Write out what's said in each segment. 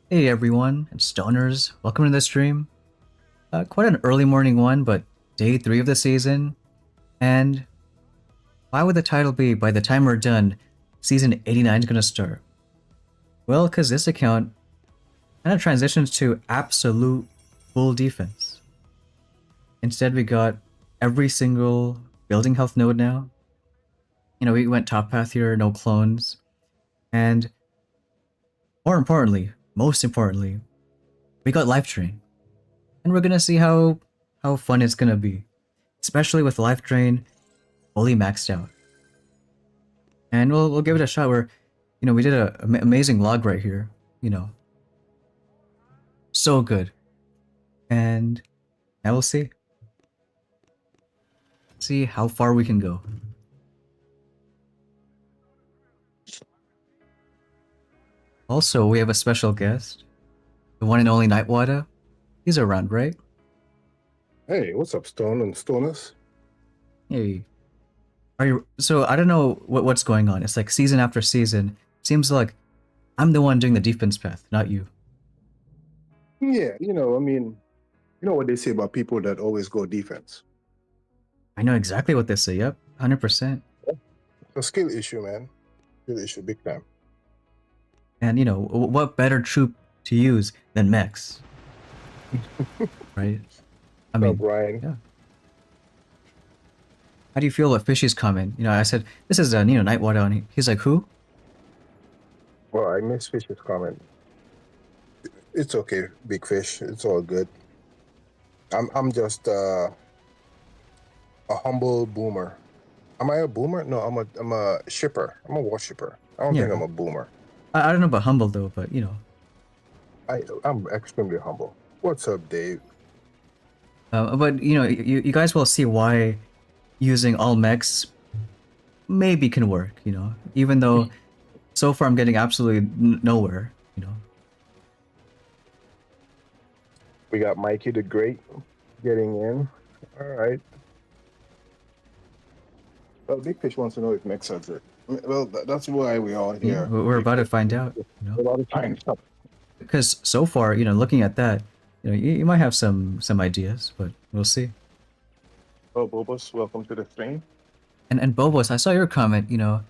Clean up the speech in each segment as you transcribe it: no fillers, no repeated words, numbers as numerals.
Hey everyone, it's Stoners. Welcome to the stream. Quite an early morning one, but day 3 of the season. And why would the title be "By the time we're done, season 89 is gonna start"? Well, because this account kind of transitions to absolute full defense. Instead, we got every single building health node now. You know, we went top path here, no clones. And most importantly, we got Life Drain. And we're gonna see how fun it's gonna be, especially with Life Drain fully maxed out. And we'll give it a shot. Where, you know, we did a amazing log right here. You know, so good. And now we'll see how far we can go. Also, we have a special guest, the one and only Nightwater. He's around, right? Hey, what's up, Stone and Stoners? Hey. Are you? So I don't know what's going on. It's like season after season. Seems like I'm the one doing the defense path, not you. Yeah, you know what they say about people that always go defense. I know exactly what they say. Yep, 100%. It's a skill issue, man. Skill issue, big time. And you know, what better troop to use than mechs? Right? I mean, Brian. yeah. How do you feel about Fishy's comment? You know, I said, this is Nightwater, and he's like, who? Well, I missed Fish's comment. It's okay, Big Fish. It's all good. I'm just a humble boomer. Am I a boomer? No, I'm a shipper. I'm a worshipper. I don't think I'm a boomer. I don't know about humble though, but you know. I'm extremely humble. What's up, Dave? But you know, you guys will see why using all mechs maybe can work. You know, even though so far I'm getting absolutely nowhere. You know. We got Mikey the Great getting in. All right. Well, Big Fish wants to know if mechs are good. Well, that's why we all here. Yeah, we're about to find out. You know? A lot of times. Because so far, you know, looking at that, you know, you might have some ideas, but we'll see. Oh, Bobos, welcome to the stream. And Bobos, I saw your comment. You know,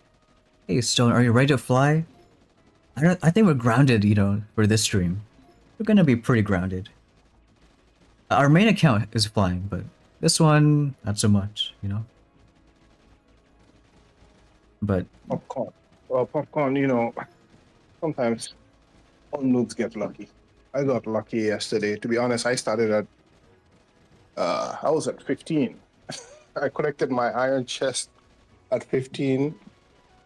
hey Stone, are you ready to fly? I think we're grounded. You know, for this stream, we're gonna be pretty grounded. Our main account is flying, but this one not so much. You know. But Popcorn. Well, Popcorn, you know, sometimes all noobs get lucky. I got lucky yesterday. To be honest, I started at I was at 15. I collected my iron chest at 15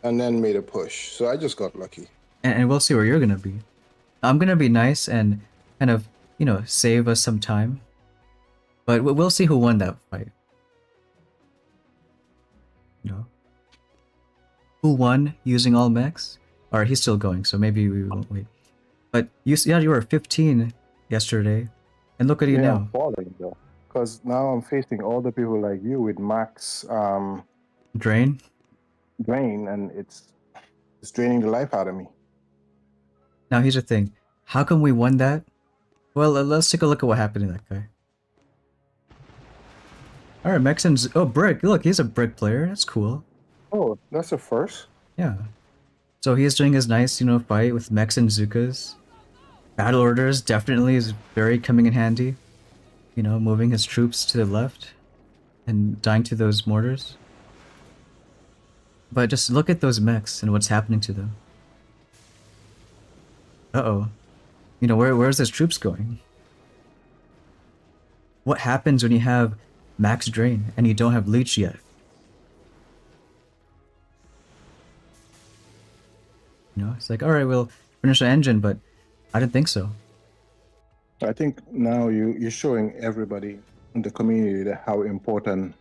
and then made a push. So I just got lucky. And we'll see where you're gonna be. I'm gonna be nice and kind of, save us some time. But we'll see who won that fight. Who won using all mechs? Or he's still going, so maybe we won't wait. But you were 15 yesterday, and look at you I'm now. falling though. Because now I'm facing all the people like you with max Drain. and it's draining the life out of me. Now here's the thing. How come we won that? Well, let's take a look at what happened to that guy. Alright, Mexans. Oh, Brick. Look, he's a Brick player. That's cool. Oh, that's a first? Yeah. So he's doing his nice, fight with Mex and Zukas. Battle orders definitely is very coming in handy. Moving his troops to the left and dying to those mortars. But just look at those mechs and what's happening to them. Uh-oh. Where's his troops going? What happens when you have max drain and you don't have leech yet? It's like, alright, we'll finish the engine, but I didn't think so. I think now you're showing everybody in the community that how important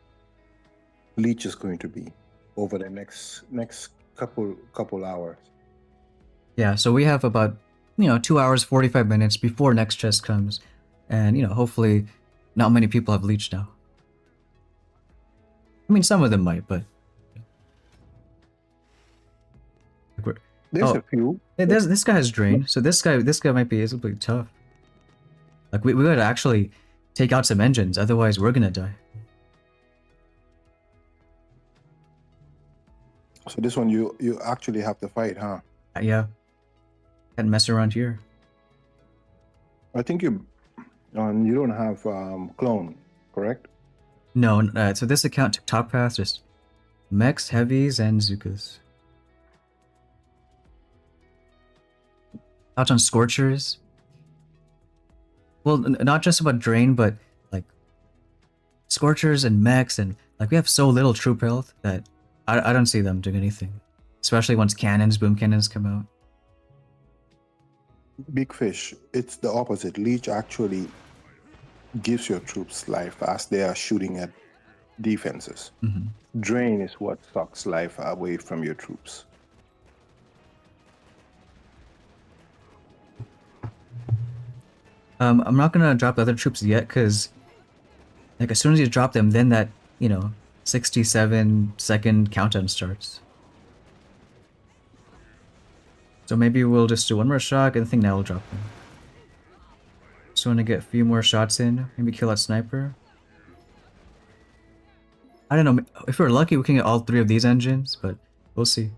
leech is going to be over the next couple hours. Yeah, so we have about 2 hours 45 minutes before next chest comes, and hopefully not many people have leech now. I mean, some of them might, but There's a few. This guy has drain, so this guy might be able to be tough. Like we gotta actually take out some engines, otherwise we're gonna die. So this one you actually have to fight, huh? Yeah. Can't mess around here. I think you don't have clone, correct? No, so this account took top path, just mechs, heavies, and Zukas. Thoughts on Scorchers? Well, not just about drain, but like Scorchers and mechs, and like we have so little troop health that I don't see them doing anything. Especially once boom cannons come out. Big Fish, it's the opposite. Leech actually gives your troops life as they are shooting at defenses. Mm-hmm. Drain is what sucks life away from your troops. I'm not gonna drop the other troops yet, because like as soon as you drop them, then that 67-second countdown starts. So maybe we'll just do one more shot, and I think now we'll drop them. Just want to get a few more shots in, maybe kill that sniper. I don't know, if we're lucky we can get all 3 of these engines, but we'll see.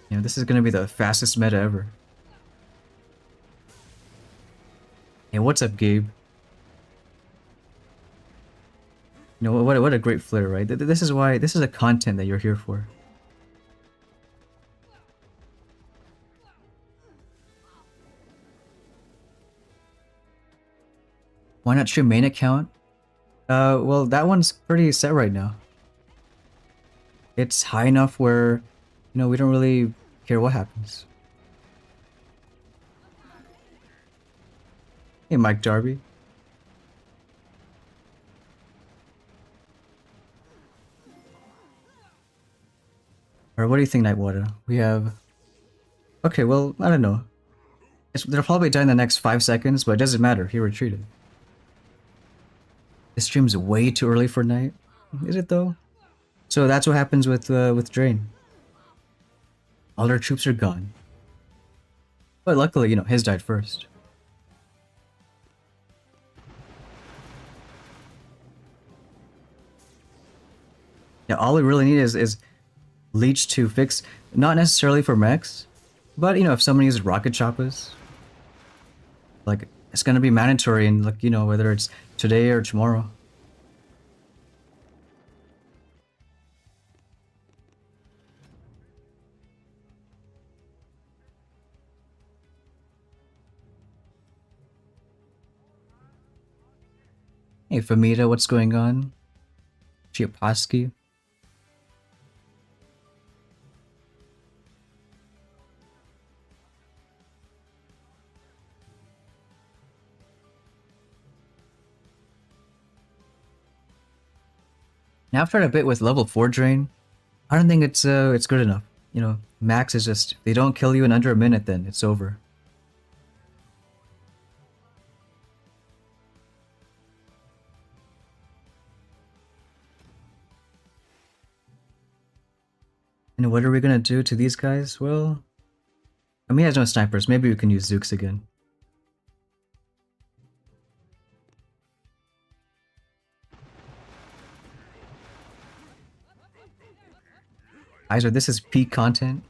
This is gonna be the fastest meta ever. Hey, what's up, Gabe? What a great flare, right? This is a content that you're here for. Why not your main account? Well, that one's pretty set right now. It's high enough where, we don't really care what happens. Hey, Mike Darby. Or what do you think, Nightwater? We have... Okay, well, I don't know. They'll probably die in the next 5 seconds, but it doesn't matter. He retreated. This stream's way too early for night. Is it, though? So that's what happens with Drain. All our troops are gone. But luckily, his died first. Yeah, all we really need is Leech to fix, not necessarily for mechs, but if someone uses rocket choppers, like it's gonna be mandatory, and like whether it's today or tomorrow. Hey, Famita, what's going on? Chiapaski. Now I've tried a bit with level 4 drain. I don't think it's good enough. You know, max is just if they don't kill you in under a minute, then it's over. And what are we gonna do to these guys? Well, I mean, he has no snipers. Maybe we can use Zooks again. Iser, this is peak content.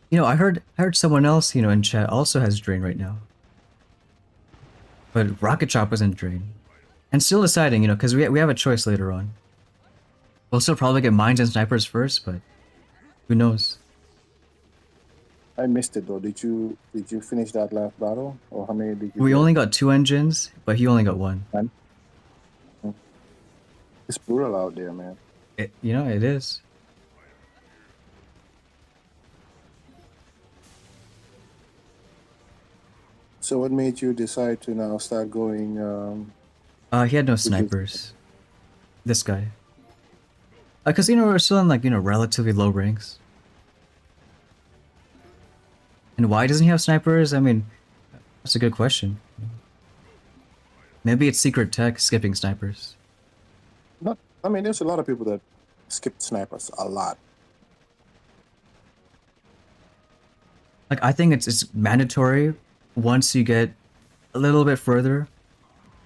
You know, I heard someone else, you know, in chat also has Drain right now. But Rocket Chop was in Drain. And still deciding, you know, because we have a choice later on. We'll still probably get Mines and Snipers first, but who knows? I missed it though. Did you finish that last battle, or how many did you? We get? only got 2 engines, but he only got 1. Man? It's brutal out there, man. You know, it is. So what made you decide to now start going? He had no snipers. This guy. Because, you know, we're still in, like, you know, relatively low ranks. And why doesn't he have snipers? I mean, that's a good question. Maybe it's secret tech, skipping snipers. Not. I mean, there's a lot of people that skip snipers a lot. Like, I think it's mandatory once you get a little bit further.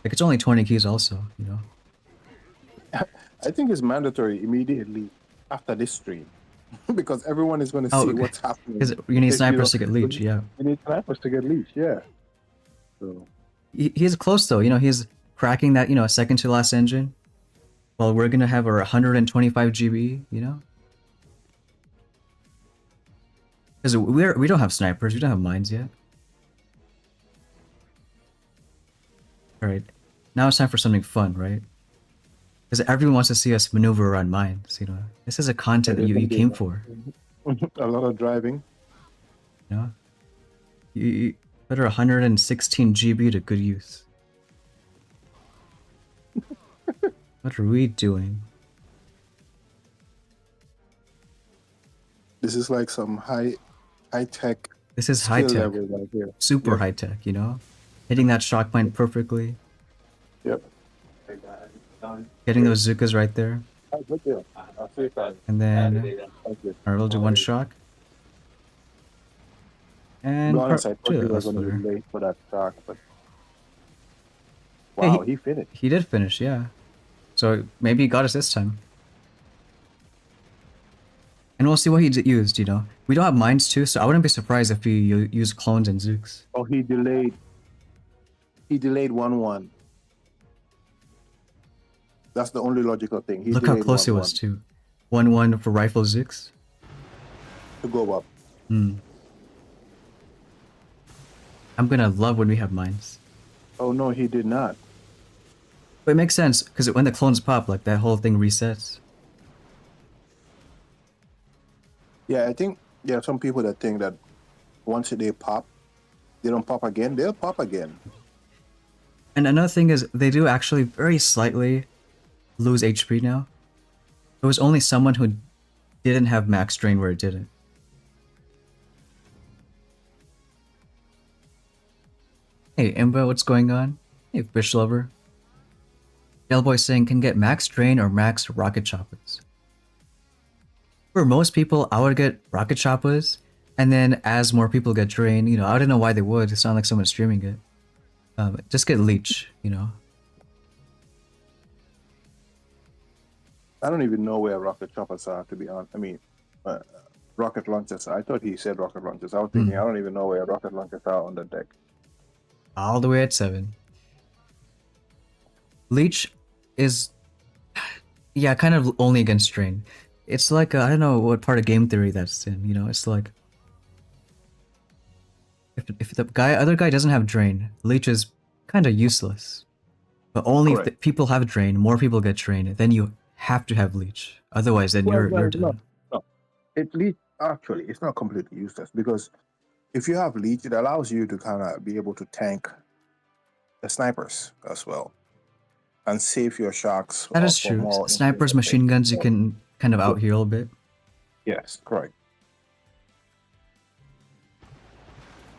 Like, it's only 20 keys also, you know? I think it's mandatory immediately after this stream because everyone is going to Oh, see okay. what's happening. Because you need If, snipers to get leech, yeah. You need snipers to get leech, yeah. So He's close though, you know, he's cracking that, you know, second to last engine. While we're gonna have our 125 GB, you know? Because we don't have snipers, we don't have mines yet. Alright, now it's time for something fun, right? Because everyone wants to see us maneuver around mines, you know? This is a content that you came for, a lot of driving. you know? You better 116 GB to good use. What are we doing? This is like some high tech. This is high tech, Level right here. super high tech, you know? Hitting that shock mine perfectly, Yep. getting those Zukas right there, Good deal. I'll see if I. and then Okay. alright, we'll do 1 shock. To And be honest, I part thought 2, he was that's going to better. be late for that shock, but Hey, wow, he finished. He did finish, yeah. So maybe he got us this time. And we'll see what he used, you know. We don't have mines too, so I wouldn't be surprised if he used clones and Zooks. Oh, he delayed. He delayed 1-1. That's the only logical thing. He Look how delayed close it 1-1 was too. 1-1 for rifle Zooks. to go up. Hmm. I'm gonna love when we have mines. Oh no, he did not. But it makes sense, because when the clones pop, like, that whole thing resets. Yeah, I think there are some people that think that once they pop, they don't pop again. They'll pop again. And another thing is, they do actually very slightly lose HP now. It was only someone who didn't have max drain where it didn't. Hey, Imba, what's going on? Hey, Fish Lover. Delboy saying can get max drain or max rocket choppers. For most people, I would get rocket choppers, and then as more people get drain, you know, I don't know why they would. It's not like someone's streaming it. Just get leech, you know. I don't even know where rocket choppers are, to be honest. I mean, rocket launchers. I thought he said rocket launchers. I was thinking, I don't even know where rocket launchers are on the deck. All the way at 7. Leech is, yeah, kind of only against drain. It's like, I don't know what part of game theory that's in, you know, it's like, if the other guy doesn't have drain, Leech is kind of useless. But only if Correct. people have drain, more people get drained, then you have to have leech. Otherwise, then you're No. done. No. It leech actually it's not completely useless because if you have leech, it allows you to kind of be able to tank the snipers as well and save your sharks That is for true. more. Snipers, machine guns, you can kind of out heal a bit. Yes, correct.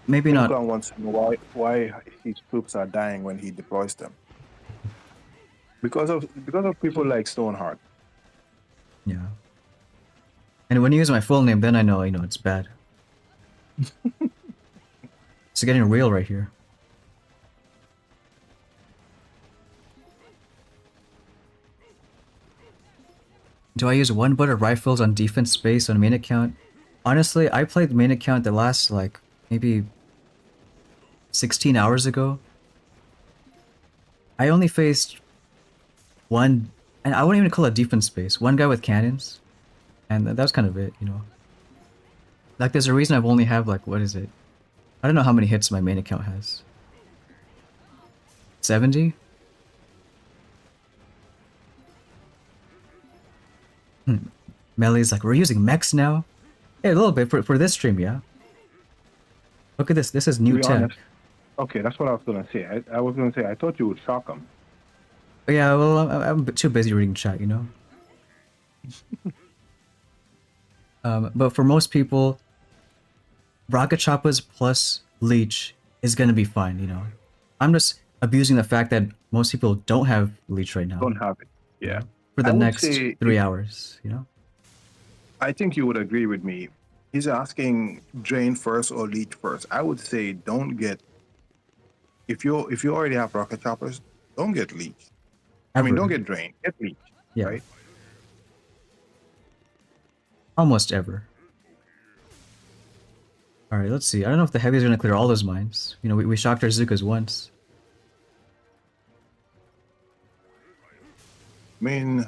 Maybe not. Kong wants to know why his troops are dying when he deploys them. Because of people like Stoneheart. Yeah. And when you use my full name, then I know it's bad. It's getting real right here. Do I use one butter rifles on defense space on main account? Honestly, I played main account the last like maybe 16 hours ago. I only faced one, and I wouldn't even call it defense space. One guy with cannons, and that was kind of it. Like there's a reason I've only have like what is it? I don't know how many hits my main account has. 70? Melee's like, we're using mechs now? Hey, a little bit for this stream, yeah. Look at this. This is new be tech. honest. Okay, that's what I was gonna say. I was gonna say I thought you would shock him. Yeah, well, I'm too busy reading chat, But for most people, rocket choppers plus leech is gonna be fine, I'm just abusing the fact that most people don't have leech right now. Don't have it. Yeah. For the I would next say 3 hours, I think you would agree with me. He's asking drain first or leech first. I would say don't get if you already have rocket choppers, don't get leech. I mean, Ever. don't get drain. Get leech. Yeah. Right. Almost ever. Alright, let's see. I don't know if the heavy is going to clear all those mines. We shocked our Zukas once. I mean,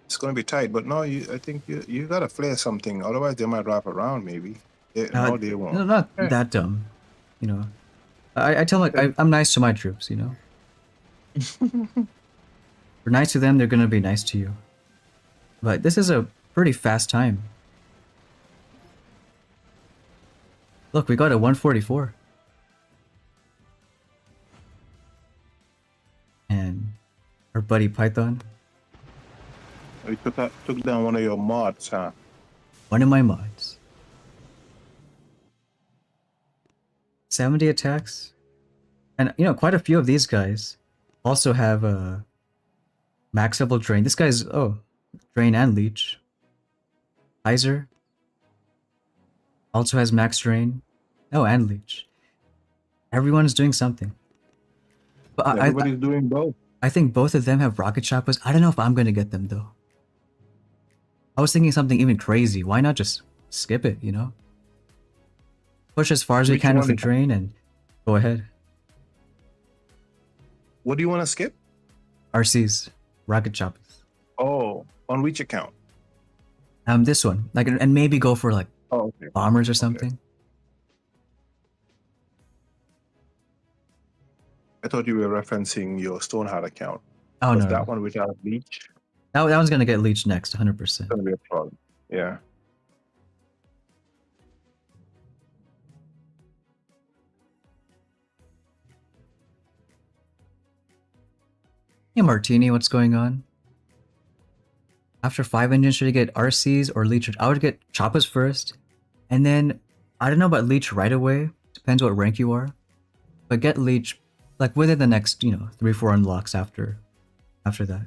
it's going to be tight, but no, I think you got to flare something. Otherwise, they might wrap around, maybe. No, they won't. No, not that dumb. I tell I'm nice to my troops, We're nice to them, they're gonna be nice to you. But this is a pretty fast time. Look, we got a 144. And our buddy Python. You took down one of your mods, huh? One of my mods. 70 attacks. And, quite a few of these guys also have a maxable drain. This guy's, drain and leech. Heiser also has max drain. Oh, and leech. Everyone's doing something. But Everybody's doing both. I think both of them have rocket choppers. I don't know if I'm going to get them, though. I was thinking something even crazy. Why not just skip it, Push as far as we can with the drain and go ahead. What do you want to skip? RCs. Rocket choppers. Oh, on which account? This one. And maybe go for, Okay. bombers or something. I thought you were referencing your Stoneheart account. Oh, Was no. that one without leech? That one's going to get leech next, 100%. It's gonna be a problem. Yeah. Hey, Martini, what's going on? After 5 engines, should I get RCs or leech? I would get choppers first. And then, I don't know about leech right away. Depends what rank you are. But get leech, within the next, 3-4 unlocks after that.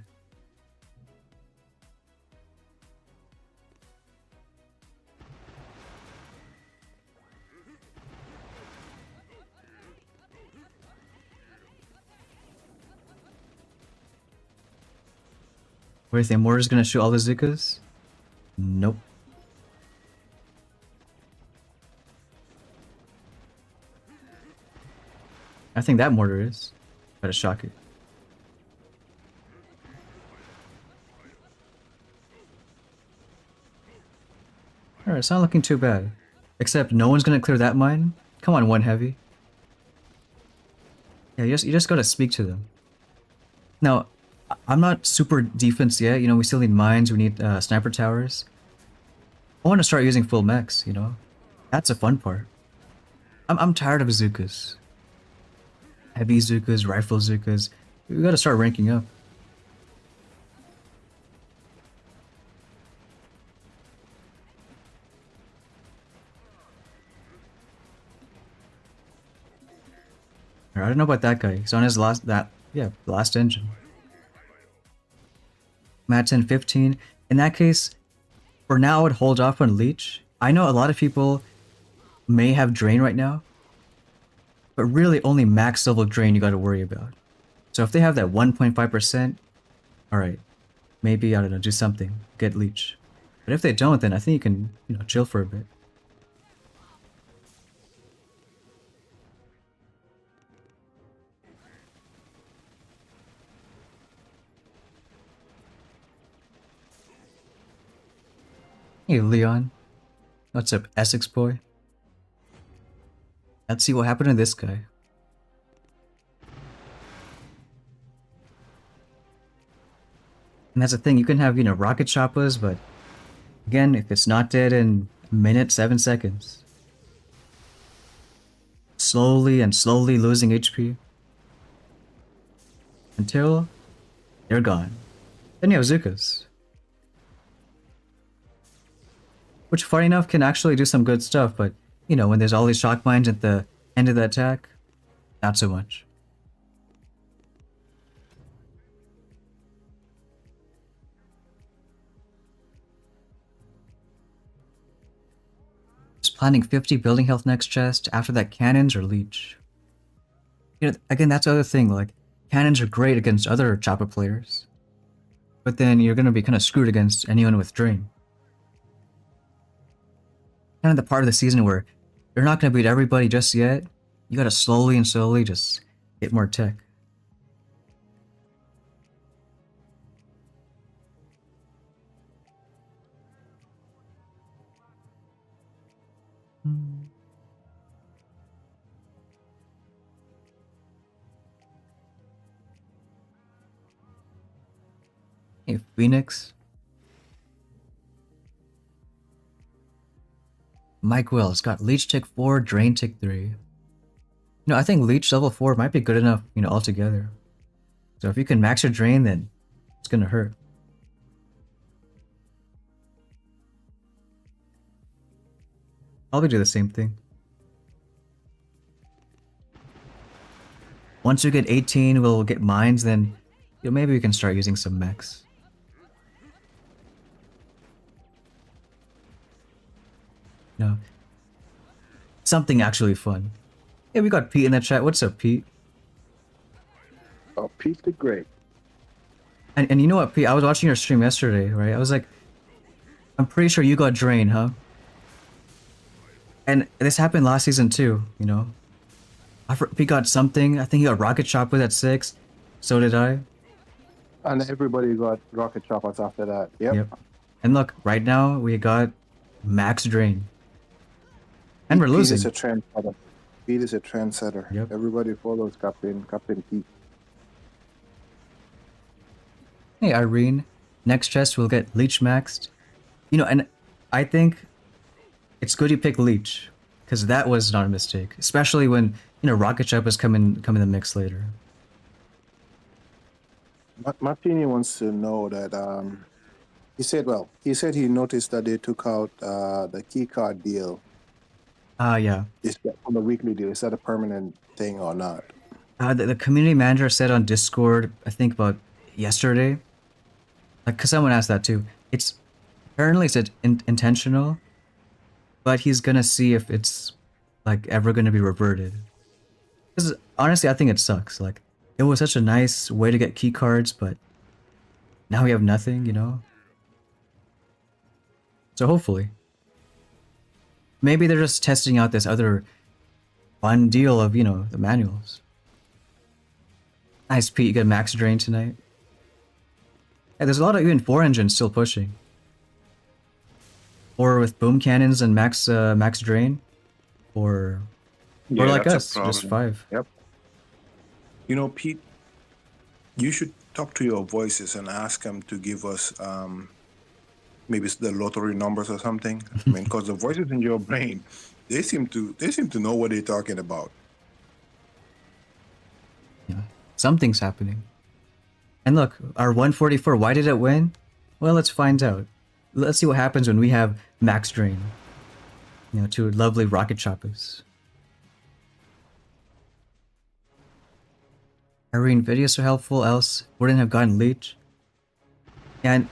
What do you think? Mortar's gonna shoot all the Zukas? Nope. I think that mortar is. Gotta shock it. Alright, it's not looking too bad. Except no one's gonna clear that mine. Come on, one heavy. Yeah, you just gotta speak to them. Now, I'm not super defense yet. You know, we still need mines. We need sniper towers. I want to start using full mechs. You know, that's a fun part. I'm tired of bazookas, heavy bazookas, rifle bazookas. We gotta start ranking up. I don't know about that guy. He's on his last engine. I'm at 10, 15. In that case, for now, I would hold off on Leech. I know a lot of people may have Drain right now, but really only max level Drain you gotta worry about. So if they have that 1.5%, alright, maybe, I don't know, do something, get Leech. But if they don't, then I think you can, you know, chill for a bit. Hey, Leon. What's up, Essex boy? Let's see what happened to this guy. And that's the thing, you can have, you know, rocket choppas, but again, if it's not dead in a minute, 7 seconds. Slowly and slowly losing HP. Until they're gone. Then you have Zukas. Which, funny enough, can actually do some good stuff, but, you know, when there's all these shock mines at the end of the attack, not so much. Just planning 50 building health next chest, after that cannons or leech. You know, again, that's the other thing, like, cannons are great against other chopper players. But then you're gonna be kind of screwed against anyone with drain. Kind of the part of the season where you're not going to beat everybody just yet. You got to slowly and slowly just get more tech. Hey, Phoenix. Mike Wells got Leech Tick 4, Drain Tick 3. You know, I think Leech level 4 might be good enough, you know, altogether. So if you can max your Drain, then it's gonna hurt. Probably do the same thing. Once you get 18, we'll get mines, then you know, maybe we can start using some mechs. You know, something actually fun. Hey, we got Pete in the chat. What's up, Pete? Oh, Pete the Great. And you know what, Pete? I was watching your stream yesterday, right? I was like, I'm pretty sure you got Drain, huh? And this happened last season too, you know? Pete got something. I think he got Rocket Chopper at 6. So did I. And everybody got rocket choppers after that. Yep. And look, right now we got Max Drain. And we're Pete losing. is a trendsetter. Pete is a trendsetter. Yep. Everybody follows Captain Pete. Hey, Irene. Next chest we'll get Leech maxed. You know, and I think it's good you pick Leech. Because that was not a mistake. Especially when, you know, Rocket Choppers come in the mix later. Martini wants to know that he said he noticed that they took out the keycard deal. Yeah. Is that on the weekly deal? Is that a permanent thing or not? The community manager said on Discord, I think about yesterday, like, cause someone asked that too. It's apparently it's intentional, but he's gonna see if it's like ever gonna be reverted. Because honestly, I think it sucks. Like, it was such a nice way to get key cards, but now we have nothing, you know. So hopefully, maybe they're just testing out this other fun deal of, you know, the manuals. Nice, Pete. You get max drain tonight. Yeah, there's a lot of even 4 engines still pushing. Or with boom cannons and max drain, or like us, just 5. Yep. You know, Pete, you should talk to your voices and ask them to give us maybe it's the lottery numbers or something. I mean, because the voices in your brain, they seem to know what they're talking about. Yeah, something's happening. And look, our 144, why did it win? Well, let's find out. Let's see what happens when we have max drain. You know, two lovely rocket choppers. Irene, video so helpful, else wouldn't have gotten leech. And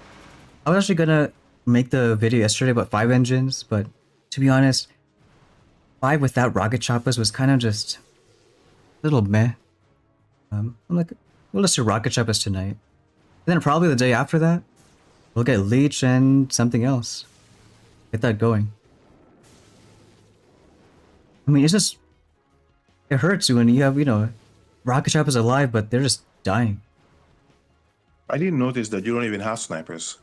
I was actually gonna make the video yesterday about 5 engines, but to be honest, 5 without rocket choppers was kind of just a little meh. I'm like, we'll just do rocket choppers tonight. And then probably the day after that, we'll get leech and something else. Get that going. I mean, it's just, it hurts when you have, you know, rocket choppers alive, but they're just dying. I didn't notice that you don't even have snipers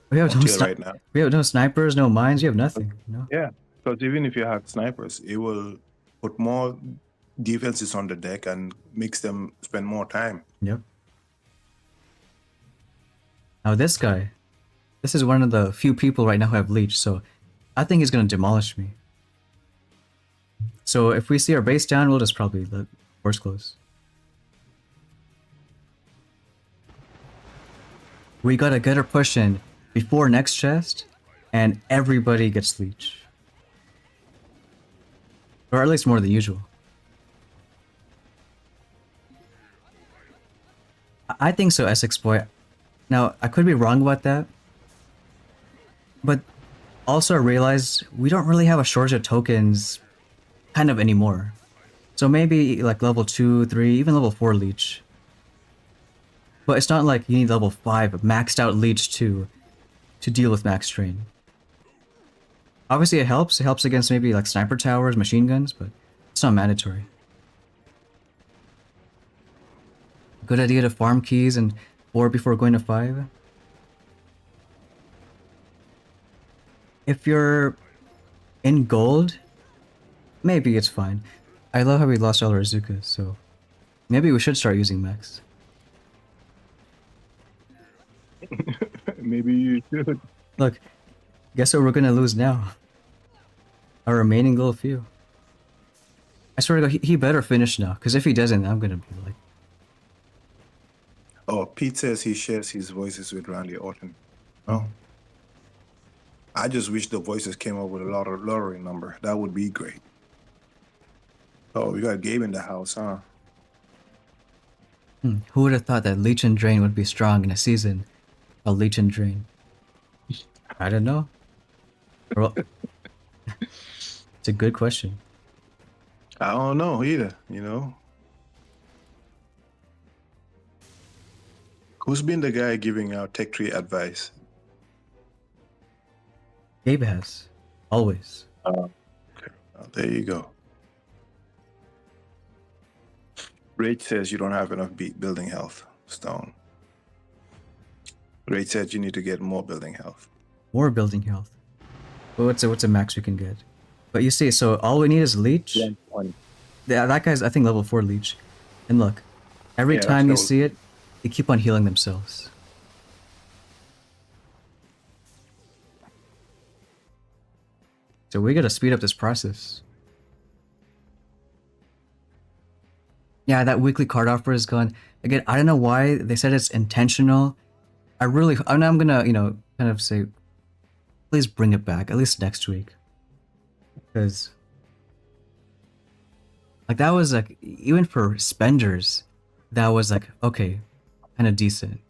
We have no until right now. we have no snipers, no mines. You have nothing. You know? Yeah, because even if you had snipers, it will put more defenses on the deck and makes them spend more time. Yep. Now this guy, this is one of the few people right now who have leech, so I think he's gonna demolish me. So if we see our base down, we'll just probably let force close. We gotta get our push in before next chest, and everybody gets leech. Or at least more than usual. I think so, Essex boy. Now, I could be wrong about that. But also I realized we don't really have a shortage of tokens kind of anymore. So maybe like level 2, 3, even level 4 leech. But it's not like you need level 5 maxed out leech to deal with max drain. Obviously it helps against maybe like sniper towers, machine guns, but it's not mandatory. Good idea to farm keys and 4 before going to 5. If you're in gold, maybe it's fine. I love how we lost all our Azukas, so maybe we should start using mechs. Maybe you should. Look, guess what we're gonna lose now? Our remaining gold few. I swear to God, he better finish now, because if he doesn't, I'm gonna be like, Oh, Pete says he shares his voices with Randy Orton. Oh. I just wish the voices came up with a lottery number. That would be great. Oh, we got Gabe in the house, huh? who would have thought that Leech and Drain would be strong in a season of Leech and Drain? I don't know. Well, it's a good question. I don't know either, you know? Who's been the guy giving out tech tree advice? Gabe has. Always. Okay. Well, there you go. Rage says you don't have enough building health, Stone. Rage said you need to get more building health. More building health. Well, what's a max we can get? But you see, so all we need is Leech. Yeah, that guy's, I think, level 4 Leech. And look, every time you see it, they keep on healing themselves. So we gotta speed up this process. Yeah, that weekly card offer is gone. Again, I don't know why they said it's intentional. I'm gonna, you know, kind of say, please bring it back, at least next week. Because, like, that was like, even for spenders, that was like, okay, kind of decent.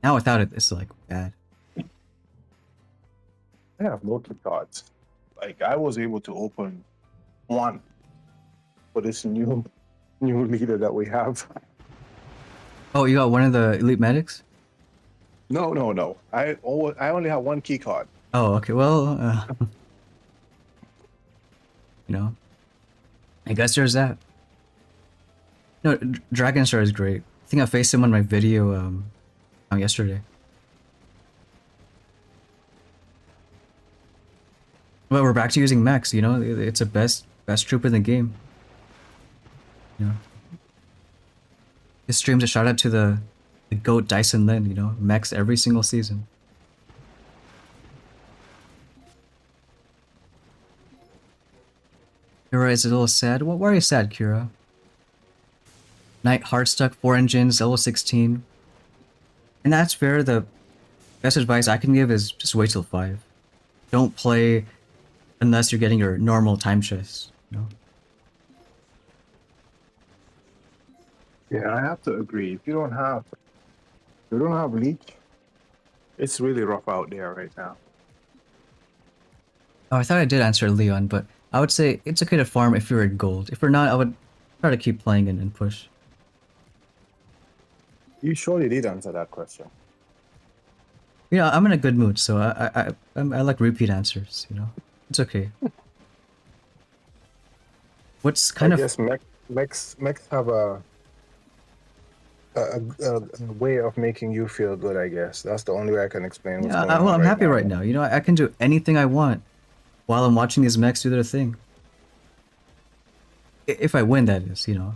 Now without it, it's like bad. I have no key cards. Like, I was able to open one for this new leader that we have. Oh, you got one of the elite medics? No. I only have one key card. Oh, okay. Well, you know, I guess there's that. No, Dragon Star is great. I think I faced him on my video yesterday. But we're back to using mechs, you know? It's the best troop in the game. You know? This stream's a shout out to the GOAT Dyson Lin, you know, mechs every single season. Kira is a little sad. Why are you sad, Kira? Knight Heartstuck, 4 engines, level 16. And that's fair. The best advice I can give is just wait till 5. Don't play unless you're getting your normal time chest, you know? Yeah, I have to agree. If you don't have leech, it's really rough out there right now. Oh, I thought I did answer Leon, but I would say it's okay to farm if you're at gold. If you're not, I would try to keep playing and push. You surely did answer that question. You know, I'm in a good mood, so I like repeat answers, you know? It's okay. What's kind I of... guess mechs have a way of making you feel good, I guess. That's the only way I can explain what's Yeah, going on. well, I'm happy now. right now. You know, I can do anything I want while I'm watching these mechs do their thing. If I win, that is, you know.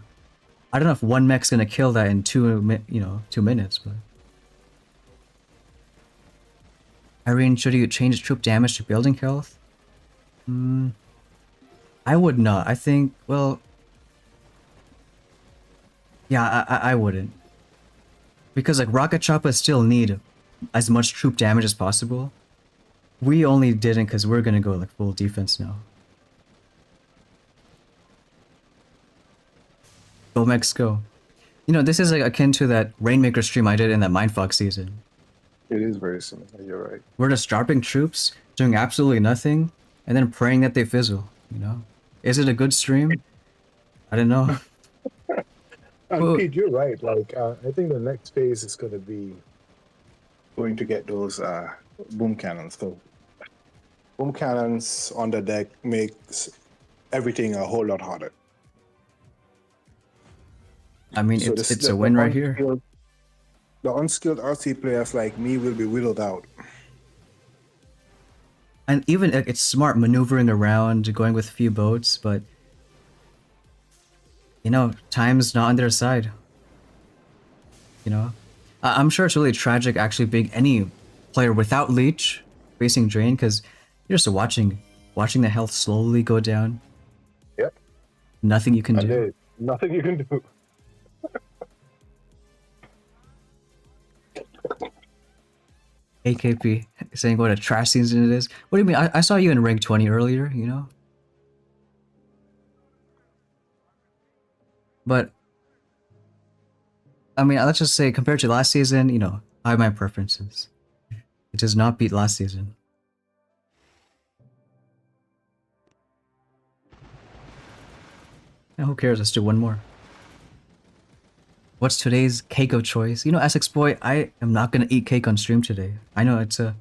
I don't know if one mech's gonna kill that in 2 minutes, but... Irene, should you change troop damage to building health? I would not. I think, well... Yeah, I wouldn't. Because, like, Rocket Choppas still need as much troop damage as possible. We only didn't because we're gonna go, like, full defense now. Go Mex, go. You know, this is, like, akin to that Rainmaker stream I did in that Mindfuck season. It is very similar, you're right. We're just dropping troops, doing absolutely nothing, and then praying that they fizzle, you know? Is it a good stream? I don't know. Well- Pete, you're right. Like, I think the next phase is going to be going to get those boom cannons. So, boom cannons on the deck makes everything a whole lot harder. I mean, So it's a win right here. The unskilled RC players like me will be whittled out. And even like, it's smart maneuvering around, going with a few boats, but you know, time's not on their side. You know, I'm sure it's really tragic actually being any player without leech facing drain because you're just watching the health slowly go down. Yep. Nothing you can do. There's nothing you can do. AKP saying what a trash season it is. What do you mean? I saw you in rank 20 earlier, you know? But, I mean, let's just say compared to last season, you know, I have my preferences. It does not beat last season. Who cares? Let's do one more. What's today's cake of choice? You know, Essex Boy, I am not gonna eat cake on stream today. I know it's a...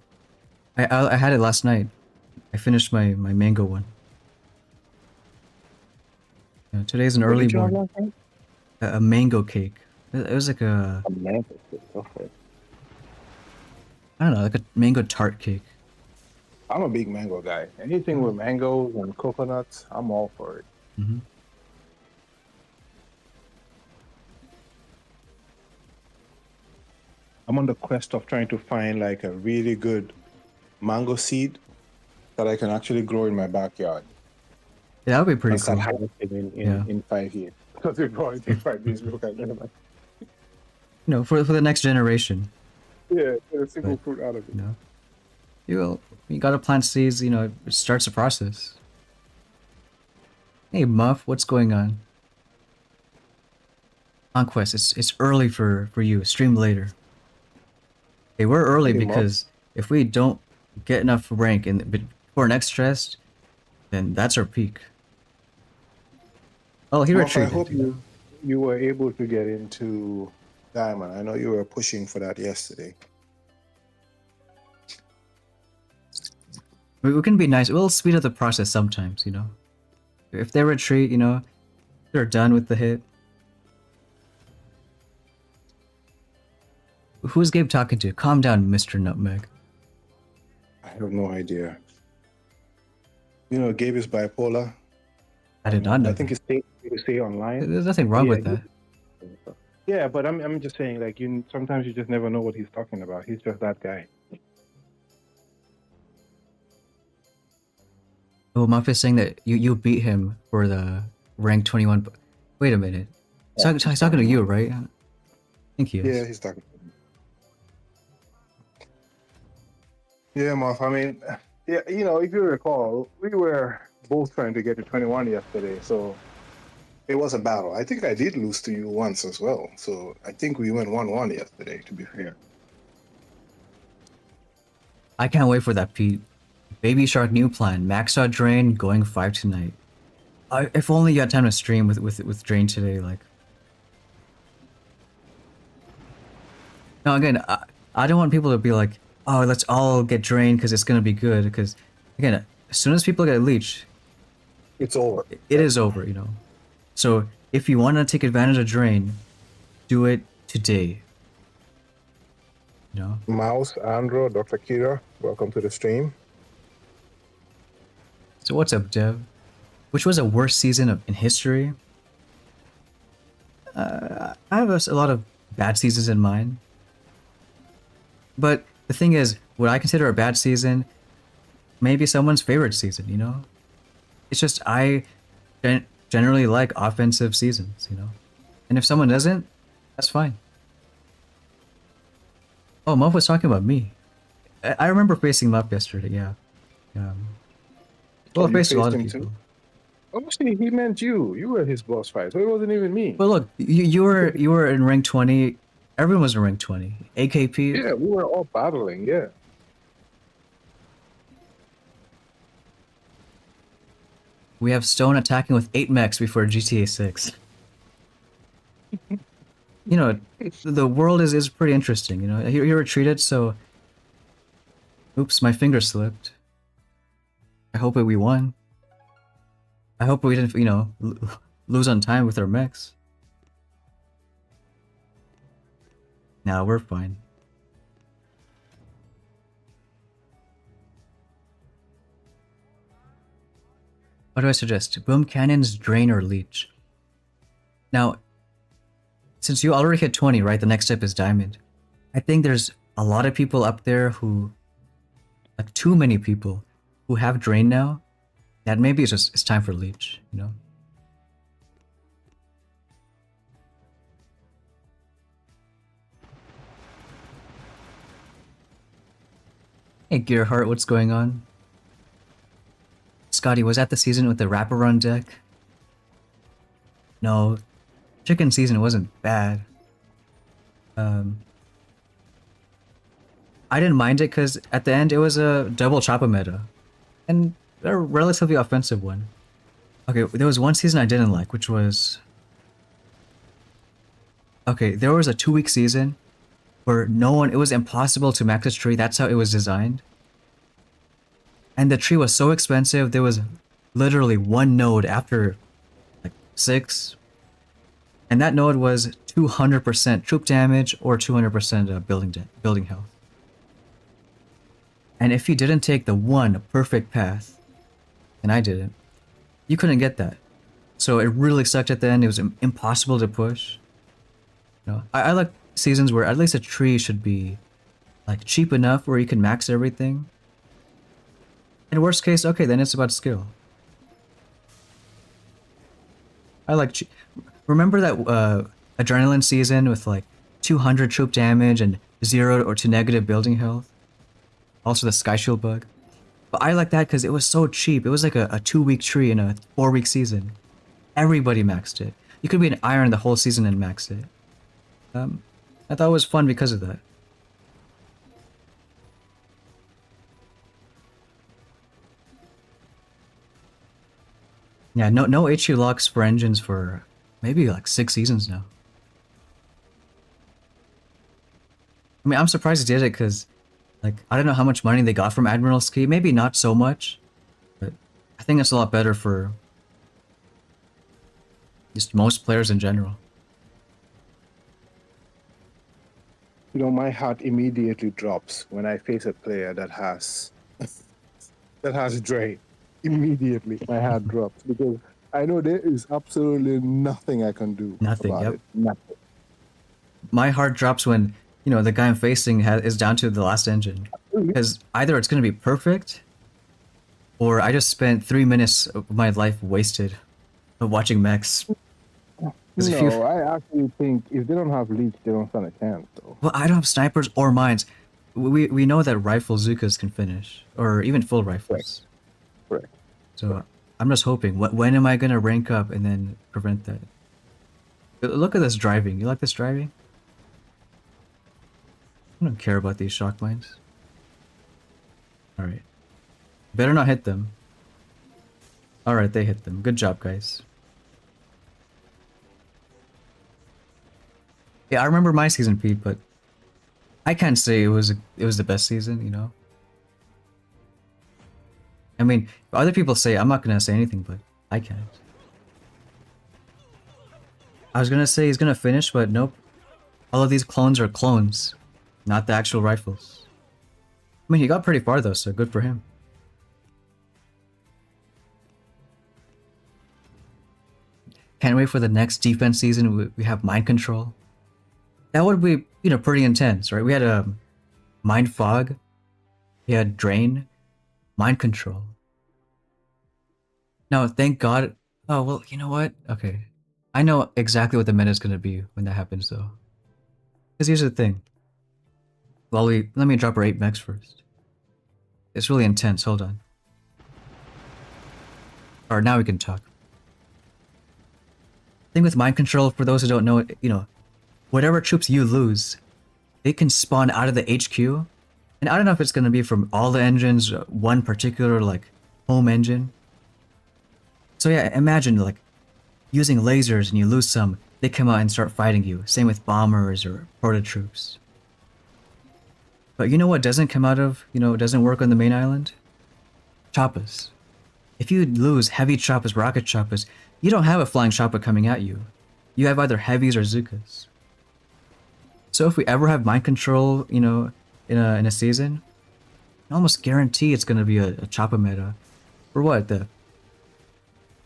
I had it last night. I finished my mango one. Yeah, today's an early morning. A mango cake. It was like a... mango cake, okay. I don't know, like a mango tart cake. I'm a big mango guy. Anything with mangoes and coconuts, I'm all for it. Mm-hmm. I'm on the quest of trying to find like a really good mango seed that I can actually grow in my backyard. Yeah, that would be pretty And start cool. harvesting Yeah. in 5 years. Because we're growing in 5 years. We look at it. You know, for the next generation. Yeah, get a single fruit out of it. You know, you gotta plant seeds. You know, it starts a process. Hey Muff, what's going on? Conquest, it's early for you. Stream later. Hey, we're early Hey, Muff. because if we don't get enough rank before next chest, then that's our peak. Oh, he Muff, I retreated. hope you were able to get into Diamond. I know you were pushing for that yesterday. We can be nice. We'll speed up the process sometimes, you know. If they retreat, you know, they're done with the hit. Who's Gabe talking to? Calm down, Mr. Nutmeg. I have no idea. You know, Gabe is bipolar. I did not know. I think he stay online. There's nothing wrong with Yeah, that. Yeah, but I'm just saying, like, you sometimes you just never know what he's talking about. He's just that guy. Oh, Mafia is saying that you beat him for the rank 21. Wait a minute. He's talking to you, right? I think he Yeah, is. he's talking. Yeah, Muff. I mean, yeah, if you recall, we were both trying to get to 21 yesterday, so it was a battle. I think I did lose to you once as well, so I think we went 1-1 yesterday, to be fair. I can't wait for that, Pete. Baby Shark new plan. Max out Drain, going 5 tonight. If only you had time to stream with Drain today, like. Now again, I don't want people to be like, oh, let's all get Drained because it's gonna be good. Because again, as soon as people get Leech, It's over. it is over, So if you want to take advantage of Drain, do it today. Mouse, Andro, Dr. Kira, welcome to the stream. So what's up, Dev? Which was a worst season in history? I have a lot of bad seasons in mind. But the thing is, what I consider a bad season, maybe someone's favorite season, It's just I generally like offensive seasons, And if someone doesn't, that's fine. Oh, Muff was talking about me. I remember facing Muff yesterday, yeah. Well, I you faced a lot faced of him people. too? Oh, see, he meant you. You were his boss fight, so it wasn't even me. But look, you were in rank 20. Everyone was in rank 20. AKP. Yeah, we were all battling, yeah. We have Stone attacking with 8 mechs before GTA 6. The world is pretty interesting, He retreated, so... Oops, my finger slipped. I hope we won. I hope we didn't, lose on time with our mechs. Nah, we're fine. What do I suggest? Boom Cannons, Drain, or Leech? Now, since you already hit 20, right? The next step is Diamond. I think there's a lot of people up there who... Like, too many people who have Drain now, that maybe it's time for Leech, Hey Gearhart, what's going on? Scotty, was that the season with the wraparound deck? No, chicken season wasn't bad. I didn't mind it because at the end it was a double Choppa meta. And a relatively offensive one. Okay, there was one season I didn't like, which was... Okay, there was a 2-week season where it was impossible to max this tree, that's how it was designed. And the tree was so expensive, there was literally one node after like 6. And that node was 200% troop damage or 200% building health. And if you didn't take the one perfect path, and I didn't, you couldn't get that. So it really sucked at the end. It was impossible to push. I like seasons where at least a tree should be like cheap enough where you can max everything. In worst case, okay, then it's about skill. I like... Remember that Adrenaline season with like 200 troop damage and 0 or to negative building health? Also the Sky Shield bug. But I like that because it was so cheap. It was like a 2-week tree in a 4-week season. Everybody maxed it. You could be an iron the whole season and max it. I thought it was fun because of that. Yeah, no HU locks for engines for maybe like 6 seasons now. I mean, I'm surprised they did it because, like, I don't know how much money they got from Admiral's Key. Maybe not so much, but I think it's a lot better for just most players in general. My heart immediately drops when I face a player that has Dre. Immediately, my heart drops because I know there is absolutely nothing I can do Nothing, about yep. it. Nothing. my heart drops when the guy I'm facing is down to the last engine, because either it's gonna be perfect, or I just spent 3 minutes of my life wasted of watching mechs. Because if you, No, I actually think if they don't have leech, they don't stand a chance, though. well, I don't have snipers or mines. We know that rifle Zukas can finish, or even full Correct. rifles. Correct. So I'm just hoping. When am I gonna rank up and then prevent that? Look at this driving. You like this driving? I don't care about these shock mines. Alright. Better not hit them. Alright, they hit them. Good job, guys. Yeah, I remember my season, Pete, but I can't say it was the best season, you know? I mean, if other people say, I'm not gonna say anything, but I can't. I was gonna say he's gonna finish, but nope. All of these clones are clones, not the actual rifles. I mean, he got pretty far though, so good for him. Can't wait for the next defense season. We have mind control. That would be, pretty intense, right? We had a mind fog. We had drain, mind control. No, thank God. Oh well, you know what? Okay, I know exactly what the meta is gonna be when that happens, though. Because here's the thing. Well, let me drop our 8 mechs first. It's really intense. Hold on. Alright, now we can talk. Thing with mind control, for those who don't know it, whatever troops you lose, they can spawn out of the HQ. And I don't know if it's gonna be from all the engines, one particular like home engine. So yeah, imagine like using lasers and you lose some, they come out and start fighting you. Same with bombers or proto troops. But you know what doesn't come out of, doesn't work on the main island? Choppas. If you lose heavy choppas, rocket choppas, you don't have a flying choppa coming at you. You have either heavies or Zukas. So if we ever have mind control, in a season, I almost guarantee it's gonna be a choppa meta. For what, the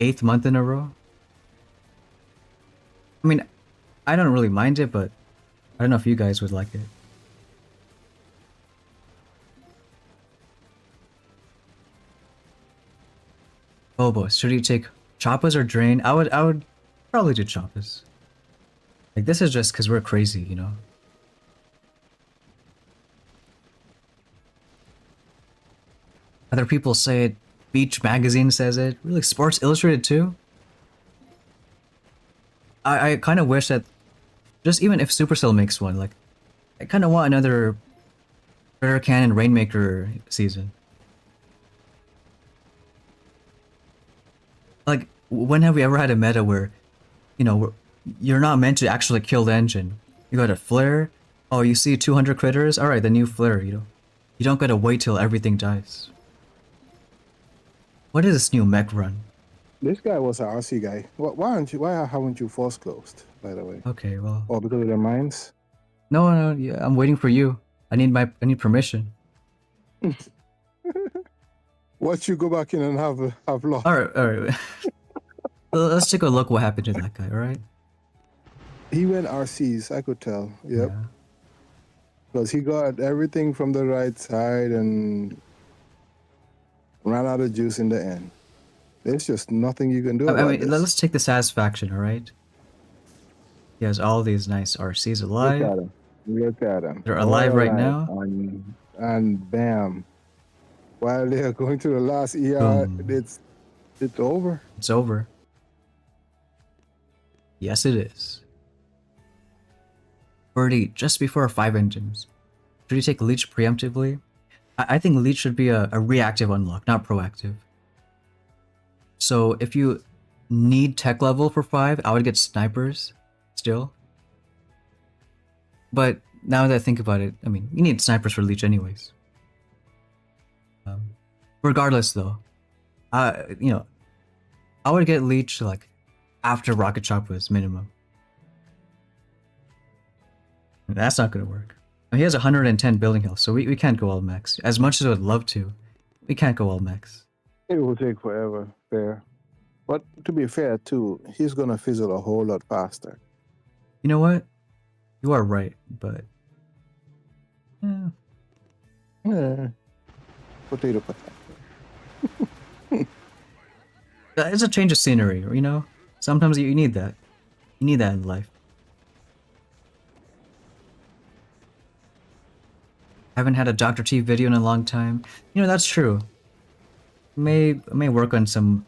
8th month in a row? I mean, I don't really mind it, but I don't know if you guys would like it. Oh boy, should you take choppas or drain? I would probably do choppas. Like, this is just because we're crazy, you know? Other people say it. Beach Magazine says it. Really, Sports Illustrated too? I kind of wish that, just even if Supercell makes one, like, I kind of want another Predator Cannon Rainmaker season. Like, when have we ever had a meta where, you're not meant to actually kill the engine? You got a flare. Oh, you see 200 critters. All right, the new flare. You don't gotta wait till everything dies. What is this new mech run? This guy was an RC guy. Why haven't you force closed, by the way? Okay, well, Or because of their mines? no, yeah, I'm waiting for you. I need permission. Watch you go back in and have luck. All right. Let's take a look what happened to that guy. All right. He went RCs, I could tell. Yep. Yeah. Because he got everything from the right side and ran out of juice in the end. There's just nothing you can do about I mean, this. let's take the satisfaction. All right. He has all these nice RCs alive. Look at him. Look at him. They're alive All right now. And bam. While they're going to the last ER, Boom. it's over. It's over. Yes, it is. Already just before 5 engines. Should you take Leech preemptively? I think Leech should be a reactive unlock, not proactive. So if you need tech level for 5, I would get snipers still. But now that I think about it, I mean, you need snipers for Leech anyways. Regardless though, I would get Leech like after Rocket Choppas minimum. That's not gonna work. He has 110 building health, so we can't go all mechs. As much as I would love to, we can't go all mechs. It will take forever, fair. But to be fair too, he's gonna fizzle a whole lot faster. You know what? You are right, but Yeah. Potato potato. it's a change of scenery, you know? Sometimes you need that. You need that in life. Haven't had a Dr. T video in a long time. You know, that's true. May work on some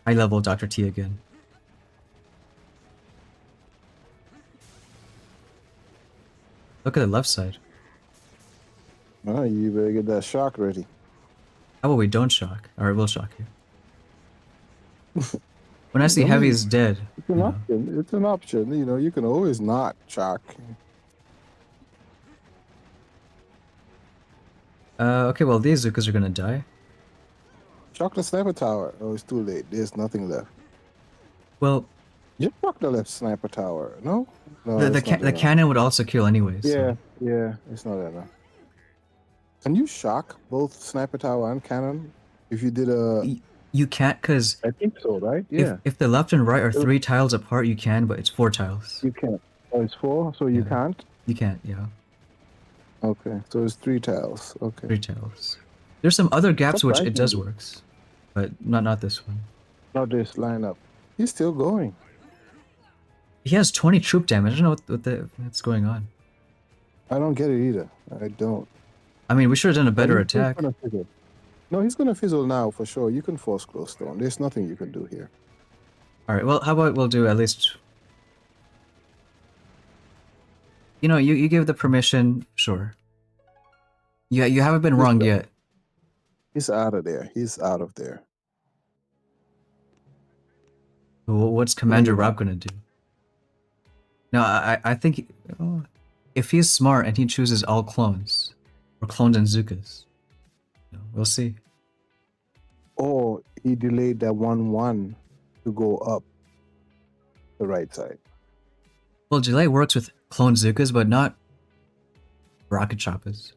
high level Dr. T again. Look at the left side. Oh, you better get that shock ready. How about we don't shock? Or it will shock you. When I see I mean, Heavy's dead, It's an option. It's an option. You know, you can always not shock. Okay, well these Zukas are gonna die. Shock the sniper tower. Oh, it's too late. There's nothing left. Well, Just shock the left sniper tower. No, no, the it's not enough. cannon would also kill anyways. Yeah, So. yeah, it's not enough. Can you shock both sniper tower and cannon if you did a? You can't, cause I think so, right? Yeah, if the left and right are 3 tiles apart, you can, but it's 4 tiles. you can't. Oh, it's 4, so you Yeah. can't. You can't, yeah. Okay, so it's 3 tiles. Okay. 3 tiles. There's some other gaps which it does Surprisingly. works, but not this one. Not this lineup. He's still going. He has 20 troop damage. I don't know what's going on. I don't get it either. I don't. I mean, we should have done a better He's attack. gonna fizzle. No, he's gonna fizzle now for sure. You can force close stone. There's nothing you can do here. All right. Well, how about we'll do at least. You know, you give the permission, sure. Yeah, you haven't been wrong yet. He's out of there. He's out of there. What's Commander you're Rob gonna do? No, I think if he's smart and he chooses all clones, or clones and Zukas, we'll see. Or he delayed that 1-1 to go up the right side. Well, delay works with clone Zukas, but not rocket choppers.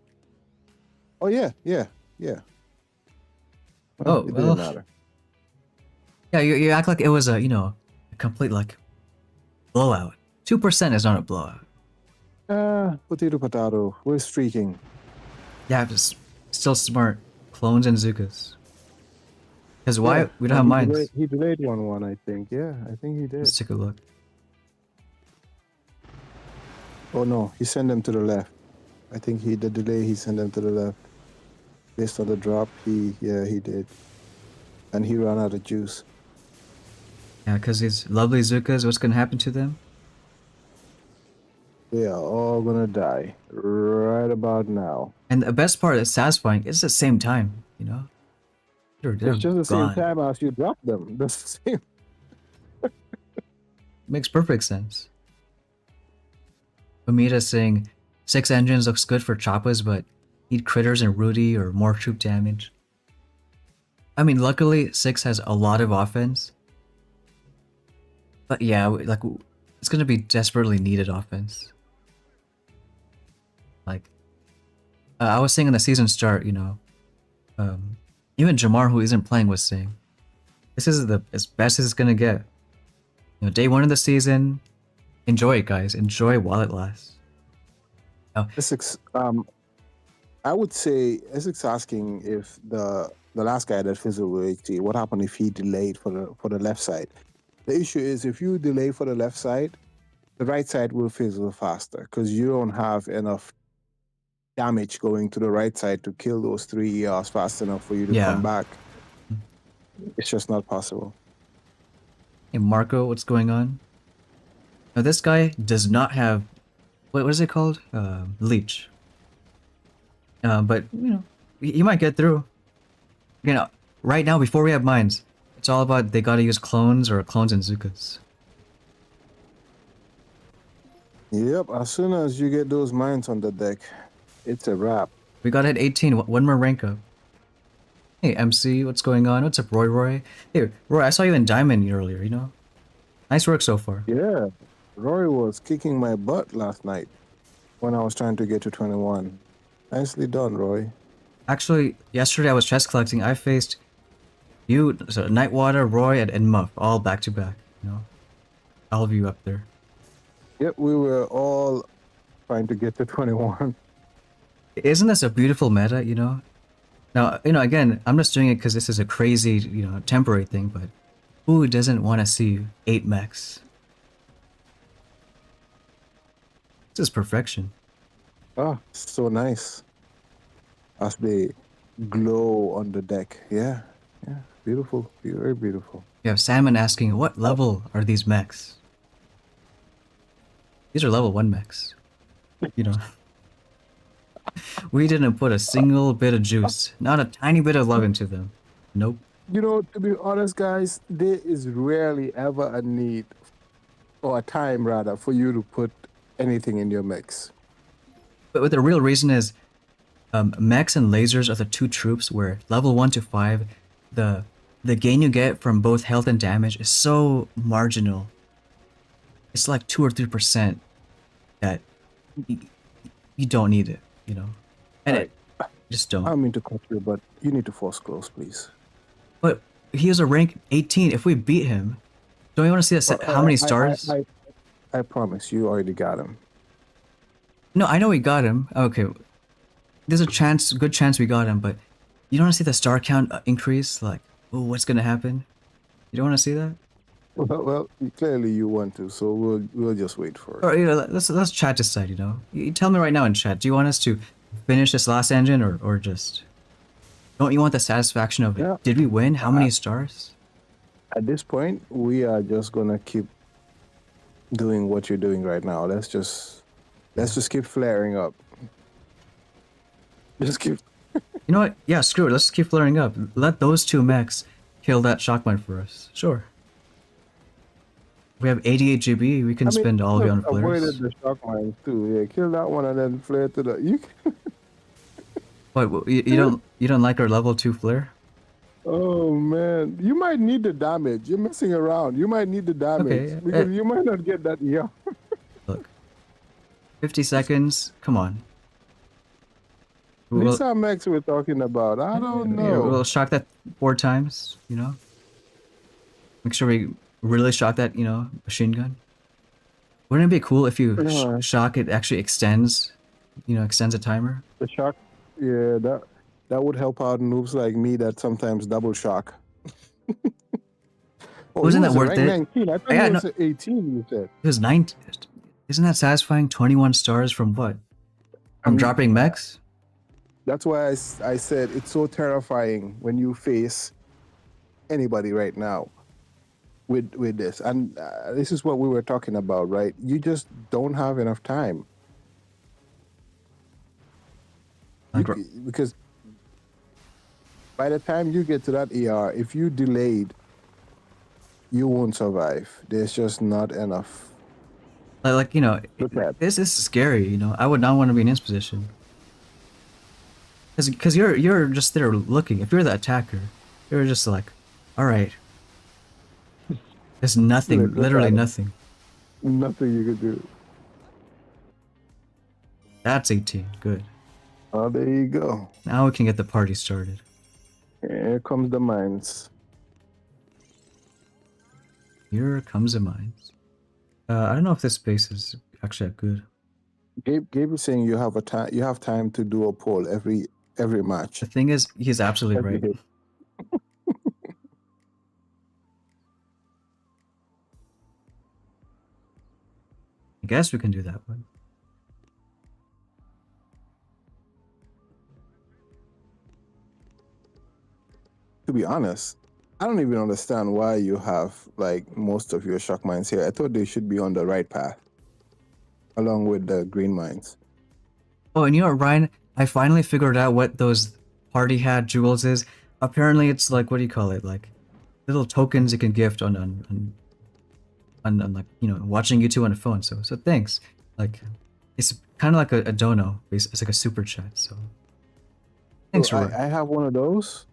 Oh yeah, yeah, yeah. Oh, it well. didn't matter. Yeah, you act like it was a complete like blowout. 2% is not a blowout. Potato potato. We're streaking. Yeah, just still smart clones and Zukas. Because why Yeah, we don't have mines? He delayed 1-1, I think. Yeah, I think he did. Let's take a look. Oh no, he sent them to the left. I think the delay he sent them to the left. Based on the drop, he did. And he ran out of juice. Yeah, because these lovely Zukas, what's gonna happen to them? They are all gonna die right about now. And the best part that's satisfying is the same time, you know? They're It's just the gone. same time as you drop them. That's the same. Makes perfect sense. Amita saying 6 engines looks good for choppas, but need critters and Rudy or more troop damage. I mean, luckily 6 has a lot of offense. But yeah, like it's gonna be desperately needed offense. Like, I was saying in the season start, even Jamar, who isn't playing, was saying, this is as best as it's gonna get. Day 1 of the season, enjoy it, guys. Enjoy while it lasts. Essex, I would say Essex asking if the last guy that fizzled with HT, what happened if he delayed for the left side? The issue is if you delay for the left side, the right side will fizzle faster because you don't have enough damage going to the right side to kill those 3 ERs fast enough for you to come back. It's just not possible. Hey Marco, what's going on? Now this guy does not have what is it called? Leech. But he might get through. Right now before we have mines, it's all about they gotta use clones or clones and Zukas. Yep, as soon as you get those mines on the deck, it's a wrap. We gotta hit 18, one more rank up. Hey MC, what's going on? What's up, Roy? Hey Roy, I saw you in Diamond earlier, Nice work so far. Yeah, Rory was kicking my butt last night when I was trying to get to 21. Nicely done, Roy. Actually, yesterday I was chest collecting. I faced you, so Nightwater, Roy, and Muff, all back to back. All of you up there. Yep, we were all trying to get to 21. Isn't this a beautiful meta, you know? Now, you know, again, I'm just doing it because this is a crazy, you know, temporary thing, but who doesn't want to see 8 mechs? This is perfection. Oh, so nice. As they glow on the deck. Yeah, yeah, beautiful, very beautiful. You have Salmon asking, what level are these mechs? These are level 1 mechs. You know, we didn't put a single bit of juice, not a tiny bit of love into them. Nope. You know, to be honest, guys, there is rarely ever a need, or a time rather, for you to put anything in your mix. But the real reason is mechs and lasers are the two troops where level 1 to 5, the gain you get from both health and damage is so marginal. It's like 2 or 3% that you don't need it, you know? And Right. it just don't. I don't mean to cut you, but you need to force close, please. But he is a rank 18. If we beat him, don't you want to see that how many stars? I promise you already got him. No, I know we got him. Okay. There's a chance, good chance we got him, but you don't want to see the star count increase? Like, oh, what's going to happen? You don't want to see that? Well, clearly you want to, so we'll just wait for it. Or, you know, let's chat decide, you know? You tell me right now in chat, do you want us to finish this last engine or just... Don't you want the satisfaction of it? Yeah. Did we win? How many stars? At this point, we are just gonna keep doing what you're doing right now. Let's just keep flaring up. Just keep. You know what? Yeah, screw it. Let's keep flaring up. Let those 2 mechs kill that shockmine for us. Sure. We have 88 GB. We can spend all of it on flares. Avoided the shock mines too. Yeah, kill that one and then flare to the. What? You don't like our level 2 flare? Oh man, you might need the damage. You're messing around. You might need the damage Okay, because you might not get that. Yeah. Look. 50 seconds. Come on. These are mechs we're talking about. I don't Yeah, know. we'll shock that 4 times, you know? Make sure we really shock that, you know, machine gun. Wouldn't it be cool if you Yeah. shock it actually extends, you know, extends a timer? The shock. Yeah, that would help out noobs like me that sometimes double shock. Oh, Wasn't he that was a worth rank it? 19. I thought Yeah, he was at 18. You said. It was 9. Isn't that satisfying? 21 stars from what? From dropping mechs? That's why I said it's so terrifying when you face anybody right now with this. And this is what we were talking about, right? You just don't have enough time. Like, Because by the time you get to that ER, if you delayed, you won't survive. There's just not enough. like you know, Look at. this is scary, you know? I would not want to be in his position. Because you're just there looking. If you're the attacker, you're just like, alright. There's nothing, Look literally at it. nothing. Nothing you could do. That's 18. Good. Oh, there you go. Now we can get the party started. Here comes the mines. Here comes the mines. I don't know if this space is actually that good. Gabe is saying you have time to do a poll every match. The thing is, he's absolutely Every right. hit. I guess we can do that one. To be honest, I don't even understand why you have like most of your shock mines here. I thought they should be on the right path, along with the green mines. Oh, and you know what, Ryan? I finally figured out what those party hat jewels is. Apparently, it's like, what do you call it? Like little tokens you can gift on like, you know, watching YouTube on a phone. So thanks. Like, it's kind of like a dono. It's like a super chat. So thanks, So Ryan. I have one of those.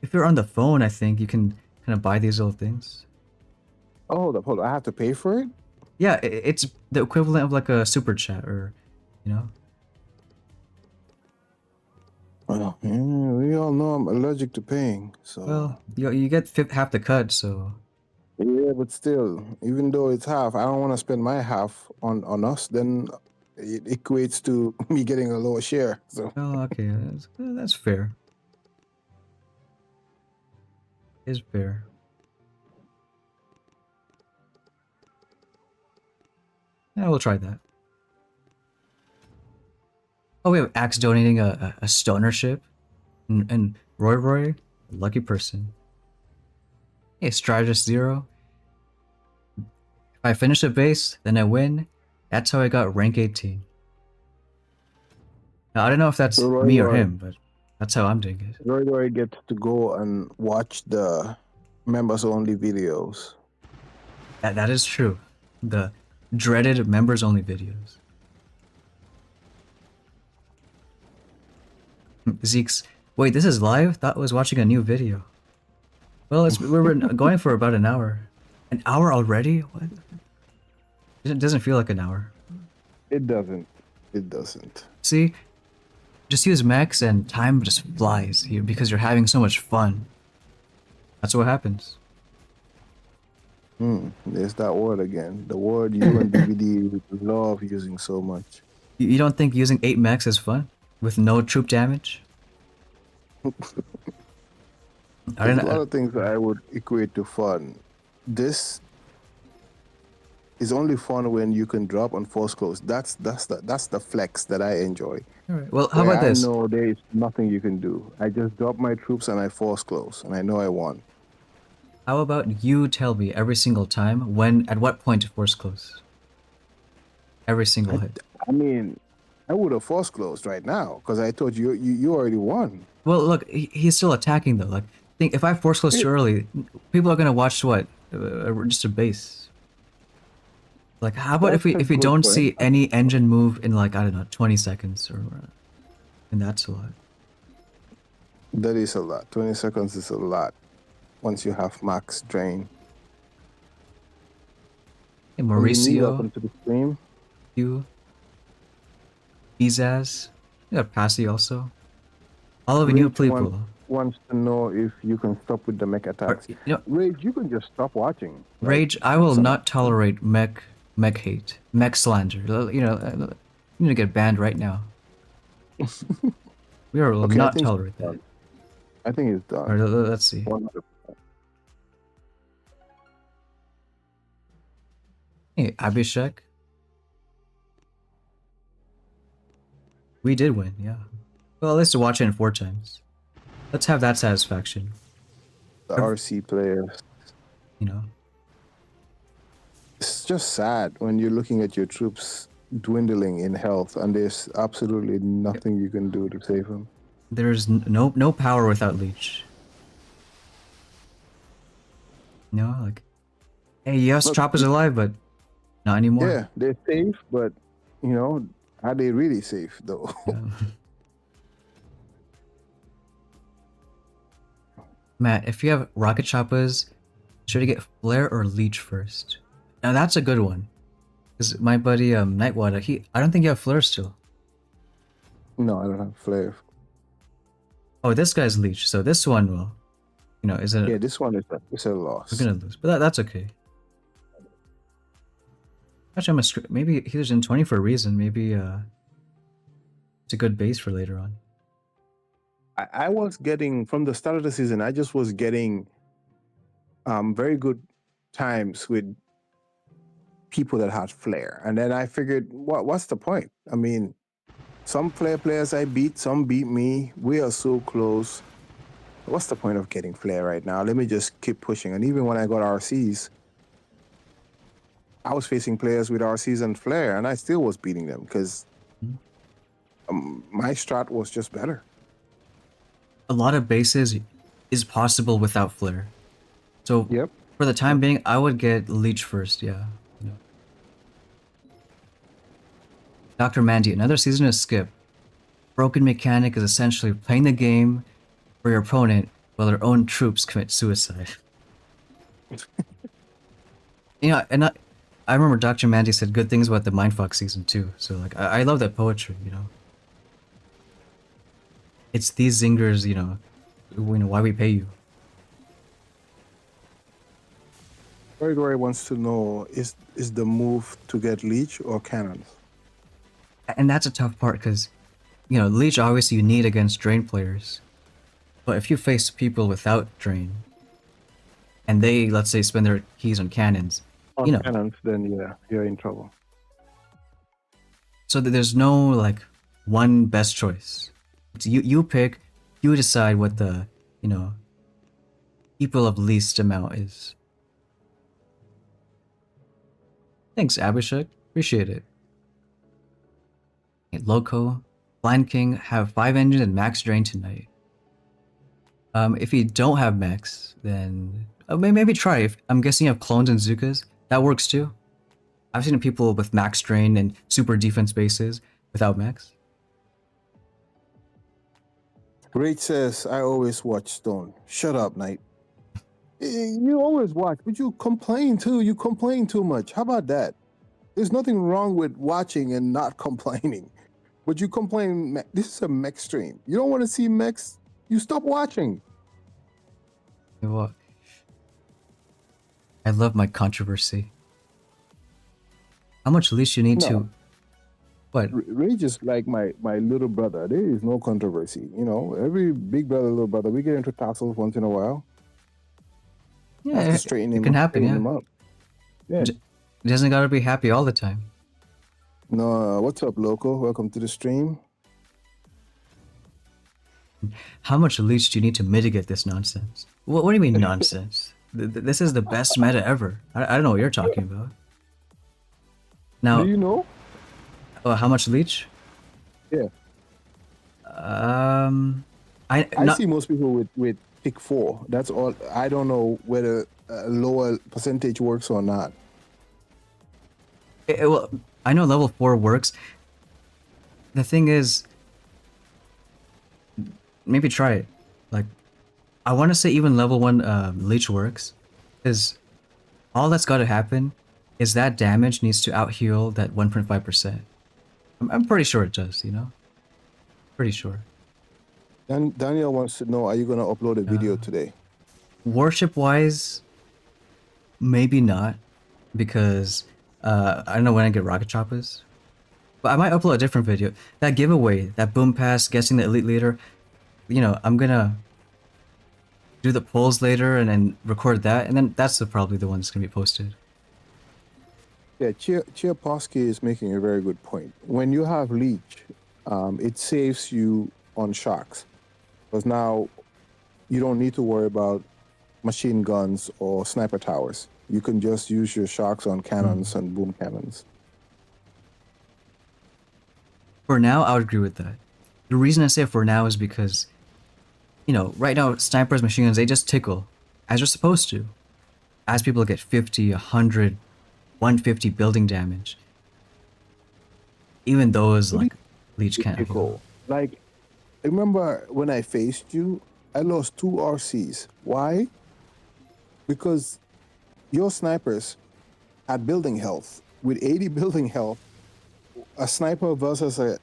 If you're on the phone, I think you can kind of buy these little things. Oh, hold up. I have to pay for it? Yeah, it's the equivalent of like a super chat, or, you know. Well, yeah, we all know I'm allergic to paying. So Well, you get half the cut, so yeah, but still, even though it's half, I don't want to spend my half on us. Then It equates to me getting a lower share. So Oh, okay, that's fair. Is fair. Yeah, we'll try that. Oh, we have Axe donating a stoner ship, and Roy, lucky person. Hey, Strategist Zero. If I finish a base, then I win. That's how I got rank 18. Now, I don't know if that's Roy me or Roy, him, but that's how I'm doing it. Roy gets to go and watch the members only videos. That is true. The dreaded members only videos. Zeke's. Wait, this is live? Thought I was watching a new video. Well, we're going for about an hour. An hour already? What? It doesn't feel like an hour. It doesn't. It doesn't. See, just use Max and time just flies here because you're having so much fun. That's what happens. There's that word again. The word you and DVD love using so much. You don't think using 8 Max is fun? With no troop damage? I There's don't a lot know. of things that I would equate to fun. This is only fun when you can drop and force close. That's the flex that I enjoy. Alright, well, how Where about I this? know there is nothing you can do. I just drop my troops and I force close, and I know I won. How about you tell me every single time at what point to force close? Every single hit. I mean, I would have force closed right now because I told you already won. Well, look, he's still attacking though. Like, think if I force close too early, people are gonna watch what? Just a base. Like, how about That's a if we good don't point. see any engine move in like I don't know 20 seconds and that's a lot. That is a lot. 20 seconds is a lot once you have max drain. Hey, When you need Mauricio, welcome to the stream. you, Izaz, you got Passy also. All of you new Rage people. wants to know if you can stop with the mech attacks. You know, Rage, you can just stop watching. Like, Rage, I will that's not tolerate mech hate, mech slander. You need to get banned right now. We will Okay, I not think tolerate it's that. done. I think it's All right, done. let's see. 100%. Hey, Abhishek. We did win, yeah. Well, at least to watch it in 4 times. Let's have that satisfaction. The RC players. You know. It's just sad when you're looking at your troops dwindling in health and there's absolutely nothing you can do to save them. There's no power without Leech. No, like, hey, yes, Look, Chopper's alive, but not anymore. Yeah, they're safe, but are they really safe though? Yeah. Matt, if you have rocket choppers, should you get flare or leech first? Now that's a good one. Cause my buddy Nightwater, I don't think you have flare still. No, I don't have flare. Oh, this guy's leech, so this one will, Yeah, this one is a loss. we're gonna lose, but that's okay. Actually, maybe he's in 20 for a reason. Maybe it's a good base for later on. I was getting from the start of the season. I just was getting very good times with people that had flair, and then I figured, what's the point? I mean, some flair players I beat, some beat me. We are so close. What's the point of getting flair right now? Let me just keep pushing. And even when I got RCs, I was facing players with RCs and flair, and I still was beating them because my strat was just better. A lot of bases is possible without flare. So Yep. for the time being, I would get leech first. Yeah. Dr. Mandy, another season of Skip. Broken mechanic is essentially playing the game for your opponent while their own troops commit suicide. And I remember Dr. Mandy said good things about the Mindfuck season too. So like, I love that poetry. It's these zingers, why we pay you. Roy wants to know, is the move to get leech or cannons? And that's a tough part because, you know, Leech obviously you need against Drain players. But if you face people without Drain, and they, let's say, spend their keys on cannons, On you know, cannons, then yeah, you're in trouble. so that there's no, like, one best choice. It's you pick, you decide what the, you know, people of least amount is. Thanks, Abhishek. Appreciate it. Okay, Loco, Blind King have 5 engines and max drain tonight. If you don't have mechs, then maybe try. I'm guessing you have clones and Zukas. That works too. I've seen people with max drain and super defense bases without mechs. Rage says, I always watch Stone. Shut up, Knight. You always watch, but you complain too. You complain too much. How about that? There's nothing wrong with watching and not complaining. But you complain, this is a mech stream. You don't want to see mechs, you stop watching. Well, I love my controversy. How much leash you need No. to? What? Rage is like my little brother. There is no controversy. You know, every big brother, little brother, we get into tussles once in a while. I have Yeah, to straighten him it can up, happen. straighten Yeah, him up. Yeah. it doesn't gotta be happy all the time. No, what's up, Loco? Welcome to the stream. How much leash do you need to mitigate this nonsense? What do you mean nonsense? This is the best meta ever. I don't know what you're talking about. Now, Do you know? how much leech? Yeah. I I not, see most people with pick 4. That's all. I don't know whether a lower percentage works or not. well, I know level 4 works. The thing is, maybe try it. Like, I want to say even level 1 leech works, because all that's got to happen is that damage needs to out heal that 1.5%. I'm pretty sure it does. You know, pretty sure. Daniel wants to know, are you going to upload a video today? Worship wise, maybe not, because I don't know when I get rocket choppers. But I might upload a different video. That giveaway, that boom pass, guessing the elite leader. You know, I'm gonna do the polls later and then record that, and then that's probably the one that's gonna be posted. Yeah, Chiaposki is making a very good point. When you have leech, it saves you on sharks. Because now you don't need to worry about machine guns or sniper towers. You can just use your sharks on cannons and boom cannons. For now, I would agree with that. The reason I say for now is because, you know, right now snipers, machine guns, they just tickle, as they're supposed to. As people get 50, 100, 150 building damage. Even those, like, leech can't handle. Cool. Like, remember when I faced you, I lost 2 RCs. Why? Because your snipers had building health. With 80 building health, a sniper versus a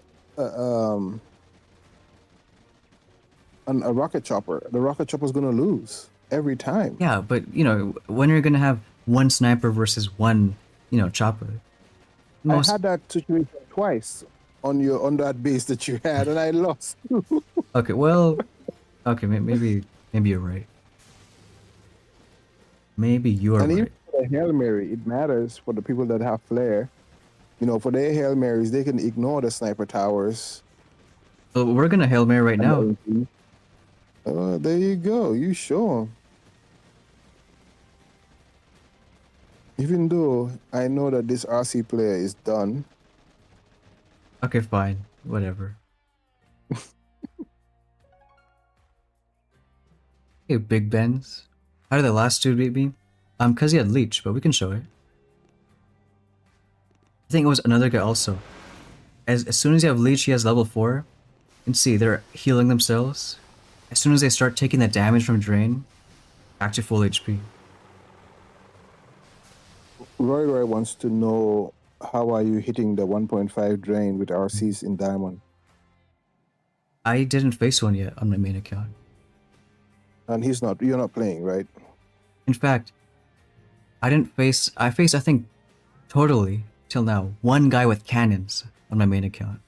rocket chopper, the rocket chopper is going to lose every time. Yeah, but, you know, when you're gonna have one sniper versus one, you know, chopper. I had that situation twice on that base that you had, and I lost. Okay, well, okay, maybe you're right. Maybe you're And right. even for the Hail Mary, it matters for the people that have flare. You know, for their Hail Marys, they can ignore the sniper towers. So we're gonna Hail Mary right now. There you go. You show 'em. Even though I know that this RC player is done. Okay, fine, whatever. Hey, Big Ben's. How did the last dude beat me? Cause he had leech, but we can show it. I think it was another guy also. As soon as you have leech, he has level 4. You can see they're healing themselves. As soon as they start taking the damage from drain, back to full HP. Roy wants to know, how are you hitting the 1.5 drain with RCs in Diamond? I didn't face one yet on my main account. And you're not playing, right? In fact, I faced, I think, totally, till now, one guy with cannons on my main account.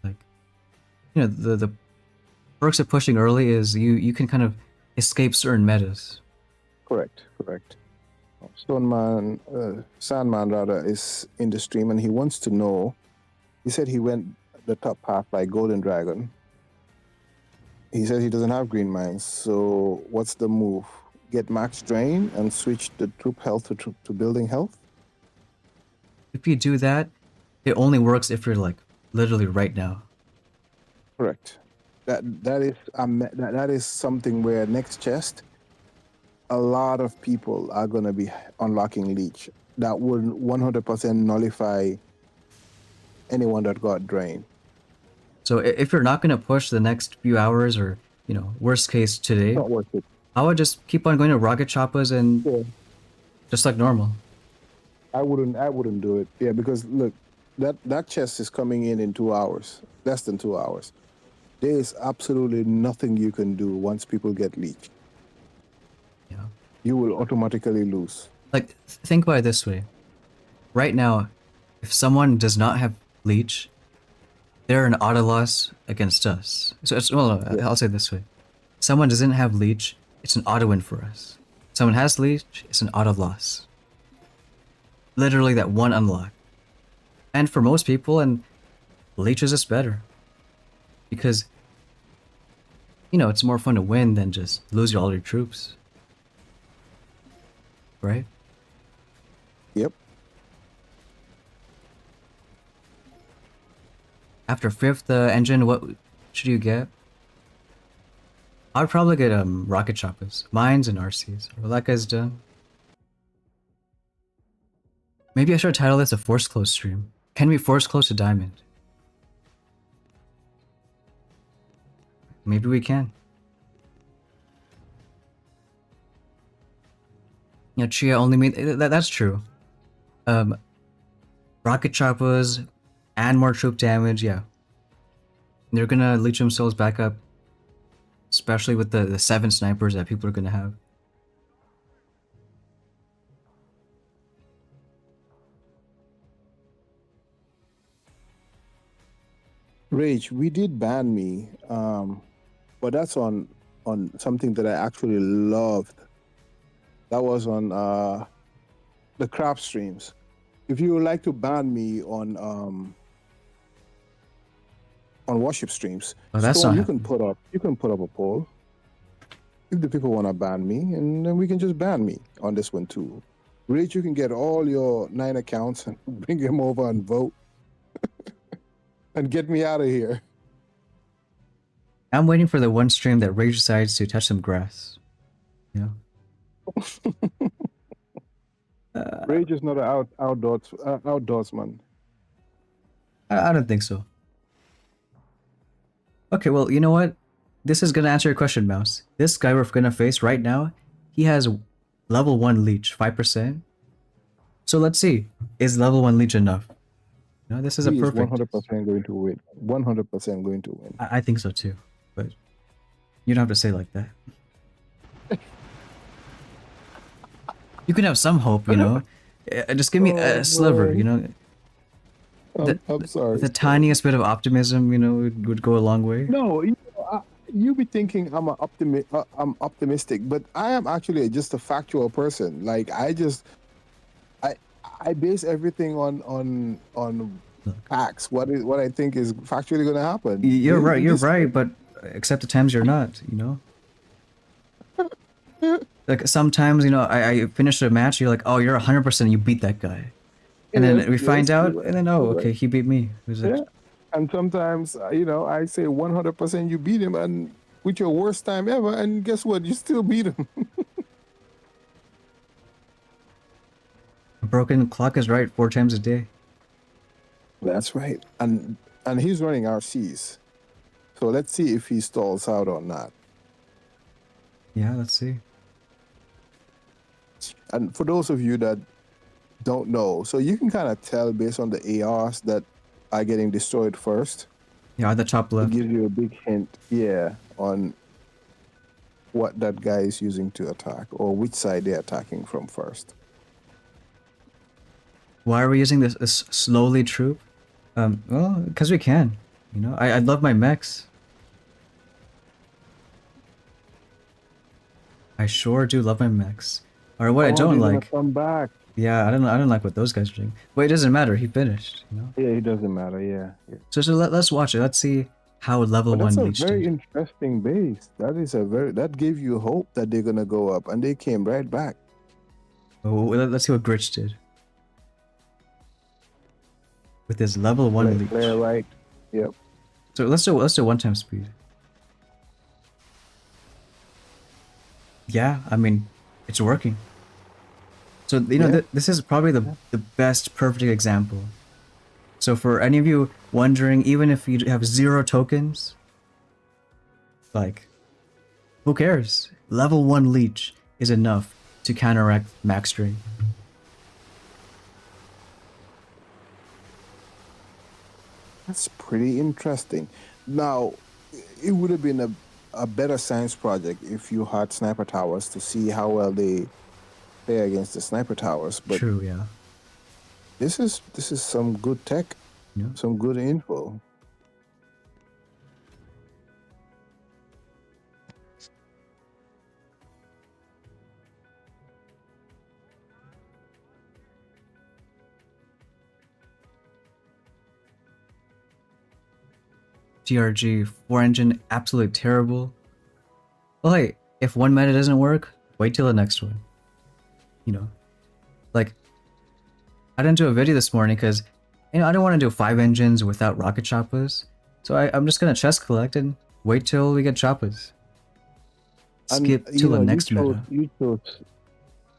Like, you know, the perks of pushing early is you can kind of escape certain metas. Correct. Stoneman, Sandman rather, is in the stream and he wants to know. He said he went the top path by Golden Dragon. He says he doesn't have green mines, so what's the move? Get max drain and switch the troop health to building health? If you do that, it only works if you're like literally right now. Correct. That is something where next chest, a lot of people are going to be unlocking leech. That would 100% nullify anyone that got drained. So if you're not gonna push the next few hours, or you know, worst case today, Not worth it. I would just keep on going to rocket choppas and Yeah. just like normal. I wouldn't do it. Yeah, because look, that chest is coming in 2 hours, less than 2 hours. There is absolutely nothing you can do once people get leech. Yeah. You will automatically lose. Like, think about it this way. Right now, if someone does not have leech, they're an auto loss against us. So it's, well, no, Yeah. I'll say it this way. Someone doesn't have leech, it's an auto win for us. Someone has leech, it's an auto loss. Literally that one unlock. And for most people, and leech is just better. Because, you know, it's more fun to win than just lose all your troops. Right? Yep. After 5th engine, what should you get? I'd probably get rocket choppas, mines and RCs. Well, that guy's done. Maybe I should title this a force close stream. Can we force close to diamond? Maybe we can. You know, Chia only made that's true. Rocket choppas and more troop damage, yeah. They're gonna leech themselves back up, especially with the 7 snipers that people are gonna have. Rage, we did ban me, but that's on something that I actually loved. That was on the crap streams. If you would like to ban me on worship streams, Oh, that's Storm, not you can put up a poll if the people want to ban me, and then we can just ban me on this one too. Rage, you can get all your 9 accounts and bring them over and vote and get me out of here. I'm waiting for the one stream that Rage decides to touch some grass. Yeah. Rage is not an outdoorsman. I don't think so. Okay, well, you know what? This is gonna answer your question, Mouse. This guy we're gonna face right now, he has level 1 leech, 5%. So let's see, is level 1 leech enough? You know, this is a He is perfect. 100% going to win. 100% going to win. I think so too, but you don't have to say it like that. You can have some hope, you know. Just give me Oh, a sliver, boy. you know. I'm sorry. The tiniest bit of optimism, you know, would go a long way. No, you be thinking I'm I'm optimistic, but I am actually just a factual person. Like I base everything on Look. facts. What I think is factually going to happen. You're You- right. you You're just- right, but except the times you're not. You know. Like sometimes, you know, I finish a match. You're like, oh, you're 100%. You beat that guy, and then Yes, we find yes, out, you're and then oh, right. okay, he beat me. It was like, Yeah. And sometimes, I say 100% you beat him, and with your worst time ever, and guess what? You still beat him. a broken clock is right 4 times a day. That's right. And he's running RCs. So let's see if he stalls out or not. Yeah, let's see. And for those of you that don't know, so you can kind of tell based on the ARs that are getting destroyed first. Yeah, at the top It left. gives you a big hint, on what that guy is using to attack or which side they're attacking from first. Why are we using this slowly troop? Well, because we can. You know, I love my mechs. I sure do love my mechs. Or what I Oh, don't they're gonna like. come back. Yeah, I don't like what those guys are doing. But it doesn't matter. He finished. You know. Yeah, it doesn't matter. Yeah, yeah. So let's watch it. Let's see how level But that's one a leech very did. interesting base. That gave you hope that they're gonna go up, and they came right back. Oh, let's see what Gritch did with his level one leech. Player right. Yep. So let's do one time speed. Yeah, I mean, it's working. So you know Yeah. this is probably the best perfect example. So for any of you wondering, even if you have 0 tokens, like, who cares? Level 1 leech is enough to counteract max drain. That's pretty interesting. Now, it would have been a better science project if you had sniper towers to see how well they play against the sniper towers. But True, yeah. this is some good tech, Yeah. some good info. TRG 4 engine, absolutely terrible. Well, hey, if one meta doesn't work, wait till the next one. You know, like, I didn't do a video this morning because, you know, I don't want to do 5 engines without rocket choppas. So I'm just gonna chest collect and wait till we get choppas. And Skip you till the know, next meta. you chose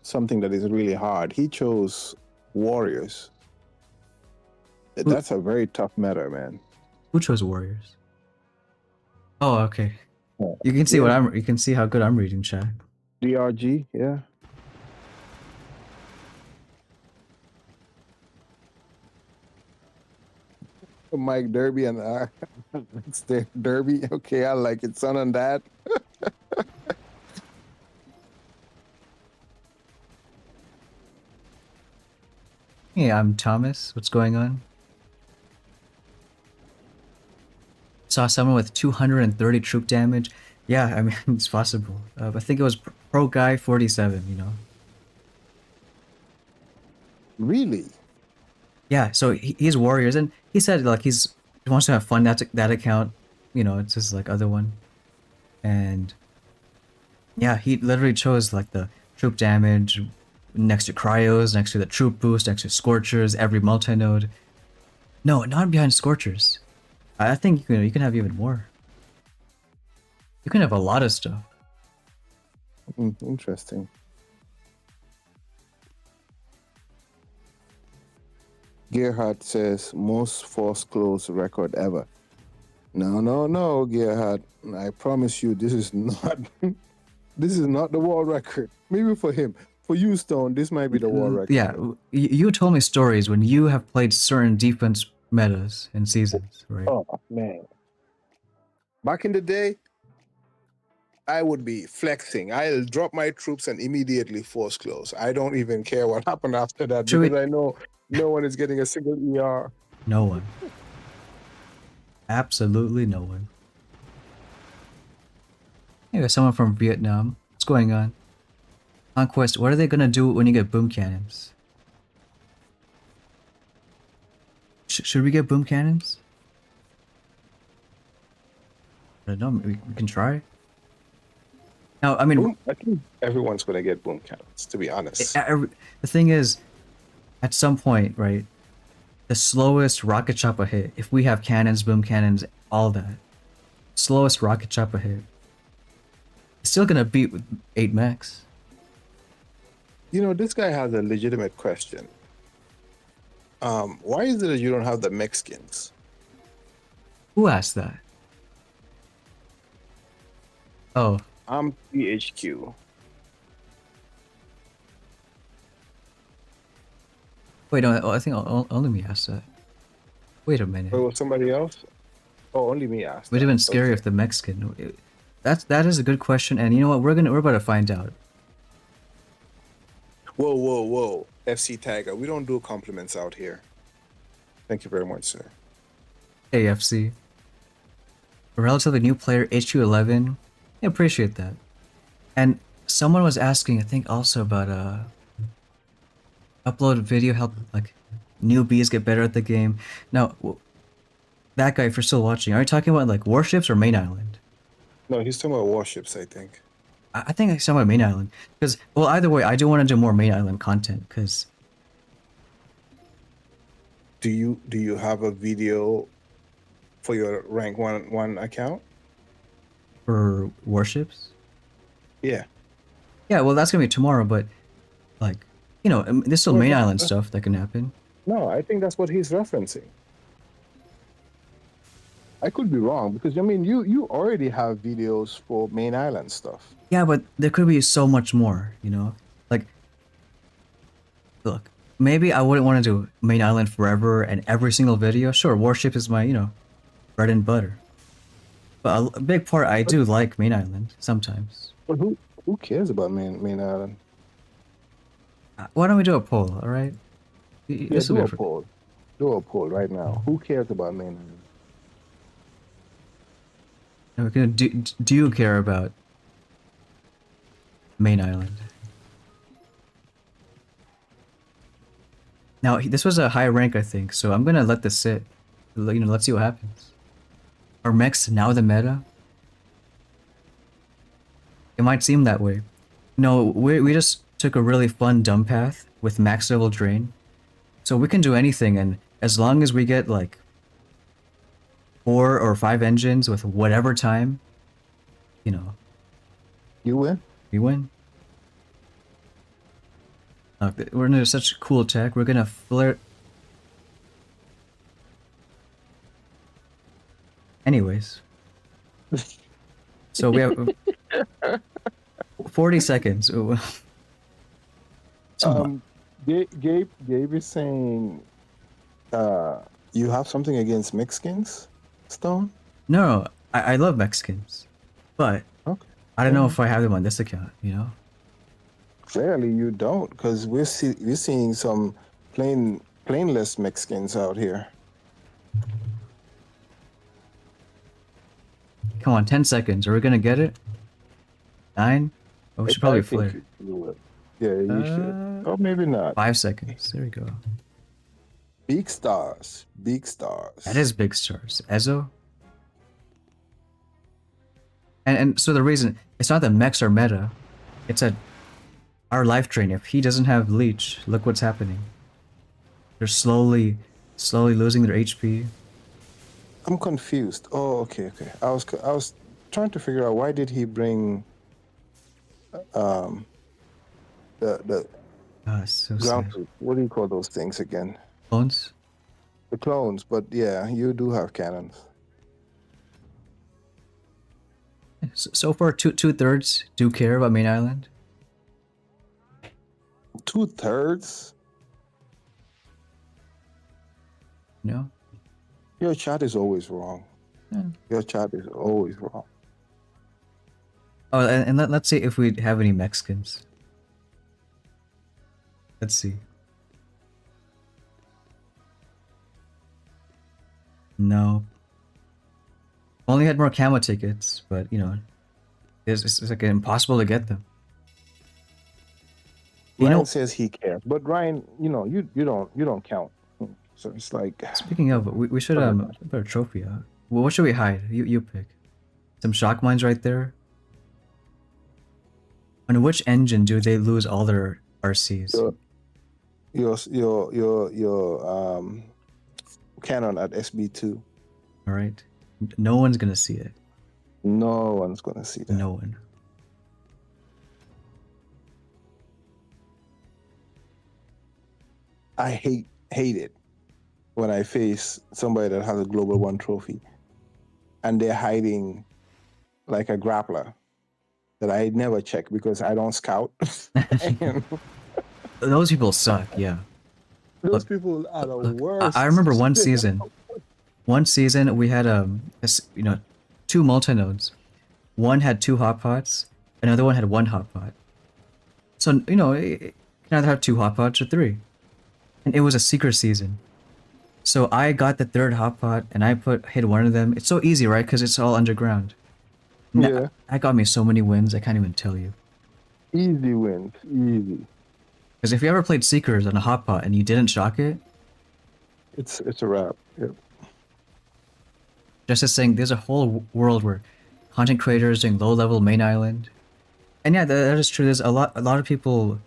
something that is really hard. He chose warriors. That's a very tough meta, man. Who chose warriors? Oh, okay. Yeah. You can see you can see how good I'm reading chat. DRG, yeah. Mike Derby and it's the Derby. Okay, I like it. Son and dad. Hey, I'm Thomas. What's going on? Saw someone with 230 troop damage. Yeah, I mean, it's possible. I think it was Pro Guy 47, you know? Really? Yeah, so he's warriors, and he said, like, he wants to have fun. That account, you know, it's his, like, other one. And, yeah, he literally chose, like, the troop damage next to cryos, next to the troop boost, next to scorchers, every multi-node. No, not behind scorchers. I think you can have even more. You can have a lot of stuff. Interesting. Gerhard says most force close record ever. No, Gerhard. I promise you, this is not this is not the world record. Maybe for him. For you, Stone, this might be the world record. Yeah, you told me stories when you have played certain defense metas and seasons, right? Oh man. Back in the day, I would be flexing. I'll drop my troops and immediately force close. I don't even care what happened after that because I know no one is getting a single ER. No one. Absolutely no one. Hey, there's someone from Vietnam. What's going on? Conquest, what are they gonna do when you get boom cannons? Should we get boom cannons? I don't know, we can try. Now, I mean, I think everyone's gonna get boom cannons, to be honest. the thing is, at some point, right, the slowest rocket chopper hit, if we have cannons, boom cannons, all that, slowest rocket chopper hit, it's still gonna beat with 8 mechs. You know, this guy has a legitimate question. Why is it that you don't have the Mexicans? Who asked that? Oh, I'm PHQ. wait, no, I think only me asked that. Wait a minute. Or was somebody else? Oh, only me asked. Would have that. been scary Okay. if the Mexican. That is a good question, and you know what? We're about to find out. Whoa. FC Tiger. We don't do compliments out here. Thank you very much, sir. AFC. A relatively new player, HQ11. I appreciate that. And someone was asking, I think, also about upload video help like newbies get better at the game. Now, that guy, if you're still watching, are you talking about like warships or main island? No, he's talking about warships, I think. I think it's talking about main island because, well, either way, I do want to do more main island content because Do you have a video for your rank one account? for warships. Yeah. Yeah, well, that's gonna be tomorrow, but like, you know, there's still Well, main that- island stuff that can happen. No, I think that's what he's referencing. I could be wrong because I mean you already have videos for main island stuff. Yeah, but there could be so much more, you know? Like, look, maybe I wouldn't want to do main island forever and every single video. Sure, warship is my, you know, bread and butter. But a big part, I do like main island sometimes. But who cares about main island? Why don't we do a poll, all right? Yeah, This will do be a for- poll. Do a poll right now. Who cares about main island? we're gonna do you care about main island? Now, this was a high rank, I think, so I'm gonna let this sit. You know, let's see what happens. Are mechs now the meta? It might seem that way. No, we just took a really fun dumb path with max level drain. So we can do anything, and as long as we get like 4 or 5 engines with whatever time, you know, You win? we win. We're into such cool tech. We're gonna flare. Anyways, so we have 40 seconds. Ooh. So Gabe is saying you have something against Mexicans, Stone? no, I love Mexicans, but Okay. I don't know if I have them on this account. You know, Clearly you don't, because we're seeing some plainless Mexicans out here. come on, 10 seconds. Are we gonna get it? 9. Oh, we should probably I think flare. you will. Yeah, you should. Or maybe not. 5 seconds. There we go. Big stars. Big stars. That is big stars. Ezo. And so the reason it's not that mechs are meta, it's that our life drain. If he doesn't have leech, look what's happening. They're slowly losing their HP. I'm confused. Oh, okay. I was trying to figure out why did he bring the So ground sad. truth. What do you call those things again? Clones. The clones, but yeah, you do have cannons. So far, two-thirds do care about main island. 2/3? You know. Your chat is always wrong. Yeah. Your chat is always wrong. Oh, and let's see if we have any Mexicans. Let's see. No. Only had more camo tickets, but you know, it's like impossible to get them. You Ryan know, says he cares, but Ryan, you don't count. So it's like speaking of, we should put a trophy out. Well, what should we hide? You pick. Some shock mines right there. On which engine do they lose all their RCs? your cannon at SB2. All right. No one's gonna see it. No one's gonna see that. No one. I hate it when I face somebody that has a Global One trophy and they're hiding like a grappler that I never check because I don't scout. And Those people suck. Yeah. those people are the Look, worst. I remember one season. One season we had two multi-nodes. One had 2 hot pots, another one had 1 hot pot. So you know, you can either have 2 hot pots or 3. And it was a secret season. So I got the third hot pot and I hit one of them. It's so easy, right? Because it's all underground. Yeah, That got me so many wins. I can't even tell you. easy wins, easy. Because if you ever played Seekers on a hot pot and you didn't shock it, It's a wrap. Yep. just as saying, there's a whole world where content creators doing low level main island. And yeah, that is true. There's a lot of people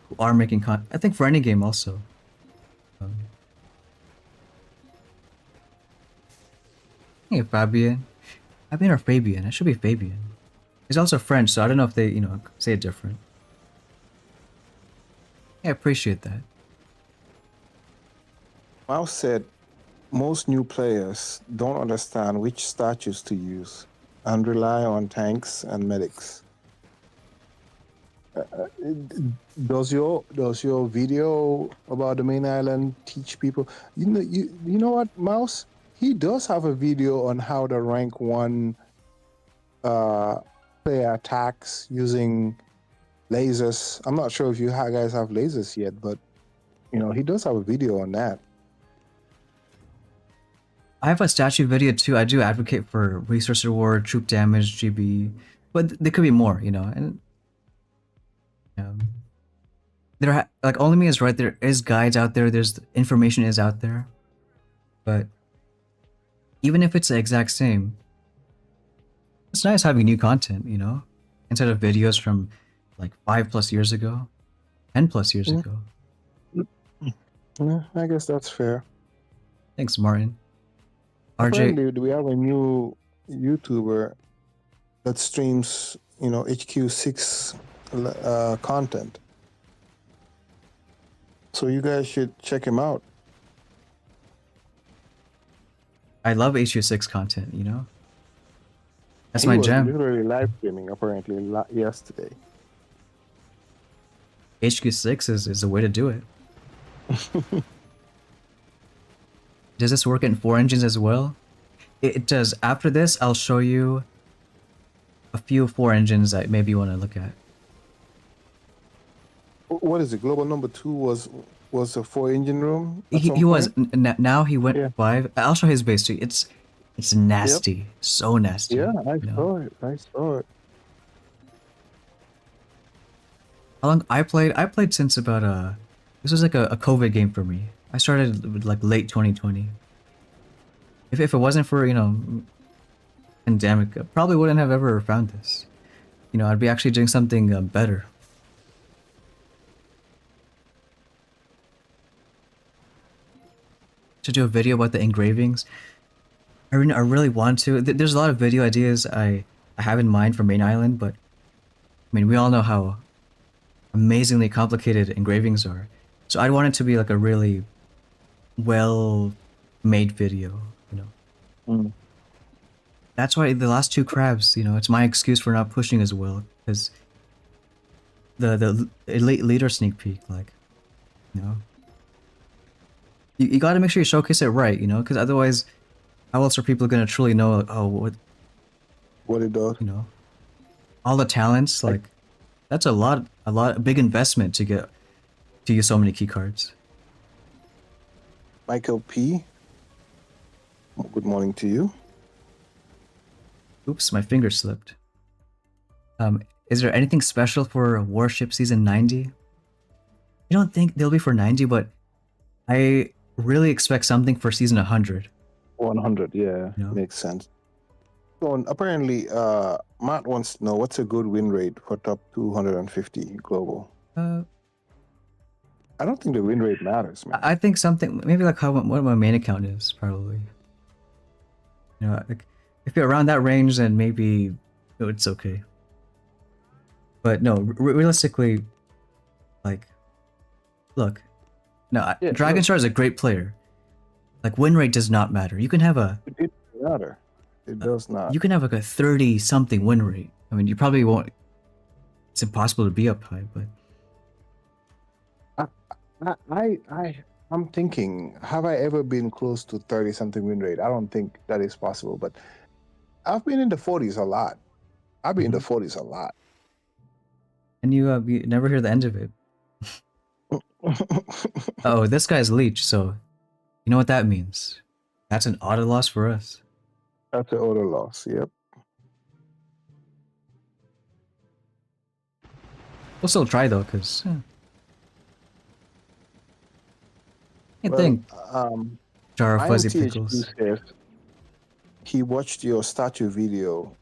who are making content. I think for any game also. Um, hey, Fabian. Fabian or Fabian? It should be Fabian. He's also French, so I don't know if they, say it different. Yeah, I appreciate that. Mouse said most new players don't understand which statues to use and rely on tanks and medics. Does your video about the main island teach people? You know what, Mouse? He does have a video on how to rank one player attacks using lasers. I'm not sure if you guys have lasers yet, but he does have a video on that. I have a statue video too. I do advocate for resource reward, troop damage, GB, but there could be more, and like Only Me is right. There is guides out there. There's information is out there, but even if it's the exact same, it's nice having new content, instead of videos from like 5+ years ago, 10+ years ago. Yeah, I guess that's fair. Thanks, Martin. RJ, Apparently, do we have a new YouTuber that streams, HQ6 content? So you guys should check him out. I love HU6 content, That's He my was jam. literally live streaming apparently yesterday. HQ6 is the way to do it. Does this work in 4 engines as well? It does. After this, I'll show you a few 4 engines that maybe you want to look at. What is it? Global number 2 was a 4-engine room. at some He was. point? Now he went Yeah. 5. I'll show his base too. It's nasty. So nasty. Yeah, I you know? saw it. I saw it. How long I played since about this was like a COVID game for me. I started like late 2020. If it wasn't for, pandemic, I probably wouldn't have ever found this. I'd be actually doing something better. To do a video about the engravings. I really want to. There's a lot of video ideas I have in mind for Main Island, but I mean, we all know how amazingly complicated engravings are. So I'd want it to be like a really well-made video, Mm. That's why the last 2 crabs, it's my excuse for not pushing as well, because the elite leader sneak peek, like, you got to make sure you showcase it right, because otherwise, how else are people gonna truly know, like, oh, What it does. all the talents, like, that's a big investment to use so many key cards. Michael P. Good morning to you. Oops, my finger slipped. Is there anything special for Warship Season 90? I don't think they'll be for 90, but I really expect something for Season 100. 100, yeah, Yeah. makes sense. So apparently, Matt wants to know what's a good win rate for top 250 global. I don't think the win rate matters, man. I think something, maybe like what my main account is, probably. Like, if you're around that range, then maybe it's okay. But no, realistically, like, look, no, Yeah, Dragon no. Star is a great player. Like, win rate does not matter. You can have It doesn't matter. It does not. like a 30-something win rate. I mean, you probably won't. It's impossible to be up high, but I'm thinking, have I ever been close to 30 something win rate? I don't think that is possible, but I've been in the 40s a lot. I've been in the 40s a lot. and you never hear the end of it. Oh, this guy's Leech, so You know what that means? That's an auto loss for us. That's an auto loss. Yep. We'll still try though, because I Well, think jar of Iron fuzzy THQ pickles. says he watched your statue video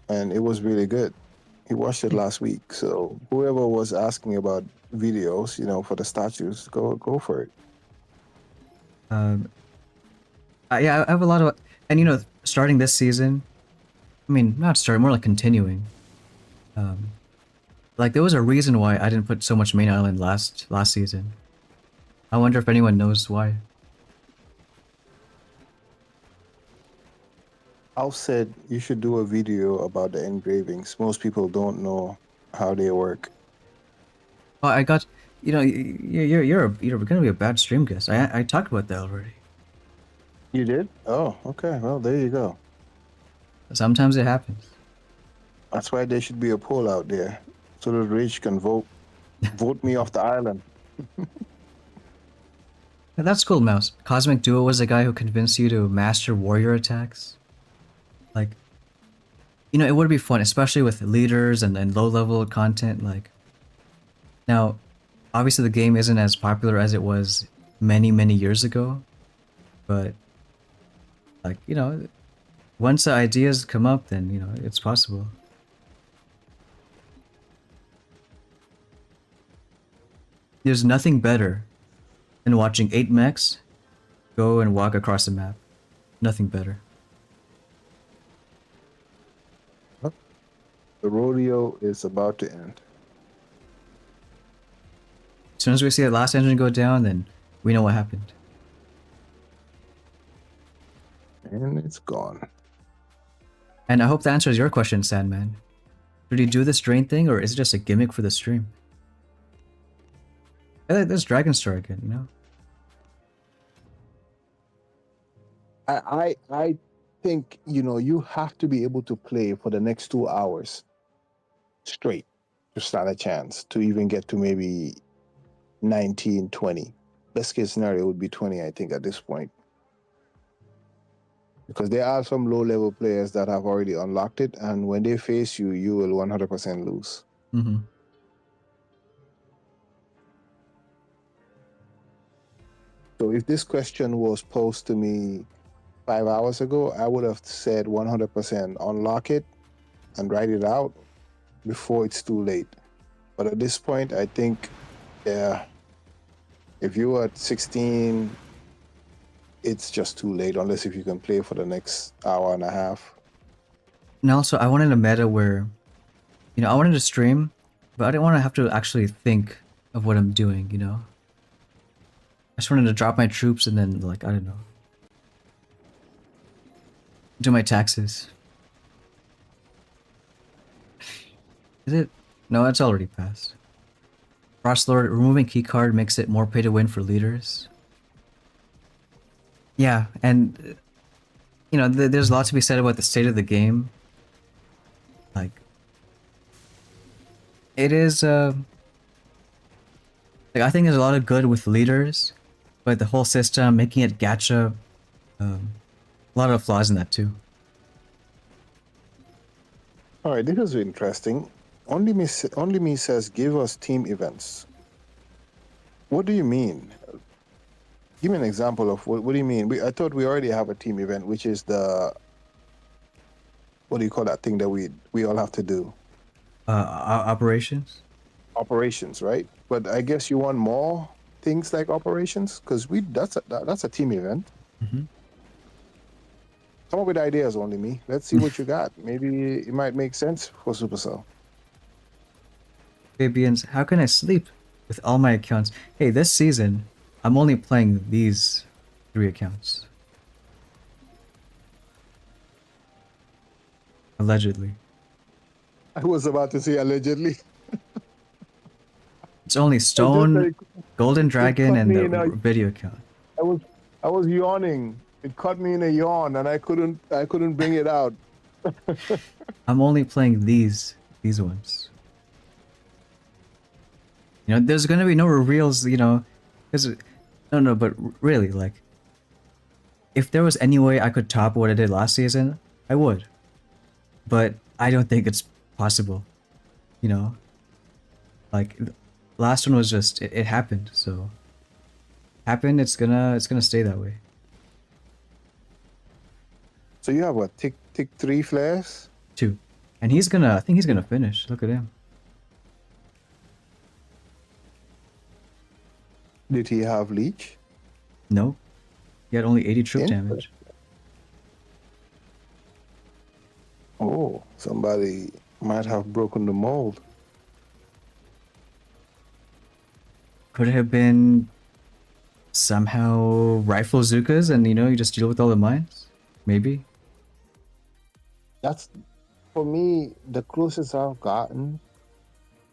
and it was really good. He watched it last week. So whoever was asking about videos, for the statues, go for it. Yeah, I have a lot of, and starting this season, I mean, not starting, more like continuing. Like there was a reason why I didn't put so much main island last season. I wonder if anyone knows why. Alf said you should do a video about the engravings. Most people don't know how they work. Oh, I got, you're gonna be a bad stream guest. I talked about that already. You did? Oh, okay. Well, there you go. Sometimes it happens. That's why there should be a poll out there so the rich can vote me off the island. Yeah, that's cool, Mouse. Cosmic Duo was the guy who convinced you to master warrior attacks. Like, it would be fun, especially with leaders and low-level content. Like, now, obviously the game isn't as popular as it was many, many years ago, but like, once the ideas come up, then, it's possible. There's nothing better than watching 8 mechs go and walk across the map. Nothing better. The rodeo is about to end. As soon as we see that last engine go down, then we know what happened. And it's gone. And I hope that answers your question, Sandman. Did he do this drain thing, or is it just a gimmick for the stream? Hey, there's Dragon Star again, I think, you have to be able to play for the next 2 hours straight to stand a chance to even get to maybe 19, 20. Best case scenario would be 20, I think, at this point. Because there are some low-level players that have already unlocked it, and when they face you, you will 100% lose. Mm-hmm. So if this question was posed to me 5 hours ago, I would have said 100% unlock it and write it out before it's too late. But at this point, I think, yeah, if you're at 16, it's just too late, unless if you can play for the next hour and a half. And also, I wanted a meta where, I wanted to stream, but I didn't want to have to actually think of what I'm doing, I just wanted to drop my troops and then, like, I don't know, do my taxes. Is it? No, it's already passed. Frostlord, removing keycard makes it more pay to win for leaders. Yeah, and, there's a lot to be said about the state of the game. Like, it is, like, I think there's a lot of good with leaders, but the whole system, making it gacha, a lot of flaws in that too. All right, this is interesting. Only me says give us team events. What do you mean? Give me an example of what do you mean? I thought we already have a team event, which is the, what do you call that thing that we all have to do? Operations? Operations, right? But I guess you want more things like operations, because that's a team event. Mm-hmm. Come up with ideas, Only Me. Let's see what you got. Maybe it might make sense for Supercell. Fabians, how can I sleep with all my accounts? Hey, this season, I'm only playing these 3 accounts. Allegedly. I was about to say allegedly. It's only Stone, Golden Dragon, and the video account. I was yawning. It caught me in a yawn, and I couldn't bring it out. I'm only playing these ones. There's gonna be no reveals, because no, but really, like, if there was any way I could top what I did last season, I would. But I don't think it's possible. You know, like last one was just it happened. So happened. It's gonna stay that way. So you have what? Tick 3 flares? 2, and I think he's gonna finish. Look at him. Did he have leech? No, he had only 80 troop Interesting. damage. Oh, somebody might have broken the mold. Could it have been somehow rifle Zukas, and you just deal with all the mines? Maybe. That's, for me, the closest I've gotten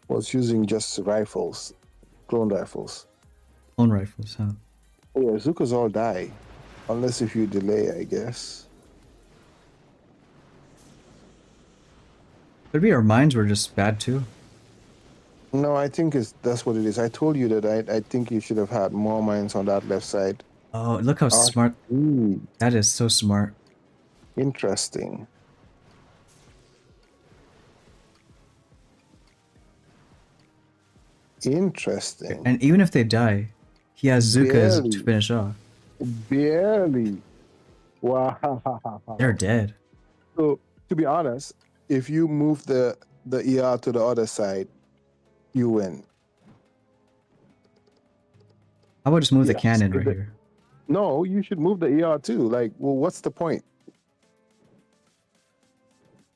was using just rifles, clone rifles. Clone rifles, huh? Oh yeah, Zukas all die, unless if you delay, I guess. Could be our mines were just bad too. No, I think that's what it is. I told you that I think you should have had more mines on that left side. Oh, look how smart. That is so smart. Interesting. Interesting. And even if they die, he has Zukas to Barely. finish off. Barely. Wow. They're dead. So to be honest, if you move the ER to the other side, you win. How about just move the Yes, cannon right the- here? No, you should move the ER too. Like, well, what's the point?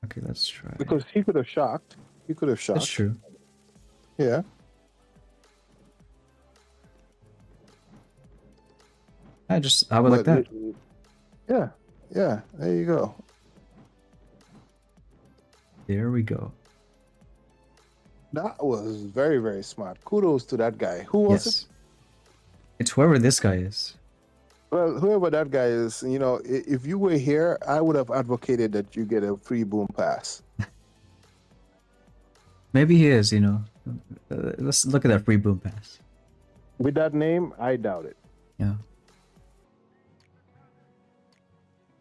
Okay, let's try. Because he could have shocked. He could have shocked. That's true. Yeah. I would like that. Yeah. Yeah. There you go. There we go. That was very, very smart. Kudos to that guy. Who was it? Yes. It's whoever this guy is. Well, whoever that guy is, if you were here, I would have advocated that you get a free boom pass. Maybe he is, let's look at that free boom pass. With that name, I doubt it. Yeah.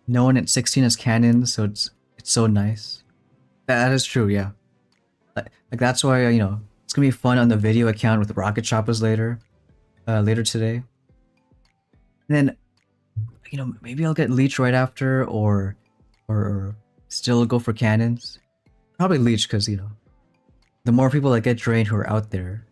No one at 16 has cannons, so it's so nice. That is true, yeah. Like that's why it's gonna be fun on the video account with rocket choppers later today. And then maybe I'll get leech right after, or still go for cannons. Probably leech because the more people that get drained who are out there.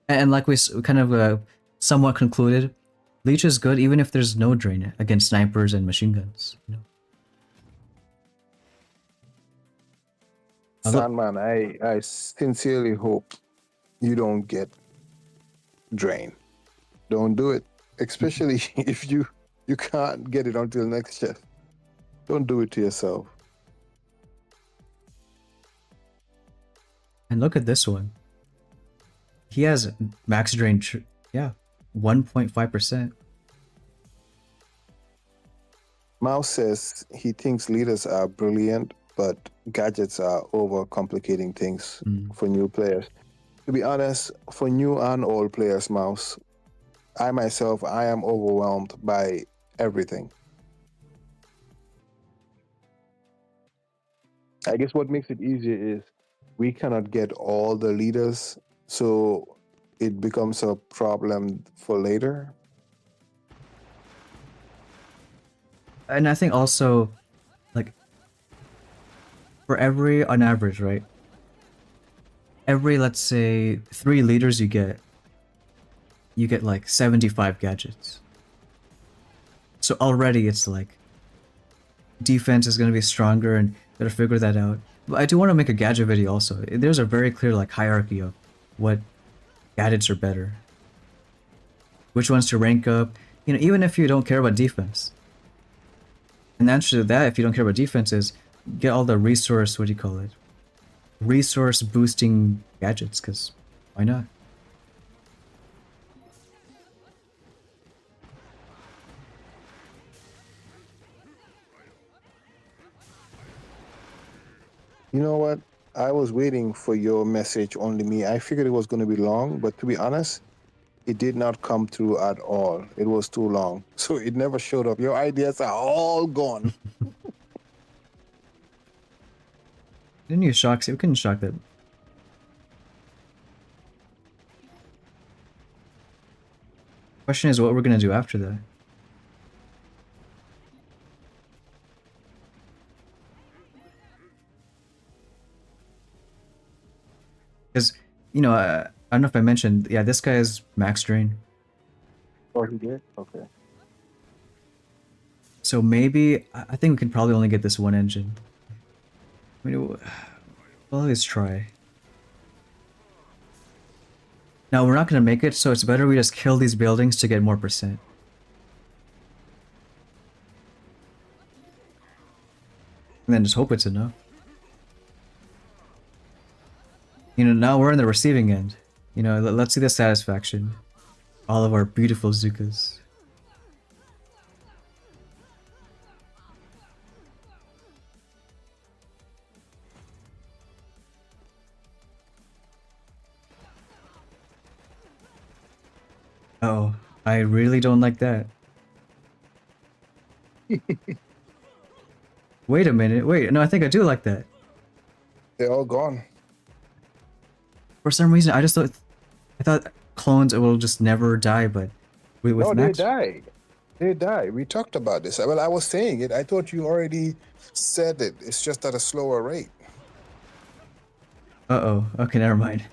And like we kind of somewhat concluded, leech is good even if there's no drain against snipers and machine guns. Sandman, I sincerely hope you don't get drained. Don't do it. Especially if you can't get it until next shift. Don't do it to yourself. And look at this one. He has max drain, 1.5%. Mouse says he thinks leaders are brilliant, but gadgets are overcomplicating things for new players. To be honest, for new and old players, Mouse, I am overwhelmed by everything. I guess what makes it easier is we cannot get all the leaders, so it becomes a problem for later. And I think also, like, for every, on average, right? Every, let's say, 3 leaders you get like 75 gadgets. So already it's like, defense is going to be stronger and better figure that out. But I do want to make a gadget video also. There's a very clear like hierarchy of what gadgets are better. Which ones to rank up, even if you don't care about defense. And the answer to that, if you don't care about defense, is get all the resource, what do you call it? Resource boosting gadgets, because why not? You know what? I was waiting for your message, only me. I figured it was going to be long, but to be honest, it did not come through at all. It was too long. So it never showed up. Your ideas are all gone. Didn't use shocks. We couldn't shock that. Question is what we're gonna do after that. Because, you know, I don't know if I mentioned, yeah, this guy is max drain. Oh, he did? Okay. So maybe, I think we can probably only get this one engine. I mean, well, let's try. Now, we're not going to make it, so it's better we just kill these buildings to get more percent. And then just hope it's enough. You know, now we're in the receiving end. You know, let's see the satisfaction. All of our beautiful Zukas. Oh, I really don't like that. Wait a minute. Wait, no, I think I do like that. They're all gone. For some reason, I thought clones will just never die, but with No, Max, they died. They died. We talked about this. Well, I was saying it. I thought you already said it. It's just at a slower rate. uh-oh. Okay, never mind.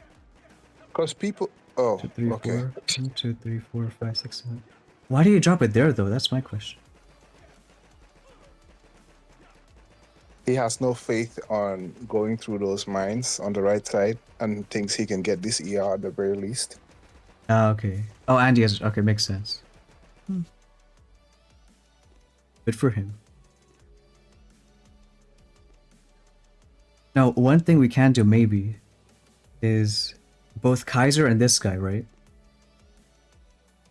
Because people. Oh, 2, 3, okay. 4. 1, 2, 3, 4, 5, 6, 7. Why do you drop it there, though? That's my question. He has no faith on going through those mines on the right side and thinks he can get this ER at the very least. Ah, okay. Oh, Andy has. Okay, makes sense. Good for him. Now, one thing we can do maybe is both Kaiser and this guy, right?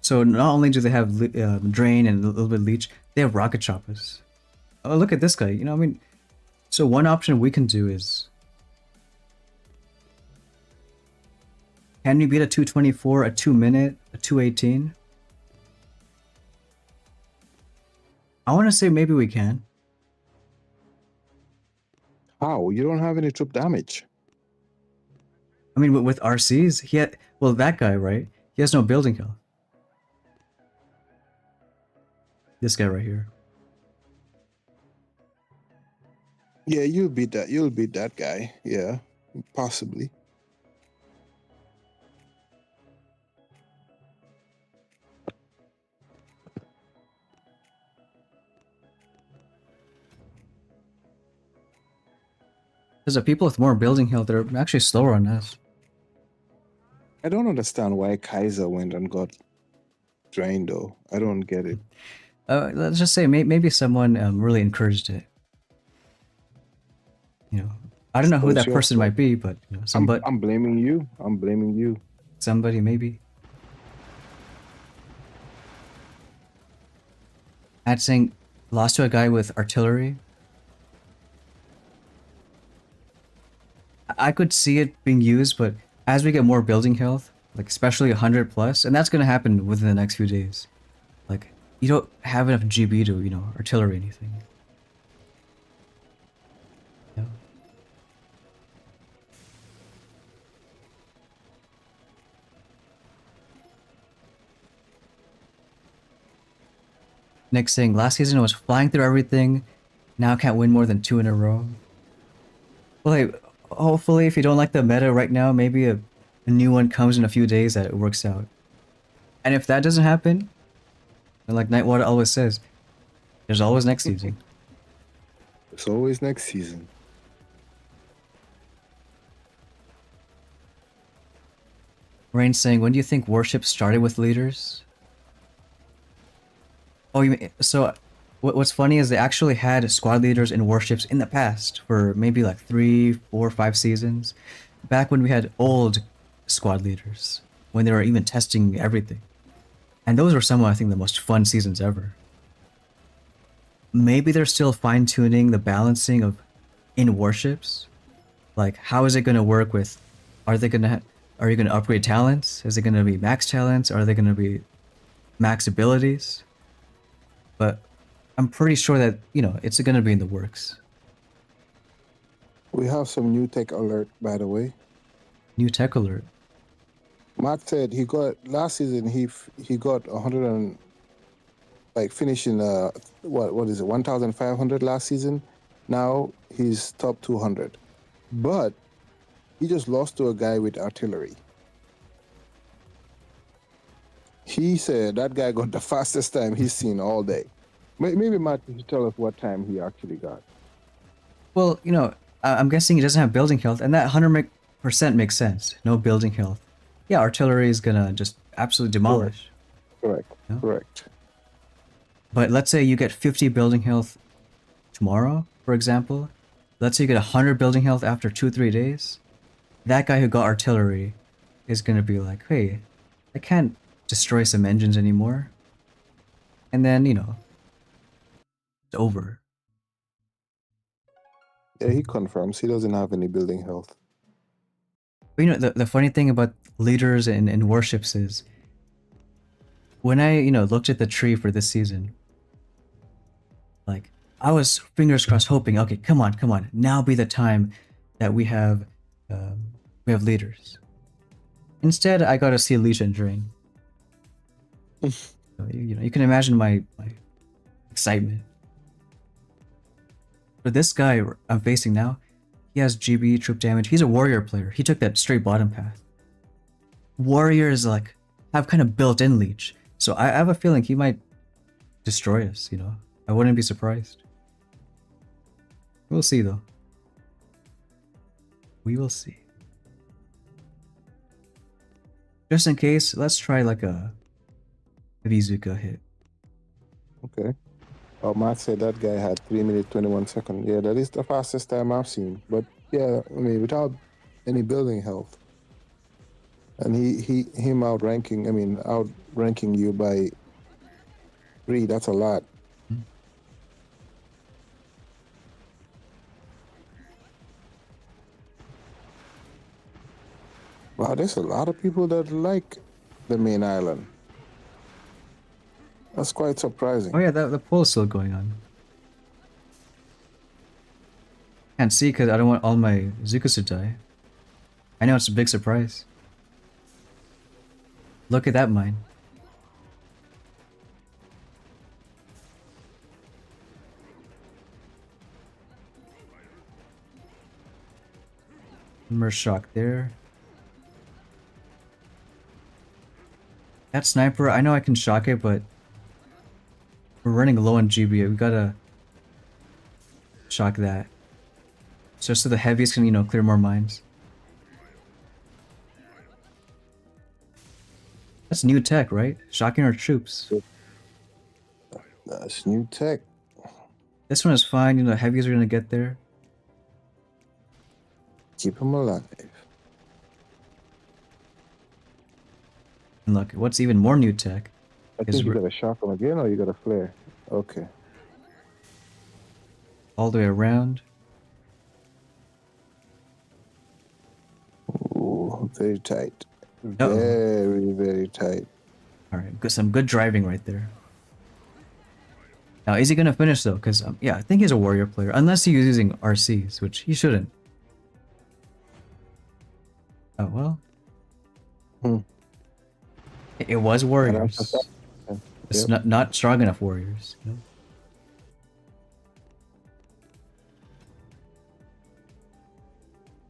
So not only do they have drain and a little bit leech, they have rocket choppers. Oh, look at this guy. You know, I mean, so one option we can do is, can we beat a 224, a 2 minute, a 218? I want to say maybe we can. How? You don't have any troop damage. I mean, with RCs, he had, well, that guy, right? He has no building health. This guy right here. Yeah, you'll beat that. You'll beat that guy. Yeah, possibly. There's a people with more building health that are actually slower on us. I don't understand why Kaiser went and got drained, though. I don't get it. Let's just say maybe someone really encouraged it. You know, I don't know who It's that your person fault. might be, but you know, somebody, I'm blaming you. I'm blaming you. somebody maybe. Ad saying lost to a guy with artillery. I could see it being used, but as we get more building health, like especially 100 plus, and that's gonna happen within the next few days. Like you don't have enough GB to, you know, artillery anything. Yeah. Next thing, last season was flying through everything. Now can't win more than 2 in a row. Well, hey, hopefully, if you don't like the meta right now, maybe a new one comes in a few days that it works out. And if that doesn't happen, then like Nightwater always says, there's always next season. It's always next season. Rain's saying, when do you think warships started with leaders? Oh, you mean, so what's funny is they actually had squad leaders in warships in the past for maybe like 3, 4, 5 seasons. Back when we had old squad leaders, when they were even testing everything. And those were some of, I think, the most fun seasons ever. Maybe they're still fine-tuning the balancing of in warships. Like, how is it going to work with, are they going to Are you going to upgrade talents? Is it going to be max talents? Are they going to be max abilities? But I'm pretty sure that, you know, it's going to be in the works. We have some new tech alert, by the way. New tech alert. Matt said he got last season. He got 100 and like finishing what is it 1,500 last season. Now he's top 200, but he just lost to a guy with artillery. He said that guy got the fastest time he's seen all day. Maybe Matt, you should tell us what time he actually got. Well, you know, I'm guessing he doesn't have building health, and that 100% makes sense. No building health. Yeah, artillery is gonna just absolutely demolish. Correct. No? Correct. But let's say you get 50 building health tomorrow, for example. Let's say you get 100 building health after 2-3 days. That guy who got artillery is gonna be like, hey, I can't destroy some engines anymore. And then, you know, it's over. Yeah, he confirms he doesn't have any building health. But you know, the funny thing about leaders and warships is when I, you know, looked at the tree for this season, like, I was fingers crossed hoping, okay, come on, now be the time that we have leaders. Instead, I got to see Legion and Drain. So, you know, you can imagine my excitement. For this guy I'm facing now, he has GB troop damage. He's a warrior player. He took that straight bottom path. Warriors like have kind of built-in leech, so I have a feeling he might destroy us. You know, I wouldn't be surprised. We'll see though. We will see. Just in case, let's try like a Vizuka hit. Okay. Oh, Matt said that guy had 3 minutes 21 seconds. Yeah, that is the fastest time I've seen. But yeah, I mean, without any building health, and him outranking you by 3. That's a lot. Wow, there's a lot of people that like the main island. That's quite surprising. Oh yeah, the poll's still going on. Can't see because I don't want all my Zukas to die. I know it's a big surprise. Look at that mine. Mer shock there. That sniper, I know I can shock it, but we're running low on GB. We gotta shock that. Just so the heavies can, you know, clear more mines. That's new tech, right? Shocking our troops. That's new tech. This one is fine, you know, the heavies are gonna get there. Keep them alive. And look, what's even more new tech I is think you gotta shock them again, or you gotta flare. Okay. all the way around. Ooh, very tight. Uh-oh. Very, very tight. Alright, some good driving right there. Now, is he gonna finish though? Because, yeah, I think he's a warrior player. Unless he's using RCs, which he shouldn't. Oh, well. It was warriors. It's not strong enough warriors. You know?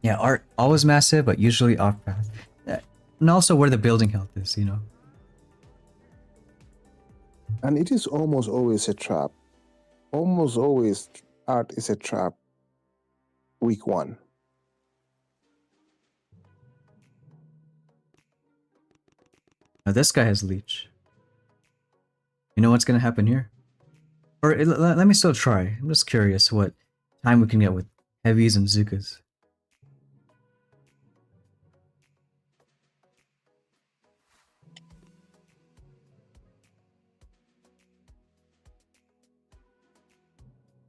Yeah, art always massive, but usually off path. And also where the building health is, you know. And it is almost always a trap. Almost always art is a trap. Week 1. Now this guy has leech. You know what's gonna happen here? Or let me still try. I'm just curious what time we can get with heavies and Zukas.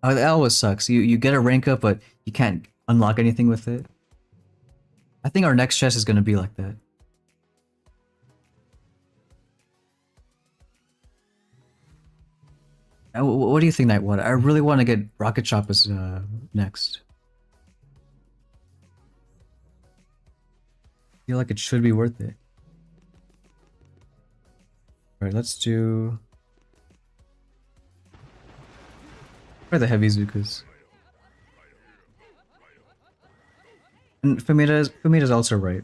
Oh, that always sucks. You get a rank up, but you can't unlock anything with it. I think our next chest is gonna be like that. What do you think, Nightwater? I really want to get rocket choppers next. I feel like it should be worth it. Alright, let's do... Try the heavy Zukas. And Fumida's also right.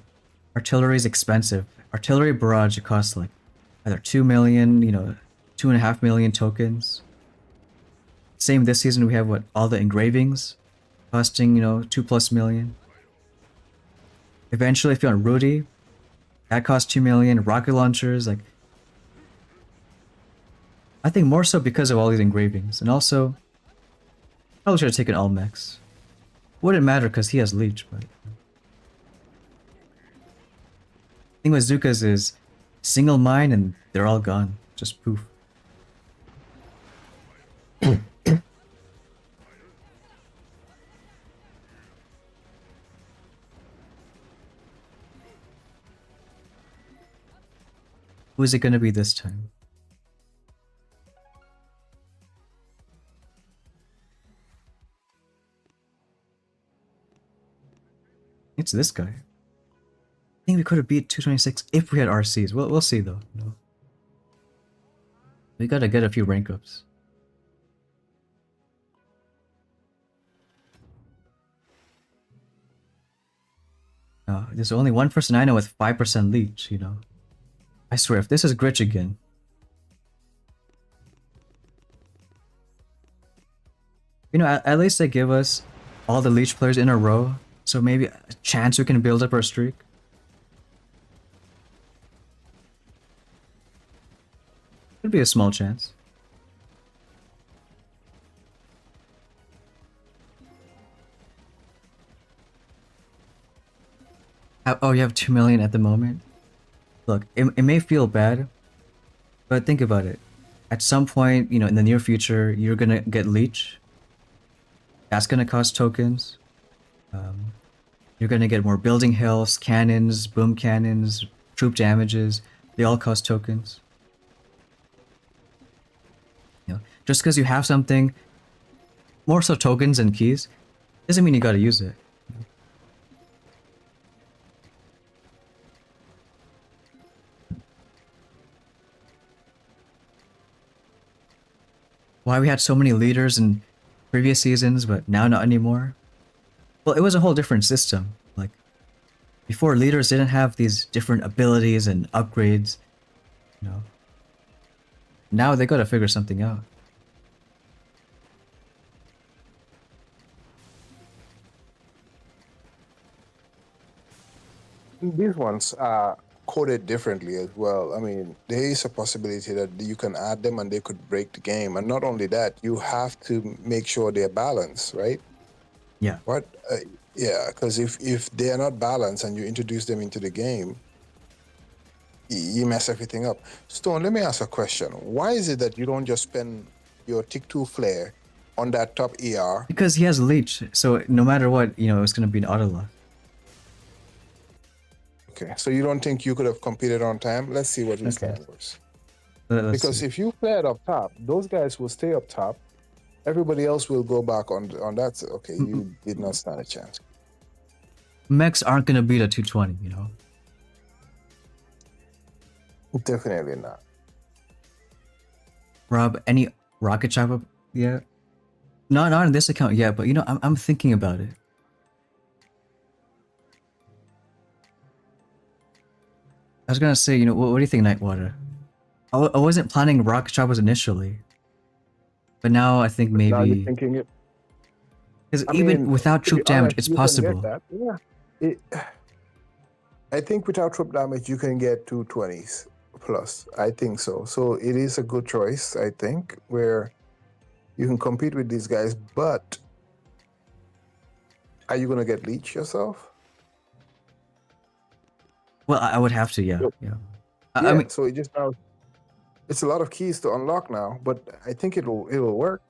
Artillery is expensive. Artillery barrage, it costs like either 2 million, 2.5 million tokens. Same this season, we have what, all the engravings costing, 2+ million. Eventually, if you want Rudy, that costs 2 million. Rocket launchers, like, I think more so because of all these engravings. And also, probably should have taken Almex. Wouldn't matter because he has Leech, but... thing with Zukas is single mine and they're all gone. Just poof. Who is it gonna be this time? It's this guy. I think we could have beat 226 if we had RCs. We'll see though. We gotta get a few rank ups. There's only one person I know with 5% leech, I swear, if this is Gritch again. At least they give us all the leech players in a row. So maybe a chance we can build up our streak. Could be a small chance. Oh, you have 2 million at the moment? Look, it may feel bad, but think about it. At some point, in the near future, you're gonna get Leech. That's gonna cost tokens. You're gonna get more building health, cannons, boom cannons, troop damages. They all cost tokens. Just because you have something, more so tokens and keys, doesn't mean you gotta use it. Why we had so many leaders in previous seasons, but now not anymore? Well, it was a whole different system. Like, before leaders didn't have these different abilities and upgrades, Now they gotta figure something out. These ones are coded differently as well. I mean, there is a possibility that you can add them and they could break the game. And not only that, you have to make sure they're balanced, right? Yeah. What? Yeah, because if they are not balanced and you introduce them into the game, you mess everything up. Stone, let me ask a question. Why is it that you don't just spend your Tick 2 flare on that top ER? Because he has Leech, so no matter what, it's gonna be an auto lock. Okay, so you don't think you could have competed on time? Let's see what we stand was. Because if you flared up top, those guys will stay up top. Everybody else will go back on that. Okay, you did not stand a chance. Mechs aren't gonna beat a 220, Definitely not. Rob, any rocket chop up yet? Not on this account yet, but I'm thinking about it. I was gonna say, what do you think, Nightwater? I wasn't planning rocket choppers initially, but now I think maybe. Now you're thinking it. Because even without troop damage, it's possible. Yeah. I think without troop damage, you can get 220s plus. I think so. So it is a good choice, I think, where you can compete with these guys. But are you going to get Leech yourself? Well, I would have to, yeah. I mean, so it's a lot of keys to unlock now, but I think it'll work.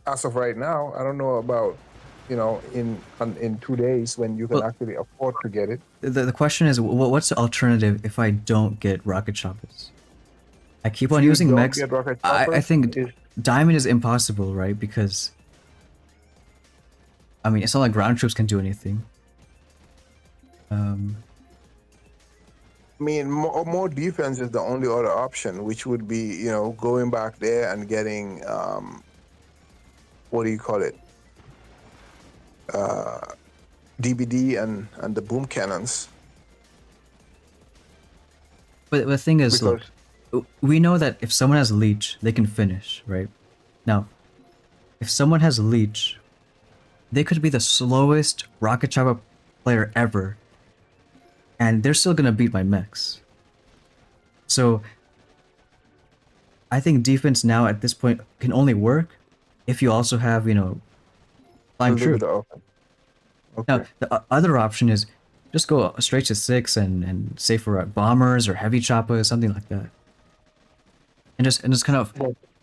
As of right now, I don't know about in 2 days when you can actually afford to get it. The question is, what's the alternative if I don't get rocket choppers? I keep on using mechs. I think Diamond is impossible, right? Because I mean, it's not like ground troops can do anything. I mean, more defense is the only other option, which would be, you know, going back there and getting, what do you call it? DBD and the boom cannons. But the thing is, Because look, we know that if someone has leech, they can finish, right? Now, if someone has leech, they could be the slowest rocket chopper player ever, and they're still gonna beat my mechs. So, I think defense now at this point can only work if you also have, you know, flying a little troops. bit of offense. Now, Okay. the other option is just go straight to 6 and say for bombers or heavy choppers, something like that. And just kind of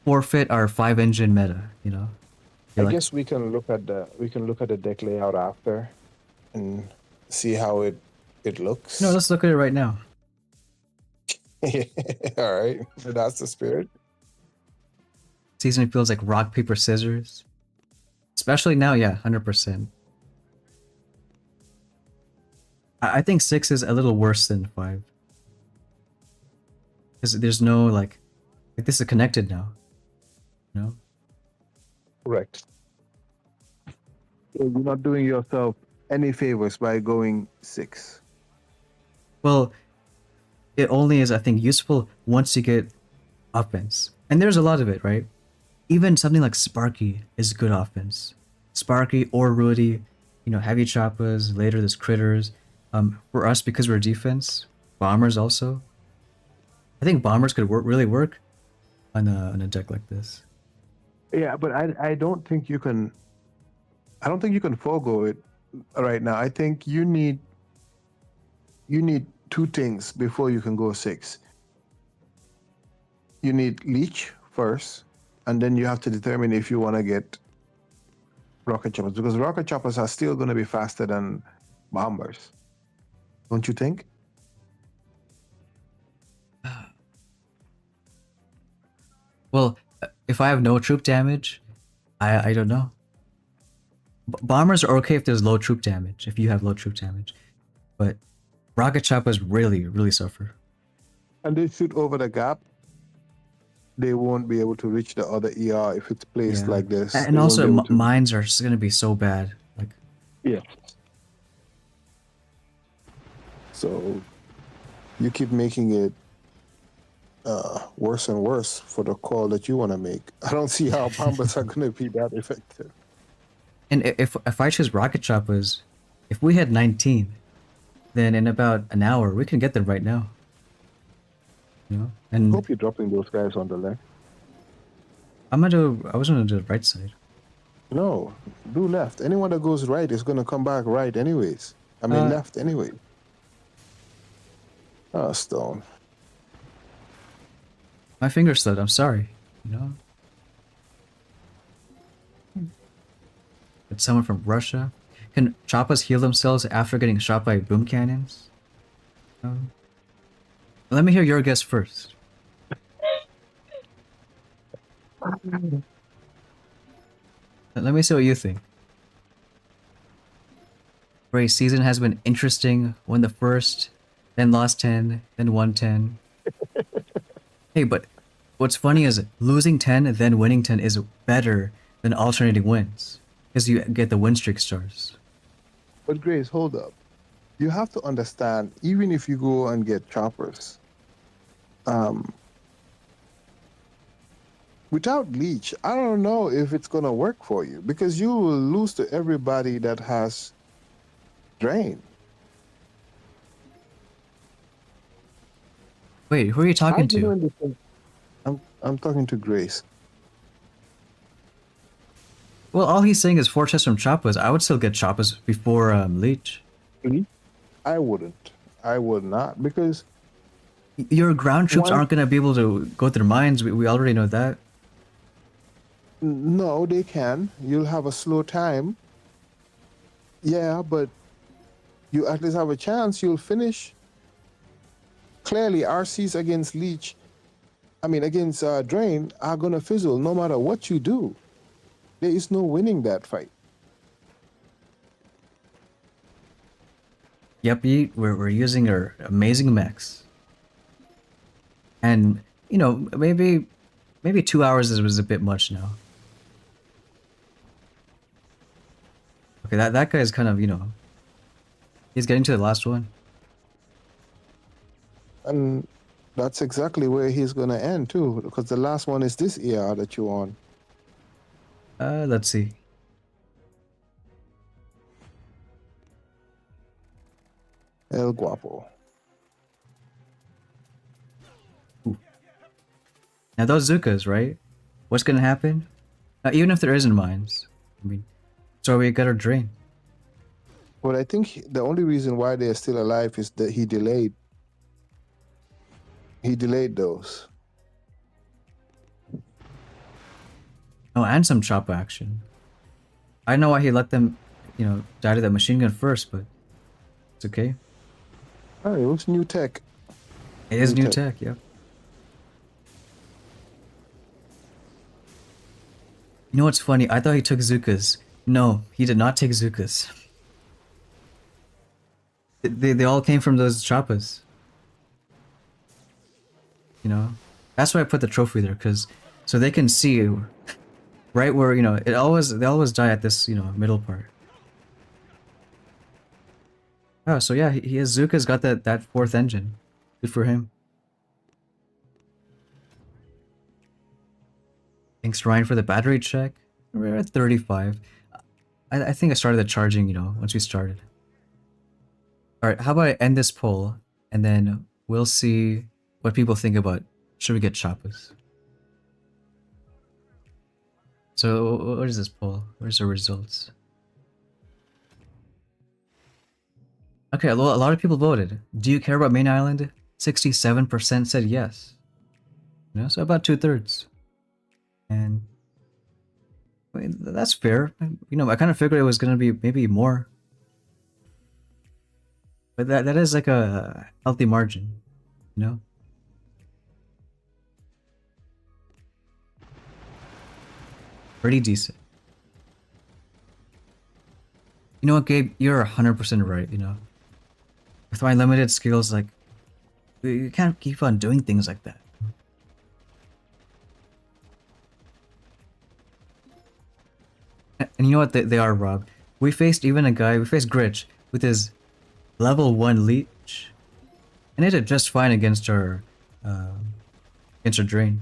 forfeit our 5 engine meta, you know? I You're like, guess we can look at the deck layout after and see how it looks. no, let's look at it right now. All right, that's the spirit. Season feels like rock, paper, scissors. Especially now, yeah, 100%. I think 6 is a little worse than 5. Because there's no, like this is connected now. You know? Correct. So you're not doing yourself any favors by going 6. Well, it only is, I think, useful once you get offense. And there's a lot of it, right? Even something like Sparky is good offense. Sparky or Rudy, you know, heavy choppers, later there's critters. For us, because we're defense, bombers also. I think bombers could really work on a deck like this. Yeah, but I don't think you can. I don't think you can forego it right now. I think you need 2 things before you can go 6. You need leech first, and then you have to determine if you want to get rocket choppers, because rocket choppers are still going to be faster than bombers. Don't you think? Well, if I have no troop damage, I don't know. Bombers are okay if there's low troop damage, if you have low troop damage. But rocket choppers really suffer. And they shoot over the gap. They won't be able to reach the other ER if it's placed Yeah. like this. And They won't be also, able to- mines are just gonna be so bad. Like, Yeah. So you keep making it worse and worse for the call that you want to make. I don't see how bombers are going to be that effective. and if I choose rocket choppers, if we had 19, then in about an hour we can get them right now. You know, I and hope you're dropping those guys on the left. I was gonna do the right side. No, do left. Anyone that goes right is going to come back right anyways. I mean, left anyway. Oh, Stone. My finger slipped. I'm sorry. You know. It's someone from Russia. Can Choppas heal themselves after getting shot by boom cannons? Let me hear your guess first. Let me see what you think. Ray, season has been interesting. Won the first, then lost 10, then won 10. Hey, but what's funny is losing 10 and then winning 10 is better than alternating wins. Because you get the win streak stars. But Grace, hold up. You have to understand, even if you go and get choppers, without leech, I don't know if it's gonna work for you, because you will lose to everybody that has drain. Wait, who are you talking to? I'm talking to Grace. Well, all he's saying is 4 chests from Choppas. I would still get Choppas before Leech. I wouldn't. I would not, because Your ground troops One- aren't going to be able to go through mines. We already know that. no, they can. You'll have a slow time. Yeah, but you at least have a chance. You'll finish. Clearly, RCs against Leech, I mean, against Drain are gonna fizzle no matter what you do. There is no winning that fight. Yep, we're using our amazing mechs. And, you know, maybe 2 hours was a bit much now. Okay, that guy is kind of, you know, he's getting to the last one. And that's exactly where he's gonna end too, because the last one is this ER that you're on. Let's see. El Guapo. Now those Zukas, right? What's gonna happen? Even if there isn't mines, I mean, so we got our drain. But I think the only reason why they're still alive is that he delayed. He delayed those. Oh, and some chop action. I know why he let them, you know, die to that machine gun first, but it's okay. Oh, it was new tech. It is New new tech. tech, yep. You know what's funny? I thought he took Zukas. No, he did not take Zukas. They all came from those choppas. You know? That's why I put the trophy there, because so they can see right where, you know, they always die at this, you know, middle part. Oh, so yeah, he has Zuka's got that fourth engine. Good for him. Thanks Ryan for the battery check. We're at 35. I think I started the charging, you know, once we started. Alright, how about I end this poll and then we'll see what people think about should we get choppas. So what is this poll? Where's the results? Okay, a lot of people voted. Do you care about main island? 67% said yes. You know, so about 2/3. And I mean, that's fair. You know, I kind of figured it was gonna be maybe more. But that is like a healthy margin, you know? Pretty decent. You know what, Gabe? You're 100% right, you know? With my limited skills, like, you can't keep on doing things like that. And you know what they are, Rob? We faced Gritch with his level 1 leech. And it did just fine against our drain.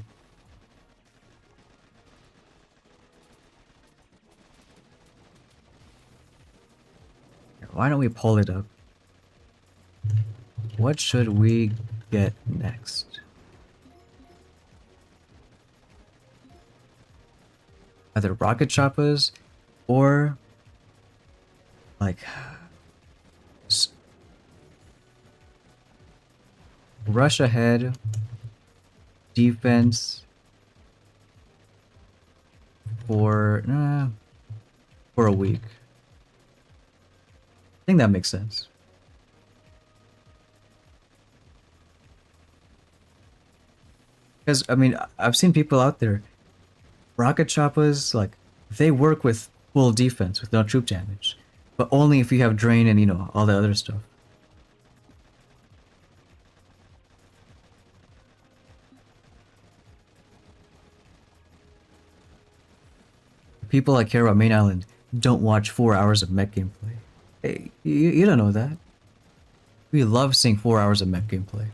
Why don't we pull it up? What should we get next? Either rocket choppas or like rush ahead, defense for a week. I think that makes sense. Because I mean, I've seen people out there, rocket choppas, like they work with full defense with no troop damage, but only if you have drain and, you know, all the other stuff. People that care about main island don't watch 4 hours of mech gameplay. Hey, you don't know that. We love seeing 4 hours of mech gameplay.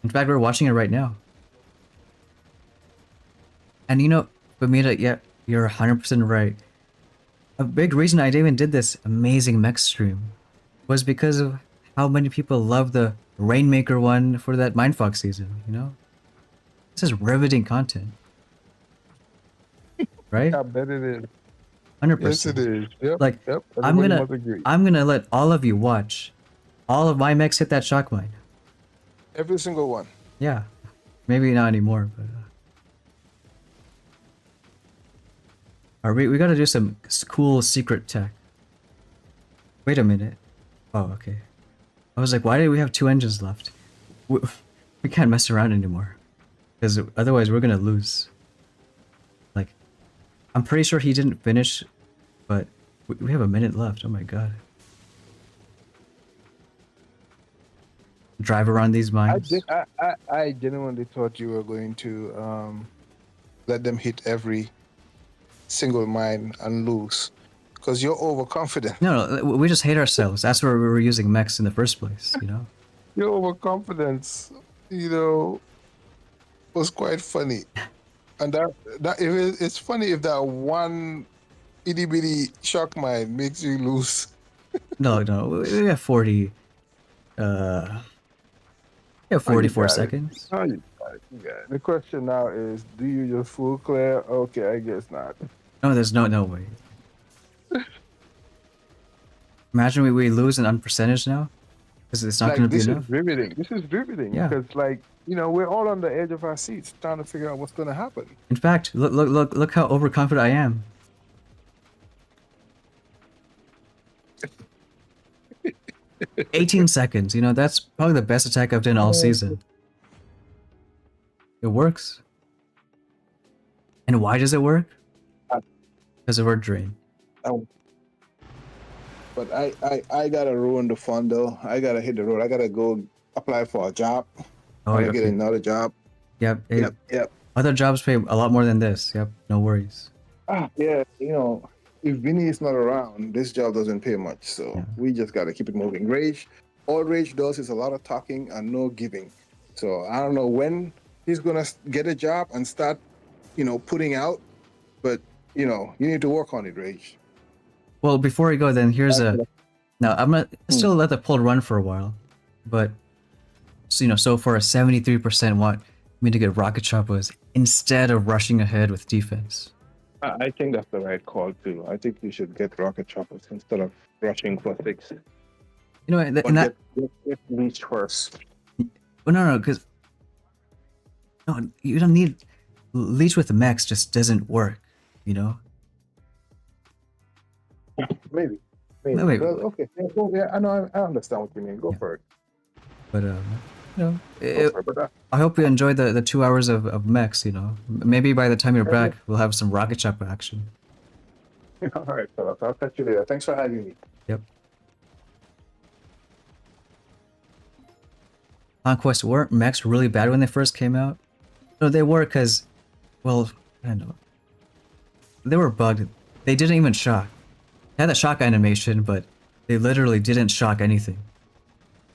In fact, we're watching it right now. And you know, Bamida, yeah, you're 100% right. A big reason I even did this amazing mech stream was because of how many people love the Rainmaker one for that Mindfox season, you know? This is riveting content. Right? I bet it is. 100%. Yes, it is. Yep. Like, Yep. I'm Everybody gonna must agree. I'm gonna let all of you watch all of my mechs hit that shock mine. Every single one. Yeah. Maybe not anymore, but we gotta do some cool secret tech. Wait a minute. Oh, okay. I was like, why do we have 2 engines left? We, we can't mess around anymore. Because otherwise we're gonna lose. Like, I'm pretty sure he didn't finish, but we have a minute left. Oh my god. Drive around these mines. I genuinely thought you were going to let them hit every single mine and lose, because you're overconfident. No, we just hate ourselves. That's where we were using mechs in the first place, you know? Your overconfidence, was quite funny. And it's funny if that one itty bitty shock mine makes you lose. No, we have 40. We have 44 got it. seconds. Oh, you got it. You got it. The question now is, do you just full clear? Okay, I guess not. No, there's no way. Imagine we lose an unpercentage now, because it's not Like, going to be this enough. is riveting. This is riveting. Yeah. Because, like, we're all on the edge of our seats trying to figure out what's going to happen. In fact, look how overconfident I am. 18 seconds. That's probably the best attack I've done all season. It works. And why does it work? Because of our drain. Oh. But I gotta ruin the fun though. I gotta hit the road. I gotta go apply for a job. Oh, I okay. get another job. Yep. Yep. Other jobs pay a lot more than this. Yep. No worries. Yeah. If Vinny is not around, this job doesn't pay much. So Yeah. we just gotta keep it moving. All Rage does is a lot of talking and no giving. So I don't know when he's gonna get a job and start, putting out. But you need to work on it, Rage. Well, before we go, then here's Now I'm gonna still let the poll run for a while, but so far 73% want me to get rocket choppers instead of rushing ahead with defense. I think that's the right call too. I think you should get rocket choppers instead of rushing for 6. And that Get reach first. well, no, because no, you don't need leech with the mechs. Just doesn't work. Maybe. No, wait. Well, okay. Yeah, I know. I understand what you mean. Go for it. But Go for it. But, I hope you enjoyed the 2 hours of mechs. Maybe by the time you're back, we'll have some rocket chopper action. all right, fellas. I'll catch you later. Thanks for having me. Yep. Conquest, weren't mechs really bad when they first came out? No, they were because, well, I don't know. They were bugged. They didn't even shock. They had the shock animation, but they literally didn't shock anything.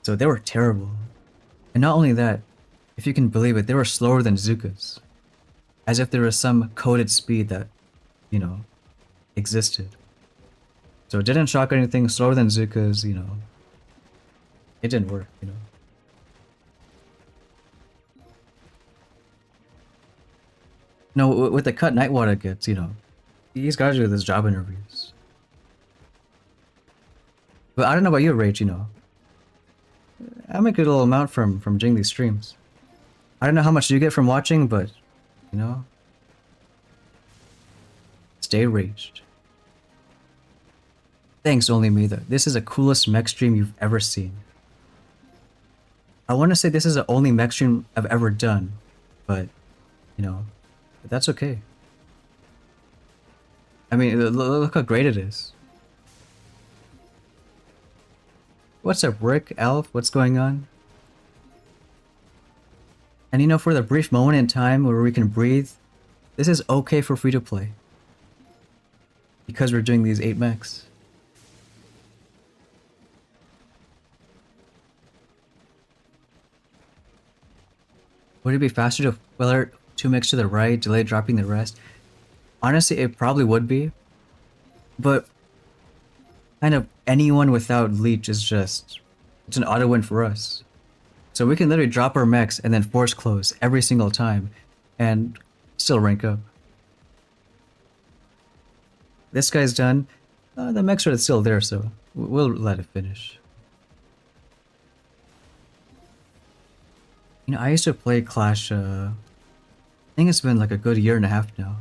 So they were terrible. And not only that, if you can believe it, they were slower than Zukas. As if there was some coded speed that, existed. So it didn't shock anything, slower than Zukas, It didn't work, No, with the cut Nightwater gets, he's got to do those job interviews. But I don't know about you, Rage, I make a little amount from doing these streams. I don't know how much you get from watching, but, stay raged. Thanks, Only Me, though. This is the coolest mech stream you've ever seen. I want to say this is the only mech stream I've ever done, but, but that's okay. I mean, look how great it is. What's up, Rick, Alf? What's going on? And for the brief moment in time where we can breathe, this is okay for free to play. Because we're doing these 8 mechs. Would it be faster to alert 2 mechs to the right, delay dropping the rest? Honestly, it probably would be. But kind of anyone without leech is just, it's an auto win for us. So we can literally drop our mechs and then force close every single time and still rank up. This guy's done. The mechs are still there, so we'll let it finish. I used to play Clash, I think it's been like a good year and a half now.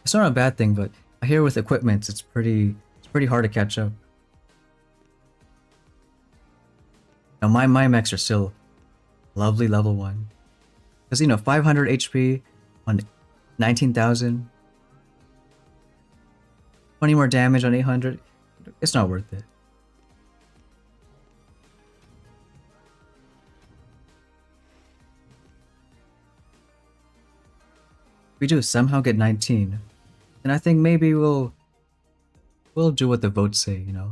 It's not a bad thing, but I hear with equipment, it's pretty hard to catch up. Now my mechs are still lovely level 1. Because, 500 HP on 19,000. 20 more damage on 800. It's not worth it. If we do somehow get 19, then I think maybe we'll do what the votes say, In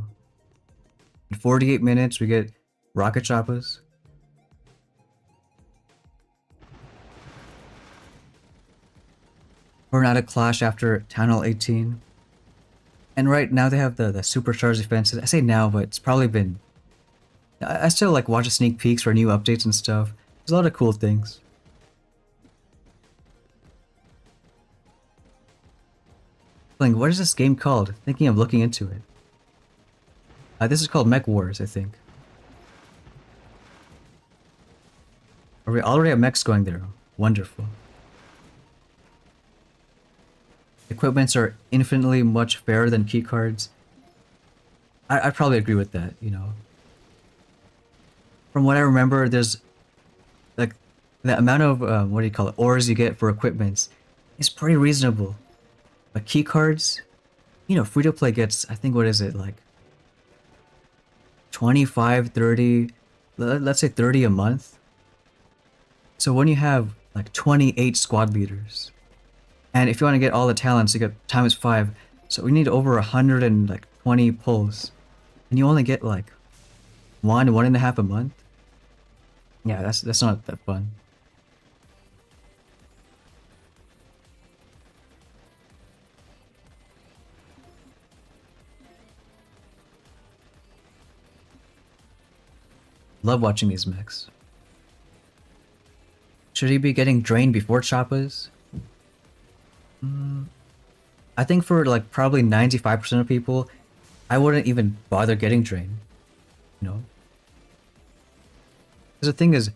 48 minutes, we get rocket choppers. We're not a clash after Town Hall 18. And right now they have the supercharged defenses. I say now, but it's probably been... I still like watch the sneak peeks for new updates and stuff. There's a lot of cool things. Like, what is this game called? Thinking of looking into it. This is called Mech Wars, I think. We already have mechs going there. Wonderful. Equipments are infinitely much fairer than keycards. I'd probably agree with that, From what I remember, there's like the amount of what do you call it, ores you get for equipments is pretty reasonable. But keycards, free to play gets, I think, what is it, like 25, 30, let's say 30 a month. So when you have like 28 squad leaders, and if you want to get all the talents, you get times 5. So we need over 120 pulls, and you only get like 1.5 a month. Yeah, that's not that fun. Love watching these mechs. Should he be getting drained before Choppas? I think for like probably 95% of people, I wouldn't even bother getting drained. Because the thing is,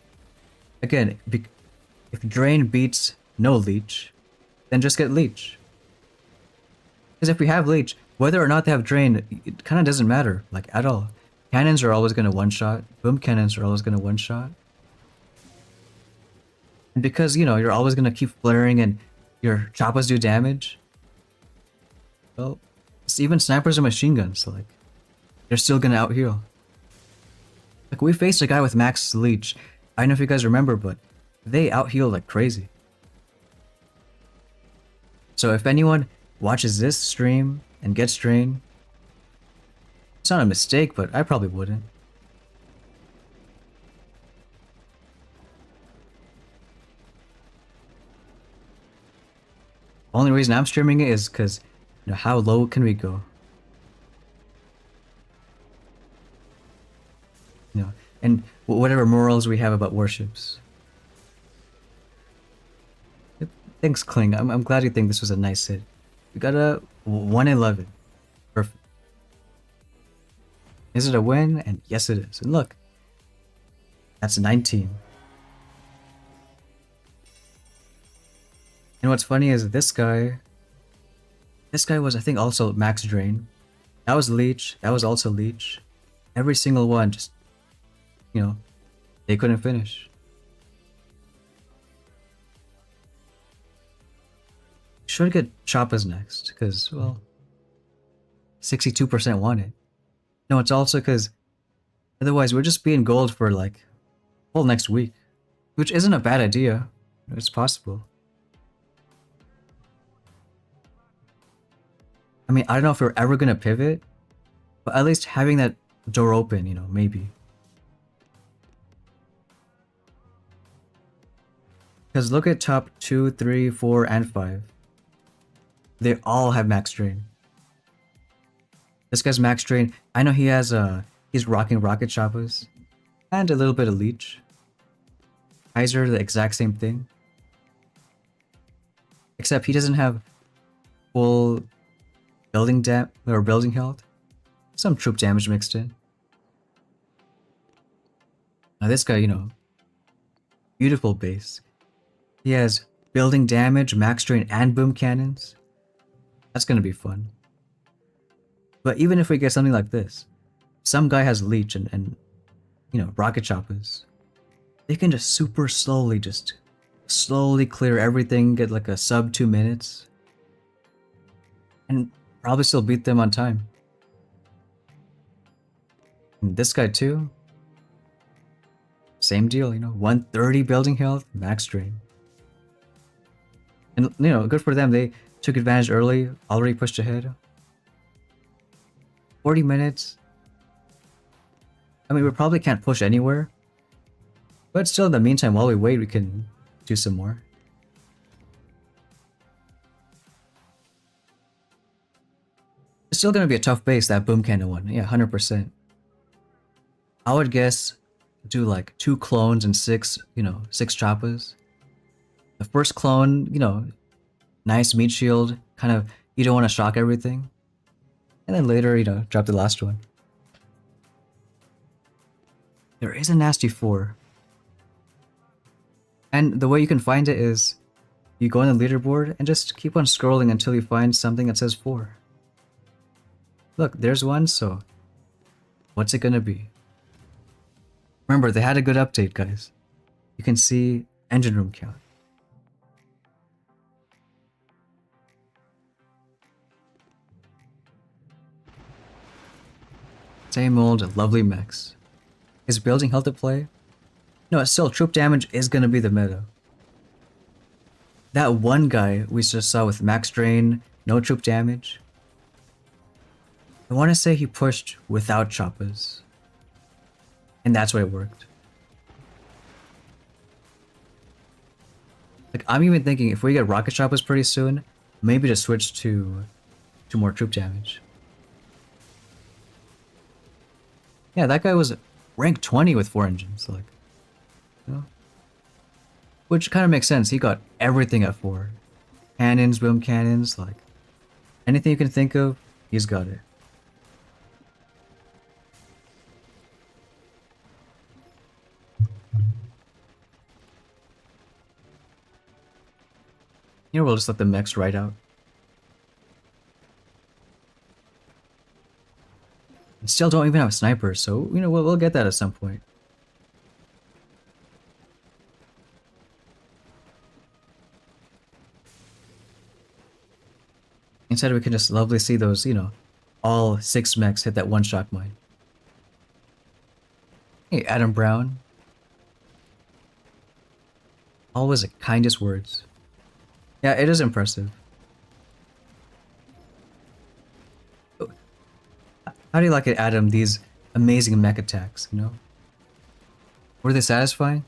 again, if drain beats no leech, then just get leech. Because if we have leech, whether or not they have drain, it kind of doesn't matter, like at all. Cannons are always going to one-shot. Boom cannons are always going to one-shot. And because, you're always going to keep flaring and your choppas do damage, well, even snipers and machine guns, like, they're still going to out-heal. Like, we faced a guy with max leech. I don't know if you guys remember, but they out-heal like crazy. So if anyone watches this stream and gets drained, it's not a mistake, but I probably wouldn't. Only reason I'm streaming it is because, how low can we go? And whatever morals we have about warships. Thanks, Kling. I'm glad you think this was a nice hit. We got a 111. Perfect. Is it a win? And yes, it is. And look, that's 19. And what's funny is this guy was, I think, also max drain. That was leech. That was also leech. Every single one just, they couldn't finish. Should get Choppas next, because, well, 62% want it. No, it's also because otherwise we're just being gold for like whole next week, which isn't a bad idea. It's possible. I mean, I don't know if we're ever gonna pivot, but at least having that door open, maybe. Because look at top 2, 3, 4, and 5. They all have max drain. This guy's max drain. I know he has he's rocking rocket choppas and a little bit of leech. Kaiser, the exact same thing. Except he doesn't have full building building health. Some troop damage mixed in. Now this guy, beautiful base. He has building damage, max drain, and boom cannons. That's gonna be fun. But even if we get something like this, some guy has leech and rocket choppers. They can just just slowly clear everything, get like a sub 2 minutes, and probably still beat them on time. And this guy too, same deal, 130 building health, max drain. And good for them, they took advantage early, already pushed ahead. 40 minutes. I mean, we probably can't push anywhere, but still in the meantime, while we wait, we can do some more. It's still gonna be a tough base, that boom cannon one. Yeah, 100%. I would guess do like 2 clones and 6 choppas. The first clone, nice meat shield, kind of, you don't want to shock everything. And then later, drop the last one. There is a nasty 4. And the way you can find it is, you go on the leaderboard and just keep on scrolling until you find something that says 4. Look, there's one, so what's it gonna be? Remember, they had a good update, guys. You can see engine room count. Same old lovely mechs. Is building health at play? No, still, troop damage is gonna be the meta. That one guy we just saw with max drain, no troop damage, I want to say he pushed without choppas. And that's why it worked. Like, I'm even thinking if we get rocket choppas pretty soon, maybe to switch to more troop damage. Yeah, that guy was rank 20 with 4 engines, like, which kind of makes sense. He got everything at 4. Cannons, boom cannons, like, anything you can think of, he's got it. We'll just let the mechs ride out. And still don't even have snipers, so, we'll get that at some point. Instead, we can just lovely see those, all 6 mechs hit that one shock mine. Hey, Adam Brown. Always the kindest words. Yeah, it is impressive. How do you like it, Adam, these amazing mech attacks, Were they satisfying?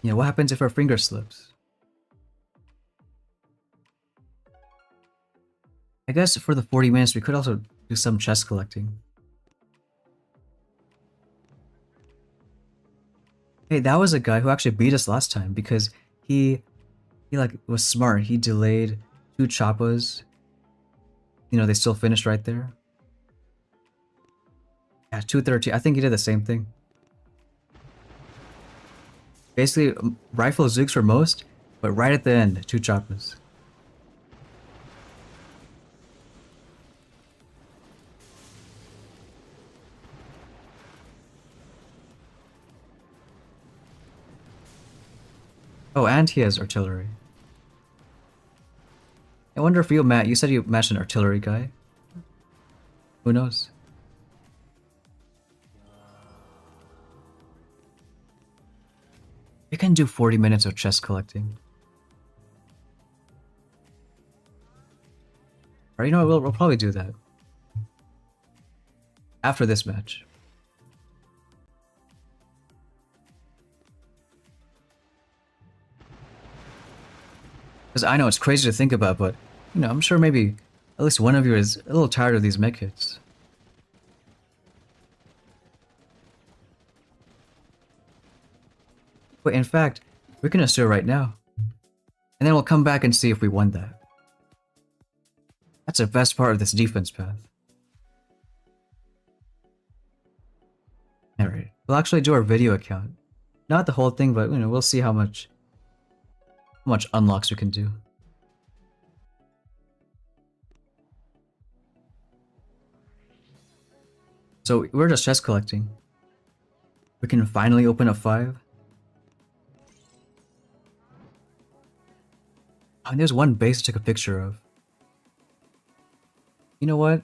What happens if our finger slips? I guess for the 40 minutes, we could also do some chest collecting. Hey, that was a guy who actually beat us last time because he was smart. He delayed 2 choppas. They still finished right there. Yeah, 213. I think he did the same thing. Basically, rifle zooks for most, but right at the end, 2 choppas. Oh, and he has artillery. I wonder if you said you matched an artillery guy. Who knows? We can do 40 minutes of chest collecting. Or what, we'll probably do that. After this match. Because I know it's crazy to think about, but, I'm sure maybe at least one of you is a little tired of these mech hits. But in fact, we can just do it right now. And then we'll come back and see if we won that. That's the best part of this defense path. Alright, we'll actually do our video account. Not the whole thing, but we'll see how much unlocks we can do. So we're just chest collecting. We can finally open up 5. Oh, and there's one base I took a picture of. You know what?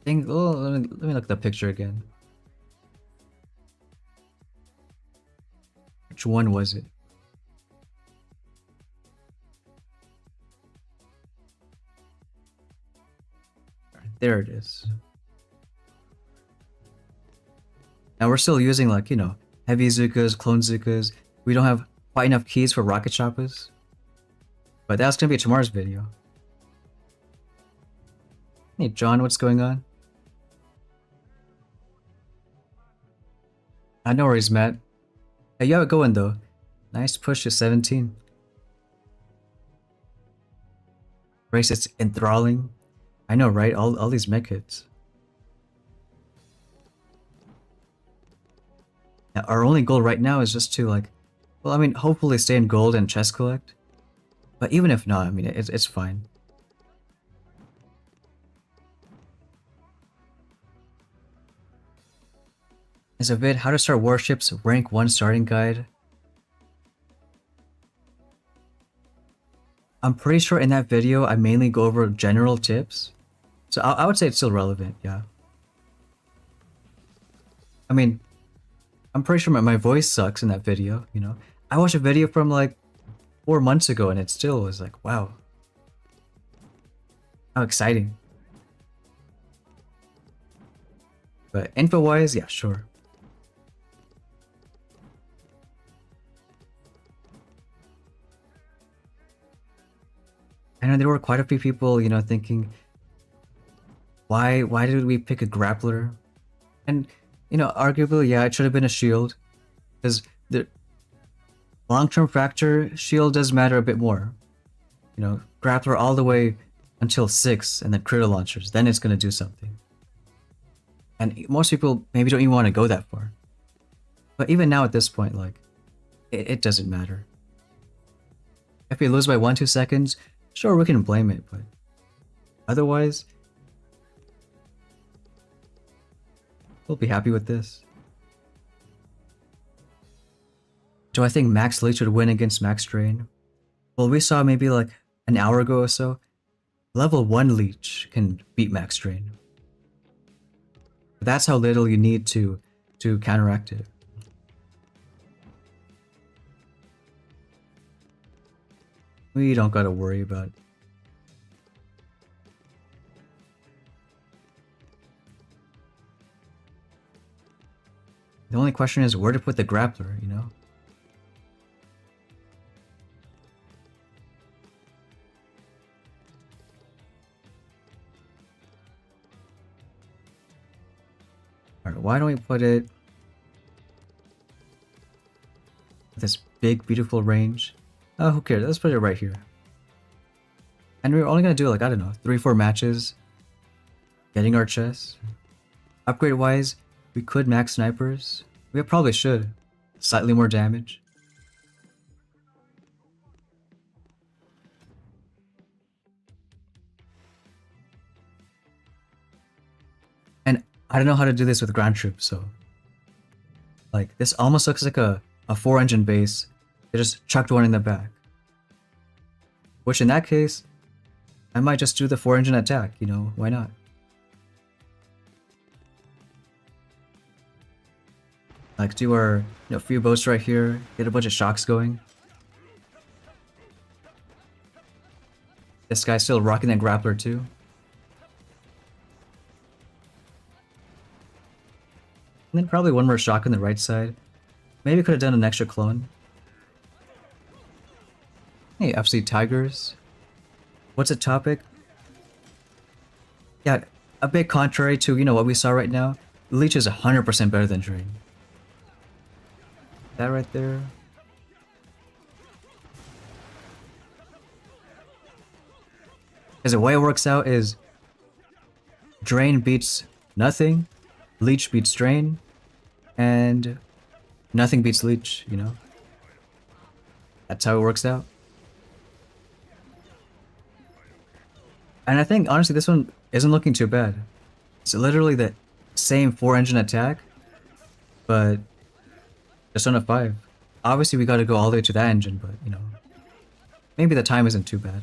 Let me look at the picture again. Which one was it? There it is. Now we're still using like, you know, heavy Zukas, clone Zukas. We don't have quite enough keys for rocket choppas. But that's gonna be tomorrow's video. Hey John, what's going on? I know where he's Matt. Hey, you have it going though. Nice push to 17. Race, it's enthralling. I know, right? All these mech hits. Now, our only goal right now is just to like, well, I mean, hopefully stay in gold and chest collect. But even if not, I mean, it's fine. Is a vid how to start warships rank 1 starting guide. I'm pretty sure in that video I mainly go over general tips. So I would say it's still relevant, yeah. I mean, I'm pretty sure my voice sucks in that video, you know. I watched a video from like 4 months ago and it still was like, wow. How exciting. But info-wise, yeah, sure. I know there were quite a few people, you know, thinking, why did we pick a grappler? And, you know, arguably, yeah, it should have been a shield. Because the long-term fracture, shield does matter a bit more. You know, grappler all the way until 6, and then critter launchers, then it's going to do something. And most people maybe don't even want to go that far. But even now at this point, like, it doesn't matter. If we lose by 1-2 seconds, sure, we can blame it, but otherwise, we'll be happy with this. Do I think Max Leech would win against Max Drain? Well, we saw maybe like an hour ago or so, level 1 Leech can beat Max Drain. That's how little you need to counteract it. We don't gotta worry about it. The only question is where to put the grappler, you know? Alright, why don't we put it this big, beautiful range? Oh, who cares? Let's put it right here. And we're only gonna do like, I don't know, 3-4 matches. Getting our chest. Upgrade wise, we could max snipers. We probably should. Slightly more damage. And I don't know how to do this with ground troops, so like this almost looks like a 4-engine base. They just chucked one in the back. Which in that case, I might just do the 4-engine attack, you know, why not? Like do our, you know, few boats right here, get a bunch of shocks going. This guy's still rocking that grappler too. And then probably one more shock on the right side. Maybe could have done an extra clone. Hey, FC Tigers. What's a topic? Yeah, a bit contrary to, you know, what we saw right now. Leech is 100% better than Drain. That right there. Because the way it works out is Drain beats nothing, Leech beats Drain, and nothing beats Leech, you know? That's how it works out. And I think, honestly, this one isn't looking too bad. It's literally the same 4-engine attack, but just on a 5. Obviously, we got to go all the way to that engine, but you know, maybe the time isn't too bad.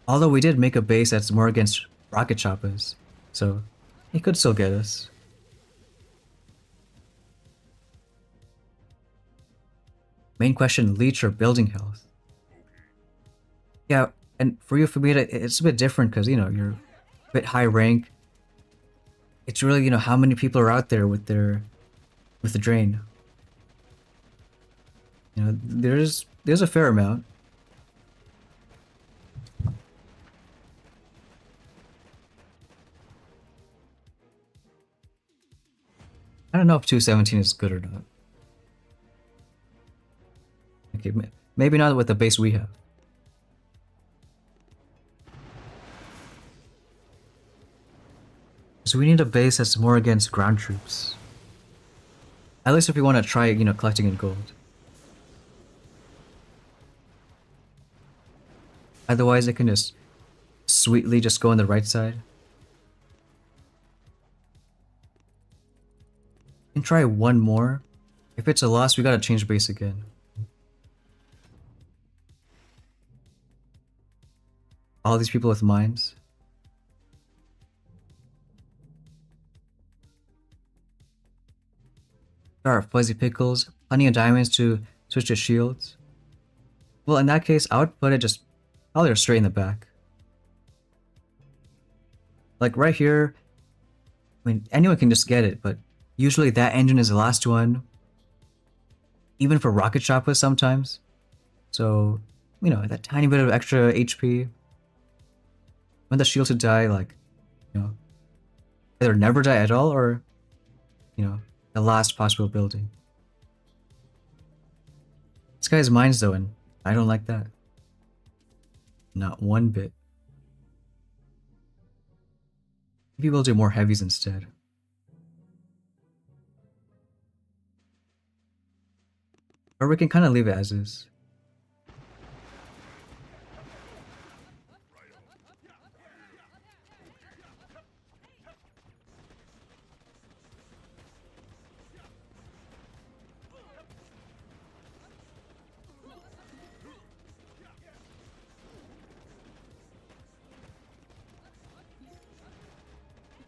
Although we did make a base that's more against rocket choppers, so he could still get us. Main question, leech or building health? Yeah, and for you, Fumita, it's a bit different because, you know, you're a bit high rank. It's really, you know, how many people are out there with the drain. You know, there's a fair amount. I don't know if 217 is good or not. Okay, maybe not with the base we have. So we need a base that's more against ground troops. At least if we want to try, you know, collecting in gold. Otherwise, it can just sweetly just go on the right side. And try one more. If it's a loss, we gotta change base again. All these people with mines. There are fuzzy pickles, plenty of diamonds to switch to shields. Well, in that case, I would put it just probably straight in the back. Like right here, I mean, anyone can just get it, but usually that engine is the last one. Even for rocket choppers sometimes. So, you know, that tiny bit of extra HP. When the shields would die, like, you know, either never die at all or, you know, the last possible building. This guy's mines though, and I don't like that. Not one bit. Maybe we'll do more heavies instead. Or we can kind of leave it as is.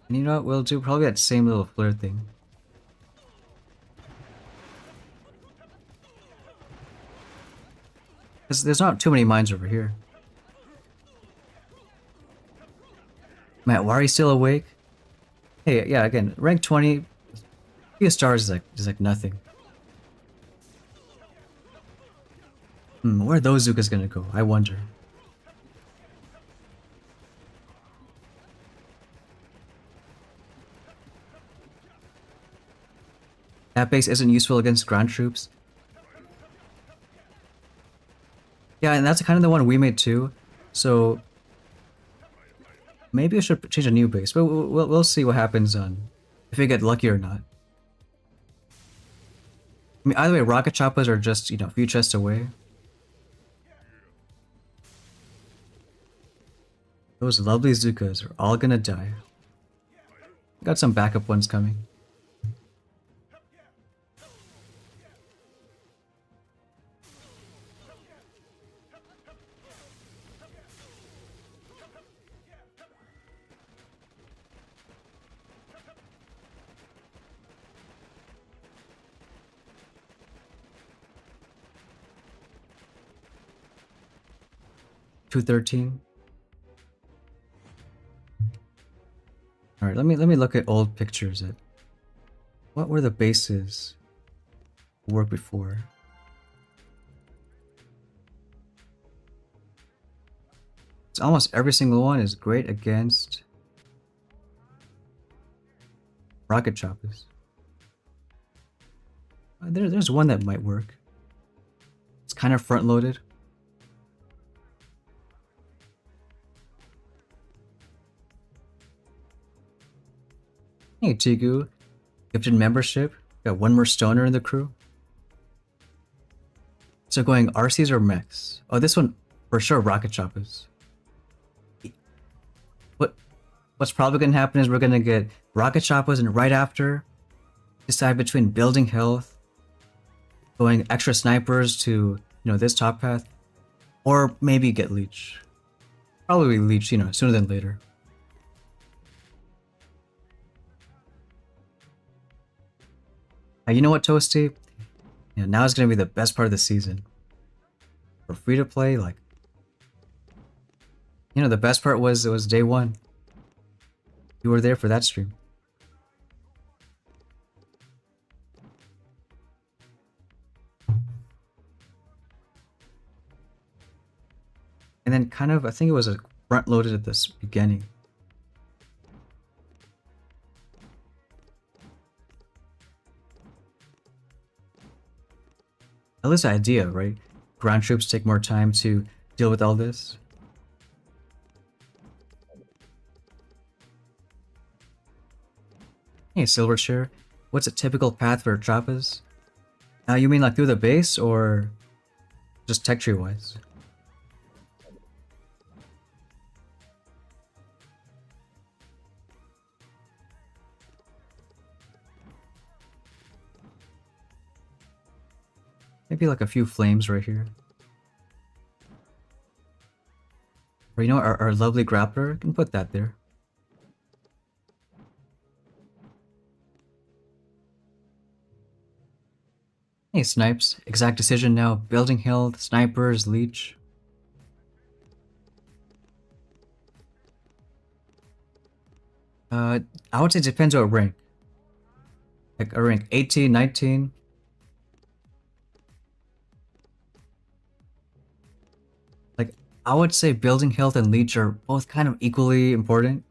And you know what, we'll do probably that same little flare thing. Because there's not too many mines over here. Matt, why are you still awake? Hey, yeah, again, rank 20, few stars is like nothing. Where are those Zukas gonna go? I wonder. That base isn't useful against ground troops. Yeah, and that's kind of the one we made too. So maybe I should change a new base, but we'll see what happens on if we get lucky or not. I mean, either way, rocket choppers are just, you know, a few chests away. Those lovely Zukas are all gonna die. Got some backup ones coming. $213. All right, let me look at old pictures. At what were the bases work before? It's almost every single one is great against rocket choppers. There's one that might work. It's kind of front loaded. Hey Tigu, gifted membership. Got one more stoner in the crew. So going RCs or mechs? Oh, this one for sure rocket choppers. What what's probably gonna happen is we're gonna get rocket choppers, and right after, decide between building health, going extra snipers to this top path, or maybe get leech. Probably leech, sooner than later. You know what, Toasty? Now is gonna be the best part of the season. For free to play, like, the best part was it was day one. You were there for that stream. And then kind of, I think it was a front loaded at this beginning. At least the idea, right? Ground troops take more time to deal with all this. Hey, Silverchair, what's a typical path for Choppas? You mean like through the base, or just tech tree wise? Maybe like a few flames right here. Or our lovely grappler, can put that there. Hey Snipes, exact decision now. Building health, snipers, leech. I would say it depends on rank. Like a rank 18, 19. Like, I would say building health and leech are both kind of equally important.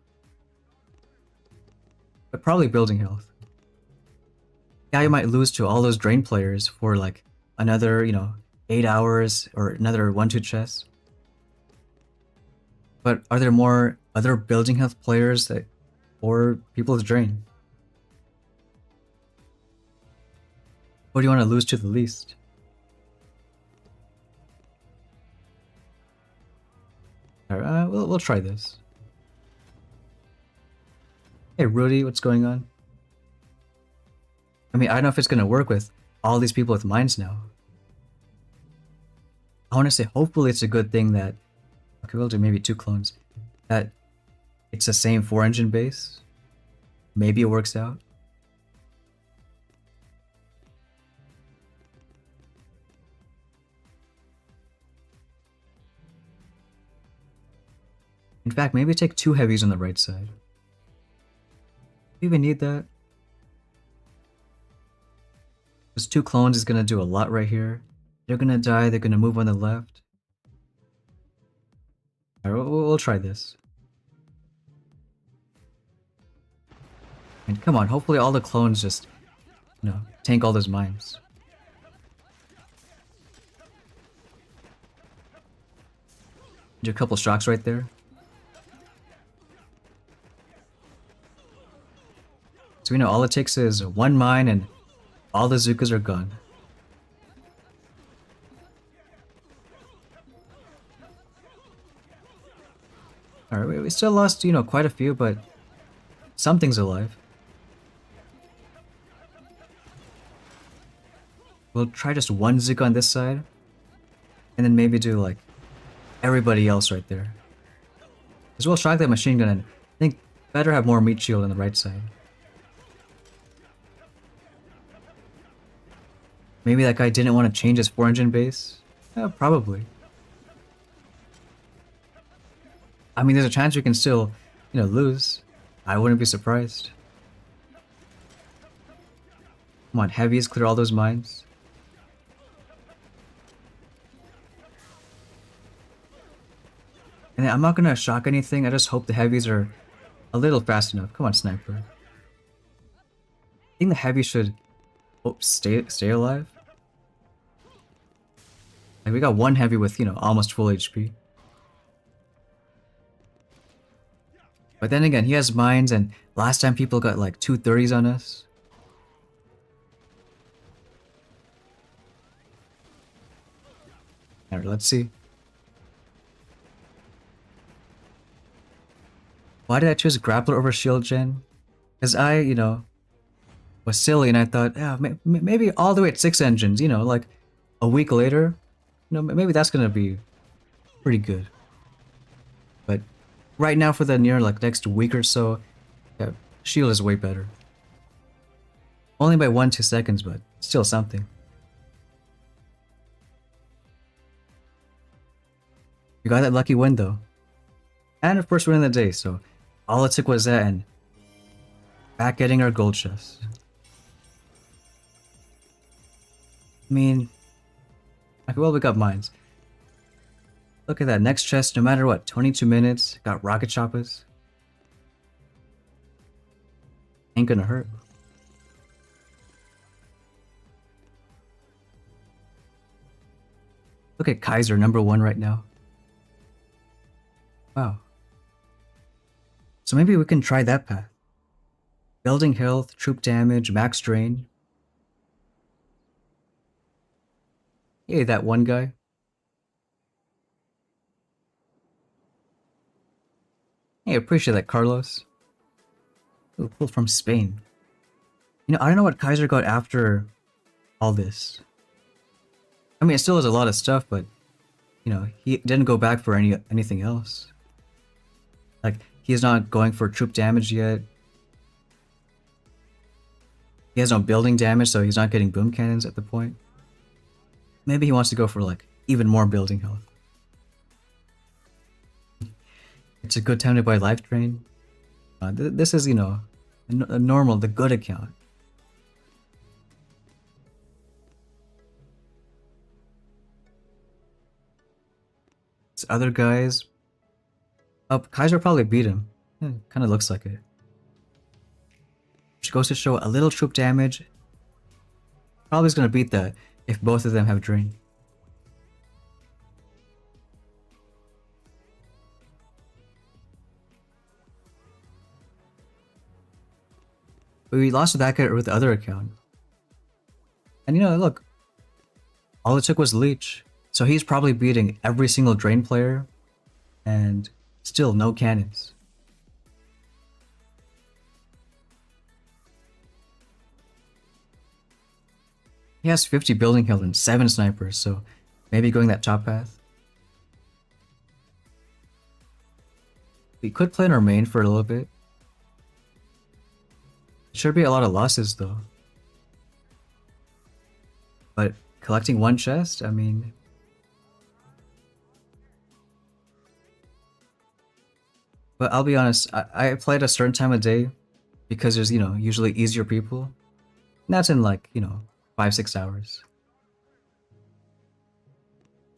But probably building health. Yeah, you might lose to all those drain players for like another, 8 hours or another 1-2 chests. But are there more other building health players that, or people with drain? What do you want to lose to the least? Alright, we'll try this. Hey Rudy, what's going on? I mean, I don't know if it's gonna work with all these people with mines now. I want to say hopefully it's a good thing that, okay, we'll do maybe 2 clones, that it's the same 4-engine base. Maybe it works out. In fact, maybe take 2 heavies on the right side. Do you even need that? Because 2 clones is gonna do a lot right here. They're gonna die, they're gonna move on the left. Alright, we'll try this. And come on, hopefully all the clones just, tank all those mines. Do a couple shocks right there. So all it takes is 1 mine and all the Zukas are gone. Alright, we still lost, quite a few, but something's alive. We'll try just 1 Zuka on this side, and then maybe do, like, everybody else right there. Because we'll shock that machine gun, and I think better have more meat shield on the right side. Maybe that guy didn't want to change his 4-engine base? Probably. I mean, there's a chance we can still, lose. I wouldn't be surprised. Come on, heavies, clear all those mines. And I'm not gonna shock anything, I just hope the heavies are a little fast enough. Come on, sniper. I think the heavy should stay alive. Like, we got 1 heavy with, almost full HP. But then again, he has mines, and last time people got like 230s on us. Alright, let's see. Why did I choose Grappler over Shield Gen? Because I, was silly and I thought, yeah, maybe all the way at 6 engines, like a week later, maybe that's gonna be pretty good. But right now for the next week or so, yeah, Shield is way better. Only by 1-2 seconds, but still something. We got that lucky win though. And of course, we're in the day, so all it took was that and back getting our gold chest. I mean, okay, well, we got mines. Look at that, next chest, no matter what, 22 minutes, got rocket choppers. Ain't gonna hurt. Look at Kaiser, #1 right now. Wow. So maybe we can try that path. Building health, troop damage, max drain. Hey, that one guy. Hey, appreciate that, Carlos. Ooh, cool, from Spain. I don't know what Kaiser got after all this. I mean, it still has a lot of stuff, but he didn't go back for anything else. Like, he's not going for troop damage yet. He has no building damage, so he's not getting boom cannons at the point. Maybe he wants to go for like even more building health. It's a good time to buy life drain. This is, a normal, the good account. These other guys. Oh, Kaiser probably beat him. Yeah, kind of looks like it. Which goes to show a little troop damage. Probably is going to beat that if both of them have drain. But we lost that guy with the other account. And look. All it took was Leech. So he's probably beating every single drain player. And still no cannons. He has 50 building health and 7 snipers, so maybe going that top path. We could play in our main for a little bit. Should be a lot of losses though. But collecting 1 chest, I mean... But I'll be honest, I play at a certain time of day because there's, usually easier people. And that's in like, 5-6 hours.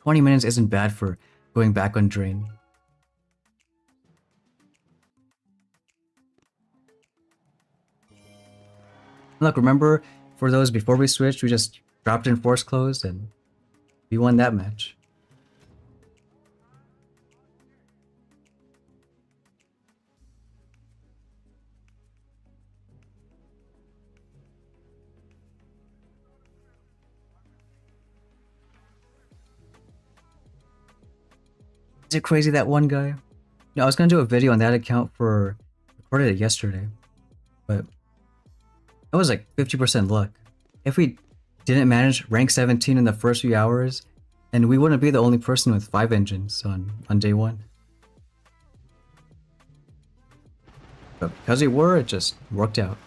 20 minutes isn't bad for going back on drain. Look, remember for those before we switched, we just dropped in force closed and we won that match. Is it crazy that one guy? I was gonna do a video on that account recorded it yesterday, but it was like 50% luck. If we didn't manage rank 17 in the first few hours, and we wouldn't be the only person with 5 engines on day 1. But because we were, it just worked out.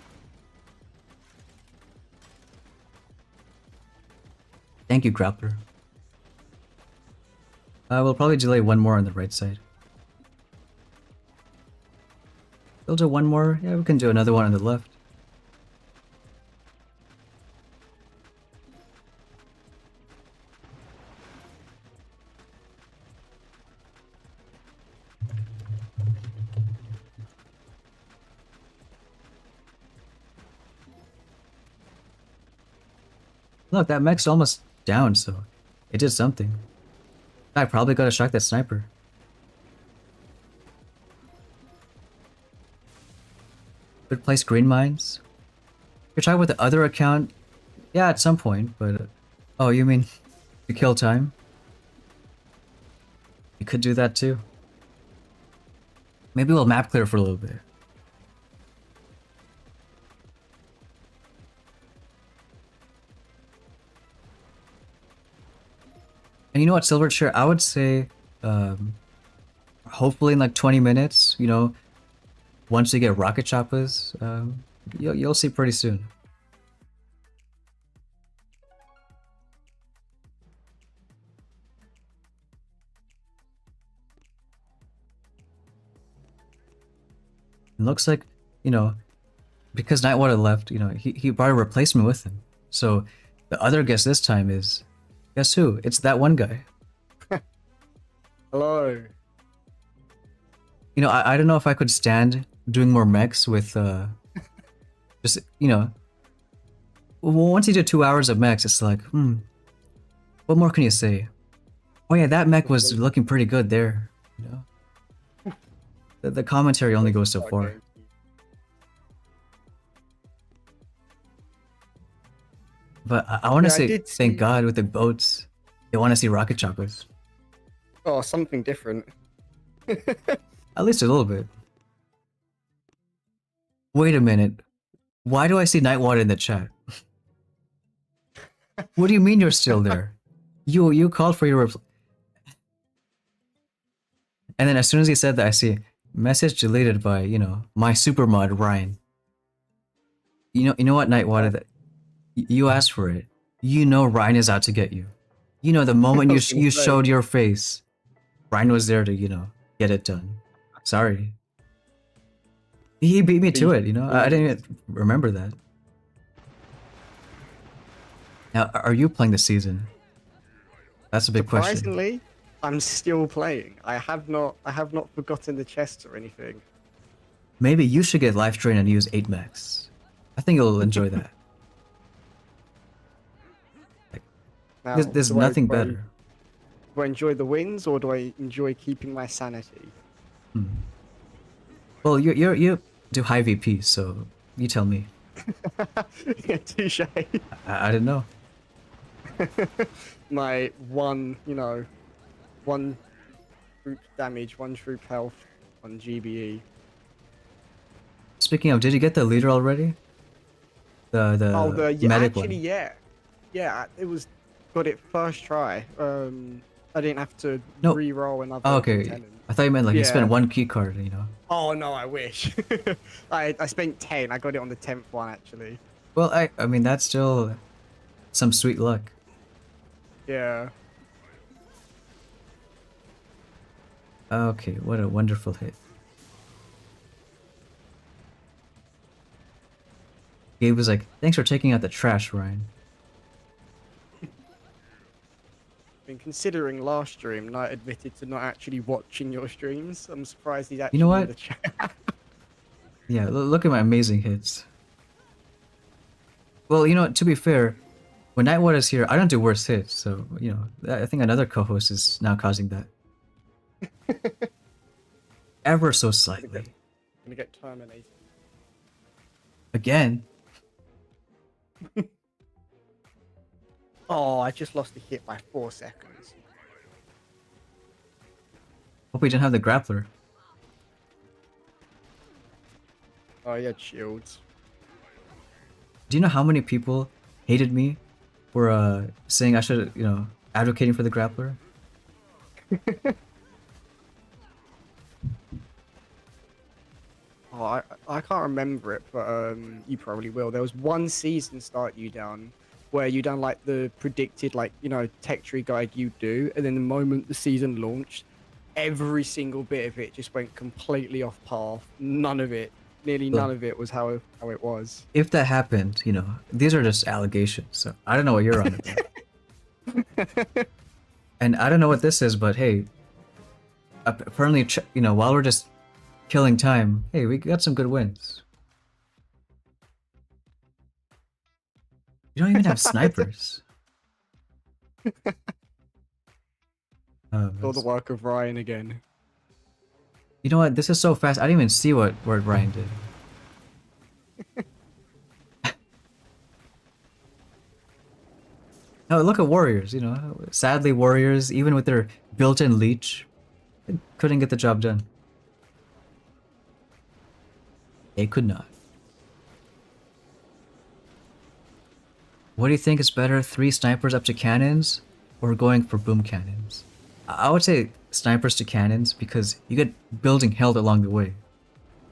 Thank you, Grappler. We'll probably delay 1 more on the right side. We'll do 1 more. Yeah, we can do another one on the left. Look, that mech's almost down, so it did something. I probably gotta shock that sniper. Good place, green mines. You're talking with the other account? Yeah, at some point, but... oh, you mean to kill time? You could do that too. Maybe we'll map clear for a little bit. And you know what, Silverchair? I would say, hopefully in like 20 minutes, you know, once you get rocket choppers, you'll see pretty soon. It looks like, you know, because Nightwater left, you know, he brought a replacement with him. So the other guess this time is, guess who? It's that one guy. Hello. You know, I don't know if I could stand doing more mechs with, just, you know, once you do 2 hours of mechs, it's like, what more can you say? Oh yeah, that mech was looking pretty good there, you know? The commentary only goes so far. But I want to Yeah, I say, did thank see- God with the boats, they want to see rocket choppers. Oh, something different. At least a little bit. Wait a minute. Why do I see Nightwater in the chat? What do you mean you're still there? You called for your And then as soon as he said that, I see message deleted by, you know, my supermod Ryan. You know what, Nightwater, that you asked for it. You know Ryan is out to get you. You know the moment I you was gonna you say. showed your face, Ryan was there to, you know, get it done. Sorry. He beat me to it, you know? I didn't even remember that. Now, are you playing this season? That's a big question. Surprisingly, I'm still playing. I have not forgotten the chests or anything. Maybe you should get Life Drain and use 8 max. I think you'll enjoy that. Now, There's do I- nothing do I- better. Do I enjoy the wins or do I enjoy keeping my sanity? Well, you do high VP, so you tell me. Yeah, touche. I didn't know. My one, you know, one troop damage, one troop health on GBE. Speaking of, did you get the leader already? The Yeah, medic actually, one. yeah, it was got it first try. I didn't have to No. re-roll another. Oh, okay. lieutenant. I thought you meant like you spent Yeah. one key card, you know. Oh no, I wish. I spent 10. I got it on the 10th one actually. Well, I mean that's still some sweet luck. Yeah. Okay, what a wonderful hit. Gabe was like, "Thanks for taking out the trash, Ryan." I mean, considering last stream, Knight admitted to not actually watching your streams. I'm surprised he's actually know in what? the chat. Yeah, look at my amazing hits. Well, you know, to be fair, when Nightwater's here, I don't do worse hits, so, you know, I think another co-host is now causing that. Ever so slightly. I'm gonna get terminated. Again, Oh, I just lost the hit by 4 seconds. hope we didn't have the grappler. Oh, he had shields. Do you know how many people hated me for saying I should, you know, advocating for the grappler? Oh, I can't remember it, but you probably will. There was one season start you done where you done like the predicted like, you know, tech tree guide you do, and then the moment the season launched, every single bit of it just went completely off path. None of it, nearly Look. none of it was how it was. If that happened, you know, these are just allegations, so I don't know what you're on about. And I don't know what this is, but hey, apparently, you know, while we're just killing time, hey, we got some good wins. You don't even have snipers. All the that's- work of Ryan again. You know what? This is so fast. I didn't even see what Ryan did. No, look at Warriors. You know, sadly, Warriors, even with their built-in leech, couldn't get the job done. They could not. What do you think is better, 3 snipers up to cannons, or going for boom cannons? I would say snipers to cannons because you get building health along the way.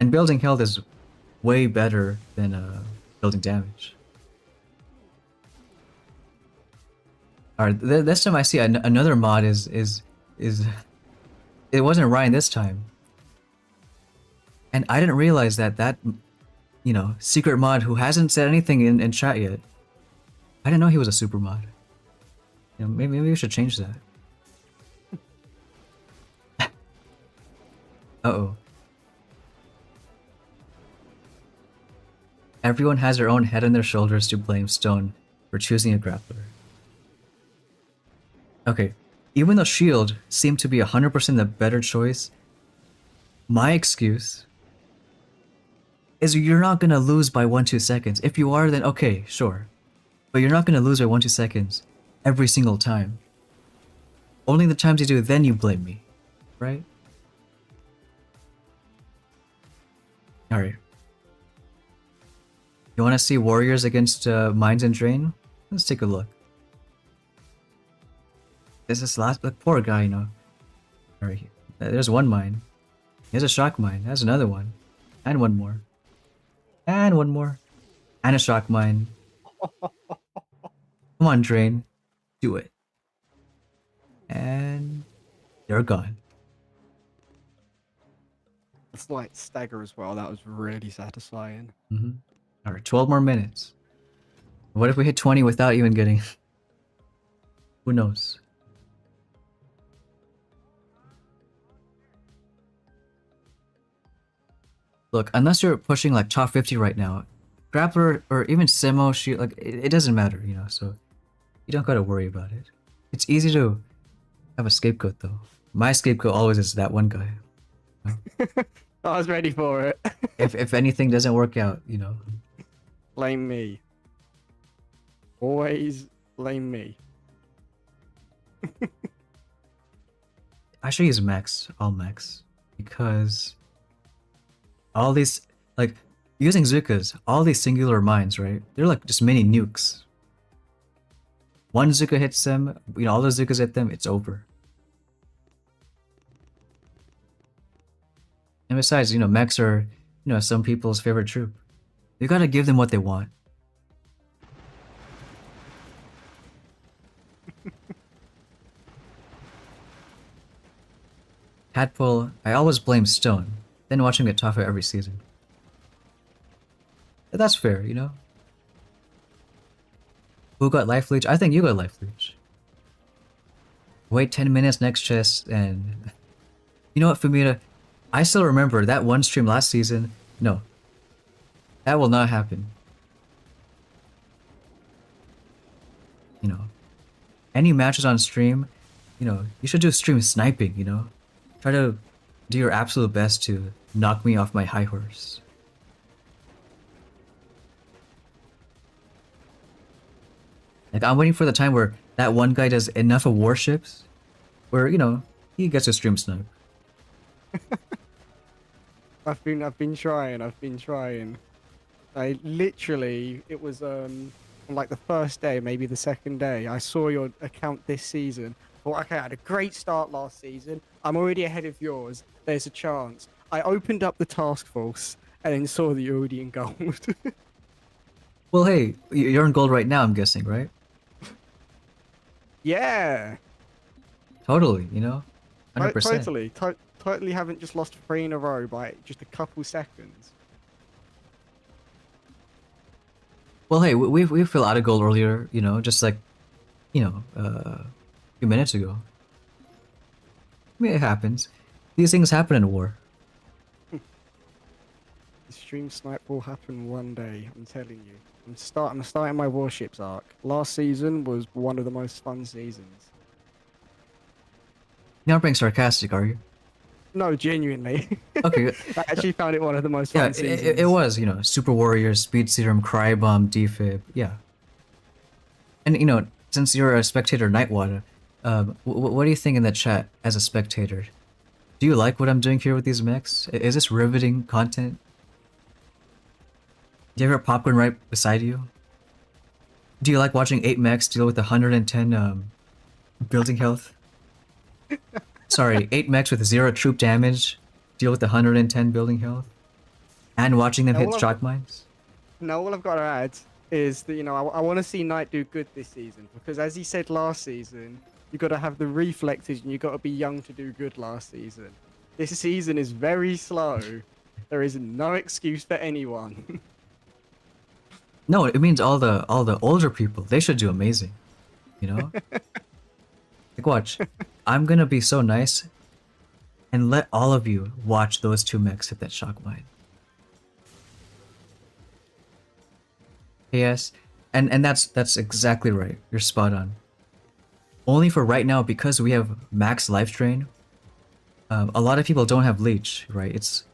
And building health is way better than building damage. Alright, this time I see another mod is it wasn't Ryan this time. And I didn't realize that you know, secret mod who hasn't said anything in chat yet. I didn't know he was a super mod. You know, maybe we should change that. Uh-oh. Everyone has their own head on their shoulders to blame Stone for choosing a grappler. Okay, even though Shield seemed to be 100% the better choice, my excuse is you're not gonna lose by 1-2 seconds. If you are, then okay, sure. But you're not gonna lose by 1-2 seconds every single time. Only the times you do, then you blame me, right? Alright. You wanna see Warriors against Mines and Drain? Let's take a look. This is last, like, poor guy, you know. Alright, there's one mine. Here's a shock mine. There's another one. And one more. And one more. And a shock mine. Come on, Drain. Do it. And you're gone. A slight stagger as well. That was really satisfying. Alright, 12 more minutes. What if we hit 20 without even getting... Who knows? Look, unless you're pushing like top 50 right now, Grappler or even Simo, like it doesn't matter, you know, so you don't gotta worry about it. It's easy to have a scapegoat though. My scapegoat always is that one guy. I was ready for it. If anything doesn't work out, you know. Blame me. Always blame me. I should use Max, all Max, because all these, like, using Zukas, all these singular mines, right? They're like just mini nukes. One Zuka hits them, you know, all the Zukas hit them, it's over. And besides, you know, mechs are, you know, some people's favorite troop. You gotta give them what they want. Tadpole, I always blame Stone, then watch him get tougher every season. But that's fair, you know? Who got Life Leech? I think you got Life Leech. Wait 10 minutes next chest and... You know what, Fumita? I still remember that one stream last season. No. That will not happen. You know. Any matches on stream, you know, you should do stream sniping, you know? Try to do your absolute best to knock me off my high horse. Like, I'm waiting for the time where that one guy does enough of warships where, you know, he gets a stream snipe. I've been trying. I literally, it was on like the first day, maybe the second day, I saw your account this season. Thought, okay, I had a great start last season. I'm already ahead of yours. There's a chance. I opened up the task force and then saw that you're already in gold. Well, hey, you're in gold right now, I'm guessing, right? Yeah. Totally, you know? 100%. Totally haven't just lost 3 in a row by just a couple seconds. Well, hey, we fell out of gold earlier, you know, just like, you know, a few minutes ago. I mean, it happens. These things happen in war. The stream snipe will happen one day, I'm telling you. I'm starting my warships arc. Last season was one of the most fun seasons. You're not being sarcastic, are you? No, genuinely. Okay. I actually found it one of the most fun Yeah, seasons. it was, you know, Super Warrior, Speed Serum, Crybomb, Defib, yeah. And, you know, since you're a spectator, Nightwater, what do you think in the chat as a spectator? Do you like what I'm doing here with these mechs? Is this riveting content? Do you have your popcorn right beside you? Do you like watching 8 mechs deal with 110 building health? Sorry, 8 mechs with 0 troop damage deal with 110 building health? And watching them Now, hit all I've- shock mines? Now, all I've got to add is that, I want to see Knight do good this season, because as he said last season, you got to have the reflexes and you got to be young to do good last season. This season is very slow. There is no excuse for anyone. No, it means all the older people. They should do amazing. You know? Like watch. I'm gonna be so nice and let all of you watch those 2 mechs hit that shock mine. Yes. And that's exactly right. You're spot on. Only for right now, because we have max life drain, a lot of people don't have leech, right? It's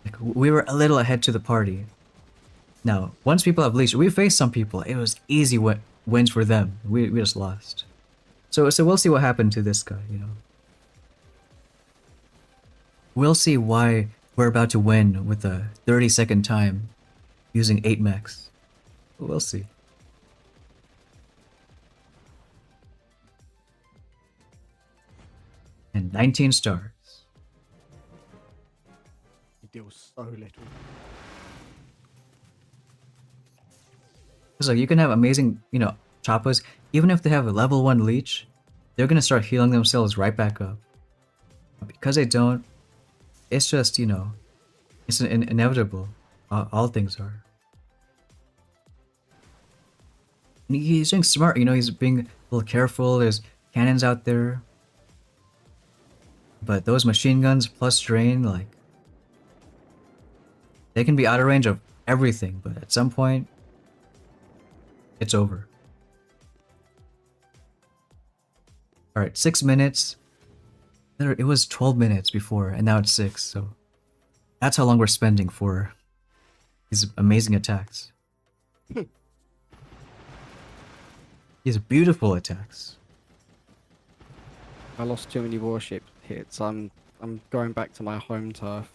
like we were a little ahead to the party. Now, once people have leech, we faced some people. It was easy wins for them. We just lost. So we'll see what happened to this guy, you know. We'll see why we're about to win with a 30-second time using 8 mechs. We'll see. And 19 stars. He deals so little. So you can have amazing, you know, choppas. Even if they have a level 1 leech, they're gonna start healing themselves right back up. Because they don't, it's just, you know, it's inevitable. All things are. And he's doing smart, you know, he's being a little careful. There's cannons out there. But those machine guns plus drain, like, they can be out of range of everything, but at some point, it's over. Alright, 6 minutes. It was 12 minutes before, and now it's 6, so that's how long we're spending for these amazing attacks. These beautiful attacks. I lost too many warship hits. I'm going back to my home turf.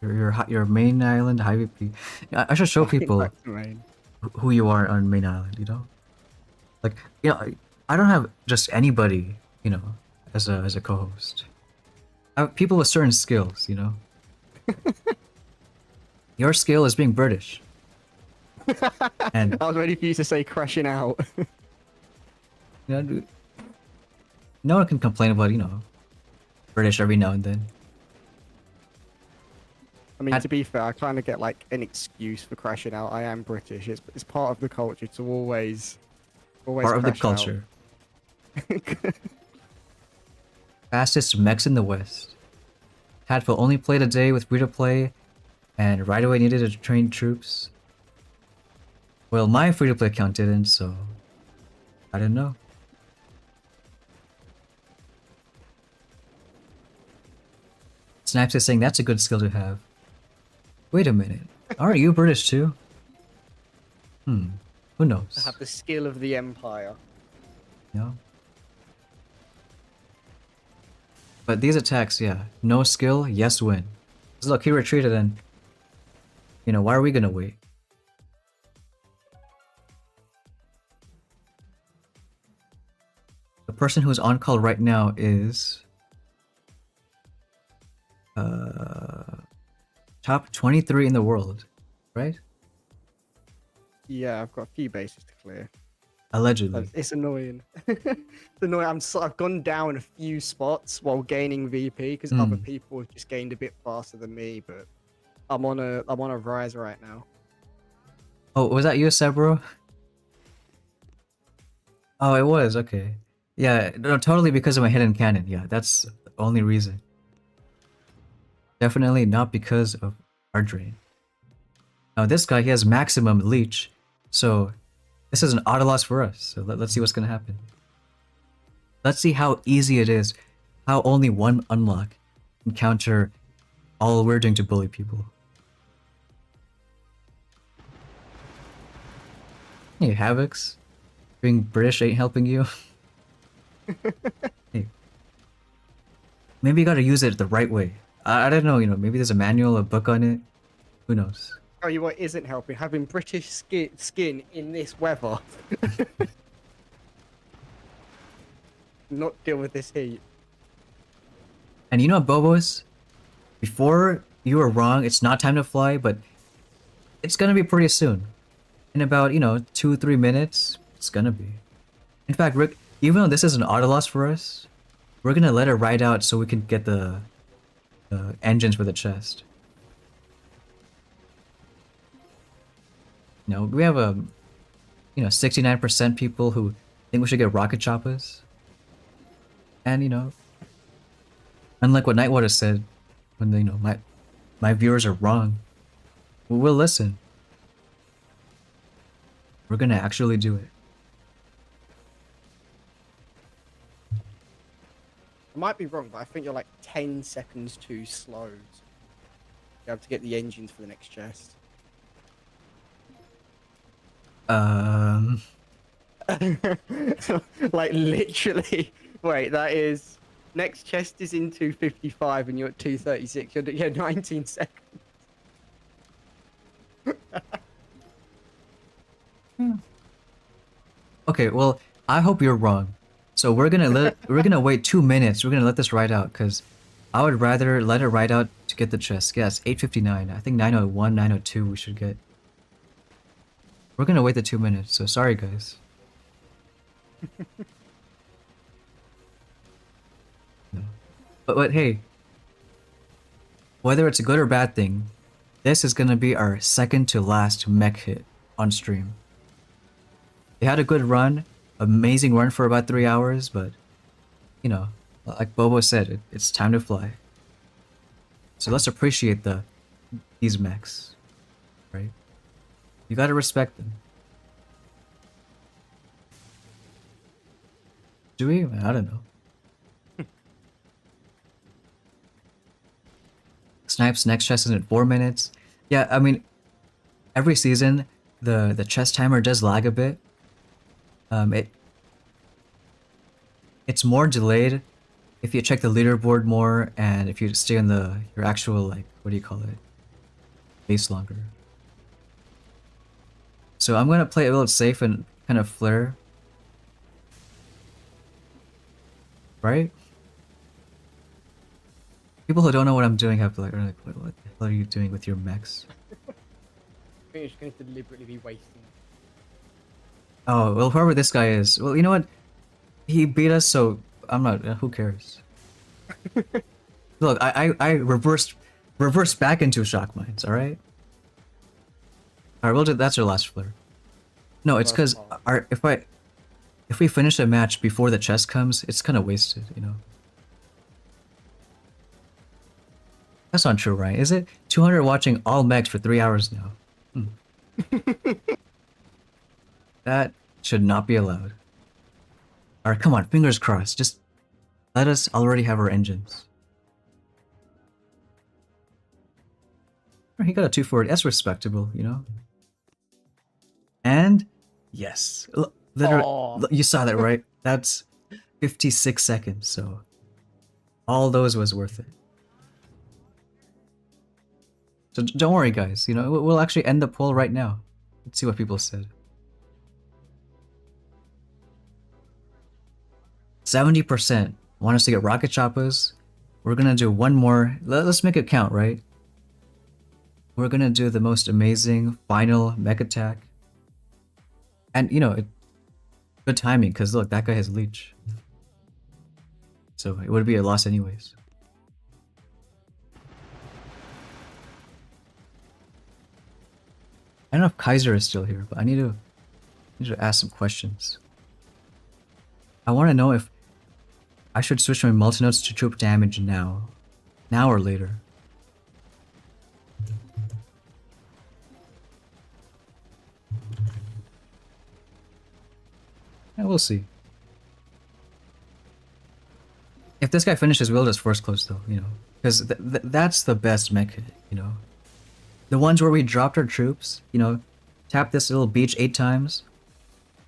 Your main island, high VP. I should show people Back to main. who you are on main island, you know? Like, you know, I don't have just anybody, you know, as a co-host. I have people with certain skills, you know? Your skill is being British. And, I was ready for you to say crashing out. you know, no one can complain about, you know, British every now and then. I mean, to be fair, I kind of get like an excuse for crashing out. I am British. It's part of the culture to always Part of the crash out. culture. Fastest mechs in the West. Tadful only played a day with free-to-play, and right away needed to train troops. Well, my free-to-play account didn't, so I didn't know. Snipes is saying that's a good skill to have. Wait a minute. Aren't you British too? Who I knows? have the skill of the empire. No. But these attacks, yeah. No skill, yes win. So look, he retreated and... You know, why are we gonna wait? The person who's on call right now is... Top 23 in the world, right? Yeah, I've got a few bases to clear. Allegedly. It's annoying. It's annoying. I've gone down a few spots while gaining VP because other people have just gained a bit faster than me. But I'm on a rise right now. Oh, was that you, Sebro? Oh, it was, okay. Yeah, no, totally because of my hidden cannon. Yeah, that's the only reason. Definitely not because of our drain. Now this guy, he has maximum leech, so this is an auto loss for us. So let's see what's gonna happen. Let's see how easy it is, how only one unlock can counter all we're doing to bully people. Hey, Havocs. Being British ain't helping you. Hey. Maybe you gotta use it the right way. I don't know, you know, maybe there's a manual, a book on it. Who knows? tell you what isn't helping, having British skin in this weather. Not deal with this heat. And you know what, Bobos? Before you were wrong, it's not time to fly, but it's gonna be pretty soon. In about, 2-3 minutes, it's gonna be. In fact, Rick, even though this is an auto loss for us, we're gonna let it ride out so we can get the engines for the chest. We have 69% people who think we should get rocket choppers. And unlike what Nightwater said, when my viewers are wrong, we'll listen. We're gonna actually do it. I might be wrong, but I think you're like 10 seconds too slow to be able to get the engines for the next chest. Like literally. Wait, that is next chest is in 2:55 and you're at 2:36. You're 19 seconds. Okay, well, I hope you're wrong. So we're gonna wait 2 minutes. We're gonna let this ride out because I would rather let it ride out to get the chest. Yes, 8:59. I think 9:01, 9:02 we should get. We're gonna wait the 2 minutes. So sorry, guys. No. But hey, whether it's a good or bad thing, this is gonna be our second to last mech hit on stream. They had a good run, amazing run for about 3 hours, but like Bobo said, it's time to fly. So let's appreciate these mechs, right? You gotta respect them. Do we? I don't know. Snipes next chest is in 4 minutes. Yeah, I mean, every season the chest timer does lag a bit. It's more delayed if you check the leaderboard more and if you stay on your actual, like, what do you call it, base longer. So I'm gonna play a little safe and kind of flare, right? People who don't know what I'm doing have to are like, what the hell are you doing with your mechs? I think you're just going to deliberately be wasting. Oh, well, whoever this guy is, well, you know what? He beat us, so I'm not. Who cares? Look, I reversed back into shock mines. All right. All right, we'll do. That's our last flare. No, it's because if we finish a match before the chest comes, it's kind of wasted, That's not true, right? Is it? 200 watching all mechs for 3 hours now. That should not be allowed. Alright, come on, fingers crossed. Just let us already have our engines. He got a 240. That's respectable, And yes, literally, you saw that, right? That's 56 seconds. So all those was worth it. So don't worry, guys. We'll actually end the poll right now. Let's see what people said. 70% want us to get rocket choppers. We're gonna do one more. Let's make it count, right? We're gonna do the most amazing final mech attack. And good timing, because look, that guy has leech. So it would be a loss anyways. I don't know if Kaiser is still here, but I need to ask some questions. I want to know if I should switch my multi-notes to troop damage now or later. Yeah, we'll see. If this guy finishes, we'll just force close though, because that's the best mech hit, The ones where we dropped our troops, tap this little beach 8 times.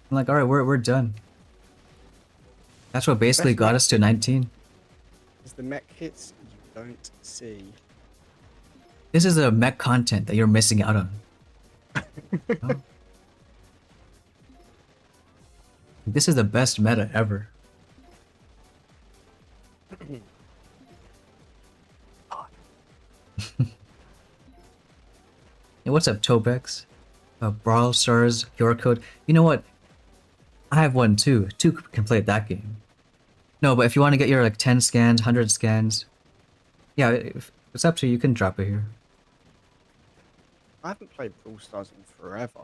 I'm like, all right, we're done. That's what basically got us to 19. It's the mech hits you don't see. This is the mech content that you're missing out on. Oh. This is the best meta ever. Hey, what's up, Tobex? Brawl Stars, your code. You know what? I have one too. Two can play that game. No, but if you want to get your like 10 scans, 100 scans, yeah, if, it's up to you. You can drop it here. I haven't played Brawl Stars in forever.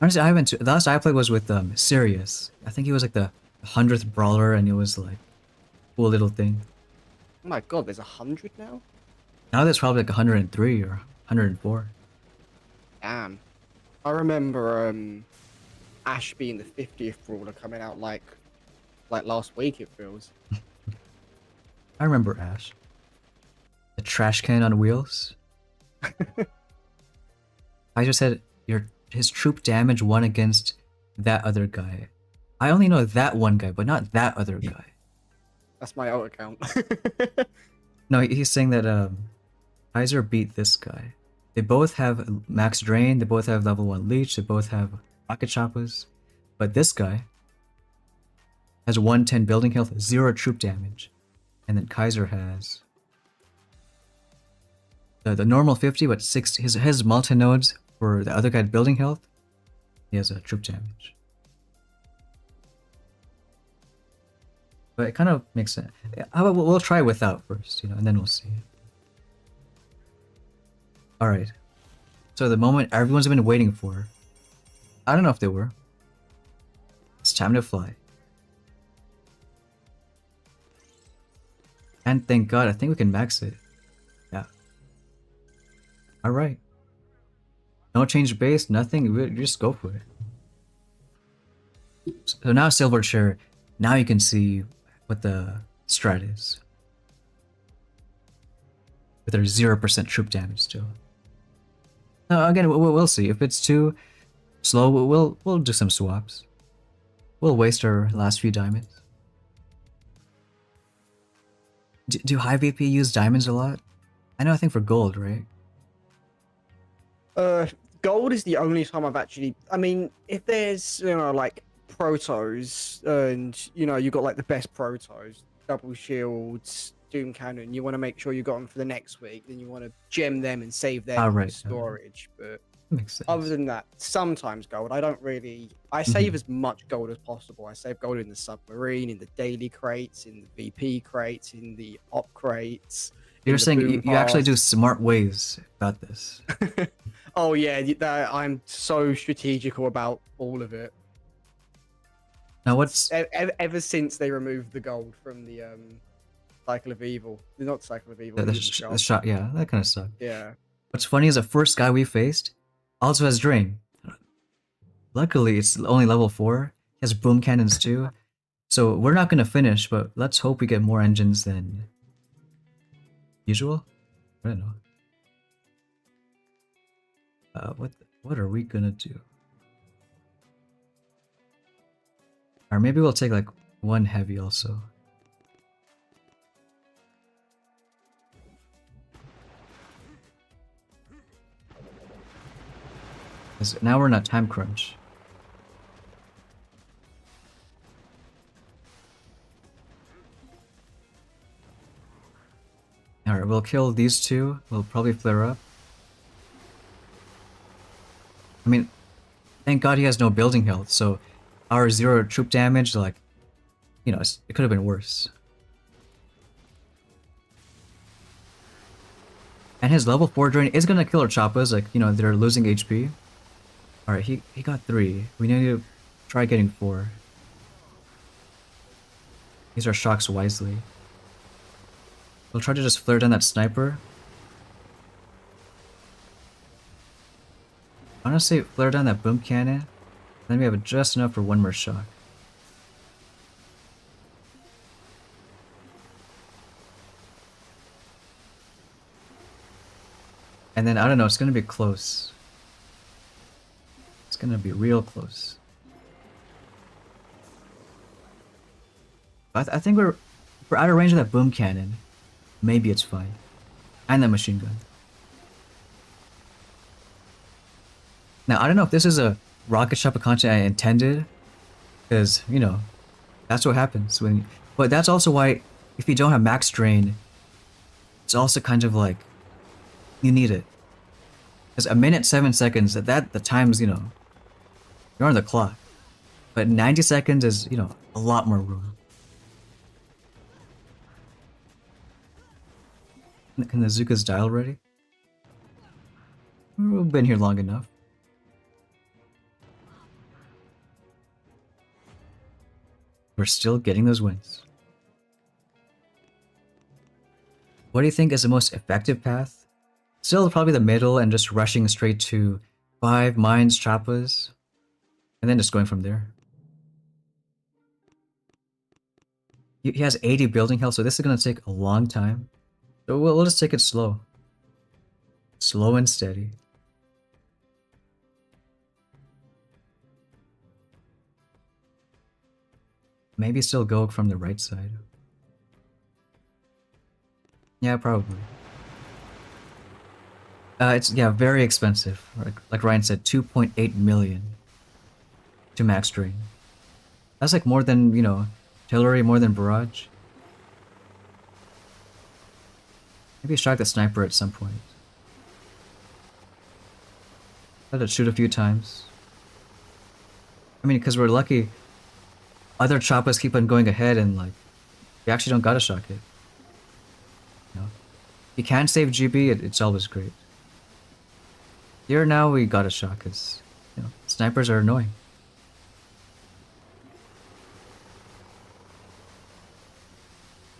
Honestly, I haven't. The last I played was with Sirius. I think he was like the 100th brawler, and it was like cool little thing. Oh my god, there's 100 now? Now there's probably like 103 or 104. Damn. I remember Ash being the 50th brawler coming out like last week, it feels. I remember Ash. The trash can on wheels. I just said his troop damage won against that other guy. I only know that one guy, but not that other guy. That's my alt account. No, he's saying that Kaiser beat this guy. They both have max drain, they both have level 1 leech, they both have rocket choppas. But this guy has 110 building health, 0 troop damage. And then Kaiser has the normal 50, but his multi-nodes for the other guy building health, he has a troop damage. But it kind of makes sense. How about we'll try without first, and then we'll see. Alright. So the moment everyone's been waiting for. I don't know if they were. It's time to fly. And thank God, I think we can max it. Yeah. Alright. No change base, nothing, we just go for it. So now Silver Chair, now you can see what the strat is. With their 0% troop damage still. Again, we'll see. If it's too slow, we'll do some swaps. We'll waste our last few diamonds. Do high VP use diamonds a lot? I think for gold, right? Gold is the only time I've actually. I mean, if there's like protos and you got like the best protos, double shields, Doom Cannon, you want to make sure you got them for the next week, then you want to gem them and save them for storage. But makes sense. Other than that, sometimes gold. I don't really. I save as much gold as possible. I save gold in the submarine, in the daily crates, in the VP crates, in the op crates. You're saying you actually do smart ways about this. Oh yeah, I'm so strategical about all of it. Now what's ever since they removed the gold from the Cycle of Evil, not Cycle of Evil. the shot, yeah, that kind of sucked. Yeah. What's funny is the first guy we faced also has drain. Luckily, it's only level 4. He has boom cannons too, so we're not gonna finish. But let's hope we get more engines than usual. I don't know. What are we gonna do? Or maybe we'll take like one heavy also. Because now we're not time crunch. Alright, we'll kill these two. We'll probably flare up. I mean, thank God he has no building health, so our 0 troop damage, like, it could have been worse. And his level 4 drain is gonna kill our choppas, like, they're losing HP. Alright, he got 3. We need to try getting 4. Use our shocks wisely. We'll try to just flare down that sniper. Honestly, flare down that boom cannon. Then we have just enough for one more shock. And then, I don't know, it's gonna be close. It's gonna be real close. I think we're out of range of that boom cannon. Maybe it's fine. And that machine gun. Now, I don't know if this is a rocket shop of content I intended, because, you know, that's what happens when... But that's also why, if you don't have max drain, it's also kind of like, you need it. Because a minute 7 seconds, the time's, you know, you're on the clock. But 90 seconds is, you know, a lot more room. Can the Zukas die already? We've been here long enough. We're still getting those wins. What do you think is the most effective path? Still probably the middle and just rushing straight to 5 mines, choppas, and then just going from there. He has 80 building health, so this is going to take a long time. So we'll just take it slow. Slow and steady. Maybe still go from the right side. Yeah, probably. It's, yeah, very expensive. Like Ryan said, 2.8 million to max drain. That's like more than, you know, artillery, more than barrage. Maybe strike the sniper at some point. Let it shoot a few times. I mean, because we're lucky, other choppas keep on going ahead and, like, we actually don't gotta shock it. You know? If you can save GB, it's always great. Here now we gotta shock, because, you know, snipers are annoying.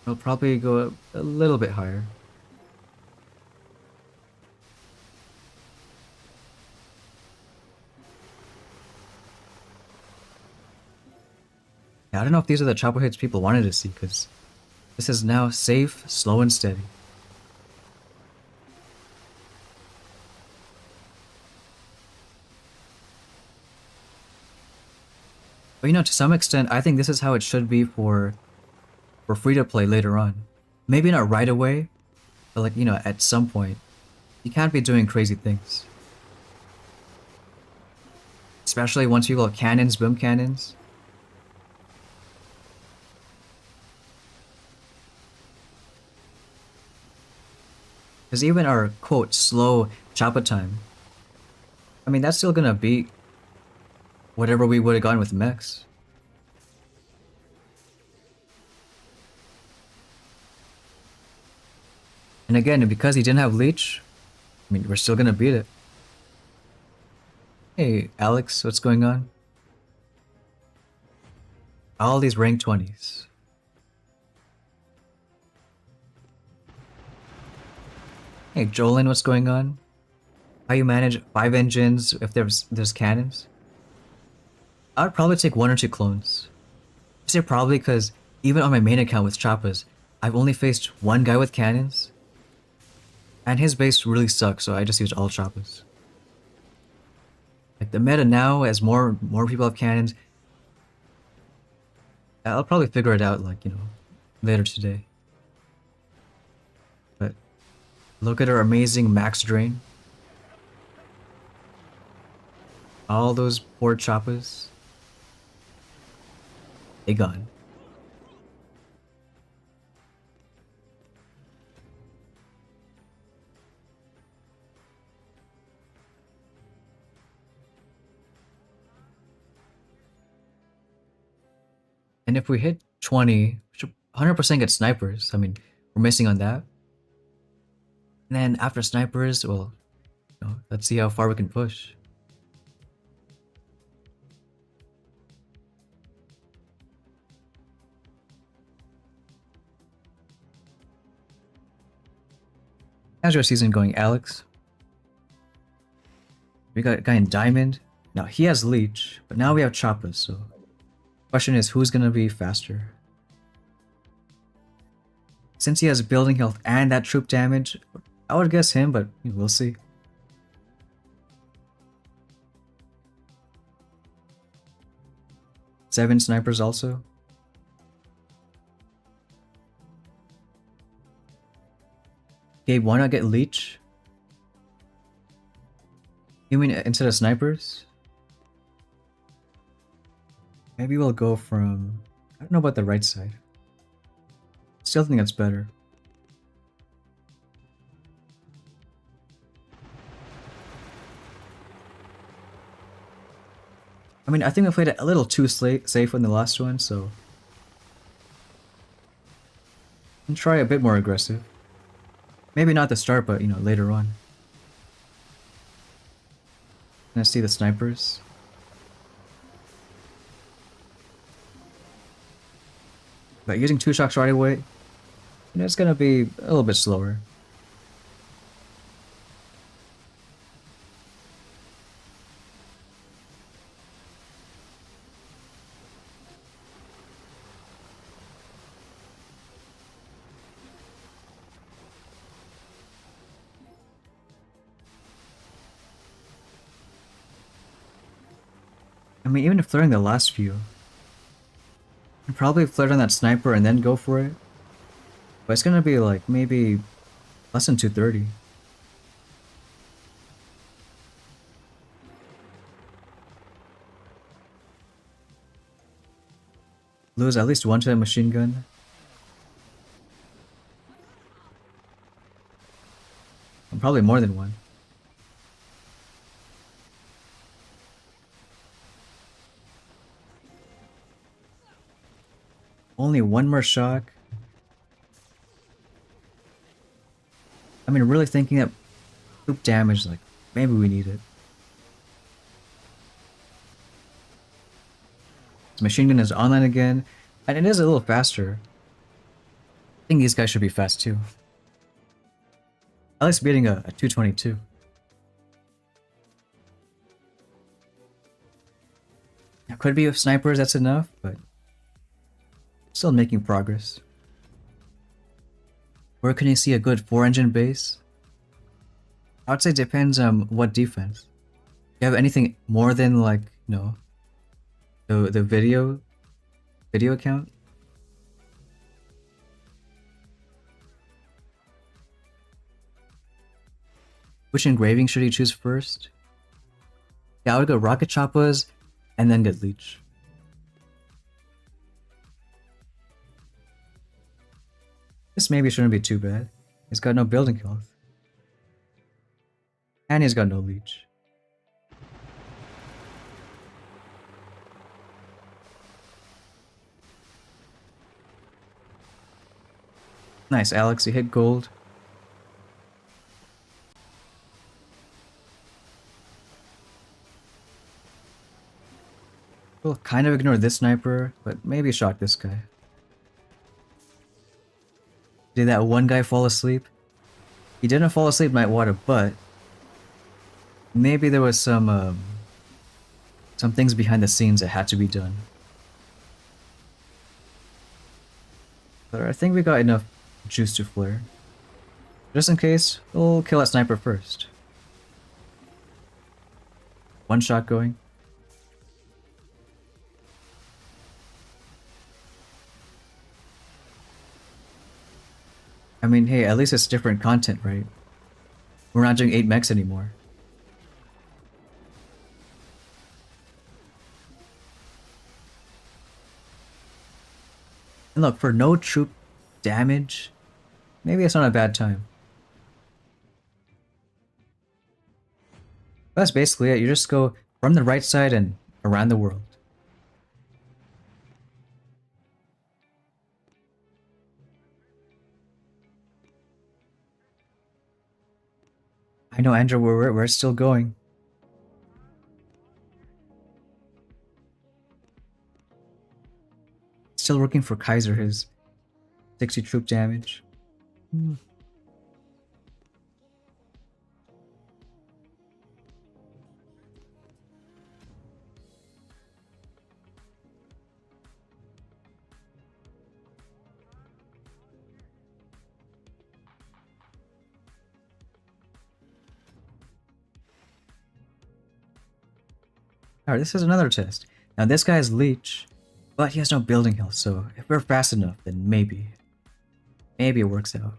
We'll probably go a little bit higher. Yeah, I don't know if these are the chopper hits people wanted to see, because this is now safe, slow, and steady. But you know, to some extent, I think this is how it should be for free-to-play later on. Maybe not right away, but like, you know, at some point. You can't be doing crazy things. Especially once people have cannons, boom cannons. Because even our, quote, slow choppa time, I mean, that's still gonna beat whatever we would have gotten with mechs. And again, because he didn't have leech, I mean, we're still gonna beat it. Hey, Alex, what's going on? All these rank 20s. Hey, Jolin, what's going on? How you manage 5 engines if there's cannons? I would probably take 1 or 2 clones. I say probably because even on my main account with choppas, I've only faced 1 guy with cannons. And his base really sucks, so I just used all choppas. Like the meta now, as more people have cannons, I'll probably figure it out, like, you know, later today. But look at our amazing max drain. All those poor choppas. They gone. And if we hit 20, we should 100% get snipers. I mean, we're missing on that. And then after snipers, well, you know, let's see how far we can push. How's your season going, Alex? We got a guy in Diamond. Now he has Leech, but now we have Choppas, so question is who's gonna be faster? Since he has building health and that troop damage, I would guess him, but we'll see. Seven snipers also. Okay, why not get Leech? You mean instead of snipers? Maybe we'll go from... I don't know about the right side. Still think that's better. I mean, I think we played it a little too safe in the last one, so... And try a bit more aggressive. Maybe not at the start, but, you know, later on. And I see the snipers. But using 2 shocks right away, you know, it's gonna be a little bit slower. I mean, even if flaring the last few, I'd probably flirt on that sniper and then go for it. But it's gonna be like maybe less than 230. Lose at least one to a machine gun. And probably more than one. Only one more shock. I mean, really thinking that troop damage, like, maybe we need it. This machine gun is online again, and it is a little faster. I think these guys should be fast too. At least beating a 222. It could be with snipers, that's enough, but still making progress. Where can you see a good 4-engine base? I would say it depends on what defense. You have anything more than like, you know, the video count? Which engraving should you choose first? Yeah, I would go rocket choppas and then get leech. This maybe shouldn't be too bad. He's got no building health. And he's got no leech. Nice, Alex, you hit gold. We'll kind of ignore this sniper, but maybe shock this guy. Did that one guy fall asleep? He didn't fall asleep in Nightwater, but maybe there was some things behind the scenes that had to be done. But I think we got enough juice to flare. Just in case, we'll kill that sniper first. One shot going. I mean, hey, at least it's different content, right? We're not doing 8 mechs anymore. And look, for no troop damage, maybe it's not a bad time. That's basically it. You just go from the right side and around the world. I know, Andrew, we're still going. Still looking for Kaiser, his 60 troop damage. Alright, this is another test. Now this guy is leech, but he has no building health, so if we're fast enough, then maybe it works out.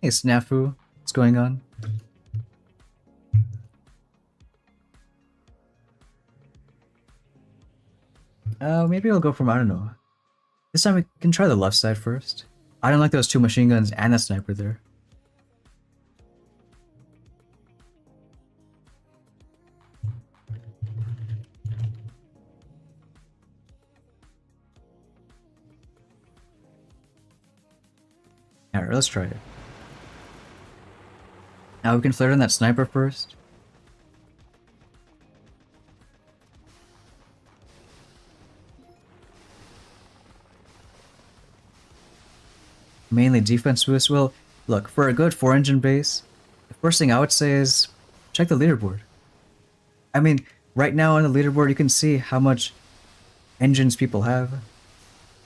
Hey Snafu, what's going on? Maybe I'll go from, I don't know. This time we can try the left side first. I don't like those two machine guns and a sniper there. Alright, let's try it. Now we can flirt on that sniper first. Mainly defense boost. Well, look, for a good 4-engine base, the first thing I would say is check the leaderboard. I mean, right now on the leaderboard you can see how much engines people have.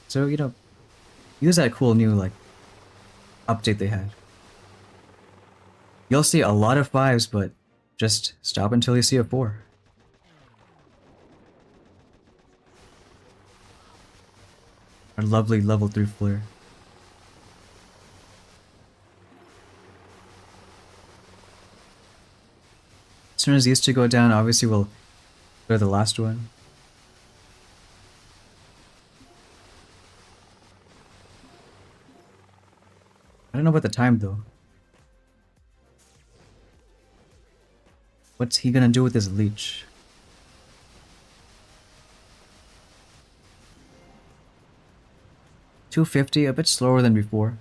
So, you know, use that cool new, like, update they had. You'll see a lot of 5s, but just stop until you see a 4. Our lovely level 3 flare. As soon as these two go down, obviously we'll go to the last one. I don't know about the time though. What's he gonna do with his leech? $250, a bit slower than before.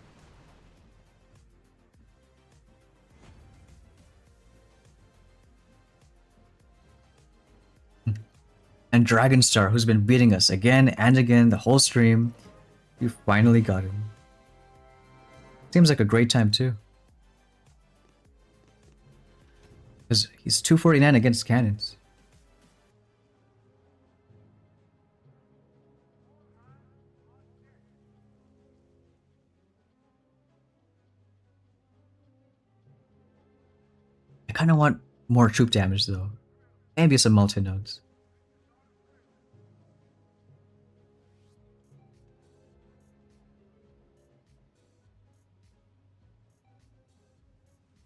And Dragonstar, who's been beating us again and again the whole stream, you finally got him. Seems like a great time too. Because he's 249 against cannons. I kind of want more troop damage though. Maybe some multi-nodes.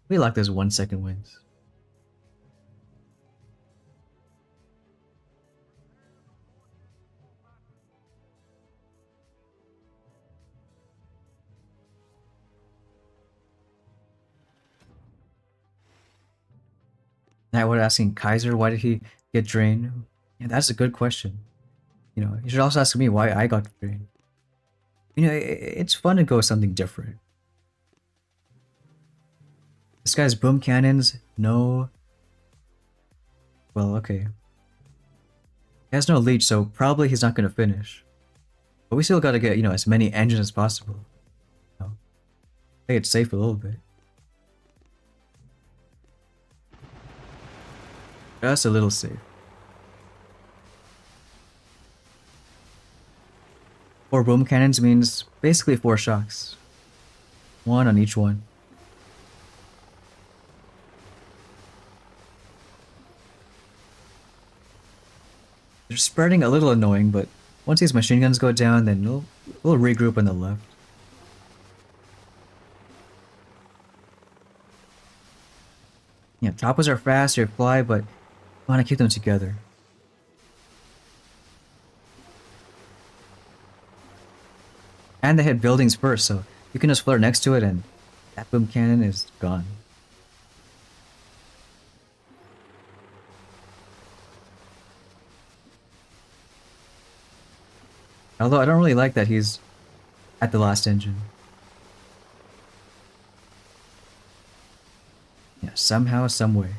We like those 1-second wins. Now we're asking Kaiser, why did he get drained? Yeah, that's a good question. You know, you should also ask me why I got drained. You know, it's fun to go with something different. This guy's boom cannons, no. Well, okay. He has no leech, so probably he's not gonna finish. But we still gotta get, you know, as many engines as possible. You know, play it safe a little bit. Just a little safe. 4 boom cannons means basically 4 shocks. 1 on each one. They're spreading a little annoying, but once these machine guns go down, then we'll regroup on the left. Yeah, Tapas are fast, they fly, but I want to keep them together. And they hit buildings first, so you can just flare next to it and that boom cannon is gone. Although I don't really like that he's at the last engine. Yeah, somehow, some way.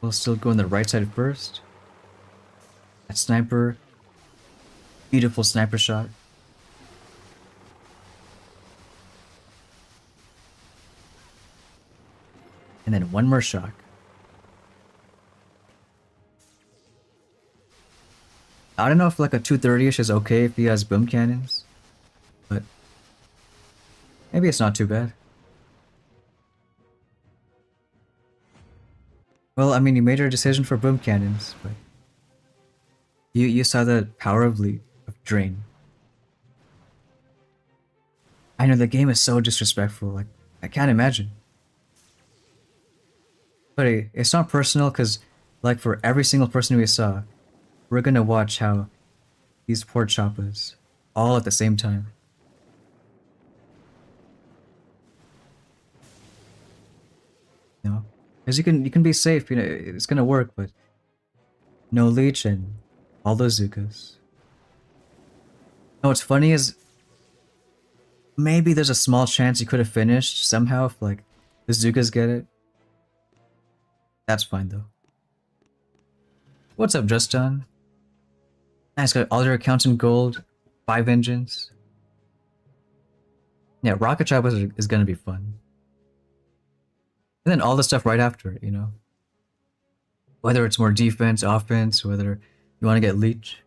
We'll still go on the right side first. That sniper. Beautiful sniper shot. And then one more shock. I don't know if like a 230-ish is okay if he has boom cannons. But maybe it's not too bad. Well, I mean, you made your decision for boom cannons, but you saw the power of drain. I know the game is so disrespectful. Like I can't imagine. But hey, it's not personal because, like, for every single person we saw, we're gonna watch how these poor choppas all at the same time. You know, because you can be safe. You know, it's gonna work, but no leech and all those Zukas. No, what's funny is maybe there's a small chance you could have finished somehow if like the Zukas get it. That's fine though. What's up, Justin? Nice, got all your accounts in gold, 5 engines. Yeah, Rocket Choppas is gonna be fun. And then all the stuff right after it, you know? Whether it's more defense, offense, whether you want to get leech.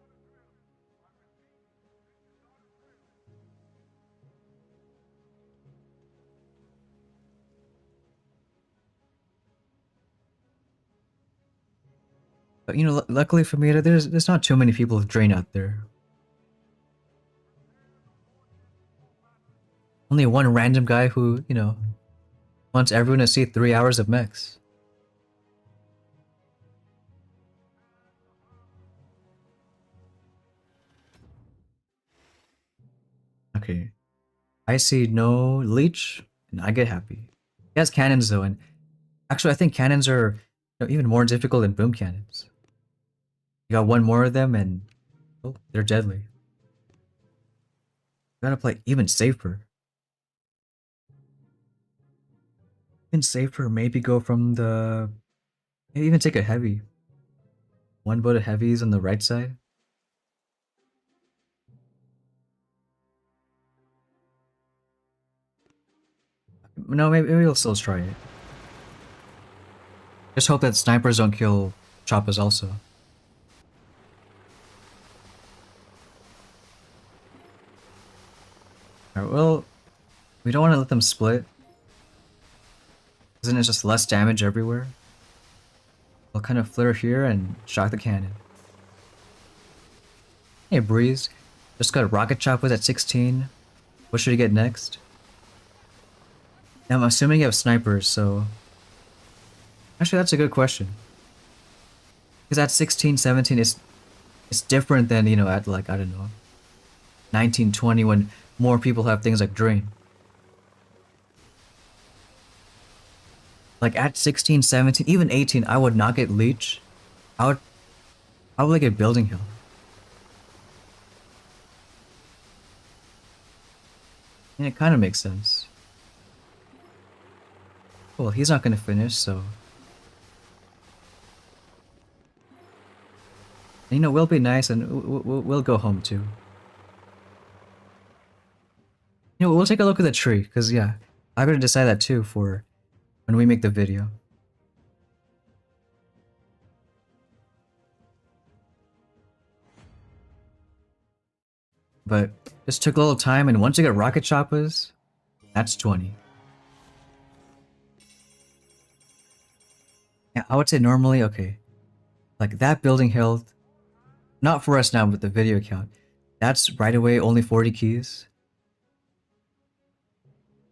But you know, luckily for me, there's not too many people with Drain out there. Only one random guy who, you know, wants everyone to see 3 hours of mechs. Okay. I see no leech, and I get happy. He has cannons though, and actually I think cannons are, you know, even more difficult than boom cannons. You got one more of them and oh, they're deadly. You gotta play even safer. Even safer, maybe go from the... Maybe even take a heavy. One boat of heavies on the right side. No, maybe we'll still try it. Just hope that snipers don't kill choppas also. Alright, well, we don't want to let them split. Isn't it just less damage everywhere? I'll kind of flitter here and shock the cannon. Hey Breeze, just got rocket choppas at 16. What should he get next? Now, I'm assuming you have snipers, so... Actually, that's a good question. Because at 16, 17, it's different than, you know, at like, I don't know, 19, 20 when more people have things like Drain. Like at 16, 17, even 18, I would not get Leech. I would probably get Building Hill. And it kind of makes sense. Well, he's not going to finish, so... And, you know, we'll be nice and we'll go home too. You know, we'll take a look at the tree, because, yeah, I'm going to decide that too for when we make the video. But just took a little time, and once you get rocket choppas, that's 20. Yeah, I would say normally, okay, like that building hill, not for us now with the video account, that's right away only 40 keys.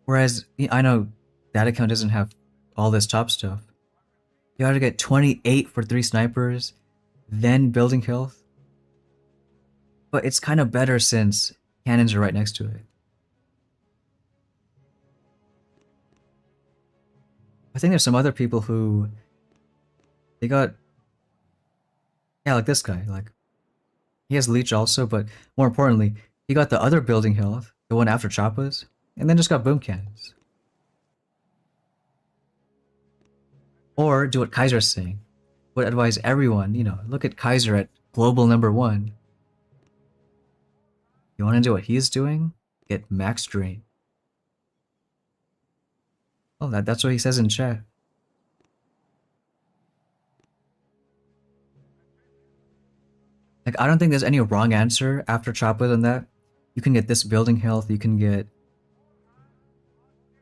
Whereas, I know that account doesn't have all this top stuff. You gotta get 28 for 3 snipers, then building health. But it's kind of better since cannons are right next to it. I think there's some other people who... They got... Yeah, like this guy, like... He has Leech also, but more importantly, he got the other building health, the one after Choppas, and then just got boom cannons. Or do what Kaiser's saying. Would advise everyone, you know, look at Kaiser at global #1. You want to do what he's doing? Get max drain. Oh, that's what he says in chat. Like, I don't think there's any wrong answer after Choppa than that. You can get this building health, you can get...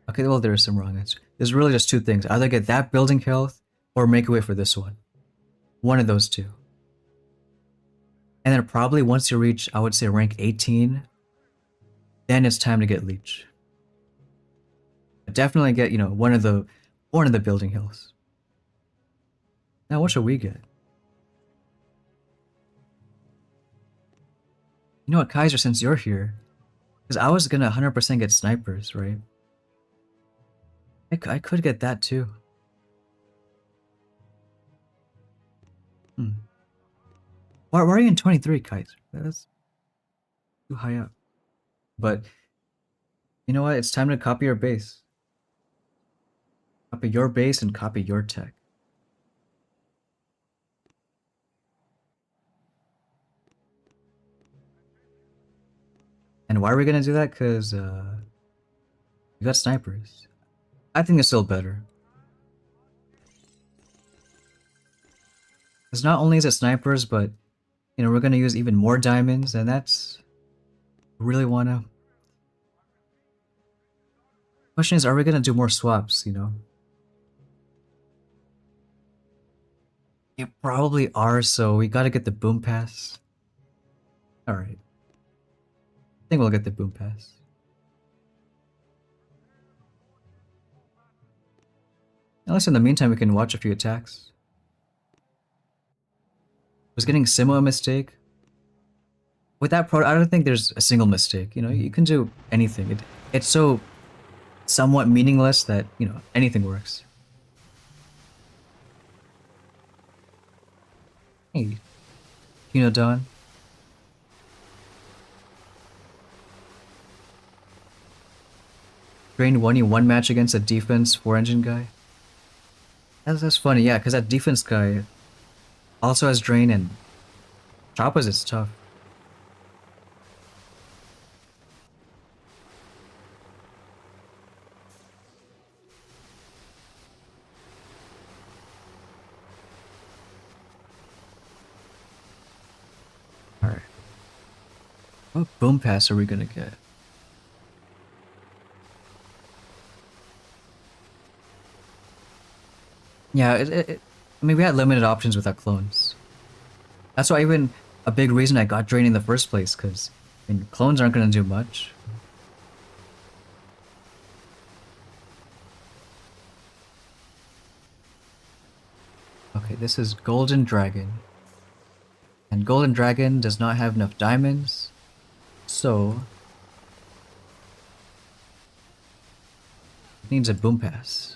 Okay, well, there is some wrong answer. There's really just 2 things. Either get that building health, or make a way for this one. One of those 2. And then probably once you reach, I would say, rank 18, then it's time to get Leech. But definitely get, you know, one of the building hills. Now what should we get? You know what, Kaiser, since you're here, because I was gonna 100% get snipers, right? I could get that too. Hmm. Why are you in 23, Kaiser? That's too high up. But you know what? It's time to copy your base. Copy your base and copy your tech. And why are we gonna do that? Because we got snipers. I think it's still better. Because not only is it snipers, but you know, we're gonna use even more diamonds, and that's really wanna. Question is, are we gonna do more swaps? You know, you probably are. So we gotta get the boom pass. All right, I think we'll get the boom pass. At least in the meantime, we can watch a few attacks. Was getting Simo a mistake? With that pro, I don't think there's a single mistake. You know, you can do anything. It's so somewhat meaningless that, you know, anything works. Hey, Kino Dawn. Drain 1 match against a defense 4-engine guy. That's funny, yeah, because that defense guy also has Drain, and Choppas is tough. Alright. What boom pass are we gonna get? Yeah, I mean, we had limited options without clones. That's why even a big reason I got Drain in the first place, because I mean, clones aren't gonna do much. Okay, this is Golden Dragon. And Golden Dragon does not have enough diamonds, so it needs a boom pass.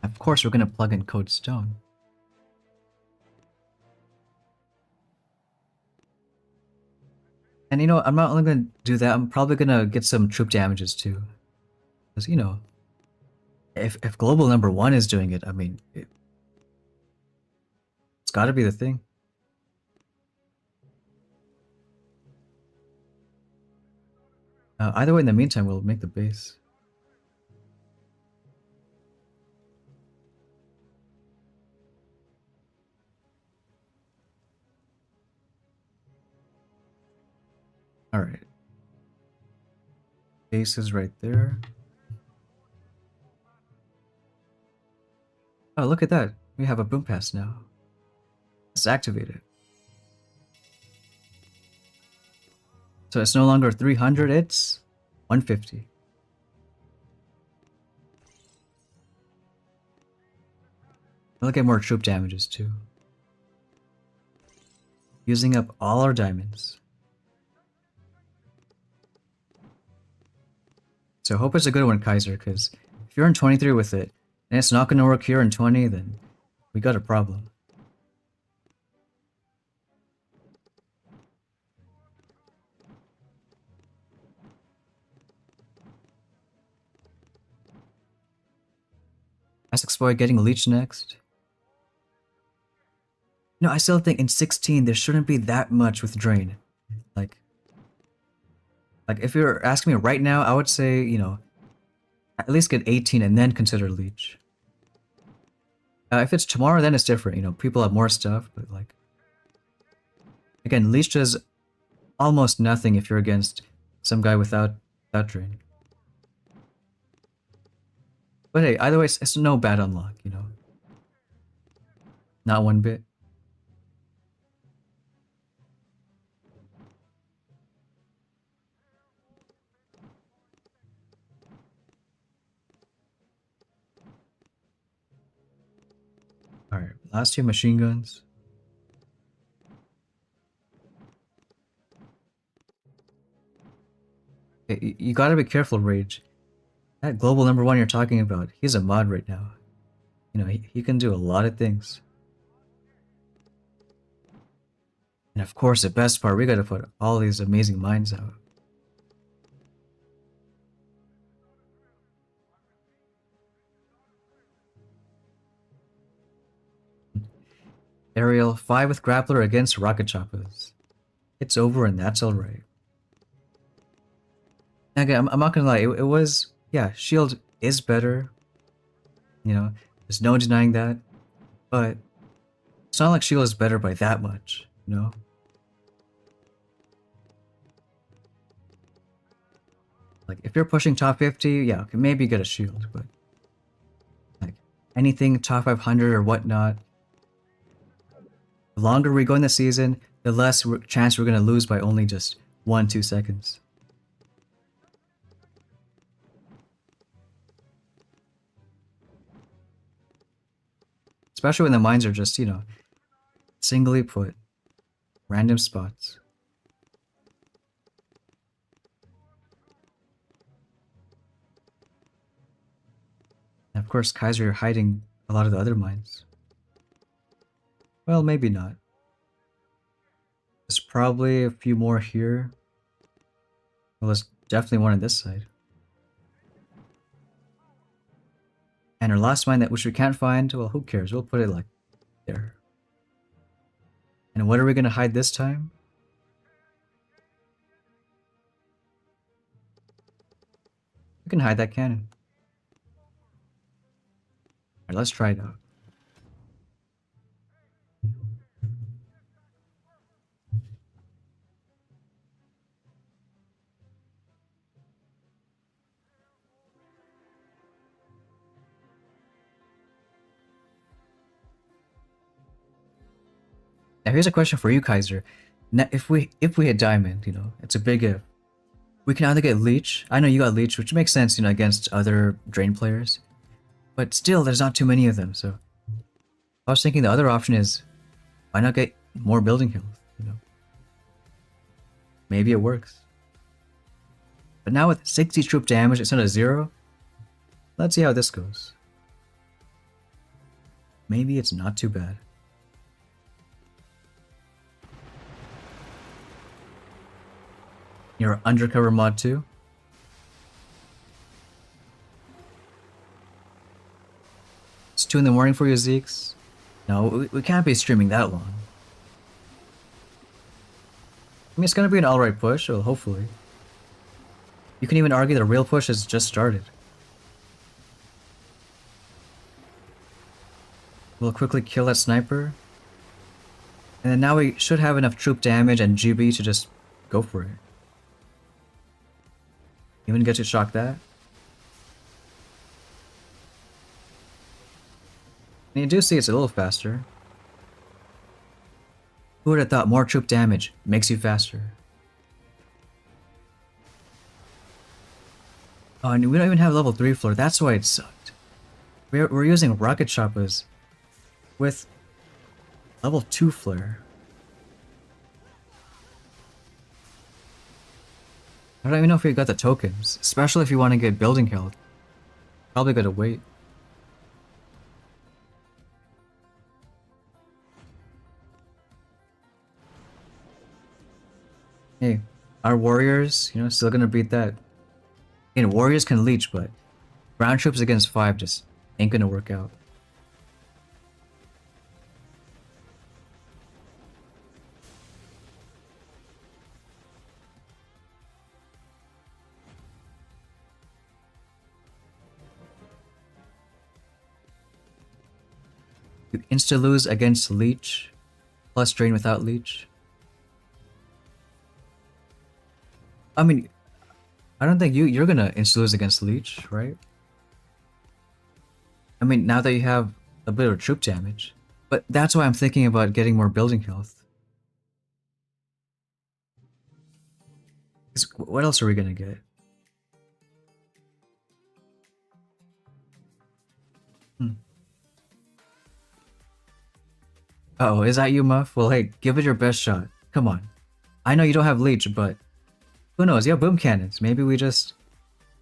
Of course, we're gonna plug in Code Stone. And you know, I'm not only gonna do that, I'm probably gonna get some troop damages too. Because, you know, if global #1 is doing it, I mean, it's gotta be the thing. Either way, in the meantime, we'll make the base. Alright. Base is right there. Oh, look at that. We have a boom pass now. Let's activate it. So it's no longer 300, it's 150. We'll get more troop damages too. Using up all our diamonds. So I hope it's a good one, Kaiser, because if you're in 23 with it, and it's not going to work here in 20, then we got a problem. Essex Boy getting Leech next. No, I still think in 16 there shouldn't be that much with Drain. Like if you're asking me right now, I would say, you know, at least get 18 and then consider Leech. If it's tomorrow, then it's different. You know, people have more stuff, but like, again, Leech does almost nothing if you're against some guy without Drain. But hey, either way, it's no bad unlock, you know. Not one bit. Alright, last two machine guns. Okay, you gotta be careful, Rage. That global number one you're talking about, he's a mod right now. You know, he can do a lot of things. And of course, the best part, we gotta put all these amazing mines out. Ariel, 5 with Grappler against Rocket Choppers. It's over and that's alright. Again, I'm not gonna lie, it was... Yeah, Shield is better. You know, there's no denying that. But it's not like Shield is better by that much, you know? Like, if you're pushing top 50, yeah, okay, maybe get a Shield, but... Like, anything top 500 or whatnot... The longer we go in the season, the less chance we're gonna lose by only just 1-2 seconds. Especially when the mines are just, you know, singly put, random spots. And of course, Kaiser, you're hiding a lot of the other mines. Well, maybe not. There's probably a few more here. Well, there's definitely one on this side. And our last mine that which we can't find, well, who cares? We'll put it like there. And what are we gonna hide this time? We can hide that cannon. Alright, let's try it out. Now here's a question for you, Kaiser. Now, if we hit diamond, you know, it's a big if. We can either get leech. I know you got leech, which makes sense, you know, against other drain players. But still, there's not too many of them. So I was thinking the other option is, why not get more building health? You know, maybe it works. But now with 60 troop damage instead of 0, let's see how this goes. Maybe it's not too bad. You're undercover mod too? It's 2 in the morning for you, Zeeks? No, we can't be streaming that long. I mean, it's gonna be an alright push, well, hopefully. You can even argue the real push has just started. We'll quickly kill that sniper. And then now we should have enough troop damage and GB to just go for it. Even get to shock that. And you do see it's a little faster. Who would have thought more troop damage makes you faster? Oh, and we don't even have level 3 floor, that's why it sucked. We're using rocket choppers with level 2 flare. I don't even know if we got the tokens, especially if you want to get building health. Probably gotta wait. Hey, our warriors, you know, still gonna beat that. Again, warriors can leech, but ground troops against 5 just ain't gonna work out. You insta-lose against leech, plus drain without leech. I mean, I don't think you're gonna insta-lose against leech, right? I mean, now that you have a bit of troop damage. But that's why I'm thinking about getting more building health. 'Cause what else are we gonna get? Oh, is that you, Muff? Well, hey, give it your best shot. Come on. I know you don't have leech, but who knows? You have boom cannons. Maybe we just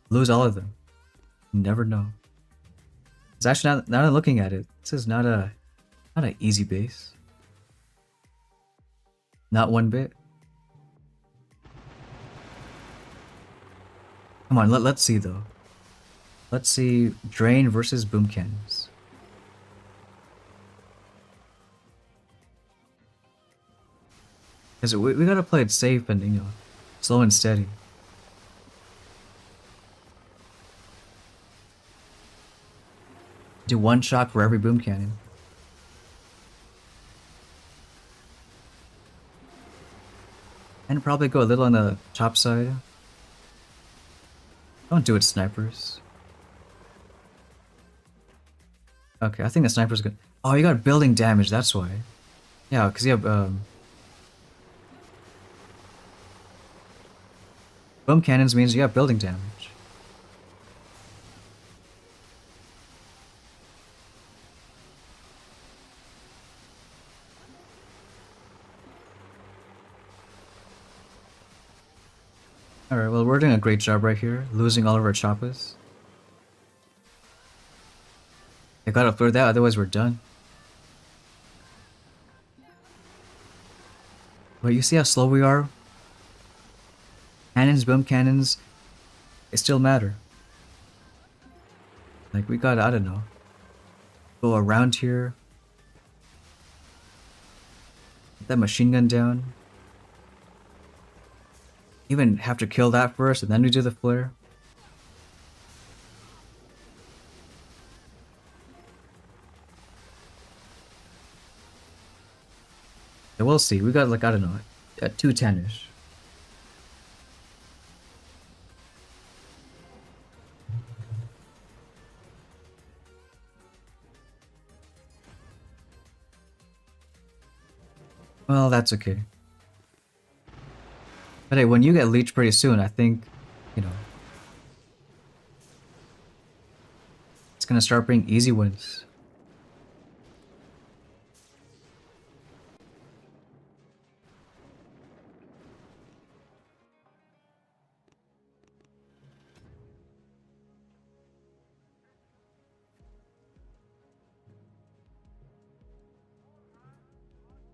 lose all of them. You never know. It's actually not. Now that I'm looking at it, this is not an easy base. Not one bit. Come on, let's see though. Let's see Drain versus Boom Cannons. Because we gotta play it safe and, you know, slow and steady. Do one shot for every Boom Cannon. And probably go a little on the top side. Don't do it, snipers. Okay, I think the sniper's good. Oh, you got building damage, that's why. Yeah, because you have, boom cannons means you have building damage. Alright, well, we're doing a great job right here, losing all of our choppas. I gotta clear that, otherwise we're done. But you see how slow we are? Cannons, boom cannons, they still matter. Like, we gotta, I don't know, go around here. Get that machine gun down. Even have to kill that first, and then we do the flare. Yeah, we'll see. We got, like, I don't know, a 210-ish. Well, that's okay. But hey, when you get leech pretty soon, I think, you know, it's gonna start bringing easy wins.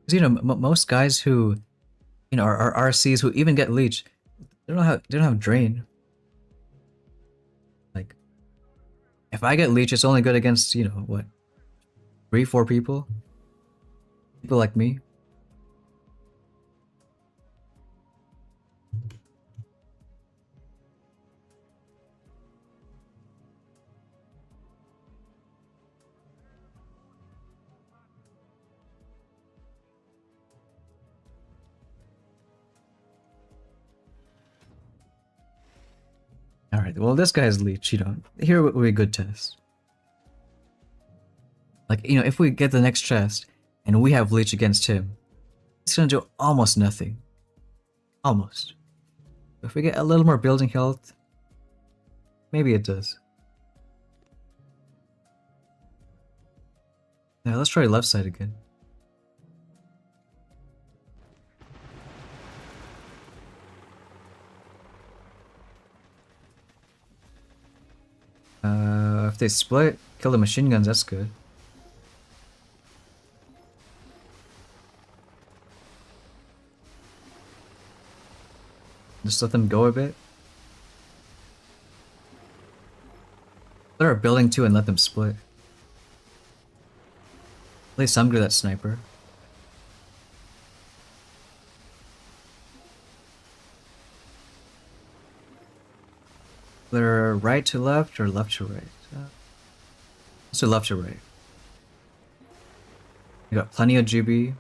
Because, you know, most guys who, you know, are RCs who even get leech, they don't have drain. Like, if I get leech, it's only good against, you know, what, 3-4 people? People like me. Alright, well, this guy's leech, you know, here would be a good test. Like, you know, if we get the next chest and we have leech against him, it's gonna do almost nothing. Almost. If we get a little more building health, maybe it does. Now let's try left side again. If they split, kill the machine guns, that's good. Just let them go a bit. Let our building too and let them split. Play some good at sniper. They're right to left or left to right? Let's do left to right. We got plenty of GB.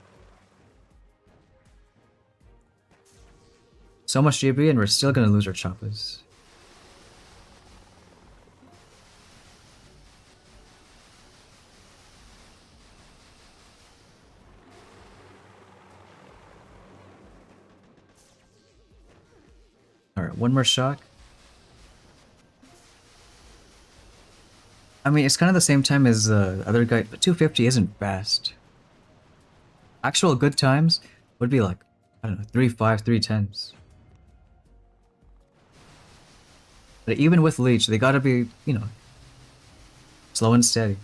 So much GB and we're still gonna lose our choppas. Alright, one more shot. I mean, it's kind of the same time as the other guy, but 250 isn't fast. Actual good times would be like, I don't know, 3.5, 3.10s. But even with Leech, they gotta be, you know, slow and steady.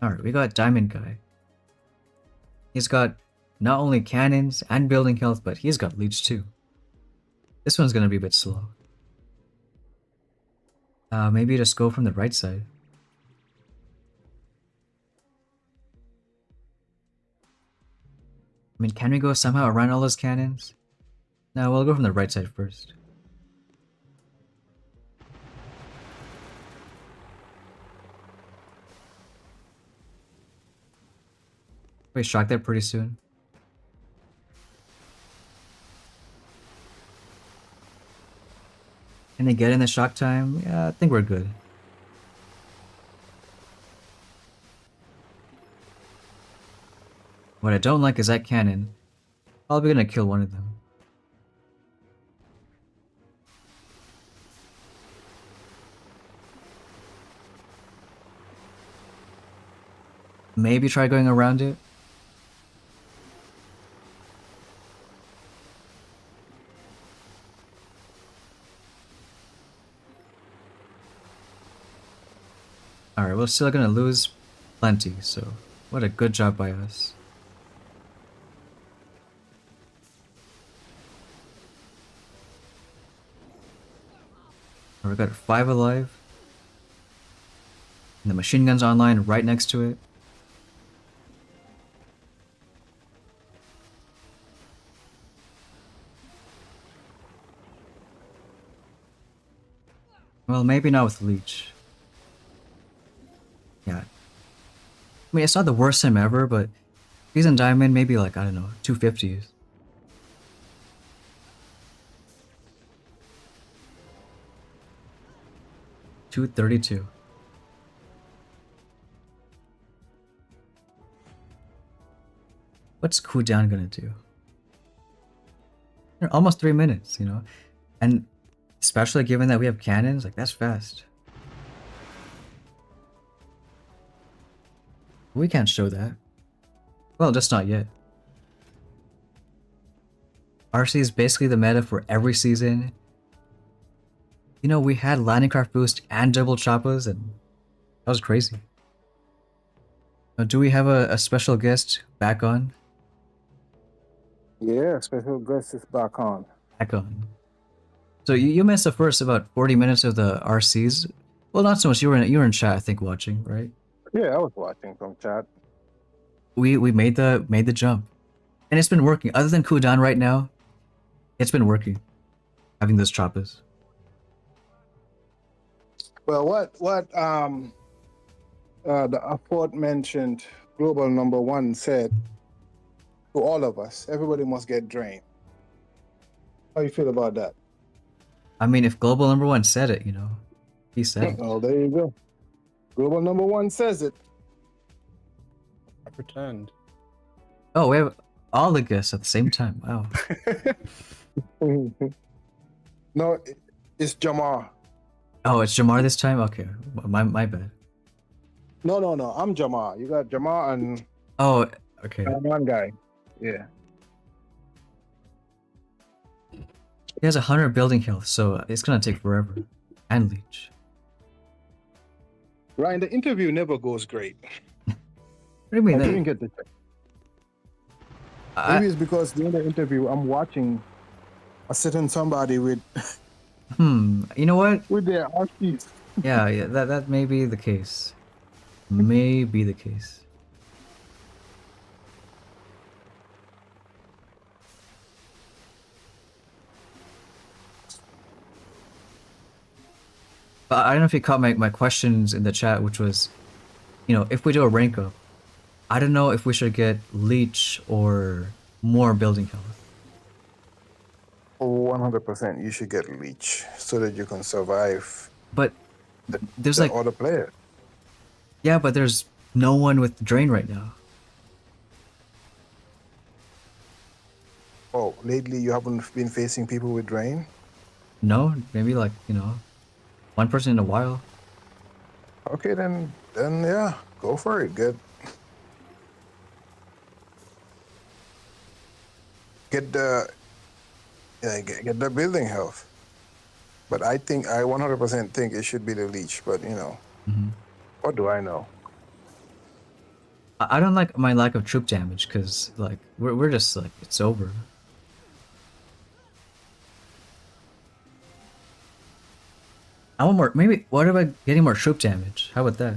Alright, we got Diamond Guy. He's got not only cannons and building health, but he's got leech too. This one's gonna be a bit slow. Maybe just go from the right side. I mean, can we go somehow around all those cannons? No, we'll go from the right side first. We shock that pretty soon. Can they get in the shock time? Yeah, I think we're good. What I don't like is that cannon. Probably gonna kill one of them. Maybe try going around it. Alright, we're still gonna lose plenty, so what a good job by us. We got 5 alive. And the machine gun's online right next to it. Well, maybe not with Leech. Yeah. I mean, it's not the worst time ever, but he's in Diamond, maybe like, I don't know, 250s. $232. What's cooldown gonna do? Almost 3 minutes, you know? And especially given that we have cannons, like that's fast. We can't show that. Well, just not yet. RC is basically the meta for every season. You know, we had landing craft boost and double choppas, and that was crazy. Do we have a special guest back on? Yeah, special guest is back on. Back on. So you missed the first about 40 minutes of the RCs. Well, not so much. You were in chat, I think, watching, right? Yeah, I was watching from chat. We made the jump, and it's been working. Other than cooldown right now, it's been working. Having those choppas. Well, what the aforementioned global number one said to all of us, everybody must get drained. How you feel about that? I mean, if global number one said it, you know, he said it. Oh, there you go. Global number one says it. I pretend. Oh, we have all the guests at the same time. Wow. No, it's Jamar. Oh, it's Jamar this time? Okay. My bad. No, I'm Jamar. You got Jamar and Oh, okay. one guy. Yeah. He has 100 building health, so it's gonna take forever. And leech. Ryan, the interview never goes great. What do you mean? I didn't get the check. Maybe it's because during the interview I'm watching a certain somebody with You know what? with their RCs. Yeah, that may be the case. May be the case. But I don't know if you caught my questions in the chat, which was, you know, if we do a rank up, I don't know if we should get Leech or more building health. 100%. You should get leech so that you can survive But there's the like, other player. yeah, but there's no one with drain right now. Oh, lately you haven't been facing people with drain? No, maybe like, you know, one person in a while. Okay, then yeah, go for it. Get the get the building health. But I 100% think it should be the leech. But you know, what do I know? I don't like my lack of troop damage because like we're just like it's over. I want more. Maybe what about getting more troop damage? How about that?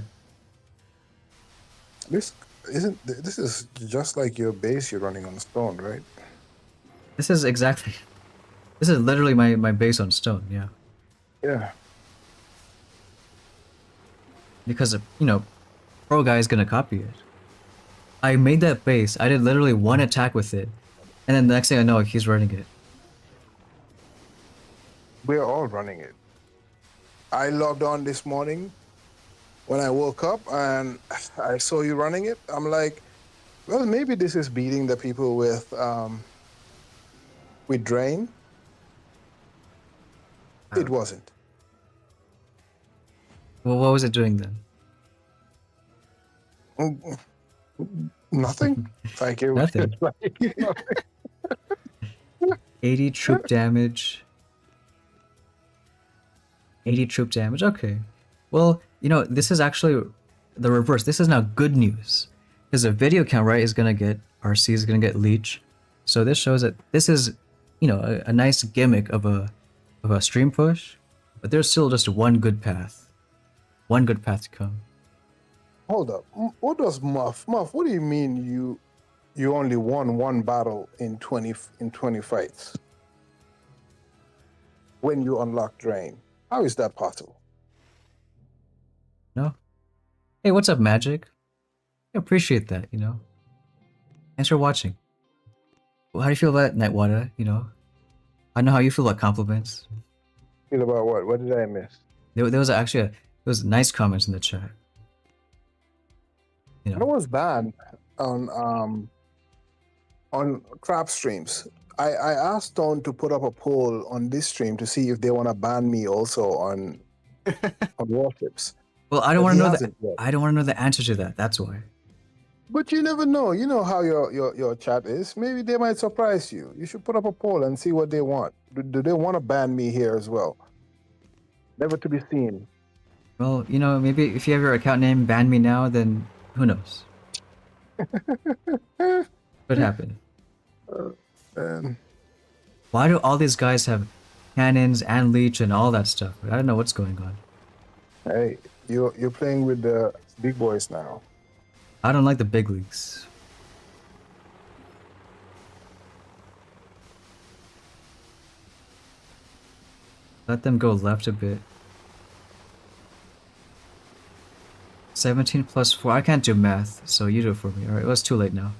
This is just like your base you're running on stone, right? This is exactly. This is literally my base on stone. Yeah, Yeah. because you know, pro guy is gonna copy it. I made that base. I did literally one attack with it, and then the next thing I know, he's running it. We're all running it. I logged on this morning when I woke up and I saw you running it. I'm like, well, maybe this is beating the people with drain. It wasn't. Well, what was it doing then? Nothing. Thank you. Nothing. 80 troop damage. 80 troop damage. Okay. Well, you know, this is actually the reverse. This is now good news. Because the video count, right, is going to get RC, is going to get leech. So this shows that this is, you know, a nice gimmick of a stream push. But there's still just one good path. One good path to come. Hold up. What does Muff? Muff, what do you mean you only won one battle in 20 fights when you unlock drain? How is that possible? No? Hey, what's up, Magic? I appreciate that, you know? Thanks for watching. Well, how do you feel about Nightwater, you know? I know how you feel about compliments. Feel about what? What did I miss? There was actually there was nice comments in the chat. You That know, was bad on crap streams. I asked Stone to put up a poll on this stream to see if they want to ban me also on warships. well, I don't But want he to know hasn't that. yet. I don't want to know the answer to that. That's why. But you never know. You know how your chat is. Maybe they might surprise you. You should put up a poll and see what they want. Do they want to ban me here as well? Never to be seen. Well, you know, maybe if you have your account name ban me now, then who knows? Could happen. Um, Why do all these guys have cannons and leech and all that stuff? I don't know what's going on. hey, you're playing with the big boys now. I don't like the big leagues. Let them go left a bit. 17 plus 4. I can't do math, so you do it for me. Alright, well, it's too late now.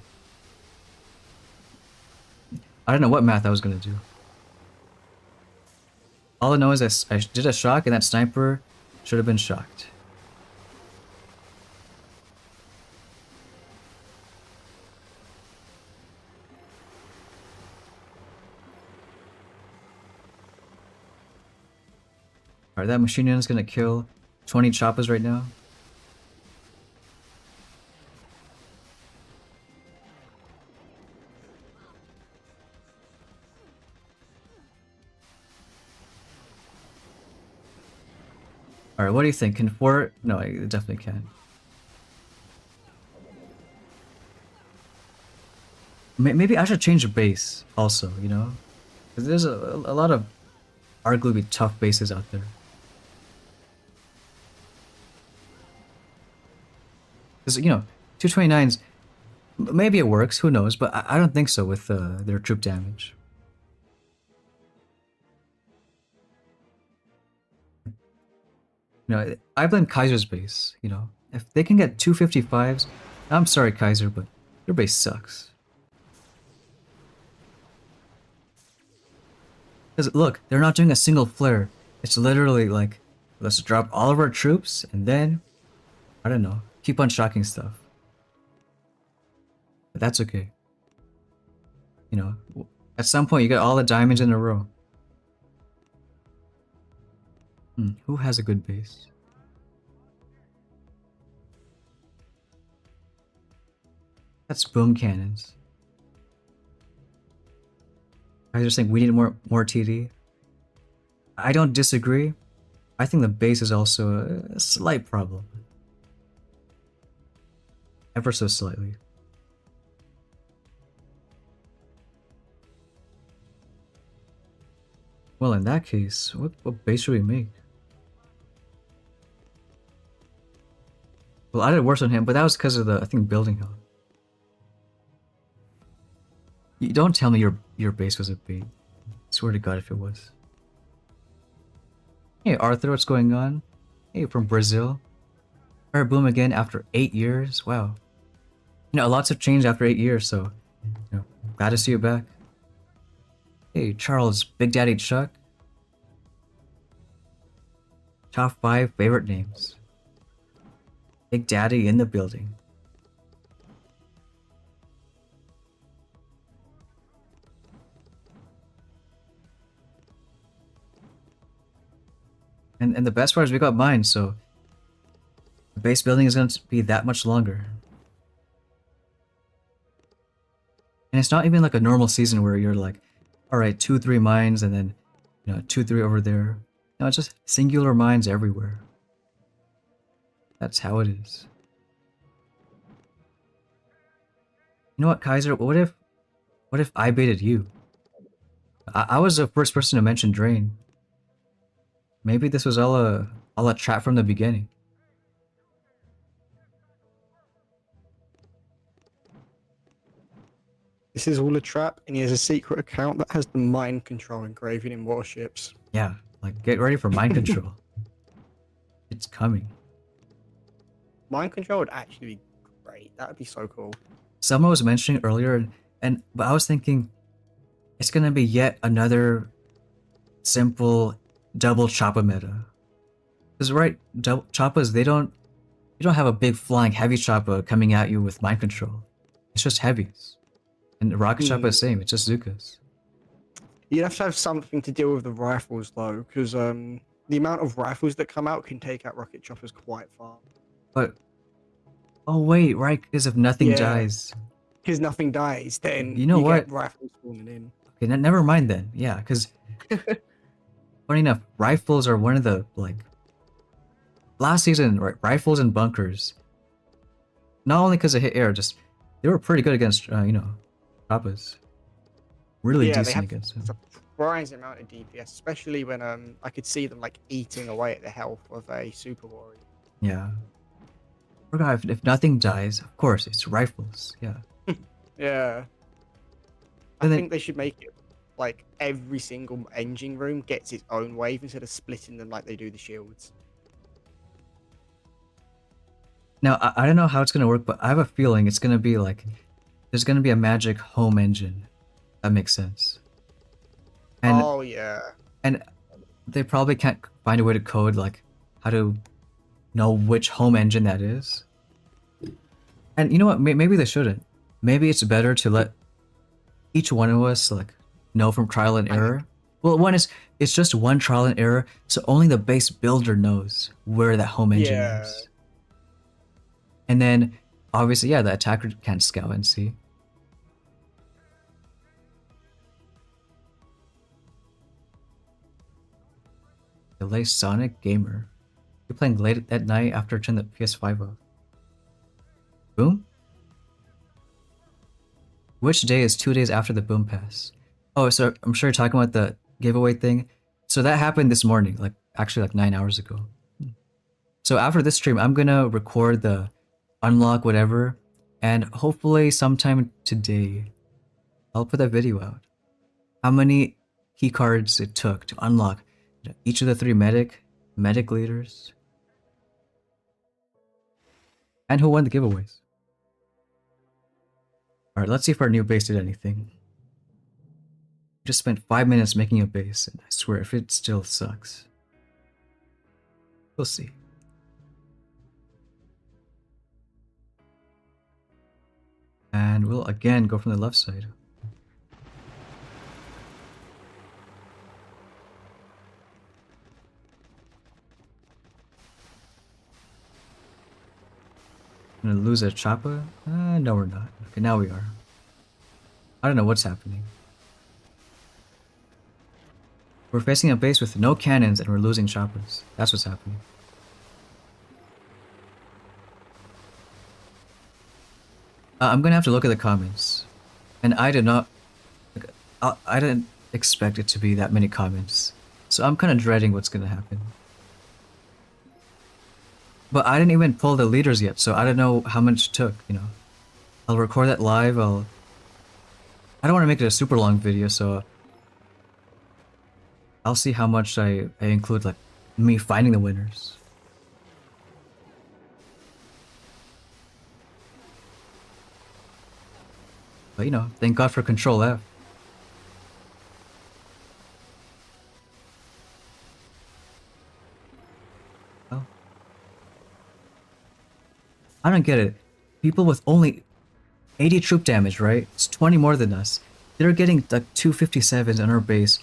I don't know what math I was gonna do. All I know is I did a shock, and that sniper should have been shocked. Alright, that machine gun is gonna kill 20 choppers right now. Alright, what do you think? Can 4... No, I definitely can. Maybe I should change the base also, you know? Because there's a lot of arguably tough bases out there. Because, you know, 229s, maybe it works, who knows, but I don't think so with their troop damage. You know, I blame Kaiser's base, you know. If they can get 255s, I'm sorry, Kaiser, but your base sucks. Because look, they're not doing a single flare. It's literally like, let's drop all of our troops and then, I don't know, keep on shocking stuff. But that's okay. You know, at some point you get all the diamonds in a row. Who has a good base? That's boom cannons. I just think we need more TD. I don't disagree. I think the base is also a slight problem. Ever so slightly. Well, in that case, what base should we make? Well, I did worse on him, but that was because of the, I think, building health. You don't tell me your base was a bait. Swear to God if it was. Hey Arthur, what's going on? Hey, from Brazil. Alright, boom again after 8 years. Wow. You know, lots have changed after 8 years, so you know, glad to see you back. Hey, Charles, Big Daddy Chuck. Top 5 favorite names. Big Daddy in the building. And the best part is we got mine, so the base building is going to be that much longer. And it's not even like a normal season where you're like, alright, 2-3 mines and then, you know, 2-3 over there. No, it's just singular mines everywhere. That's how it is. You know what, Kaiser? What if I baited you? I was the first person to mention Drain. Maybe this was all a trap from the beginning. This is all a trap, and he has a secret account that has the mind control engraving in warships. Yeah, like get ready for mind control. It's coming. Mind control would actually be great. That would be so cool. Someone was mentioning earlier, but I was thinking, it's gonna be yet another simple double Choppa meta. Because right, Choppas, you don't have a big flying heavy Choppa coming at you with mind control. It's just heavies. And Rocket Choppa is the same, it's just Zukas. You'd have to have something to deal with the rifles though, because the amount of rifles that come out can take out rocket choppers quite far. But oh wait, right? Because if nothing Yeah. dies, Because nothing dies, then You know what? get rifles spawning in. okay, never mind then. Yeah, because funny enough, rifles are one of the like last season, right? Rifles and bunkers. Not only because it hit air, just they were pretty good against you know, Choppas. Really Yeah, they decent have against them. surprising amount of DPS, especially when I could see them like eating away at the health of a super warrior. Yeah. Forgot if nothing dies, of course it's rifles. Yeah. Yeah. I And then- think they should make it like every single engine room gets its own wave instead of splitting them like they do the shields. Now I don't know how it's gonna work, but I have a feeling it's gonna be like there's gonna be a magic home engine. That makes sense. And Oh yeah. and they probably can't find a way to code like how to know which home engine that is. And you know what? Maybe they shouldn't. Maybe it's better to let each one of us like know from trial and error. Well, it's just one trial and error, so only the base builder knows where that home engine Yeah. is. And then obviously, yeah, the attacker can't scout and see. Delay Sonic Gamer. You're playing late at night after I turn the PS5 off. Boom? Which day is 2 days after the boom pass? Oh, so I'm sure you're talking about the giveaway thing. So that happened this morning, like actually like 9 hours ago. So after this stream, I'm gonna record the unlock whatever, and hopefully sometime today, I'll put that video out. How many key cards it took to unlock each of the 3 medic leaders, and who won the giveaways. Alright, let's see if our new base did anything. just spent 5 minutes making a base, and I swear, if it still sucks, we'll see. And we'll again go from the left side. Gonna lose a chopper? No, we're not. Okay, now we are. I don't know what's happening. We're facing a base with no cannons and we're losing choppers. That's what's happening. I'm gonna have to look at the comments. And I did not... I didn't expect it to be that many comments. So I'm kind of dreading what's gonna happen. But I didn't even pull the leaders yet, so I don't know how much it took, you know. I'll record that live, I don't want to make it a super long video, so... I'll see how much I include, like, me finding the winners. But, you know, thank God for Control F. Well, I don't get it. People with only 80 troop damage, right? It's 20 more than us. They're getting like 257s on our base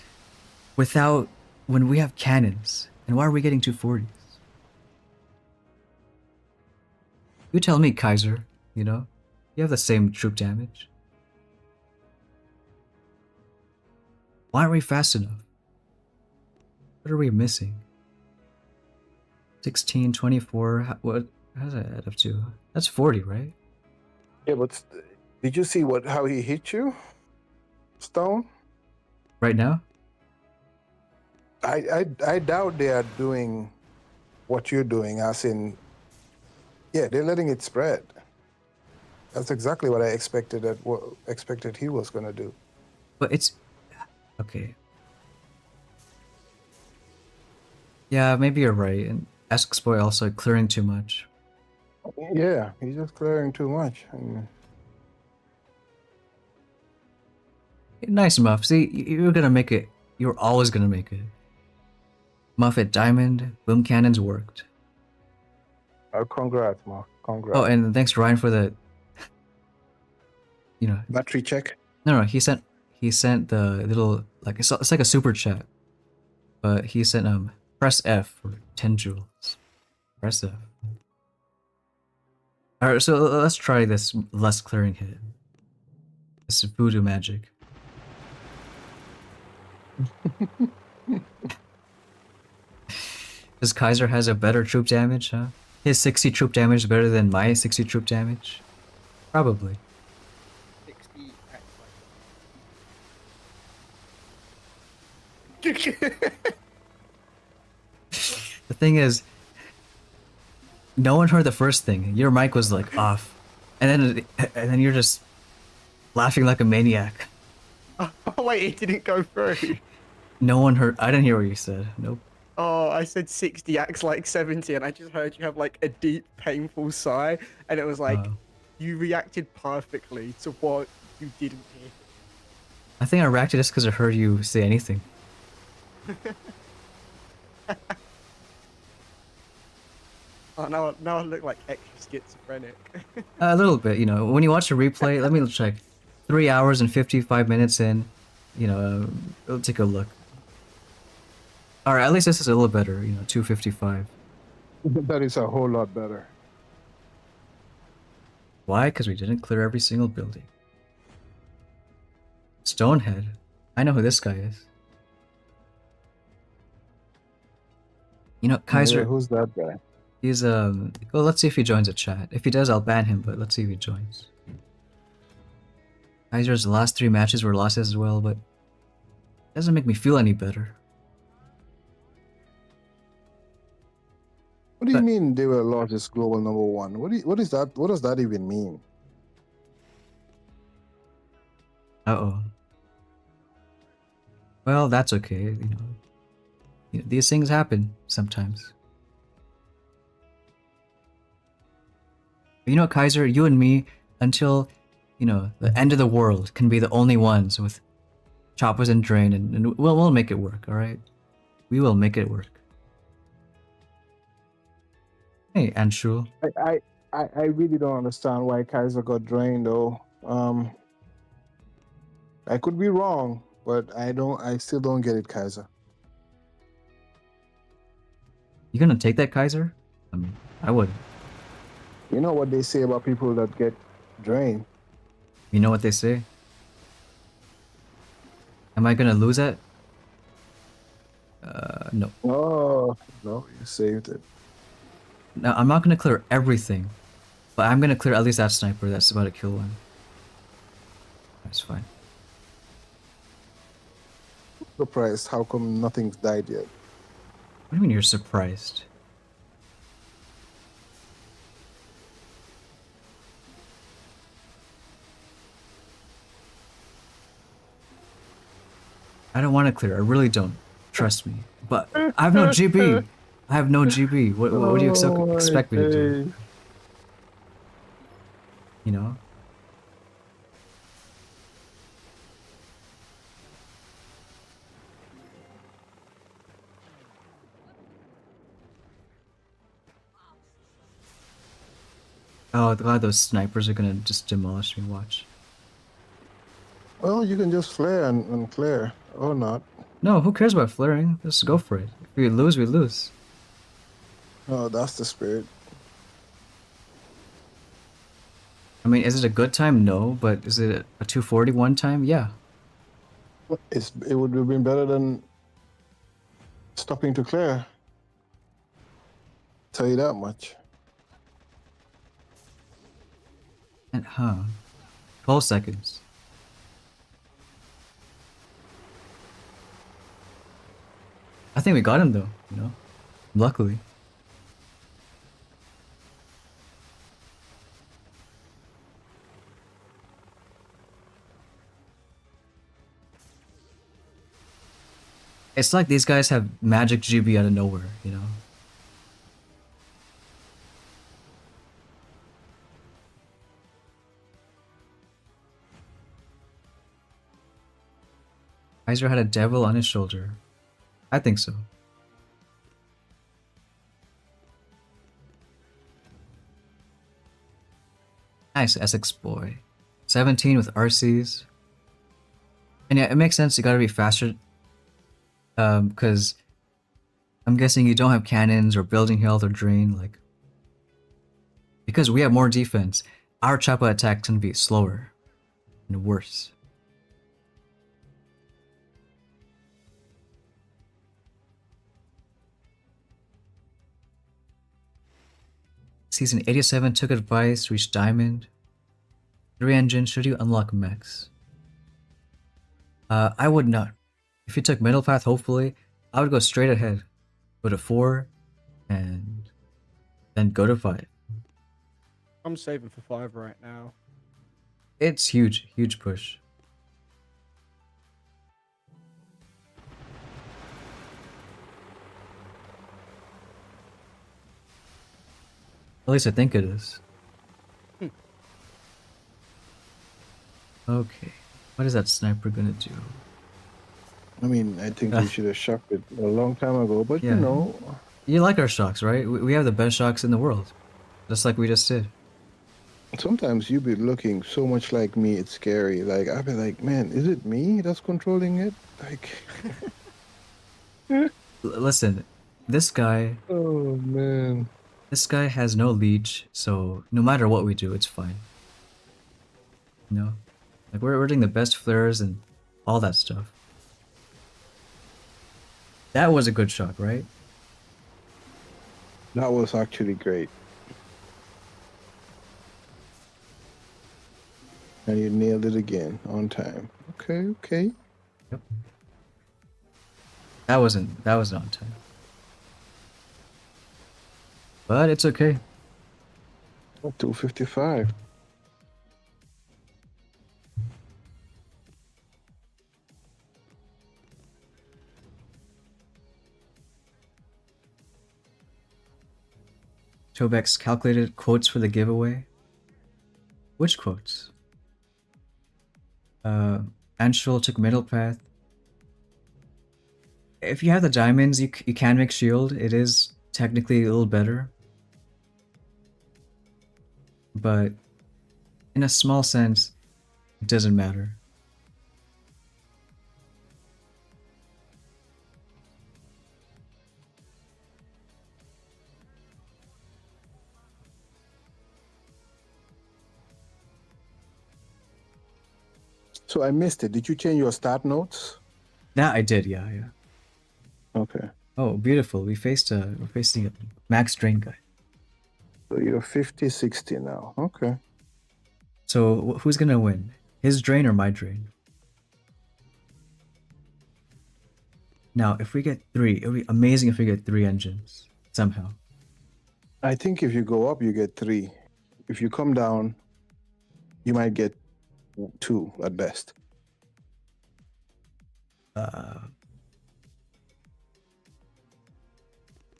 without, when we have cannons. And why are we getting 240s? You tell me, Kaiser, you know? You have the same troop damage. Why aren't we fast enough? What are we missing? 16, 24, what does that add up to? That's 40, right? Yeah, but did you see how he hit you, Stone? Right now? I doubt they are doing what you're doing, as in, yeah, they're letting it spread. That's exactly what I expected he was gonna do. But it's okay. Yeah, maybe you're right. And Esxboy also clearing too much. Yeah, he's just clearing too much. And Nice, Muff. See, you're gonna make it. You're always gonna make it. Muff at Diamond, boom cannons worked. congrats, Mark. Congrats. Oh, and thanks Ryan for the. You know, Battery check. no, he sent the little, like, it's like a super chat, but he sent press F for 10 joules. Press F. All right, so let's try this less clearing hit. This is voodoo magic. Because Kaiser has a better troop damage, huh? His 60 troop damage is better than my 60 troop damage? Probably. 60 The thing is, no one heard the first thing. Your mic was like off. And then you're just laughing like a maniac. Oh wait, it didn't go through. No one heard. I didn't hear what you said. Nope. Oh, I said 60 acts like 70, and I just heard you have like a deep, painful sigh, and it was like you reacted perfectly to what you didn't hear. I think I reacted just because I heard you say anything. Oh, now I look like extra schizophrenic. A little bit, you know. When you watch a replay, let me check. 3 hours and 55 minutes in, you know, we'll take a look. Alright, at least this is a little better, you know, 255. That is a whole lot better. Why? Because we didn't clear every single building. Stonehead. I know who this guy is. You know, Kaiser. Yeah, who's that guy? He's well, let's see if he joins the chat. If he does, I'll ban him, but let's see if he joins. Kaiser's last 3 matches were losses as well, but it doesn't make me feel any better. What do you mean they were largest global #1? What is that? What does that even mean? Uh-oh. Well, that's okay, you know. These things happen sometimes. You know, Kaiser, you and me, until, you know, the end of the world, can be the only ones with choppers and drain, and we'll make it work. All right, we will make it work. Hey, Anshul. I really don't understand why Kaiser got drained though. I could be wrong, but I still don't get it, Kaiser. You gonna take that Kaiser? I mean, I would. You know what they say about people that get drained? You know what they say? Am I gonna lose it? No. Oh no, you saved it. No, I'm not gonna clear everything, but I'm gonna clear at least that sniper that's about to kill one. That's fine. Surprised how come nothing's died yet? What do you mean you're surprised? I don't want to clear. I really don't. Trust me. But I have no GB. I have no GB. What do you expect me to do? You know? Oh god, those snipers are gonna just demolish me. Watch. Well, you can just flare and clear, or not. No, who cares about flaring? Let's go for it. If we lose, we lose. Oh, that's the spirit. I mean, is it a good time? No, but is it a 240 one time? Yeah. It would have been better than stopping to clear. Tell you that much. And 12 seconds. I think we got him though, you know? Luckily. It's like these guys have magic GB out of nowhere, you know? Kaiser had a devil on his shoulder. I think so. Nice Essex boy. 17 with RCs. And yeah, it makes sense, you gotta be faster. Because I'm guessing you don't have cannons or building health or drain, like. Because we have more defense, our chopper attack can be slower and worse. Season 87 took advice, reached Diamond. 3 engine, should you unlock mechs? I would not. If you took middle path, hopefully, I would go straight ahead. Go to 4, and then go to 5. I'm saving for 5 right now. It's huge, huge push. At least I think it is. Okay, what is that sniper gonna do? I mean, I think we should have shot it a long time ago, but Yeah. you know. You like our shocks, right? We have the best shocks in the world. Just like we just did. Sometimes you be looking so much like me, it's scary. Like, I'll be like, man, is it me that's controlling it? Like, Listen, this guy oh man. has no leech, so no matter what we do, it's fine. You know? Like, we're doing the best flares and all that stuff. That was a good shot, right? That was actually great. And you nailed it again on time. Okay, okay. Yep. That wasn't on time. But it's okay. 255. Tobex calculated quotes for the giveaway. Which quotes? Anshul took middle path. If you have the diamonds, you can make shield. It is technically a little better. But in a small sense, it doesn't matter. So I missed it. Did you change your start notes? That I did, yeah. Okay. Oh, beautiful. We're facing a max drain guy. So you're 50-60 now. Okay. So who's gonna win? His drain or my drain? Now, if we get 3, it would be amazing if we get 3 engines somehow. I think if you go up, you get 3. If you come down, you might get 2 at best.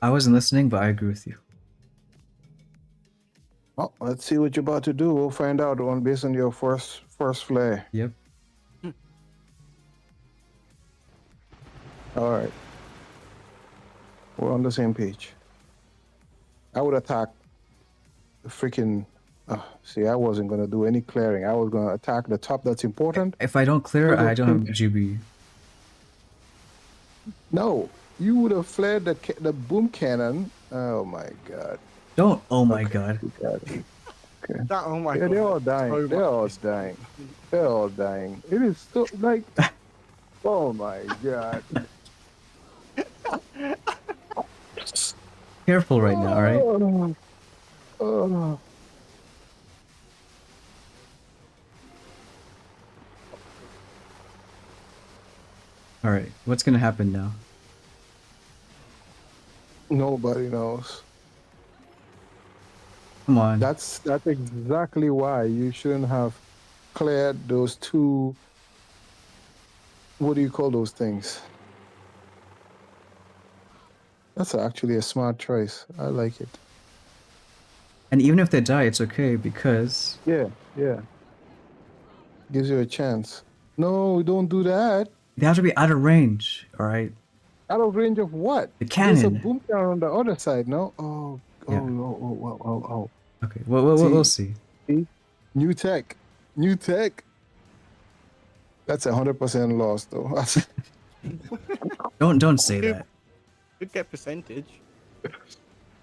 I wasn't listening, but I agree with you. Oh, let's see what you're about to do. We'll find out on based on your first flare. Yep. All right. We're on the same page. I would attack the freaking. See, I wasn't gonna do any clearing. I was gonna attack the top that's important. If I don't clear, I don't have GB. No, you would have flared the boom cannon. Oh my god. Don't. Oh my god. You got it. Okay. That, oh my Yeah, god. they're all dying. so They're all much. dying. They're all dying. It is so like. Oh my god. Careful right now, alright? Oh. Alright, what's gonna happen now? Nobody knows. Come on. That's exactly why you shouldn't have cleared those 2. What do you call those things? That's actually a smart choice. I like it. And even if they die, it's okay because Yeah. Gives you a chance. No, don't do that. they have to be out of range, alright? Out of range of what? The There's a cannon. boom cannon on the other side, no? Oh, Yeah. oh. Okay, we'll see. New tech. That's 100% lost, though. Don't say that. Could get percentage.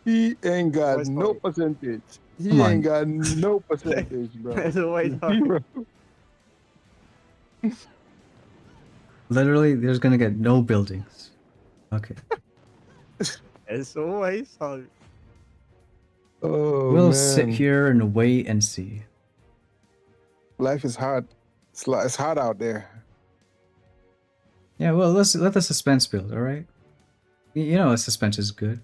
He ain't got Always no hope. percentage. He Come on. ain't got no percentage, bro. There's always hope. Zero. Literally, there's gonna get no buildings. Okay. There's always hope. Oh, We'll man. sit here and wait and see. Life is hard. It's hard out there. Yeah, well, let the suspense build, alright? You know, suspense is good.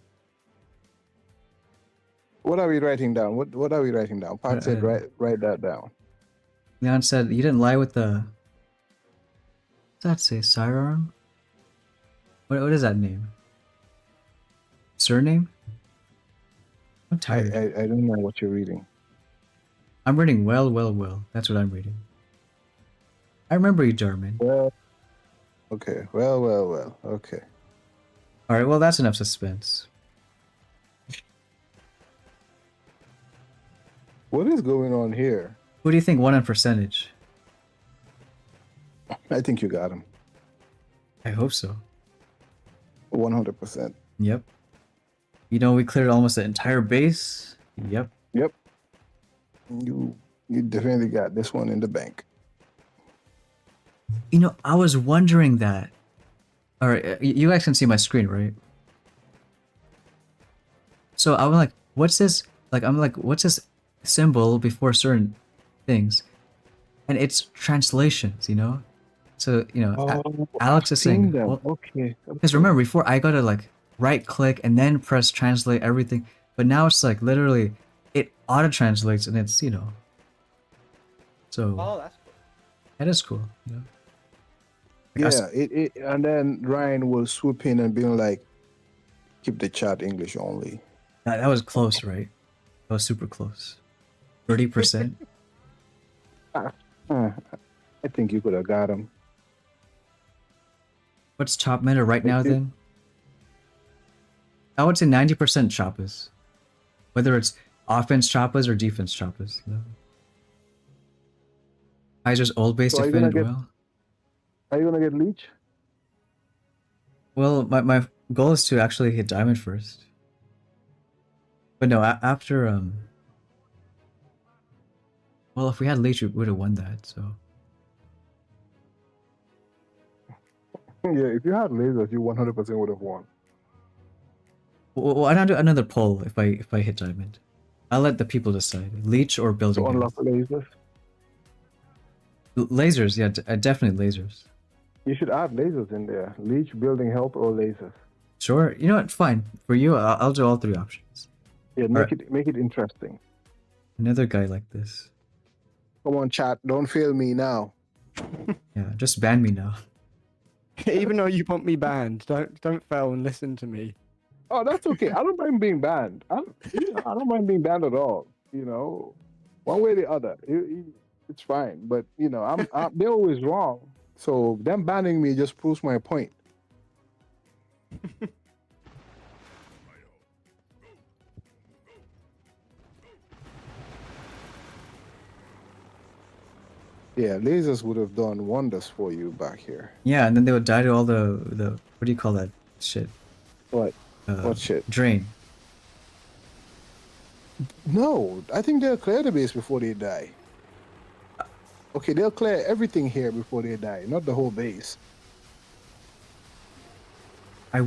What are we writing down? What are we writing down? Pat said write that down. Leon said you didn't lie with the. What's that say? Sirearm? What is that name? Surname? I'm tired. I don't know what you're reading. I'm reading well. That's what I'm reading. I remember you, Jarman. Well, okay. Well. Okay. Alright, well, that's enough suspense. What is going on here? Who do you think won on percentage? I think you got him. I hope so. 100%. Yep. You know, we cleared almost the entire base. Yep. Yep. You definitely got this one in the bank. You know, I was wondering that. Alright, you guys can see my screen, right? So I'm like, what's this? What's this symbol before certain things? And it's translations, you know? So, you know, Alex is saying, well, Okay. because remember, before I gotta like right click and then press translate everything, but now it's like literally it auto translates and it's, you know. So Oh, that's cool. that is cool, you know? Like, Yeah, it and then Ryan will swoop in and be like, keep the chat English only. that was close, right? That was super close. 30%. I think you could have got him. What's top meta right now Okay. then? I would say 90% choppas. Whether it's offense choppas or defense choppas. You know? Kaiser's old base So are you gonna defended get well. are you gonna get Leech? Well, my goal is to actually hit diamond first. But no, after well, if we had leech, we would have won that. So Yeah, if you had lasers, you 100% would have won. well, I'll do another poll if I hit diamond. I'll let the people decide. Leech or building To unlock guns. lasers, Lasers, yeah, definitely lasers. you should add lasers in there. Leech, building health, or lasers. Sure. You know what? Fine. For you, I'll do all three options. Yeah, Alright. make it interesting. Another guy like this. Come on, chat. Don't fail me now. Yeah, just ban me now. Even though you want me banned, don't fail and listen to me. Oh, that's okay. I don't mind being banned. I don't mind being banned at all. You know, one way or the other, it's fine. But you know, they're always wrong. So them banning me just proves my point. Yeah, lasers would have done wonders for you back here. Yeah, and then they would die to all the what do you call that shit? What? What shit? Drain. No, I think they'll clear the base before they die. Okay, they'll clear everything here before they die, not the whole base. I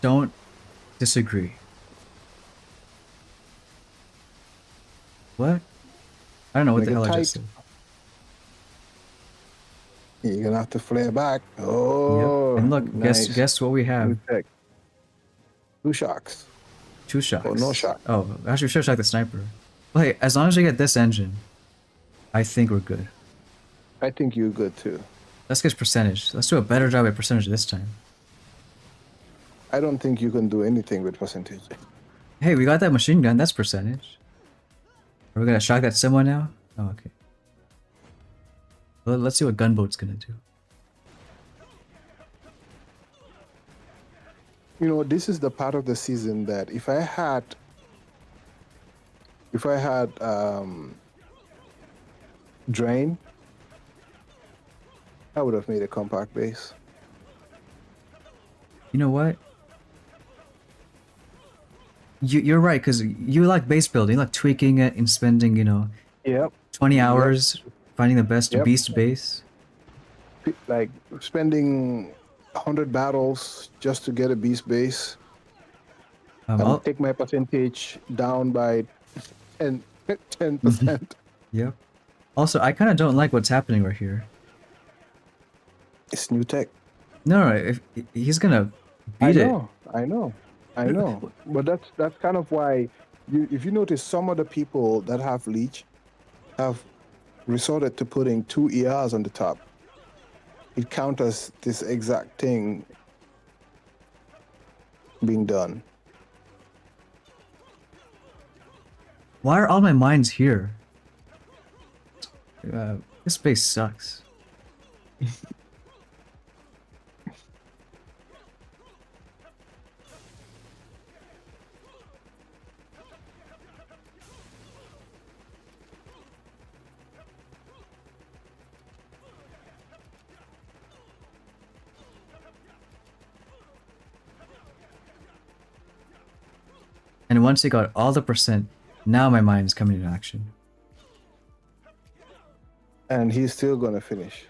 don't disagree. What? I don't know what Make the it hell I tight. just said. You're gonna have to flare back. Yep. Oh, And look, nice. guess what we have? New tech. 2 shocks. 2 shocks. Oh, no shock. Oh, actually, we should have shot the sniper. Well, hey, as long as we get this engine, I think we're good. I think you're good too. Let's get percentage. Let's do a better job at percentage this time. I don't think you can do anything with percentage. Hey, we got that machine gun. That's percentage. Are we gonna shock that someone now? Oh, okay. Well, let's see what gunboat's gonna do. You know, this is the part of the season that if I had drain, I would have made a compact base. You know what? You're right, because you like base building, you like tweaking it and spending, you know, Yep. 20 hours finding the best Yep. beast base. Like spending 100 battles just to get a beast base. I I'll- would take my percentage down by 10%. Yep. Also, I kind of don't like what's happening right here. It's new tech. No, if he's gonna beat it. I know. But that's kind of why if you notice some of the people that have leech have resorted to putting 2 ERs on the top. It counters this exact thing being done. Why are all my mines here? This base sucks. And once he got all the percent, now my mine's coming into action. And he's still gonna finish.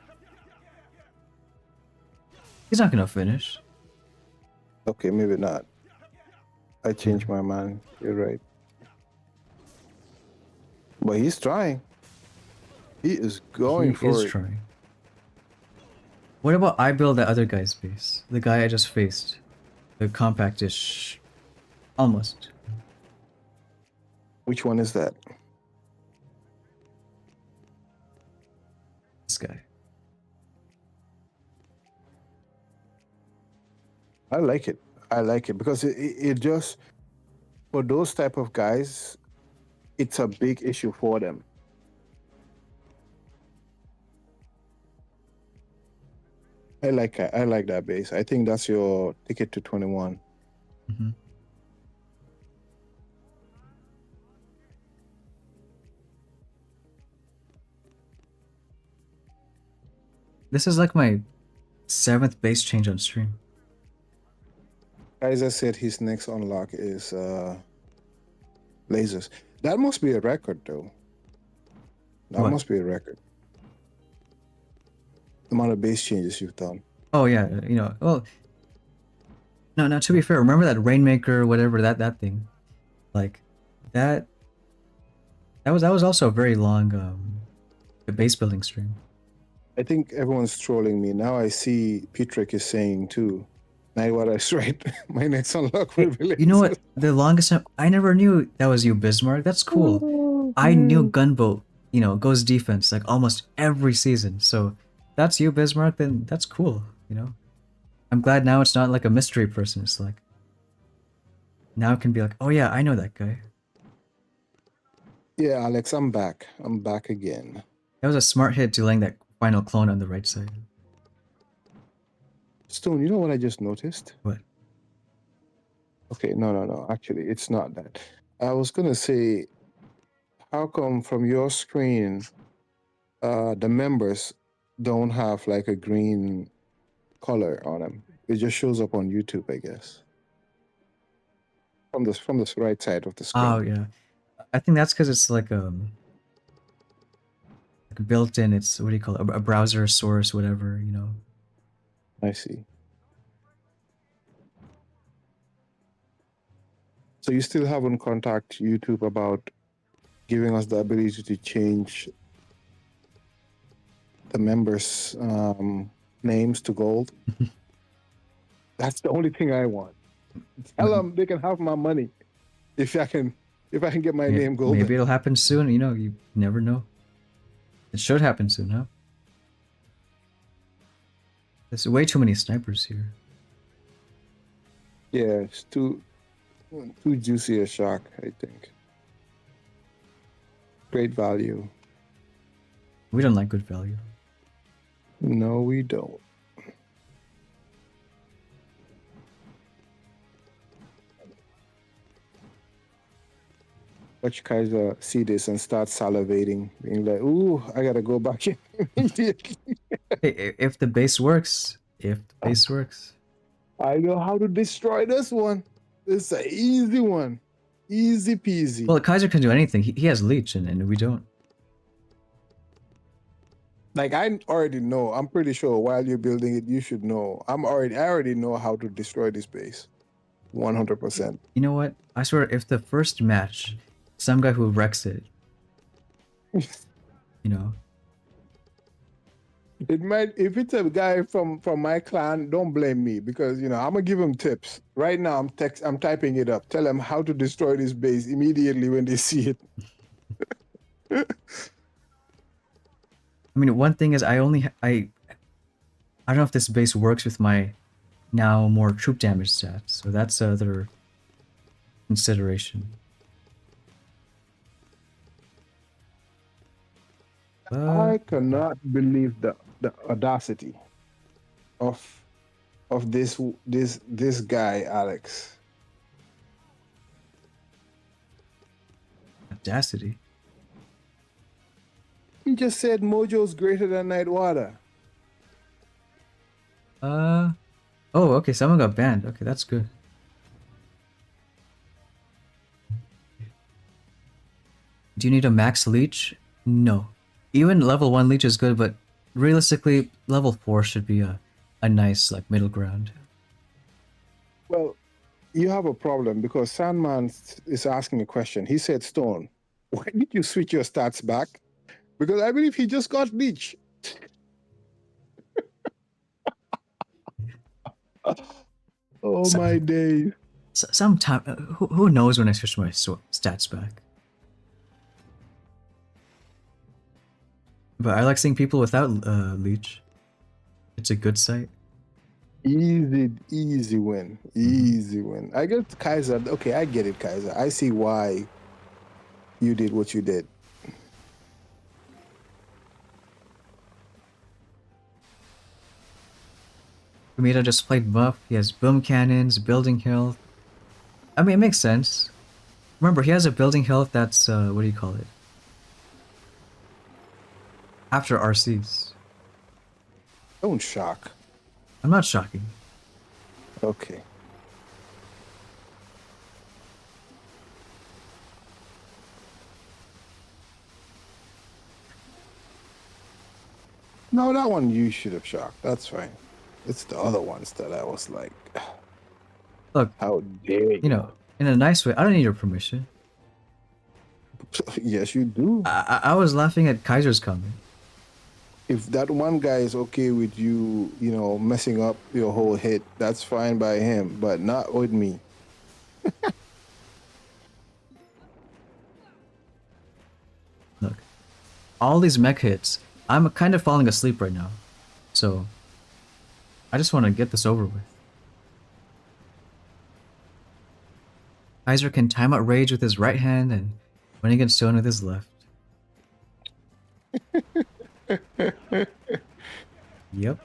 He's not gonna finish. Okay, maybe not. I changed my mind. You're right. But he's trying. He is going He for is it. trying. What about I build that other guy's base? The guy I just faced. The compactish. Almost. Which one is that? This guy. I like it. I like it because it just, for those type of guys, it's a big issue for them. I like that base. I think that's your ticket to 21. Hmm. This is like my 7th base change on stream. Kaiser said his next unlock is lasers. That must be a record, though. That What? must be a record. The amount of base changes you've done. Oh yeah, well, no, to be fair, remember that Rainmaker, whatever that thing, like that was also a very long base building stream. I think everyone's trolling me. Now I see Petrick is saying too. Nightwater is right. My next unlock will be You know what? lasers. The longest time I never knew that was you, Bismarck. That's cool. I knew Gunboat, goes defense like almost every season. So that's you, Bismarck. Then that's cool. I'm glad now it's not like a mystery person. It's like now it can be like, oh yeah, I know that guy. Yeah, Alex, I'm back. I'm back again. That was a smart hit to laying that final clone on the right side. Stone, you know what I just noticed? What? Okay, no. Actually, it's not that. I was gonna say, how come from your screen, the members don't have like a green color on them? It just shows up on YouTube, I guess. From the right side of the screen. Oh yeah, I think that's because it's like built in. It's what do you call it? A browser source, whatever. I see. So you still haven't contacted YouTube about giving us the ability to change the members' names to gold? That's the only thing I want. Tell them they can have my money if I can get my name golden. Maybe it'll happen soon. You never know. It should happen soon, huh? There's way too many snipers here. Yeah, it's too juicy a shock, I think. Great value. We don't like good value. No, we don't. Watch Kaiser see this and start salivating, being like, ooh, I gotta go back in immediately. Hey, if the base works, I know how to destroy this one. It's an easy one. Easy peasy. Well, Kaiser can do anything. He has leech, and we don't. Like, I already know. I'm pretty sure while you're building it, you should know. I already know how to destroy this base. 100%. You know what? I swear, if the first match, some guy who wrecks it, It might, if it's a guy from my clan, don't blame me, because I'm gonna give him tips. Right now I'm typing it up. Tell him how to destroy this base immediately when they see it. I mean, one thing is I don't know if this base works with my now more troop damage stats, so that's other consideration. I cannot believe the audacity of this guy, Alex. Audacity. He just said Mojo's greater than Nightwater. Oh, okay, someone got banned. Okay, that's good. Do you need a max leech? No. Even level 1 leech is good, but realistically, level 4 should be a nice like middle ground. Well, you have a problem because Sandman is asking a question. He said, Stone, why did you switch your stats back? Because I believe he just got leech. Oh my days. Sometime, who knows when I switch my stats back? But I like seeing people without leech. It's a good sight. Easy win. Easy win. I get Kaiser. Okay, I get it, Kaiser. I see why you did what you did. Kamita just played buff. He has boom cannons, building health. I mean, it makes sense. Remember, he has a building health that's, what do you call it? After RCs. Don't shock. I'm not shocking. Okay. No, that one you should have shocked. That's fine. It's the other ones that I was like, Look, how dare you? you know, in a nice way, I don't need your permission. Yes, you do. I was laughing at Kaiser's comment. If that one guy is okay with you, you know, messing up your whole hit, that's fine by him, but not with me. Look, all these mech hits, I'm kind of falling asleep right now. So, I just want to get this over with. Kaiser can time out rage with his right hand and when he gets stone with his left. Yep.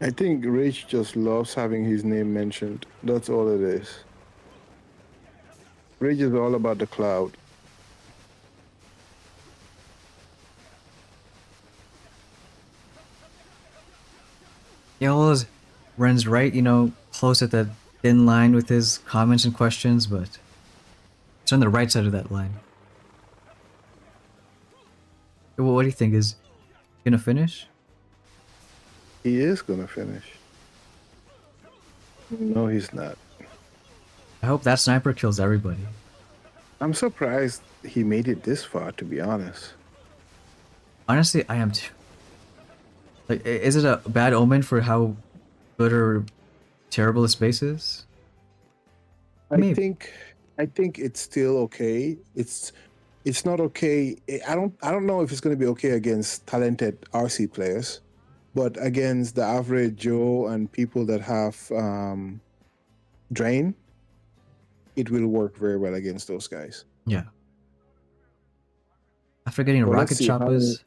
I think Rich just loves having his name mentioned. That's all it is. Rage is all about the cloud. He always runs right, you know, close at that thin line with his comments and questions, but it's on the right side of that line. Well, what do you think? Is he gonna finish? He is gonna finish. No, he's not. I hope that sniper kills everybody. I'm surprised he made it this far, to be honest. Honestly, I am too. Like, is it a bad omen for how good or terrible his base is? I Maybe. think it's still okay. It's not okay. I don't know if it's going to be okay against talented RC players, but against the average Joe and people that have drain, it will work very well against those guys. Yeah. After getting Well, let's rocket see, how many- choppers,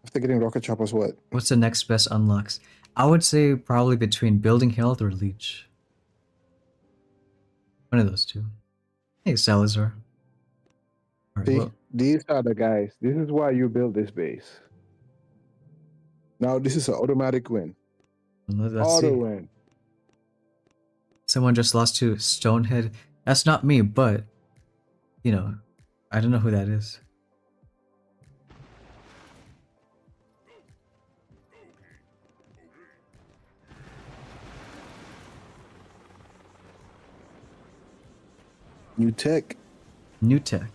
After getting rocket choppers, what? what's the next best unlocks? I would say probably between building health or leech. One of those two. Hey, Salazar. Alright, See, well, these are the guys. This is why you build this base. Now this is an automatic win. let's Auto see. win. Someone just lost to Stonehead. That's not me, but, you know, I don't know who that is. New tech. New tech.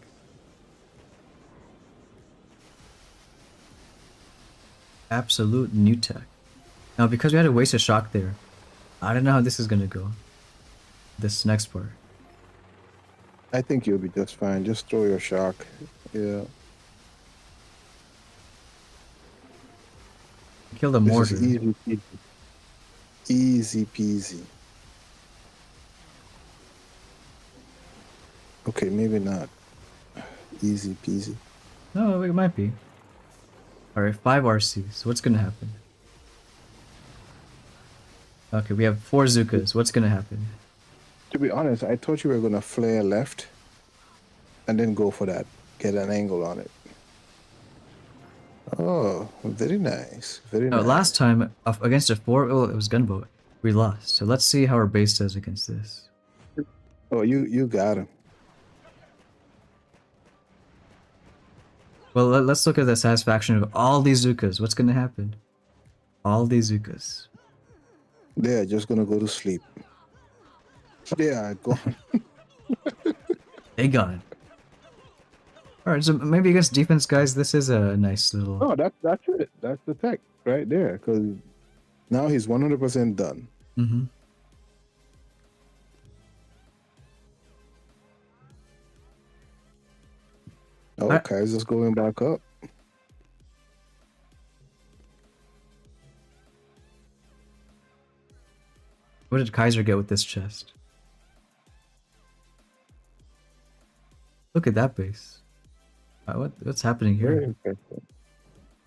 Absolute new tech. Now, because we had to waste a shock there, I don't know how this is gonna go. This next part. I think you'll be just fine. Just throw your shock. Yeah. Kill the This mortar. is easy peasy. Easy peasy. Okay, maybe not. Easy peasy. No, it might be. Alright, 5 RCs. What's gonna happen? Okay, we have 4 Zukas. What's gonna happen? To be honest, I thought you were gonna flare left and then go for that. Get an angle on it. Oh, very nice. Very No, nice. last time against a 4, well, it was gunboat. We lost. So let's see how our base does against this. Oh, you got him. Well, let's look at the satisfaction of all these Zukas. What's gonna happen? All these Zukas. They're just gonna go to sleep. They are gone. They gone. Alright, so maybe against defense guys, this is a nice little... Oh, that's it. That's the tech right there. Because now he's 100% done. Mm-hmm. Oh, Kaiser's going back up. What did Kaiser get with this chest? Look at that base. What's happening Very here? impressive.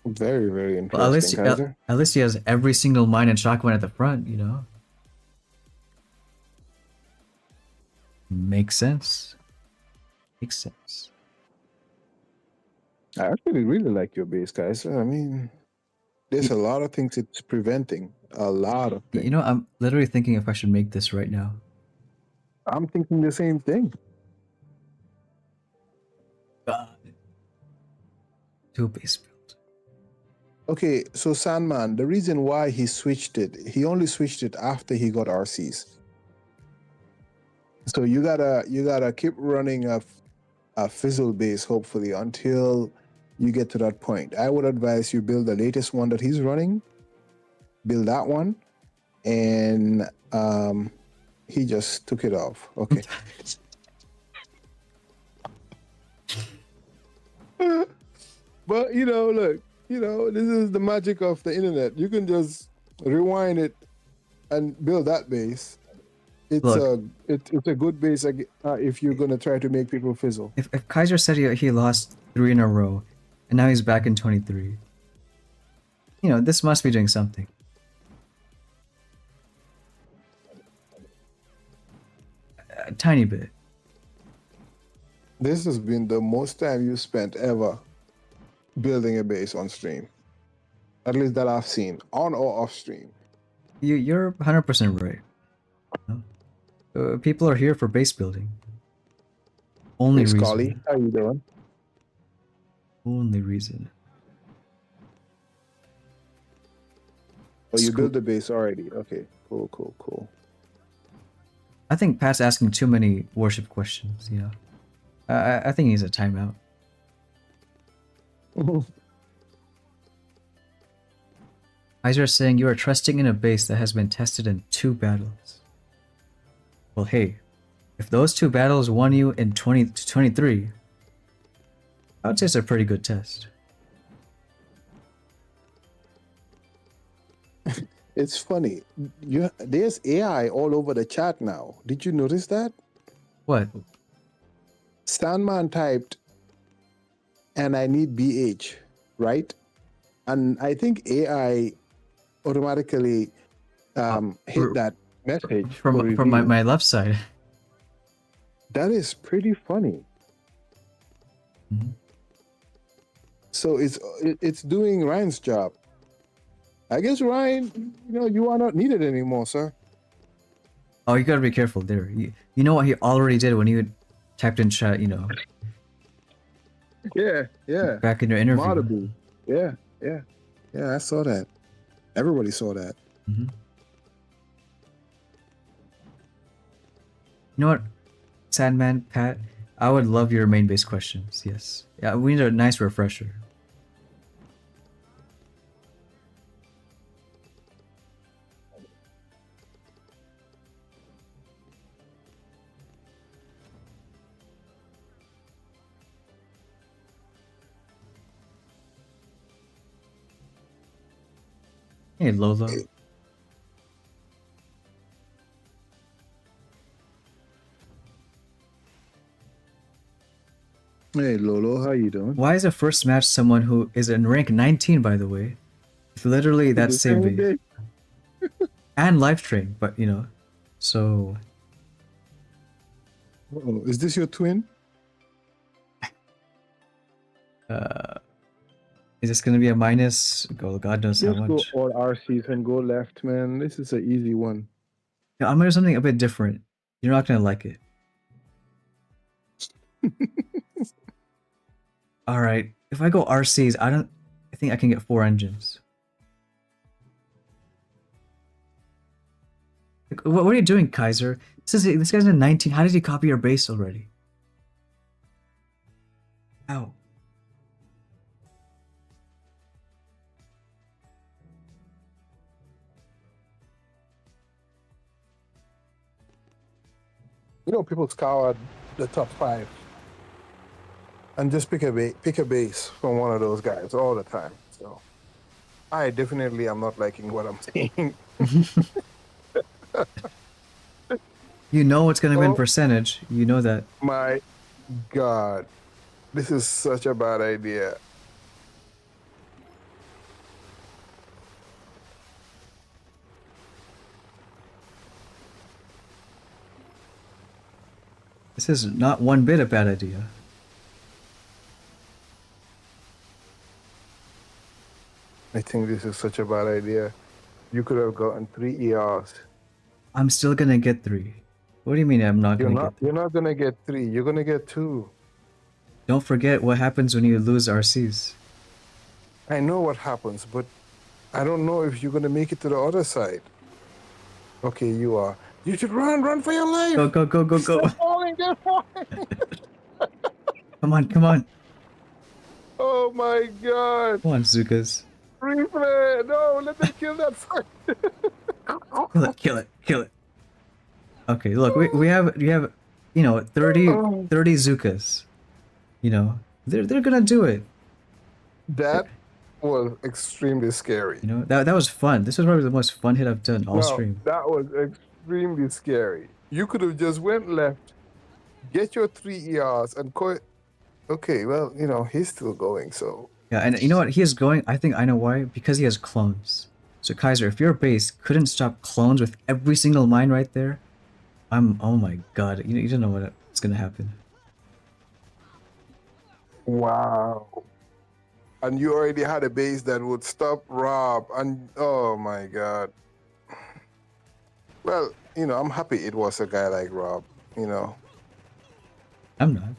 Very, very Well, at least interesting, Kaiser. at least he has every single mine and shotgun at the front. You know, makes sense. Makes sense. I actually really like your base, Kaiser. I mean, there's a lot of things it's preventing. A lot of things. You know, I'm literally thinking if I should make this right now. I'm thinking the same thing. God. Do a base build. Okay, so Sandman, the reason why he switched it, he only switched it after he got RCs. So you gotta keep running a fizzle base, hopefully, until you get to that point. I would advise you build the latest one that he's running, build that one, and he just took it off. Okay. But look, this is the magic of the internet. You can just rewind it and build that base. It's Look. it's a good base if you're gonna try to make people fizzle. If Kaiser said he lost 3 in a row, and now he's back in 23, you know, this must be doing something. A tiny bit. This has been the most time you spent ever building a base on stream. At least that I've seen, on or off stream. You're 100% right. People are here for base building. Only Hey, reason. Scully, how you doing? Only reason. Oh, you School- built the base already. Okay, cool. I think Pat's asking too many worship questions. You know, I think he's a timeout. Kaiser is saying you are trusting in a base that has been tested in 2 battles. Well, hey, if those 2 battles won you in 20 to 23, I would say it's a pretty good test. It's funny. There's AI all over the chat now. Did you notice that? What? Sandman typed, and I need BH, right? And I think AI automatically hit that message for From review. my left side. That is pretty funny. Mhm. So it's doing Ryan's job. I guess Ryan, you are not needed anymore, sir. Oh, you gotta be careful there. You know what he already did when he typed in chat, you know, Yeah. back in your interview. Malibu. Yeah. I saw that. Everybody saw that. Mhm. You know what, Sandman, Pat? I would love your main base questions. Yes. Yeah, we need a nice refresher. Hey, Lola. Hey Lolo, how you doing? Why is the first match someone who is in rank 19, by the way? It's literally that The same same base. day. And live stream, but you know, so Uh-oh, is this your twin? is this gonna be a minus? God knows how Just go much. all RCs and go left, man. This is an easy one. Yeah, I'm gonna do something a bit different. You're not gonna like it. All right, if I go RCs, I think I can get 4 engines. Like, what are you doing, Kaiser? This guy's in 19. How did he copy your base already? Ow. People scour the top 5 and just pick a base from one of those guys all the time. So I definitely am not liking what I'm seeing. You know it's gonna win Oh. percentage. You know that. My God, this is such a bad idea. This is not one bit a bad idea. I think this is such a bad idea. You could have gotten 3 ERs. I'm still gonna get 3. What do you mean I'm not You're gonna not. get 3? You're not gonna get 3. You're gonna get 2. Don't forget what happens when you lose RCs. I know what happens, but I don't know if you're gonna make it to the other side. Okay, you are. You should run for your life. Go, go, go, go, go. Stop falling, get falling. Come on, come on. Oh my God! Come on, Zukas. Replay! No, let them kill that fight. Kill it, kill it, kill it. Okay, look, we have, 30 Oh. 30 Zukas. You know, they're gonna do it. That was extremely scary. You know, that was fun. This was probably the most fun hit I've done all No, stream. that was extremely scary. You could have just went left, get your 3 ERs, and okay, well, he's still going, so Yeah, and you know what? He is going. I think I know why. Because he has clones. So Kaiser, if your base couldn't stop clones with every single mine right there, oh my god, you don't know what's gonna happen. wow. And you already had a base that would stop Rob, and oh my God. Well, I'm happy it was a guy like Rob, I'm not.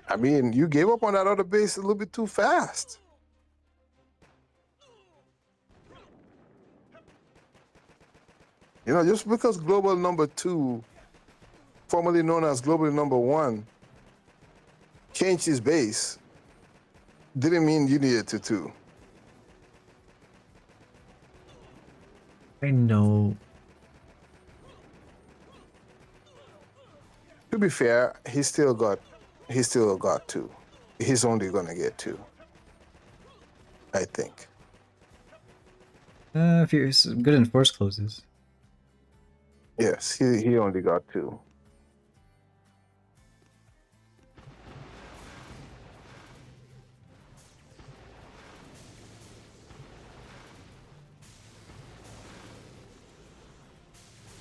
I mean, you gave up on that other base a little bit too fast. Just because global number 2, formerly known as global number 1, changed his base, didn't mean you needed to too. I know. To be fair, he still got 2. He's only gonna get 2, I think. If you're good in force closes. Yes, he only got 2.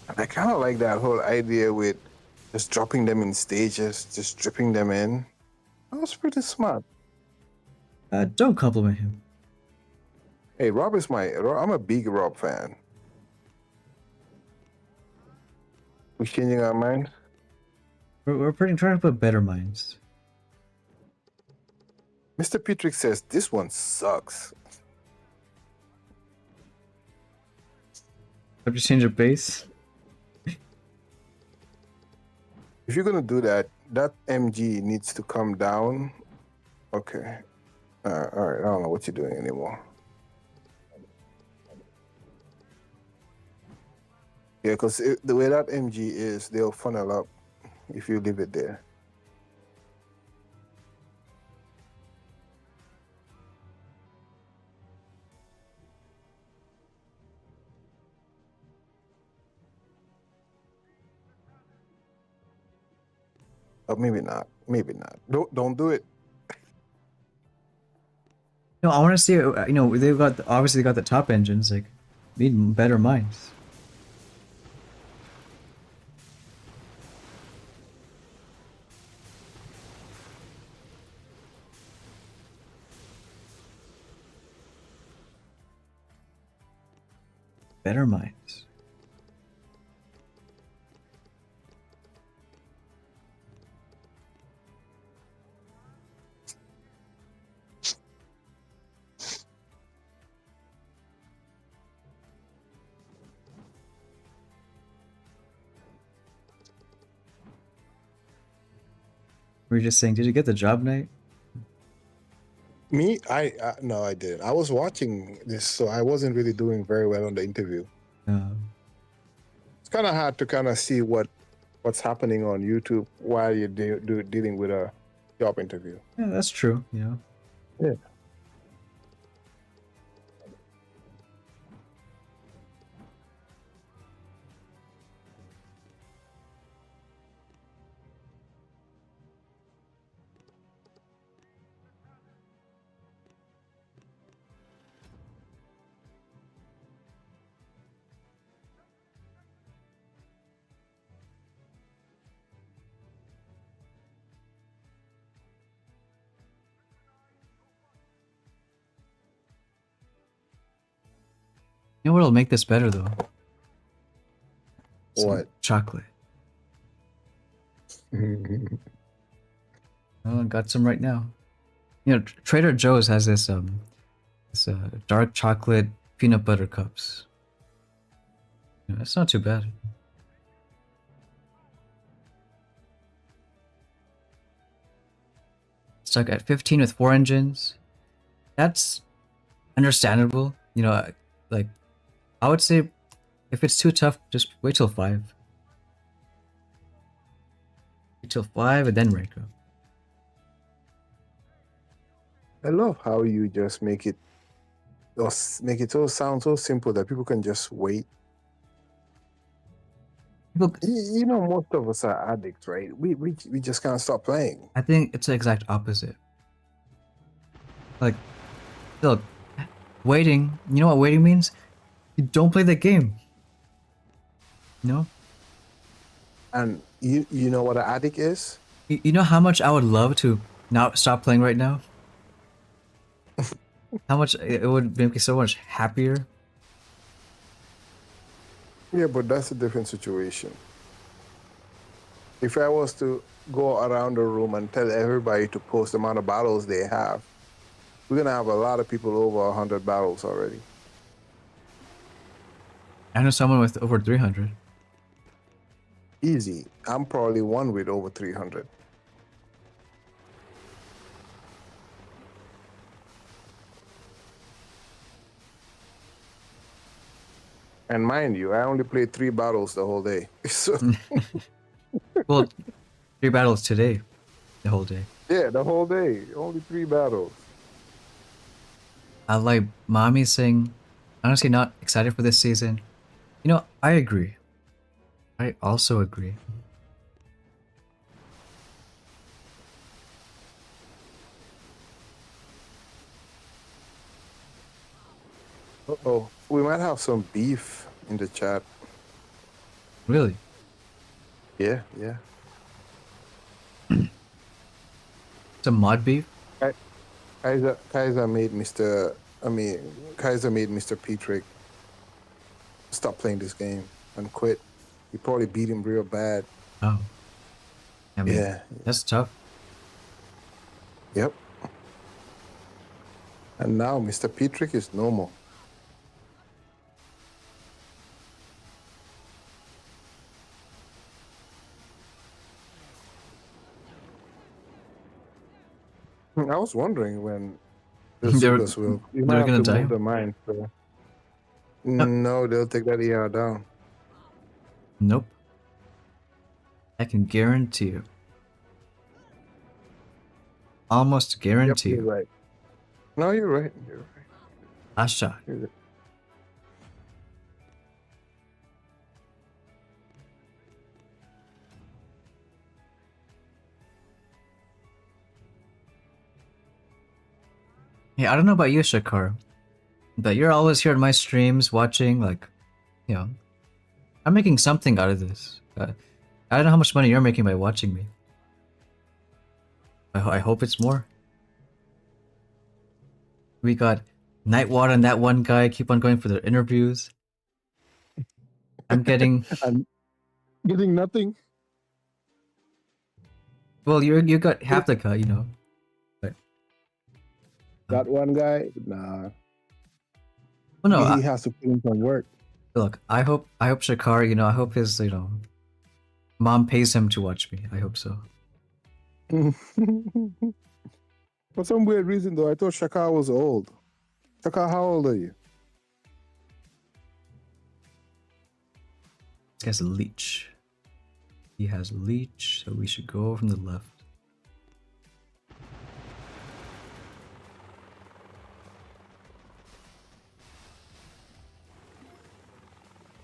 And I kind of like that whole idea with just dropping them in stages, just dripping them in. That was pretty smart. Don't compliment him. Hey, I'm a big Rob fan. We changing our mind? We're trying to put better minds. Mr. Petrick says this one sucks. Have you changed your base? If you're gonna do that, that MG needs to come down. Okay. All right. I don't know what you're doing anymore. Yeah, because the way that MG is, they'll funnel up if you leave it there. Or maybe not. Maybe not. Don't do it. No, I want to see. They've obviously got the top engines. Like, need better minds. Better minds. We were just saying, did you get the job, Knight? Me? No, I didn't. I was watching this, so I wasn't really doing very well on the interview. It's kind of hard to kind of see what's happening on YouTube while you're dealing with a job interview. Yeah, that's true. Yeah. You know what'll make this better though? Some What? chocolate. Oh, I got some right now. You know, Trader Joe's has this dark chocolate peanut butter cups. Yeah, it's not too bad. Stuck at 15 with 4 engines. That's understandable. You know, like I would say if it's too tough, just wait till 5. Wait till 5 and then rank up. I love how you just make it so sound so simple that people can just wait. People, You know, most of us are addicts, right? We just can't stop playing. I think it's the exact opposite. Like, look, waiting. You know what waiting means? You don't play the game. You know? And you know what an addict is? You know how much I would love to not stop playing right now? How much it would make me so much happier. Yeah, but that's a different situation. If I was to go around the room and tell everybody to post the amount of battles they have, we're gonna have a lot of people over 100 battles already. I know someone with over 300. Easy. I'm probably one with over 300. And mind you, I only played 3 battles the whole day. So Well, 3 battles today, the whole day. yeah, the whole day, only 3 battles. I like mommy saying, honestly, not excited for this season. You know, I agree. I also agree. Uh-oh, we might have some beef in the chat. Really? Yeah, yeah. Some mod beef? Kaiser made Mr. Petrick stop playing this game and quit. He probably beat him real bad. Oh. I mean, Yeah. that's tough. Yep. And now Mr. Petrick is normal. I was wondering when the They were- Zukas will. You they might were have gonna to die? move the mine. So. No, they'll take that ER down. Nope. I can guarantee you. Almost Yep, guarantee you're you. right. No, you're right. You're right. Last shot. You're right. Hey, I don't know about you, Shakar, but you're always here in my streams watching, like, you know, I'm making something out of this. I don't know how much money you're making by watching me. I hope it's more. We got Nightwater and that one guy keep on going for their interviews. I'm getting I'm getting nothing. well. You got half the cut, you know. But That one guy, nah. well, no. He has to put in some work. Look, I hope Shakar, you know, I hope his, you know, mom pays him to watch me. I hope so. For some weird reason, though, I thought Shakar was old. Shakar, how old are you? This guy's a leech. He has leech, so we should go from the left.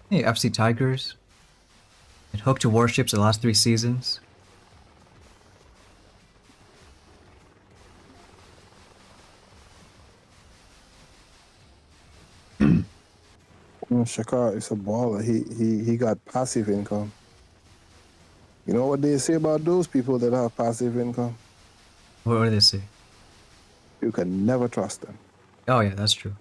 Hey, FC Tigers. It hooked to warships the last 3 seasons. Shakar is a baller. He got passive income. You know what they say about those people that have passive income? What do they say? You can never trust them. Oh yeah, that's true.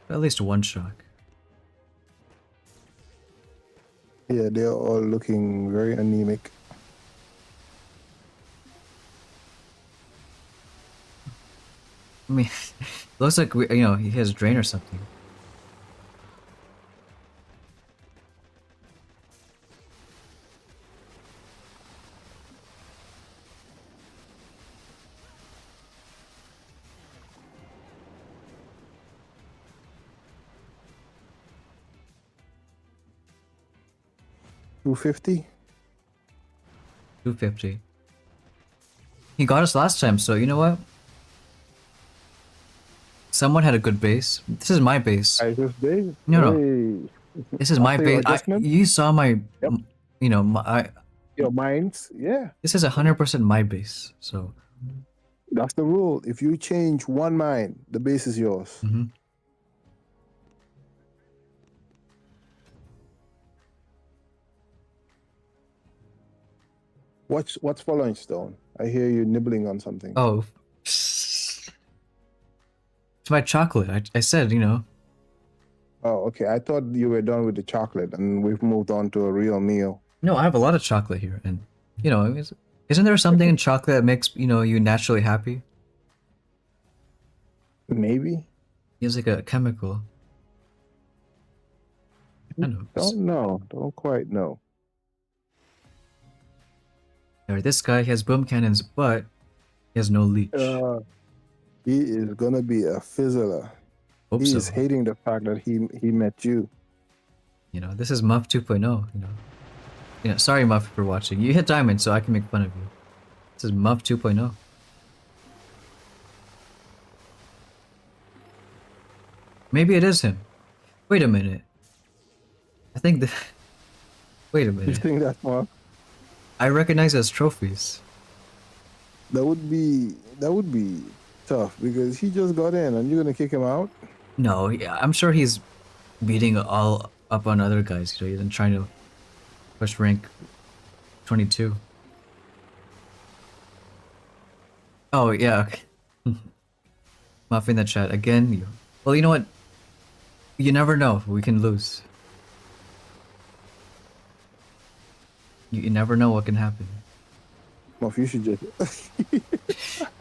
At least one shock. Yeah, they're all looking very anemic. I mean, looks like he has drain or something. $250. 250. He got us last time, so you know what? Someone had a good base. This is my base. I just did. No. Hey. This is my After your base. adjustment? You saw my, Yep. Your minds, yeah. this is 100% my base. So, That's the rule. If you change one mind, the base is yours. mhm. What's following, Stone? I hear you nibbling on something. Oh, it's my chocolate. I said, Oh, okay. I thought you were done with the chocolate and we've moved on to a real meal. No, I have a lot of chocolate here, and isn't there something in chocolate that makes you naturally happy? Maybe. It's like a chemical. I know. Don't know. Don't quite know. Alright, this guy he has boom cannons, but he has no leech. He is gonna be a fizzler. Hope He so. is hating the fact that he met you. This is Muff 2.0. Sorry Muff for watching. You hit diamond, so I can make fun of you. This is Muff 2.0. Maybe it is him. Wait a minute. I think the. Wait a You minute. think that's more? I recognize as trophies. That would be tough because he just got in and you're gonna kick him out. No, I'm sure he's beating all up on other guys. He's been trying to push rank 22. Oh yeah. Okay. Muff in the chat again. Well, you know what? You never know. We can lose. You never know what can happen. Muff, you should just.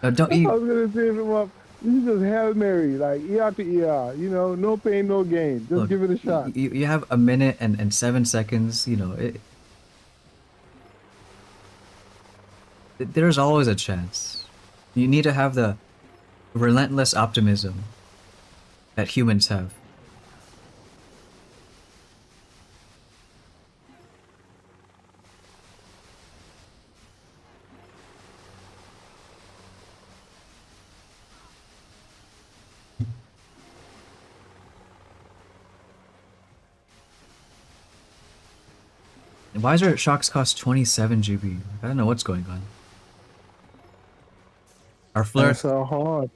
Don't I you? was gonna say to Muff, you should just Hail Mary, like ER to ER. No pain, no gain. Just Look, give it a shot. You have a minute and 7 seconds. There's always a chance. You need to have the relentless optimism that humans have. Why does our shocks cost 27 GB? I don't know what's going on. Our flare, That's so hard.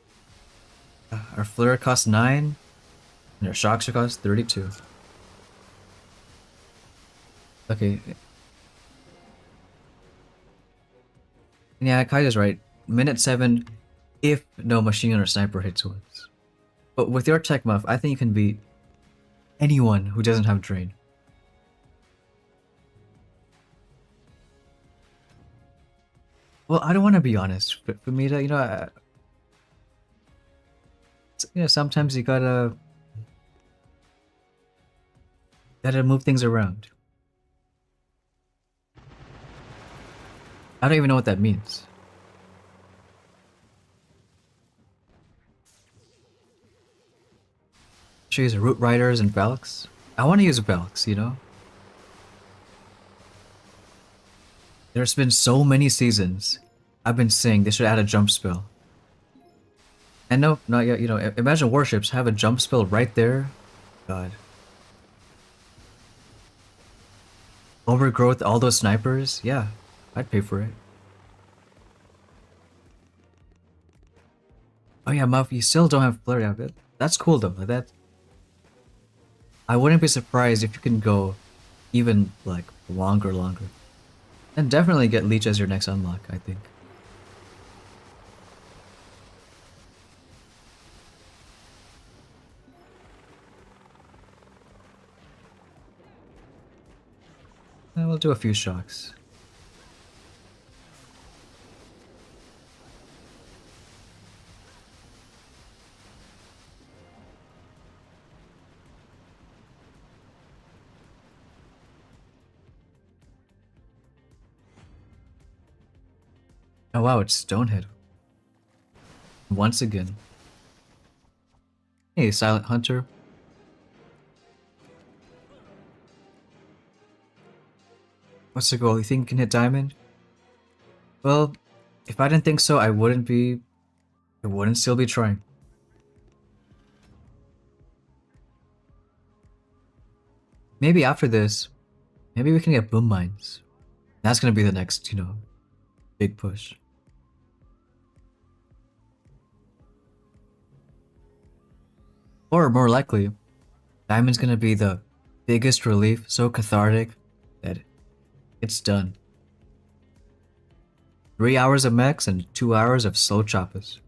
our flare costs 9, and our shocks should cost 32. Okay. Yeah, Kaida's right. Minute 7, if no machine gun or sniper hits once. But with your tech muff, I think you can beat anyone who doesn't have drain. Well, I don't want to be honest. But for me to, sometimes you gotta move things around. I don't even know what that means. Should I use Root Riders and Valks? I want to use Valks, There's been so many seasons I've been saying they should add a jump spell. And no, not yet, imagine warships have a jump spell right there. God. Overgrowth, all those snipers, yeah, I'd pay for it. Oh yeah, Muff, you still don't have flurry of it. That's cool though, I wouldn't be surprised if you can go even, longer. And definitely get Leech as your next unlock, I think. We'll do a few shocks. Oh wow, it's Stonehead. Once again. Hey, Silent Hunter. What's the goal? You think you can hit diamond? Well, if I didn't think so, I wouldn't still be trying. Maybe after this, maybe we can get boom mines. That's gonna be the next, big push. Or more likely, diamond's gonna be the biggest relief, so cathartic that it's done. 3 hours of mechs and 2 hours of slow choppers.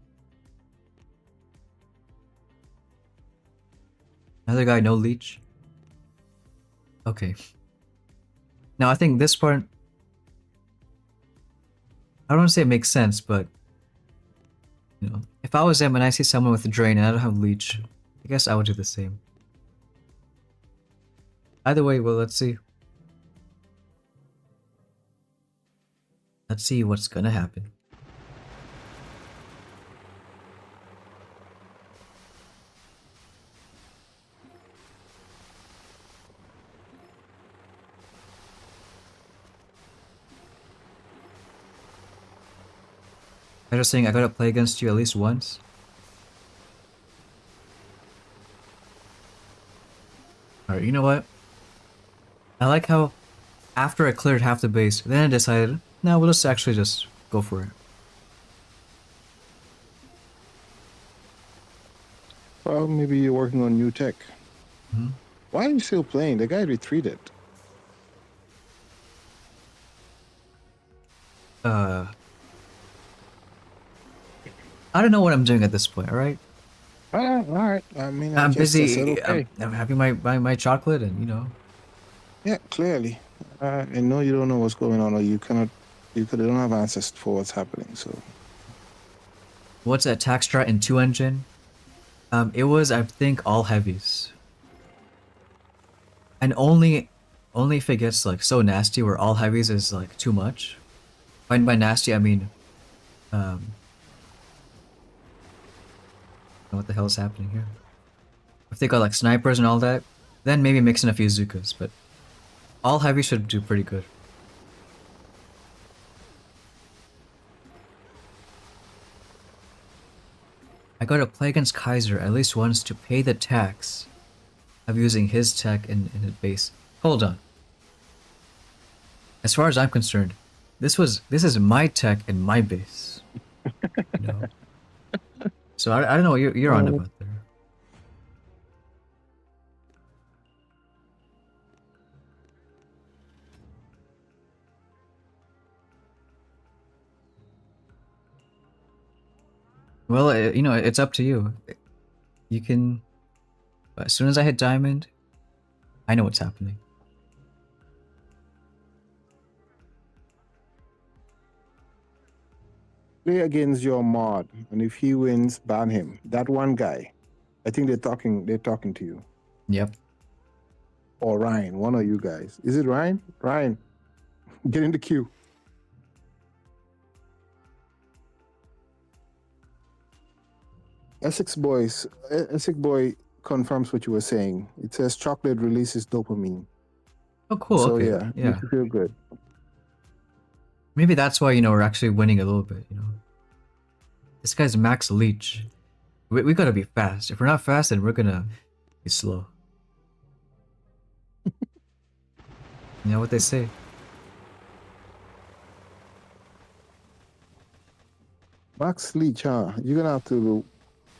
Another guy, no leech. Okay. Now I think this part, I don't want to say it makes sense, but if I was him and I see someone with a drain and I don't have leech, I guess I would do the same. Either way, well, let's see. Let's see what's gonna happen. I'm just saying I gotta play against you at least once. Alright, you know what? I like how after I cleared half the base, then I decided, no, we'll just actually just go for it. Well, maybe you're working on new tech. Mhm. Why are you still playing? The guy retreated. I don't know what I'm doing at this point, alright? All right. I mean, I'm I said, busy, okay. I'm having my chocolate and, Yeah, clearly. I know you don't know what's going on, or you don't have answers for what's happening. So what's attack strat in 2 engine? It was, I think, all heavies. And only if it gets like so nasty where all heavies is like too much. By nasty I mean what the hell is happening here? If they got like snipers and all that, then maybe mix in a few Zukas, but all heavy should do pretty good. I gotta play against Kaiser at least once to pay the tax of using his tech in his base. Hold on. As far as I'm concerned, this is my tech in my base. You know? So I don't know what you're on about there. Well, it's up to you. You can. But as soon as I hit diamond, I know what's happening. play against your mod, and if he wins, ban him. That one guy. I think they're talking to you. Yep. Or Ryan, one of you guys. Is it Ryan? Ryan, get in the queue. Essex Boy confirms what you were saying. It says chocolate releases dopamine. Oh, cool. So okay. yeah, Yeah. you feel good. Maybe that's why we're actually winning a little bit. This guy's max leech. We gotta be fast. If we're not fast, then we're gonna be slow. You know what they say. Max Leach, huh? You're gonna have to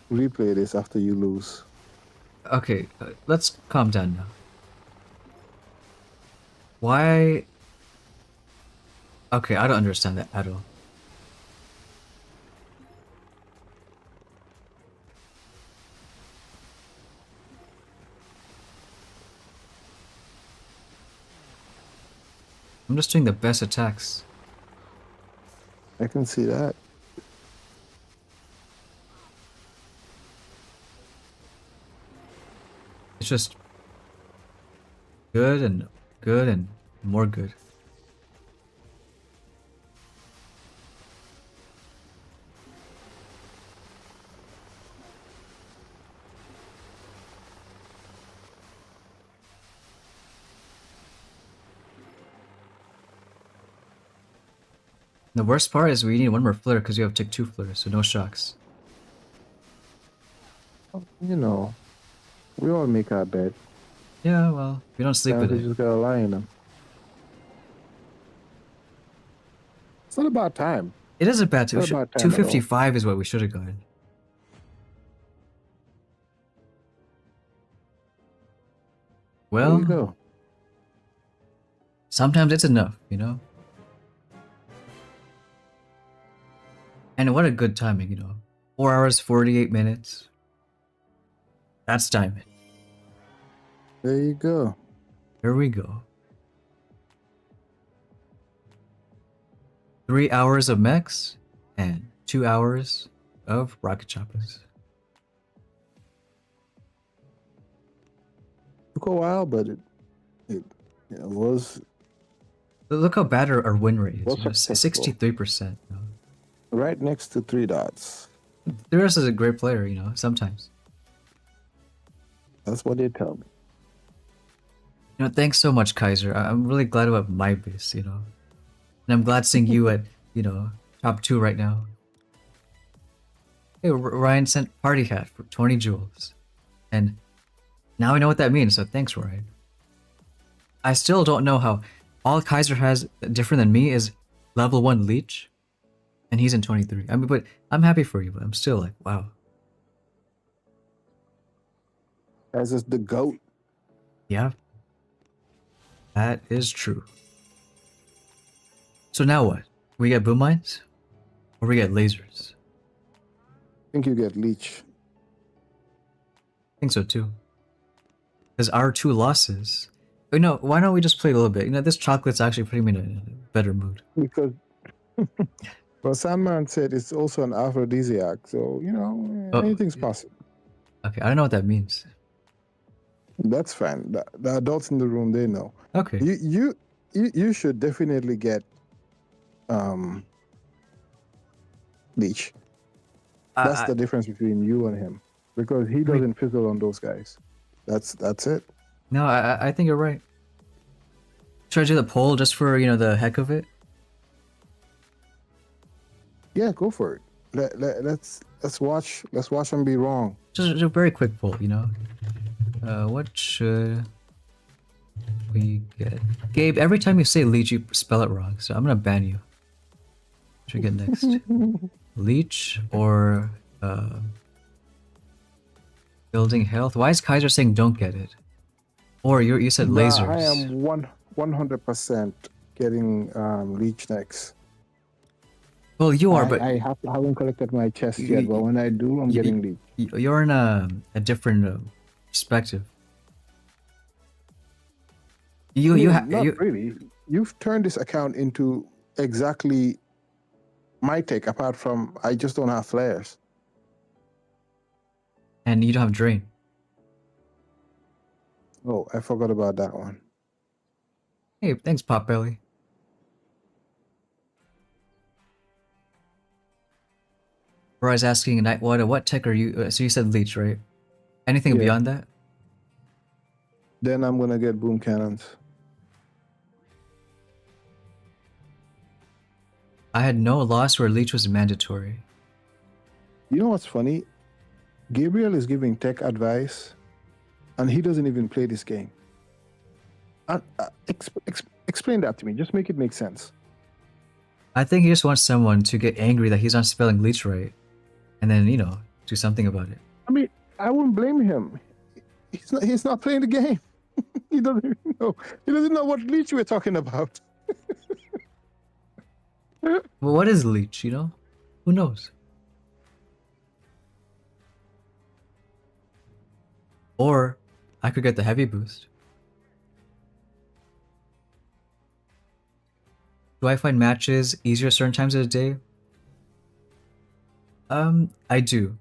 replay this after you lose. Okay, let's calm down now. Why? Okay, I don't understand that at all. I'm just doing the best attacks. I can see that. It's just good and more good. The worst part is we need one more flare because you have tick 2 flares, so no shocks. You know, we all make our bed. Yeah, well, we don't sleep Sometimes in we it. just gotta lie in them. It's not about time. It is a bad Not about time at all. 255 is what we should have gotten. There Well, you go. sometimes it's enough, you know? And what a good timing, you know? 4 hours, 48 minutes. That's timing. There you go. Here we go. 3 hours of mechs and 2 hours of rocket choppers. Took a while, but it was Look how bad our win rate is. Was You know, successful. 63%. You know? right next to 3 dots. The rest is a great player, you know, sometimes. That's what they tell me. You know, thanks so much, Kaiser. I'm really glad about my base, you know. And I'm glad seeing you at, you know, top 2 right now. Hey, Ryan sent party hat for 20 jewels. And now I know what that means, so thanks, Ryan. I still don't know how all Kaiser has different than me is level 1 leech. And he's in 23. I mean, but I'm happy for you, but I'm still like, wow. As is the GOAT. Yeah. That is true. So now what? We get boom mines? Or we get lasers? I think you get Leech. I think so too. Because our 2 losses. You know, why don't we just play a little bit? You know, this chocolate's actually putting me in a better mood. Because well, Sandman said it's also an aphrodisiac, so you know Oh. anything's possible. Okay, I don't know what that means. That's fine. The adults in the room, they know. Okay. You should definitely get Leech. That's the difference between you and him, because he doesn't fizzle on those guys. That's it. No, I think you're right. Should I do the poll just for, you know, the heck of it? Yeah, go for it. Let's watch him be wrong. Just a very quick poll, you know? What should we get? Gabe, every time you say leech, you spell it wrong, so I'm gonna ban you. What should we get next? Leech or building health? Why is Kaiser saying don't get it? Or you said Nah, lasers. I am 100% getting Leech next. Well, you are, but I haven't collected my chest yet, but when I do, I'm getting Leech. you're in a different perspective. Not really. You've turned this account into exactly my take, apart from I just don't have flares. And you don't have drain. Oh, I forgot about that one. Hey, thanks, Potbelly. Roy's asking Nightwater, what tech are you? So you said leech, right? Anything Yeah. beyond that? Then I'm gonna get boom cannons. I had no loss where leech was mandatory. You know what's funny? Gabriel is giving tech advice, and he doesn't even play this game. Explain that to me. Just make it make sense. I think he just wants someone to get angry that he's not spelling leech right, and then, you know, do something about it. I mean, I wouldn't blame him. He's not playing the game. He doesn't even know. He doesn't know what leech we're talking about. Well, what is leech, you know? Who knows? Or I could get the heavy boost. Do I find matches easier certain times of the day? I do,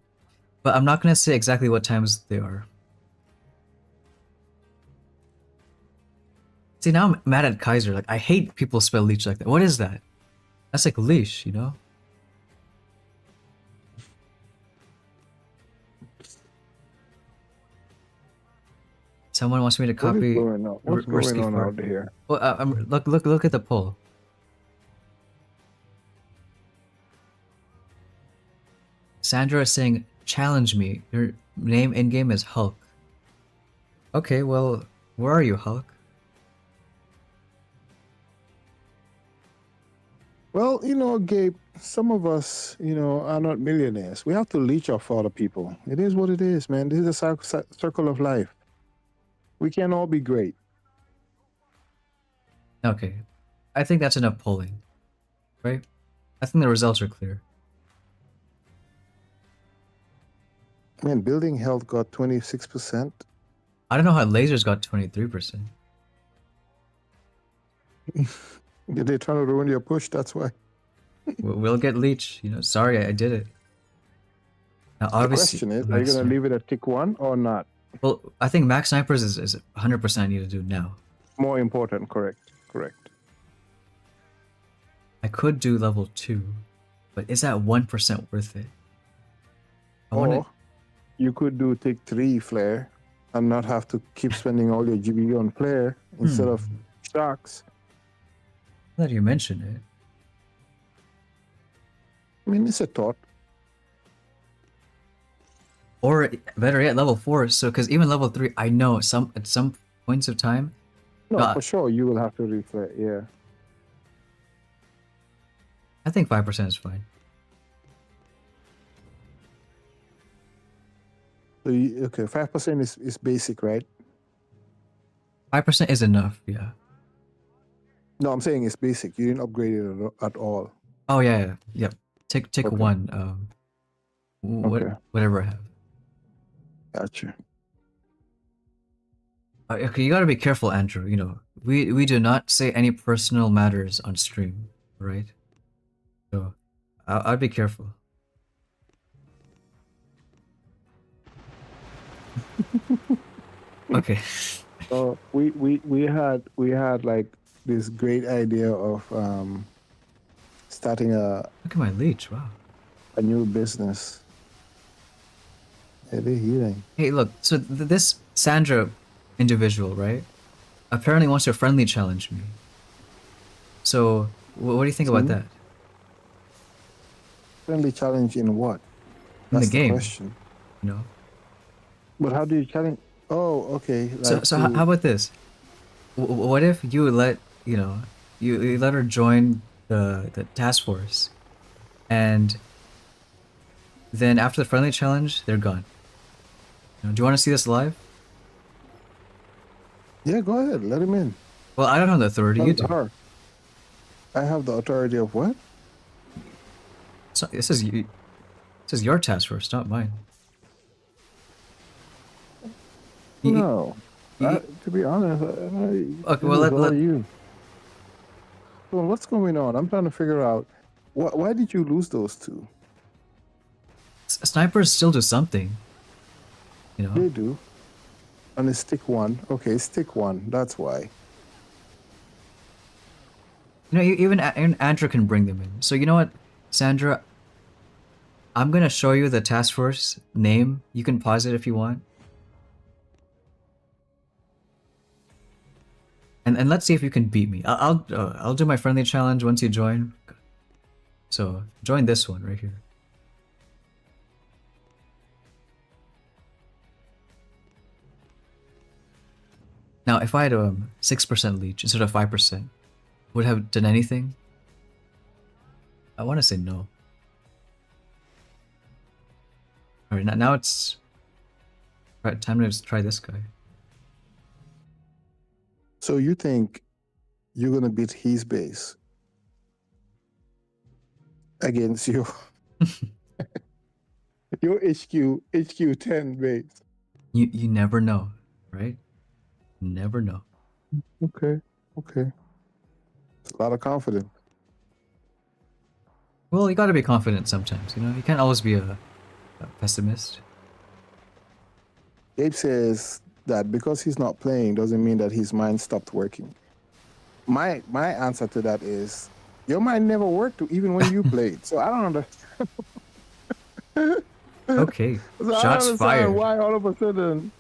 but I'm not gonna say exactly what times they are. See, now I'm mad at Kaiser. Like, I hate people spell leech like that. What is that? That's like leash, you know? Someone wants me to What is copy. going on? What's Risky going on Fart. out here? Well, look at the poll. Sandra is saying, "Challenge me. Your name in game is Hulk." Okay, well, where are you, Hulk? Well, Gabe, some of us, are not millionaires. We have to leech off other people. It is what it is, man. This is a circle of life. We can't all be great. Okay, I think that's enough polling, right? I think the results are clear. Man, building health got 26%. I don't know how lasers got 23%. They're trying to ruin your push, that's why. We'll get leech. You know, sorry, I did it. Now, The obviously, question is, are you Max going to Sniper- leave it at tick 1 or not? Well, I think Max Snipers is 100% need to do now. More important, correct. I could do level 2, but is that 1% worth it? I want Or you could do tick 3 flare and not have to keep spending all your GBU on flare instead of shocks. Now that you mention it. I mean, it's a thought. Or better yet, level 4. So, because even level 3, I know at some points of time. No, Uh, for sure, you will have to reflare, yeah. I think 5% is fine. So okay, 5% is basic, right? 5% is enough, yeah. No, I'm saying it's basic. You didn't upgrade it at all. Oh, yeah. Yep. Tick Okay. 1. Okay. Whatever I have. Gotcha. Okay, you gotta be careful, Andrew. You know, we do not say any personal matters on stream, right? So, I'd be careful. Okay. So we had like this great idea of starting a Look at my leech. Wow. new business. Yeah, they're healing. Hey, look. So this Sandra individual, right? Apparently wants to friendly challenge me. So, what do you think about that? Friendly challenge in what? In That's the game, question. you know. But how do you challenge? Oh, okay. So how about this? What if you let you let her join the task force, and then after the friendly challenge, they're gone. You know, do you want to see this live? Yeah, go ahead. Let him in. Well, I don't have the authority. You do. Her. I have the authority of what? So this is you. This is your task force, not mine. You- No. you- To be honest, Okay, well, let- you. Well, what's going on? I'm trying to figure out why did you lose those two? Snipers still do something. You know. They do. And it's stick 1. Okay, stick 1. That's why. You know, even Andrew can bring them in. So you know what, Sandra? I'm gonna show you the task force name. You can pause it if you want. And let's see if you can beat me. I'll do my friendly challenge once you join. So join this one right here. Now, if I had 6% leech instead of 5%, would it have done anything? I want to say no. All right, now it's right. Time to try this guy. So you think you're gonna beat his base against your your HQ 10 base? You never know, right? Never know. Okay. It's a lot of confidence. Well, you gotta be confident sometimes, you know? You can't always be a pessimist. Gabe says that because he's not playing doesn't mean that his mind stopped working. My answer to that is your mind never worked even when you played. So I don't understand. Okay. So I don't Shots understand fired. why all of a sudden,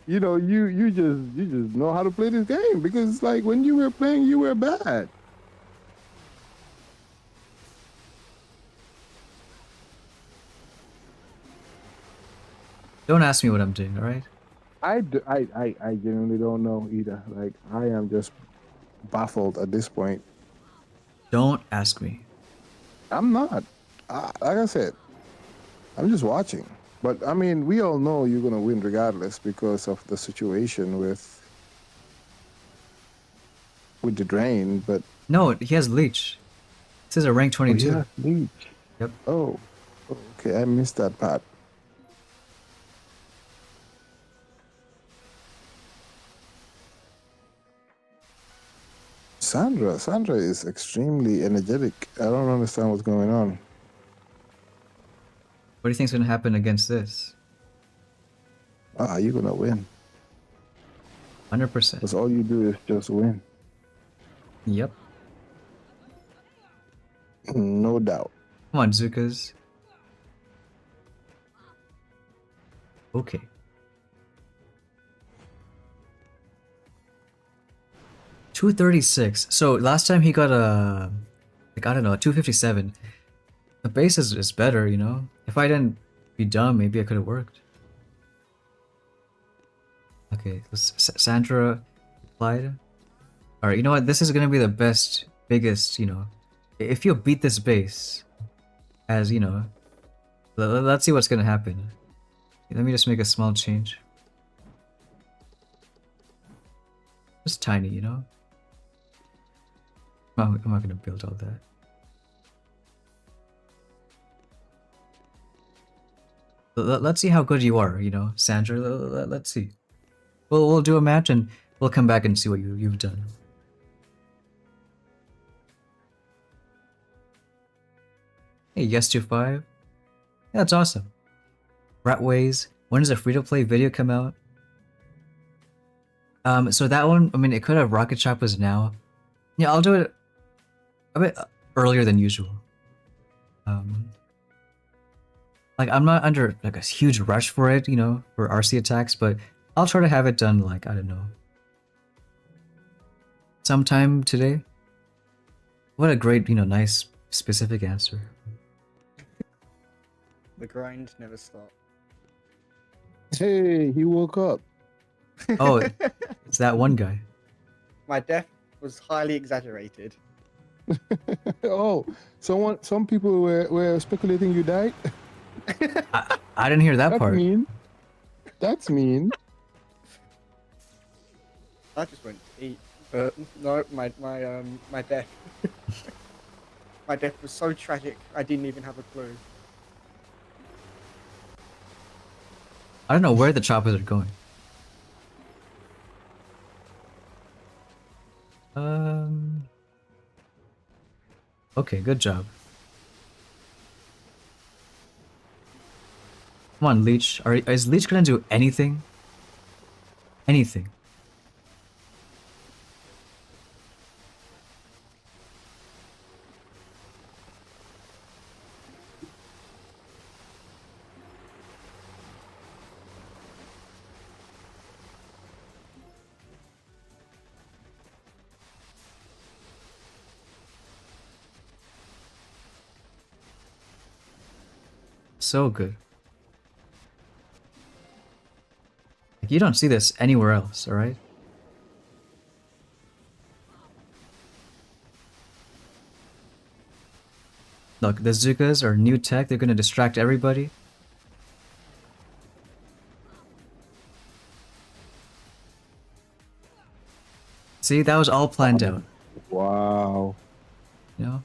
you know, you just know how to play this game, because like when you were playing, you were bad. Don't ask me what I'm doing, alright? I genuinely don't know either. Like I am just baffled at this point. Don't ask me. I'm not. Like I said, I'm just watching. But I mean, we all know you're gonna win regardless because of the situation with the drain. But No, he has Leech. This is a rank 22. yeah, Leech. Yep. Oh, okay. I missed that part. Sandra is extremely energetic. I don't understand what's going on. What do you think's gonna happen against this? You're gonna win. 100%. Because all you do is just win. Yep. No doubt. Come on, Zukas. Okay. $236. So last time he got a, like, I don't know, a 257. The base is better, you know? If I didn't be dumb, maybe I could have worked. Okay, Sandra replied. Alright, you know what? This is gonna be the best, biggest, you know. If you beat this base, as, you know, let's see what's gonna happen. Let me just make a small change. Just tiny, you know? I'm not gonna build all that. Let's see how good you are, you know, Sandra. Let's see. We'll do a match and we'll come back and see what you've done. Hey, yes to 5. Yeah, that's awesome. Ratways. When does a free-to-play video come out? So that one, I mean, it could have Rocket Chapas now. Yeah, I'll do it a bit earlier than usual. Like, I'm not under like a huge rush for it, you know, for RC attacks, but I'll try to have it done, like, I don't know, sometime today. What a great, you know, nice, specific answer. The grind never stops. Hey, he woke up. Oh, it's that one guy. My death was highly exaggerated. Oh, some people were speculating you died. I didn't hear that That's part. mean. That's mean. I just went to eat, but no, my death. My death was so tragic. I didn't even have a clue. I don't know where the choppers are going. Okay, good job. Come on, Leech. Is Leech gonna do anything? Anything. So good. Like, you don't see this anywhere else, alright? Look, the Zukas are new tech, they're gonna distract everybody. See, that was all planned out, Wow. you know?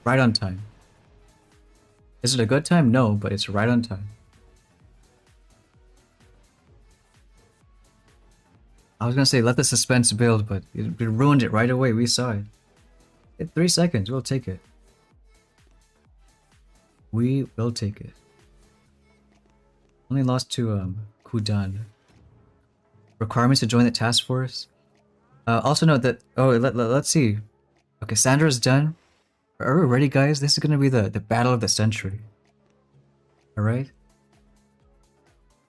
Right on time. Is it a good time? No, but it's right on time. I was gonna say let the suspense build, but it ruined it right away. We saw it. 3 seconds, we'll take it. We will take it. Only lost to Kudan. Requirements to join the task force. Also note that let's see. Okay, Sandra's done. Are we ready, guys? This is gonna be the battle of the century. Alright?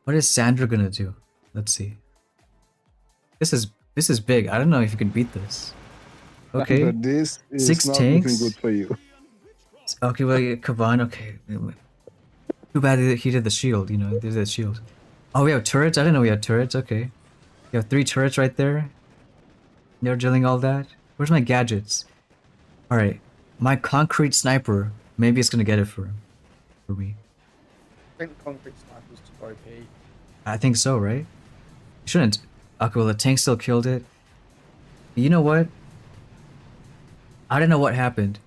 What is Sandra gonna do? Let's see. This is big. I don't know if you can beat this. Okay. But this is 6 not tanks. looking good for you. Okay, well, Kavan, okay. Too bad he did the shield, you know, he did the shield. Oh, we have turrets? I didn't know we had turrets, okay. You have 3 turrets right there. They're drilling all that. Where's my gadgets? Alright. My concrete sniper. Maybe it's gonna get it for me. I think concrete sniper's too OP. I think so, right? Shouldn't. Okay, well, the tank still killed it. You know what? I don't know what happened.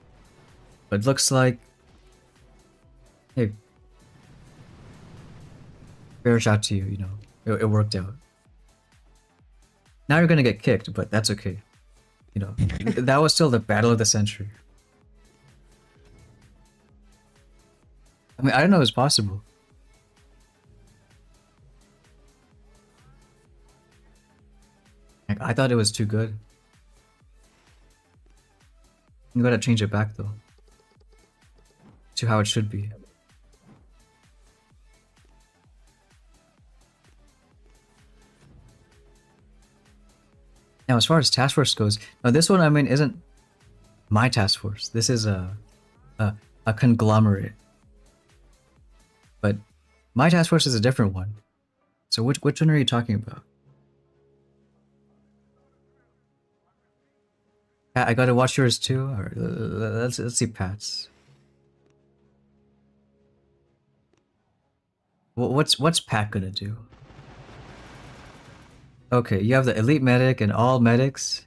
But it looks like... Hey. Fair shot to you, you know. It worked out. Now you're gonna get kicked, but that's okay. You know, that was still the battle of the century. I mean, I didn't know it was possible. Like, I thought it was too good. You gotta change it back though. To how it should be. Now, as far as task force goes, now this one, I mean, isn't my task force. This is a conglomerate. But my task force is a different one. So which one are you talking about? Pat, I gotta watch yours too. All right, let's see Pat's. What's Pat gonna do? Okay, you have the elite medic and all medics.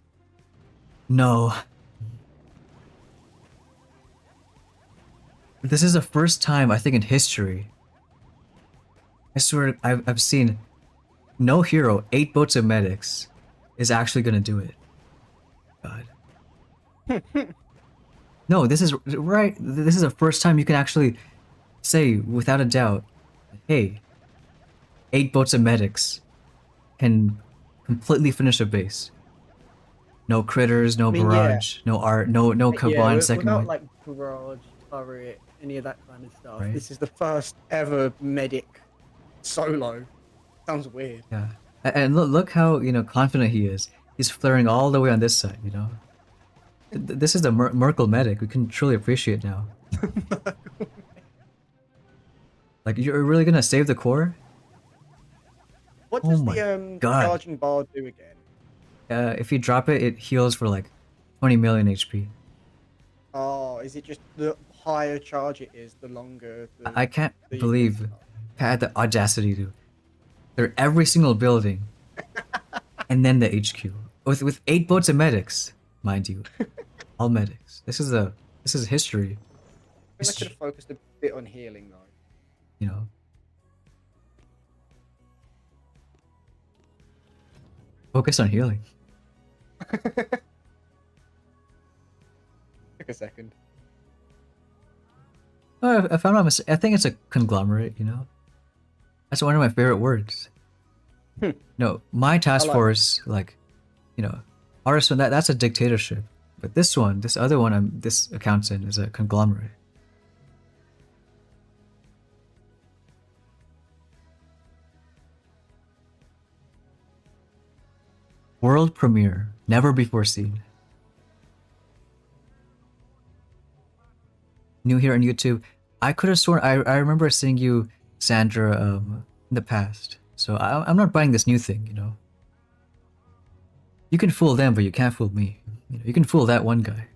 No. This is the first time I think in history. I swear I've seen no hero, 8 boats of medics is actually gonna do it. God. No, this is right. This is the first time you can actually say without a doubt, hey, 8 boats of medics can completely finish a base. No critters, no I mean, barrage, no art, no Kaban second without wave. like barrage, turret, any of that kind of stuff. Right. This is the first ever medic solo. Sounds weird. Yeah, and look how, you know, confident he is. He's flaring all the way on this side. You know, this is the Merkel medic. We can truly appreciate now. Like, you're really gonna save the core? What Oh does my the God. charging bar do again? If you drop it, it heals for like 20 million HP. Oh, is it just the higher charge it is, the longer? I can't the believe Pat had the audacity to. They're every single building, and then the HQ with 8 boats of medics, mind you, all medics. This is history. I could have focused a bit on healing though. You know. Focus on healing. Took a second. Oh, if I'm not mistaken, I think it's a conglomerate. You know, that's one of my favorite words. No, my task like force, like, you know, Arslan, that's a dictatorship. But this one, this other one, this accounts in is a conglomerate. World premiere, never before seen. New here on YouTube. I could have sworn I remember seeing you, Sandra, in the past. So I'm not buying this new thing, you know. You can fool them, but you can't fool me. You know, you can fool that one guy.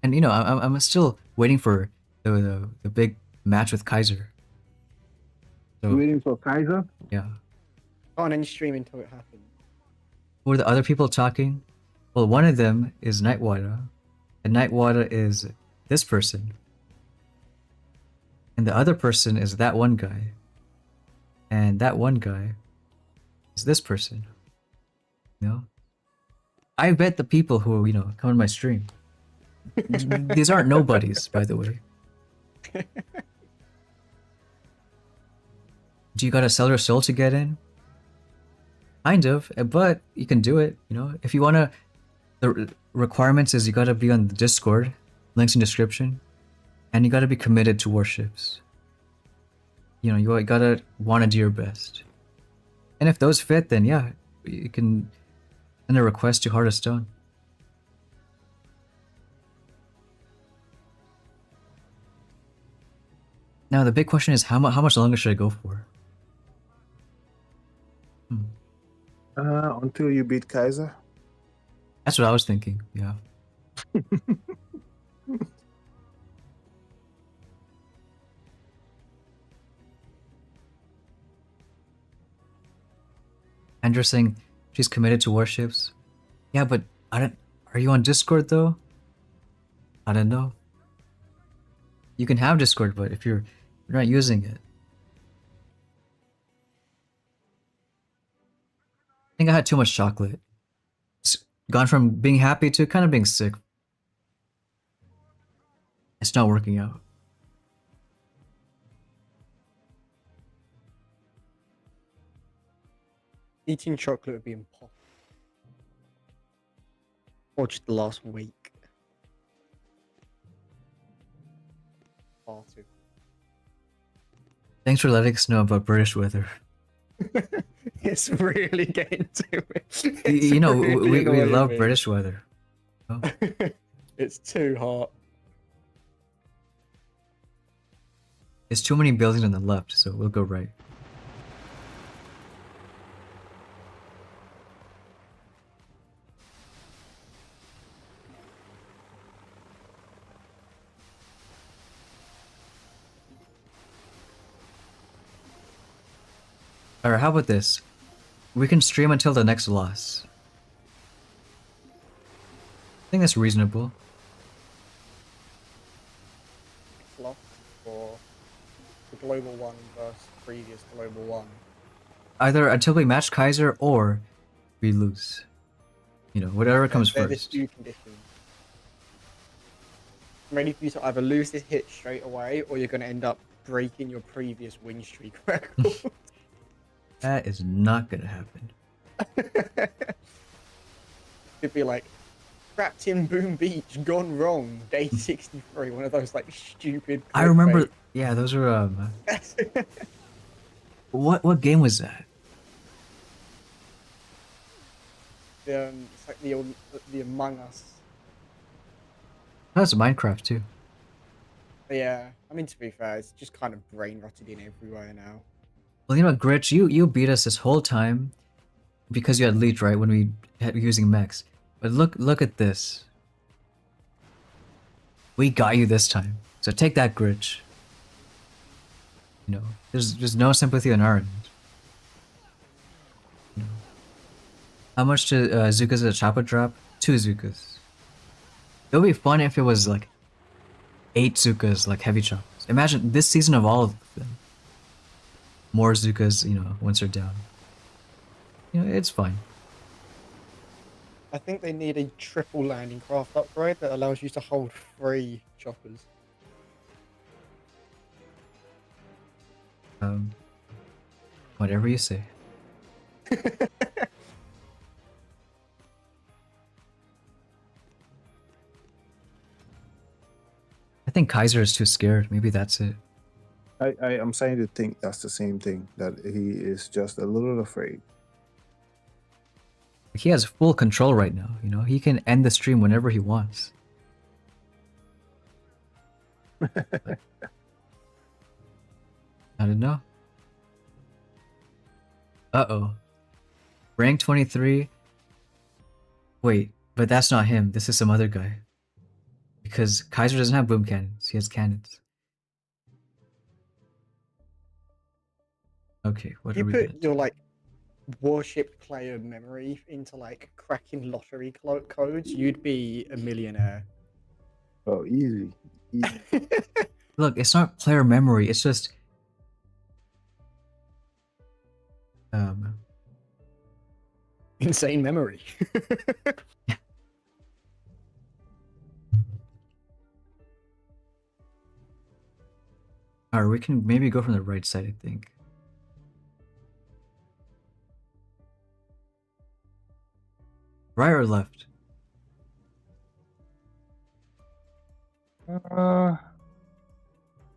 And you know, I'm still waiting for the big match with Kaiser. So Waiting for Kaiser? yeah. Can't end stream until it happens. Who are the other people talking? Well, one of them is Nightwater, and Nightwater is this person. And the other person is that one guy. And that one guy is this person. You know, I bet the people who come in my stream. These aren't nobodies, by the way. Do you gotta sell your soul to get in? Kind of, but you can do it. If you wanna. The requirements is you gotta be on the Discord, links in description, and you gotta be committed to warships. You gotta wanna do your best. And if those fit, then yeah, you can send a request to Heart of Stone. Now the big question is how much longer should I go for? Until you beat Kaiser. That's what I was thinking. Yeah. Andrew saying she's committed to warships. Yeah, but I don't. Are you on Discord though? I don't know. You can have Discord, but if you're not using it. I think I had too much chocolate. It's gone from being happy to kind of being sick. It's not working out. Eating chocolate would be impossible. Or just the last week. Far too. Thanks for letting us know about British weather. It's really getting to it. You know, really we annoying love me. British weather. Oh. It's too hot. There's too many buildings on the left, so we'll go right. Alright, how about this? We can stream until the next loss. I think that's reasonable. Flop or the global one versus previous global one. Either until we match Kaiser or we lose. Whatever comes They're the first. two conditions. I'm ready for you to either lose this hit straight away or you're going to end up breaking your previous win streak record. That is not gonna happen. It'd be like, trapped in Boom Beach, gone wrong, day 63. One of those like stupid. I remember. clickbait. Yeah, those were. What game was that? It's like the Among Us. That's Minecraft too. But yeah, I mean to be fair, it's just kind of brain rotted in everywhere now. Well, Gritch, you beat us this whole time because you had leech, right? When we had using mechs. But look at this. We got you this time. So take that, Gritch. There's no sympathy on our end. How much to Zuka's a chopper drop? 2 Zukas. It would be fun if it was like 8 Zukas, like heavy choppers. Imagine this season of all of them. More Zukas, once they're down. It's fine. I think they need a triple landing craft upgrade that allows you to hold 3 choppers. Whatever you say. I think Kaiser is too scared. Maybe that's it. I am starting to think that's the same thing, that he is just a little afraid. He has full control right now. He can end the stream whenever he wants. But I don't know. Uh-oh. Rank 23. Wait, but that's not him. This is some other guy. Because Kaiser doesn't have boom cannons. He has cannons. Okay, what You are we put doing? your like warship player memory into like cracking lottery codes, you'd be a millionaire. Oh, easy. Look, it's not player memory. It's just insane memory. Alright, we can maybe go from the right side, I think. Right or left?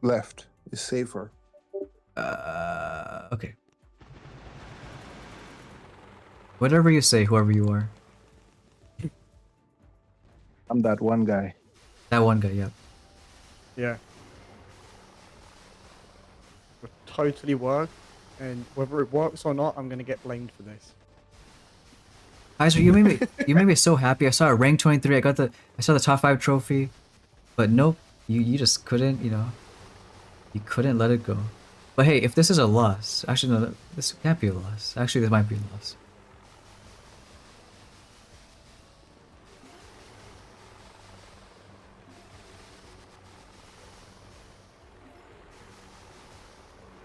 Left is safer. Okay. Whatever you say, whoever you are. I'm that one guy. That one guy, yep. Yeah. Would totally work, and whether it works or not, I'm gonna get blamed for this. Heiser, you made me so happy. I saw a rank 23. I saw the top 5 trophy. But nope, you just couldn't, you know. You couldn't let it go. But hey, if this is a loss, actually no, this can't be a loss. Actually, this might be a loss.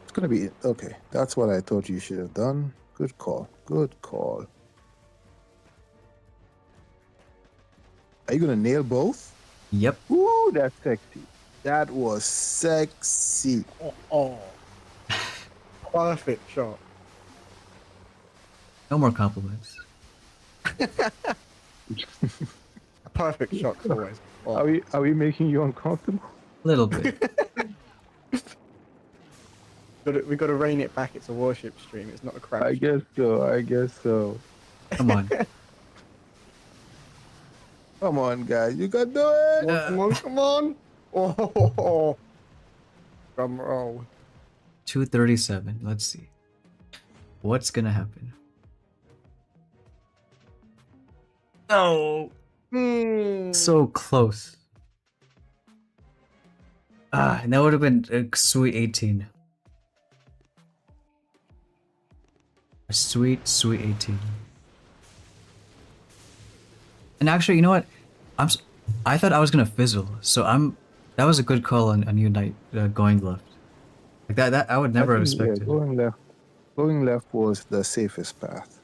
It's gonna be okay. That's what I thought you should have done. Good call. Good call. Are you gonna nail both? Yep. Ooh, that's sexy. That was sexy. Oh. Perfect shot. No more compliments. A perfect shot always. Oh. Are we making you uncomfortable? A little bit. We got to rein it back. It's a worship stream. It's not a crap. I guess so. I guess so. Come on. Come on, guys. You can do it. Come on, come on. Oh. Drum roll. 237. Let's see. What's gonna happen? No. So close. And that would have been a sweet 18. A sweet, sweet 18. And actually, you know what? I thought I was gonna fizzle, so that was a good call on you, Knight, going left. Like that I would never have I think, yeah, expected. going left was the safest path.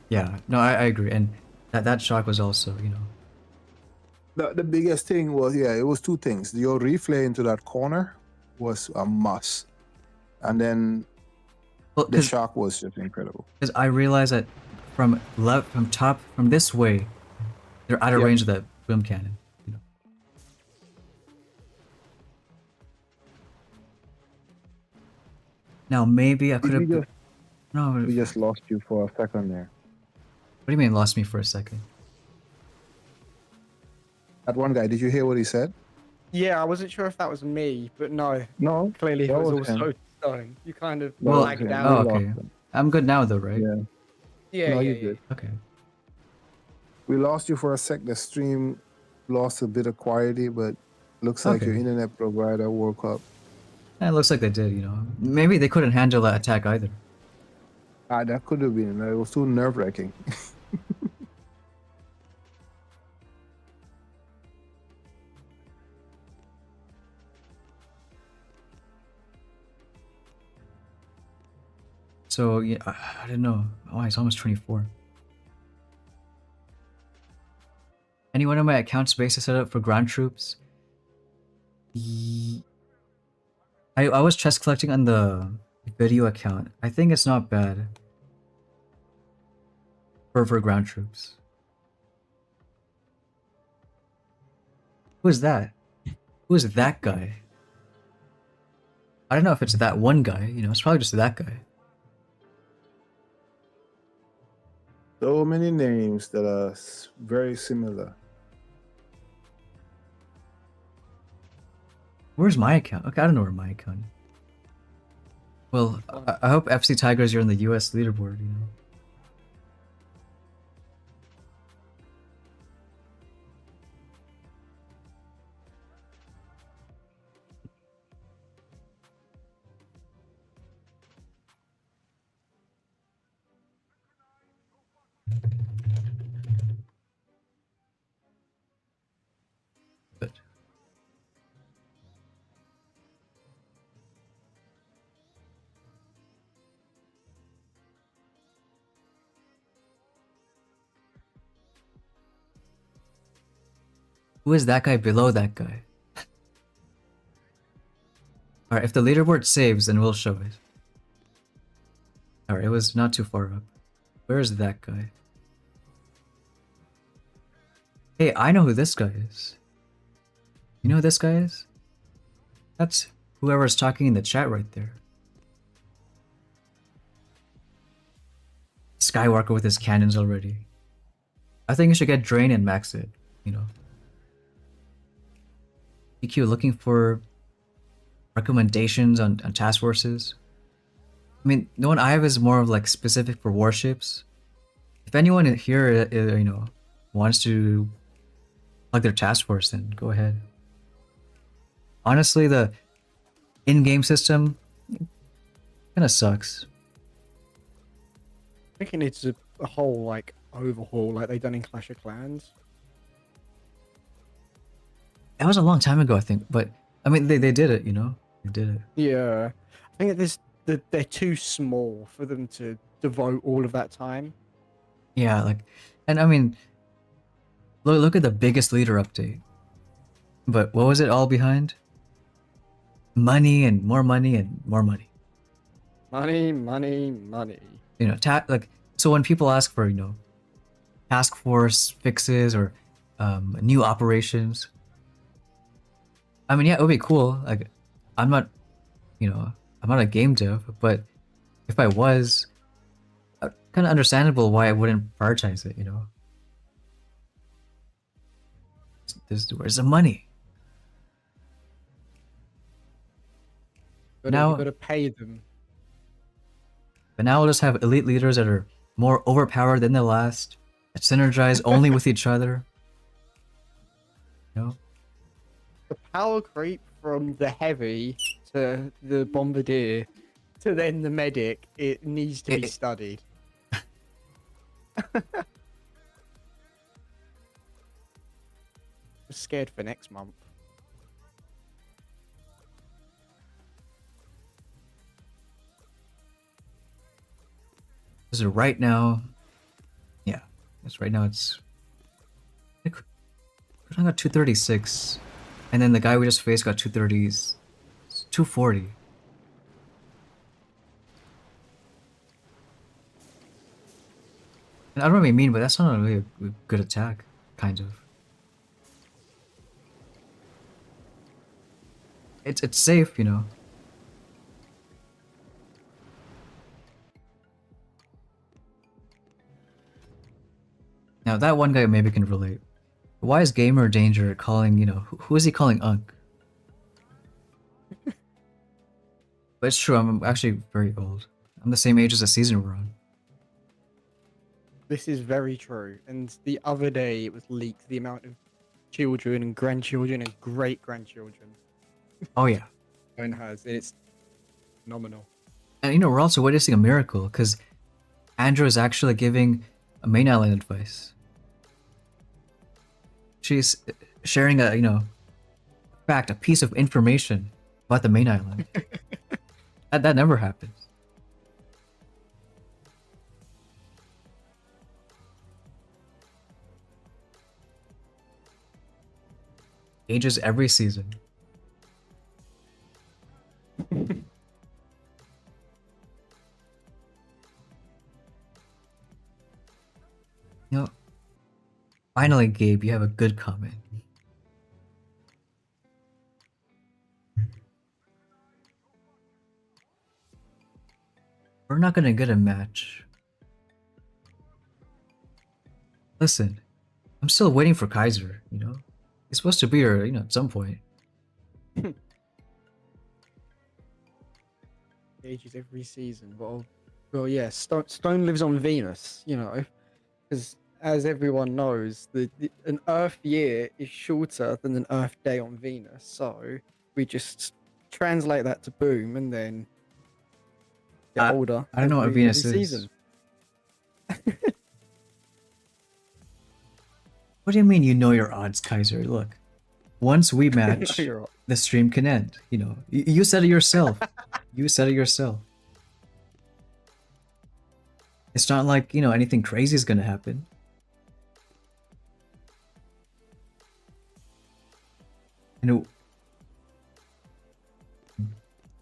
Yeah, no, I agree, and that shock was also, you know. The biggest thing was, yeah, it was two things. Your replay into that corner was a must, and then Well, the shock was just incredible. because I realized that from this way, they're out of Yep. range of that boom cannon. You know. Now maybe I could have. No, We just lost you for a second there. what do you mean lost me for a second? That one guy, did you hear what he said? Yeah, I wasn't sure if that was me, but no. No. Clearly, it That was was him. also stunning. You kind of Well, lagged okay. out. Oh, we okay. lost him. I'm good now though, right? Yeah. Yeah, No, yeah, you're yeah. good. Okay. We lost you for a sec. The stream lost a bit of quality, but looks like your Okay. internet provider woke up. It looks like they did, you know. Maybe they couldn't handle that attack either. That could have been. It was too nerve wracking. So yeah, I don't know. Oh, it's almost 24. Any one of my account spaces set up for ground troops? I was chest collecting on the video account. I think it's not bad for ground troops. Who is that? Who is that guy? I don't know if it's that one guy. You know, it's probably just that guy. So many names that are very similar. Where's my account? Okay, I don't know where my account is. Well, I hope FC Tigers you're in the US leaderboard, you know. Good. Who is that guy below that guy? Alright, if the leaderboard saves, then we'll show it. Alright, it was not too far up. Where is that guy? Hey, I know who this guy is. You know who this guy is? That's whoever's talking in the chat right there. Skywalker with his cannons already. I think you should get Drain and max it, you know. EQ looking for recommendations on task forces. I mean, the one I have is more of like specific for warships. If anyone here, you know, wants to plug their task force, then go ahead. Honestly, the in-game system kind of sucks. I think it needs a whole like overhaul, like they done in Clash of Clans. That was a long time ago, I think, but I mean, they did it, you know, they did it. Yeah, I think they're too small for them to devote all of that time. Yeah, like, and I mean, look at the biggest leader update. But what was it all behind? Money and more money and more money. Money, money, money. You know, like, so when people ask for, you know, task force fixes or new operations, I mean, yeah, it would be cool. Like, I'm not, you know, I'm not a game dev, but if I was, kind of understandable why I wouldn't prioritize it, you know. Where's the money? Now- You gotta pay them. But now we'll just have elite leaders that are more overpowered than the last, that synergize only with each other. You know? The power creep from the heavy to the bombardier to then the medic, it needs to be studied. I'm scared for next month. This is right now. Yeah, it's right now. It's we're talking about 236, and then the guy we just faced got 230s, 240. And I don't know what you mean, but that's not really a good attack, kind of. It's safe, you know. Now that one guy maybe can relate. Why is Gamer Danger calling, you know, who is he calling Unk? But it's true, I'm actually very old. I'm the same age as the season we're on. This is very true. And the other day it was leaked the amount of children and grandchildren and great grandchildren Oh yeah. Owen has. And it's phenomenal. And you know, we're also witnessing a miracle, because Andrew is actually giving a main island advice. She's sharing a, you know, fact, a piece of information about the main island. That never happens. Ages every season. You know, finally, Gabe, you have a good comment. We're not gonna get a match. Listen, I'm still waiting for Kaiser, you know? He's supposed to be here, you know, at some point. Ages every season. Well, yeah. Stone lives on Venus, you know, because as everyone knows, an Earth year is shorter than an Earth day on Venus. So we just translate that to boom, and then get older. I don't know what every Venus is. season. What do you mean you know your odds, Kaiser? Look, once we match, You're right. the stream can end. You know, you said it yourself. You said it yourself. It's not like, you know, anything crazy is gonna happen. And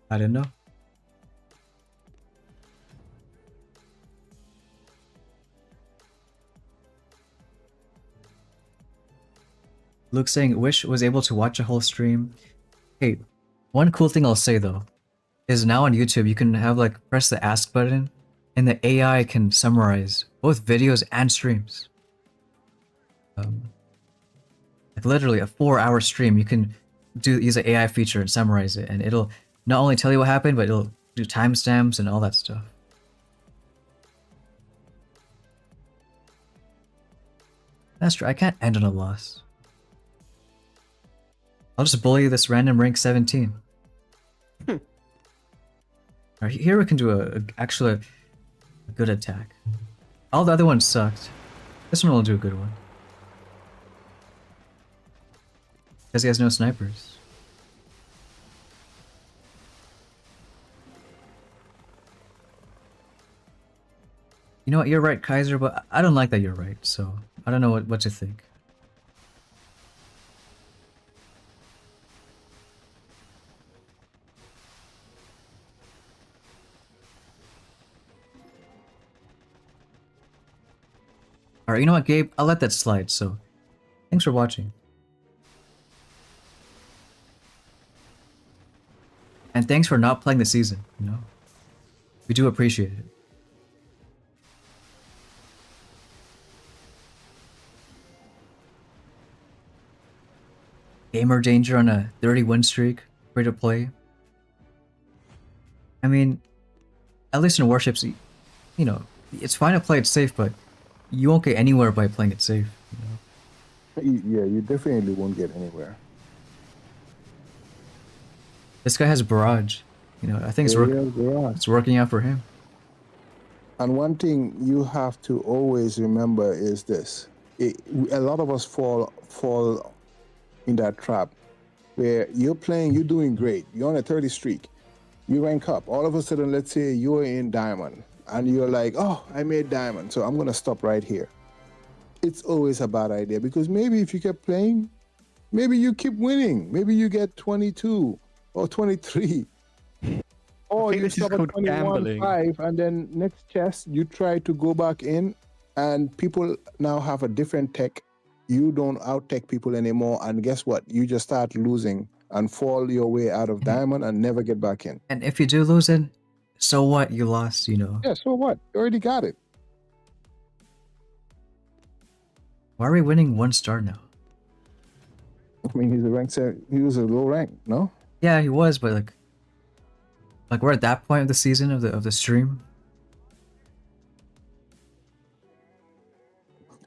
I didn't know. Luke saying, wish was able to watch a whole stream. Hey, one cool thing I'll say though, is now on YouTube you can have like press the ask button and the AI can summarize both videos and streams. Like literally a 4-hour stream, you can use the AI feature and summarize it, and it'll not only tell you what happened, but it'll do timestamps and all that stuff. That's true. I can't end on a loss. I'll just bully this random rank 17. Alright, here we can do actually a good attack. All the other ones sucked. This one will do a good one. Because he has no snipers. You know what, you're right, Kaiser, but I don't like that you're right, so I don't know what to think. Alright, you know what, Gabe? I'll let that slide, so thanks for watching. And thanks for not playing the season, you know? We do appreciate it. Gamer Danger on a 30 win streak, free to play. I mean, at least in Warships, you know, it's fine to play it safe, but you won't get anywhere by playing it safe. You know? Yeah, you definitely won't get anywhere. This guy has Barrage. You know, I think it's working out for him. And one thing you have to always remember is this: a lot of us fall in that trap where you're doing great, you're on a 30 streak, you rank up. All of a sudden, let's say you're in Diamond, and you're like, "Oh, I made Diamond, so I'm gonna stop right here." It's always a bad idea, because maybe if you kept playing, maybe you keep winning. Maybe you get 22 or 23. Or you stop at 21-5, and then next chest you try to go back in, and people now have a different tech. You don't out-tech people anymore, and guess what? You just start losing and fall your way out of Diamond and never get back in. And if you do lose it, so what? You lost, you know. Yeah, so what? You already got it. Why are we winning 1 star now? I mean, he was a low rank, no? Yeah, he was, but like we're at that point of the season of the stream.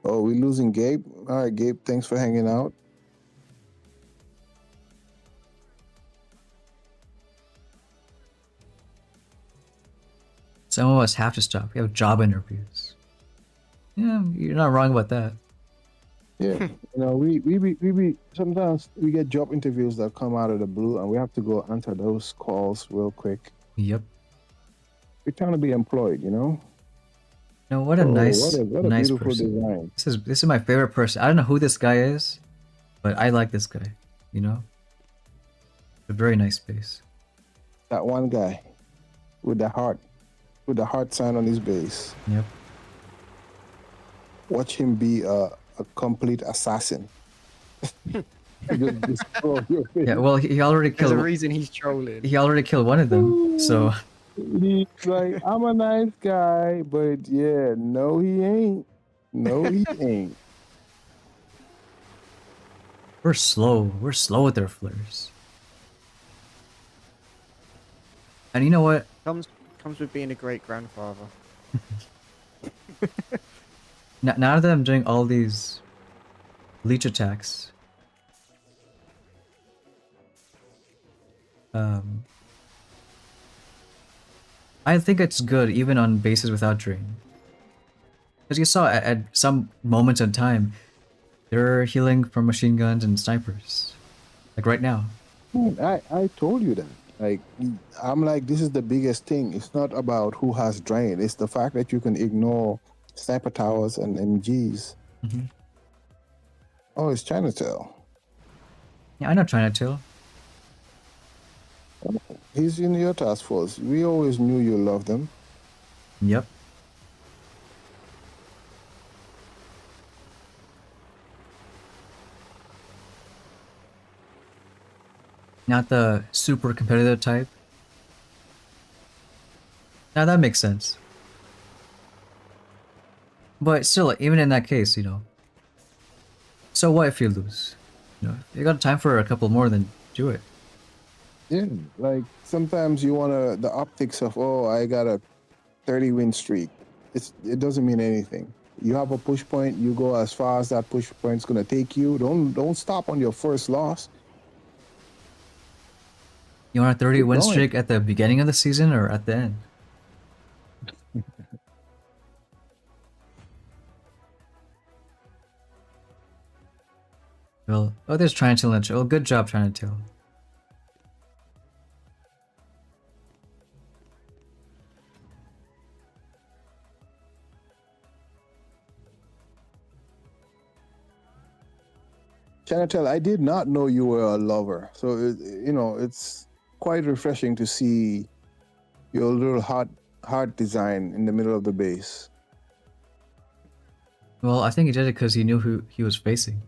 Oh, we're losing Gabe. All right, Gabe, thanks for hanging out. Some of us have to stop. We have job interviews. Yeah, you're not wrong about that. Yeah, you know, we sometimes we get job interviews that come out of the blue, and we have to go answer those calls real quick. Yep. We're trying to be employed, you know. No, what a nice, what a nice beautiful person. design. This is my favorite person. I don't know who this guy is, but I like this guy. You know, a very nice base. That one guy with the heart sign on his base. Yep. Watch him be a complete assassin. Just destroy your face. Yeah. Well, he already There's a killed. reason he's trolling. He already killed one of them. So He's like, I'm a nice guy, but yeah, no, he ain't. No, he ain't. we're slow. We're slow with our flares. And you know what? Comes with being a great grandfather. Now that I'm doing all these leech attacks, I think it's good even on bases without drain. As you saw at some moments in time, they're healing from machine guns and snipers. Like right now. I told you that. Like, I'm like, this is the biggest thing. It's not about who has drain. It's the fact that you can ignore sniper towers and MGs. Mhm. Oh, it's Chinatown. Yeah, I know Chinatail. He's in your task force. We always knew you loved him. Yep. Not the super competitive type. Now that makes sense. But still, even in that case, so what if you lose? You got time for a couple more, then do it. Yeah, like sometimes you wanna the optics of, oh, I got a 30 win streak. It doesn't mean anything. You have a push point, you go as far as that push point's gonna take you. Don't stop on your first loss. You want a 30 Keep win going. streak at the beginning of the season or at the end? Well, oh, there's Chinatail and oh, good job, Chinatail. Chanatel, I did not know you were a lover. So it's quite refreshing to see your little heart design in the middle of the base. Well, I think he did it because he knew who he was facing.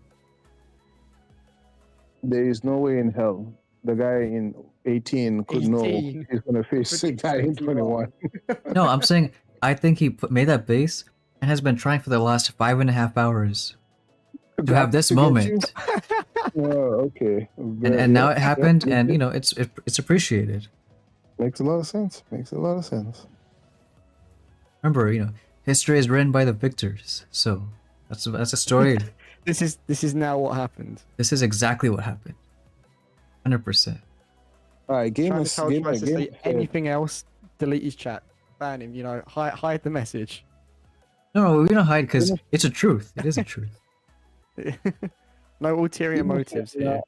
There is no way in hell the guy in 18 could know 18. he's gonna face a guy in 21. No, I'm saying I think he made that base and has been trying for the last 5.5 hours to have this To get moment. you? Oh, okay. And now it happened, and it's appreciated. Makes a lot of sense. Makes a lot of sense. Remember, history is written by the victors. So that's a story. This is now what happened. This is exactly what happened. 100%. All right, Chinatown tries to say anything else, delete his chat, ban him. Hide the message. No, we don't hide because it's a truth. It is a truth. No ulterior motives here.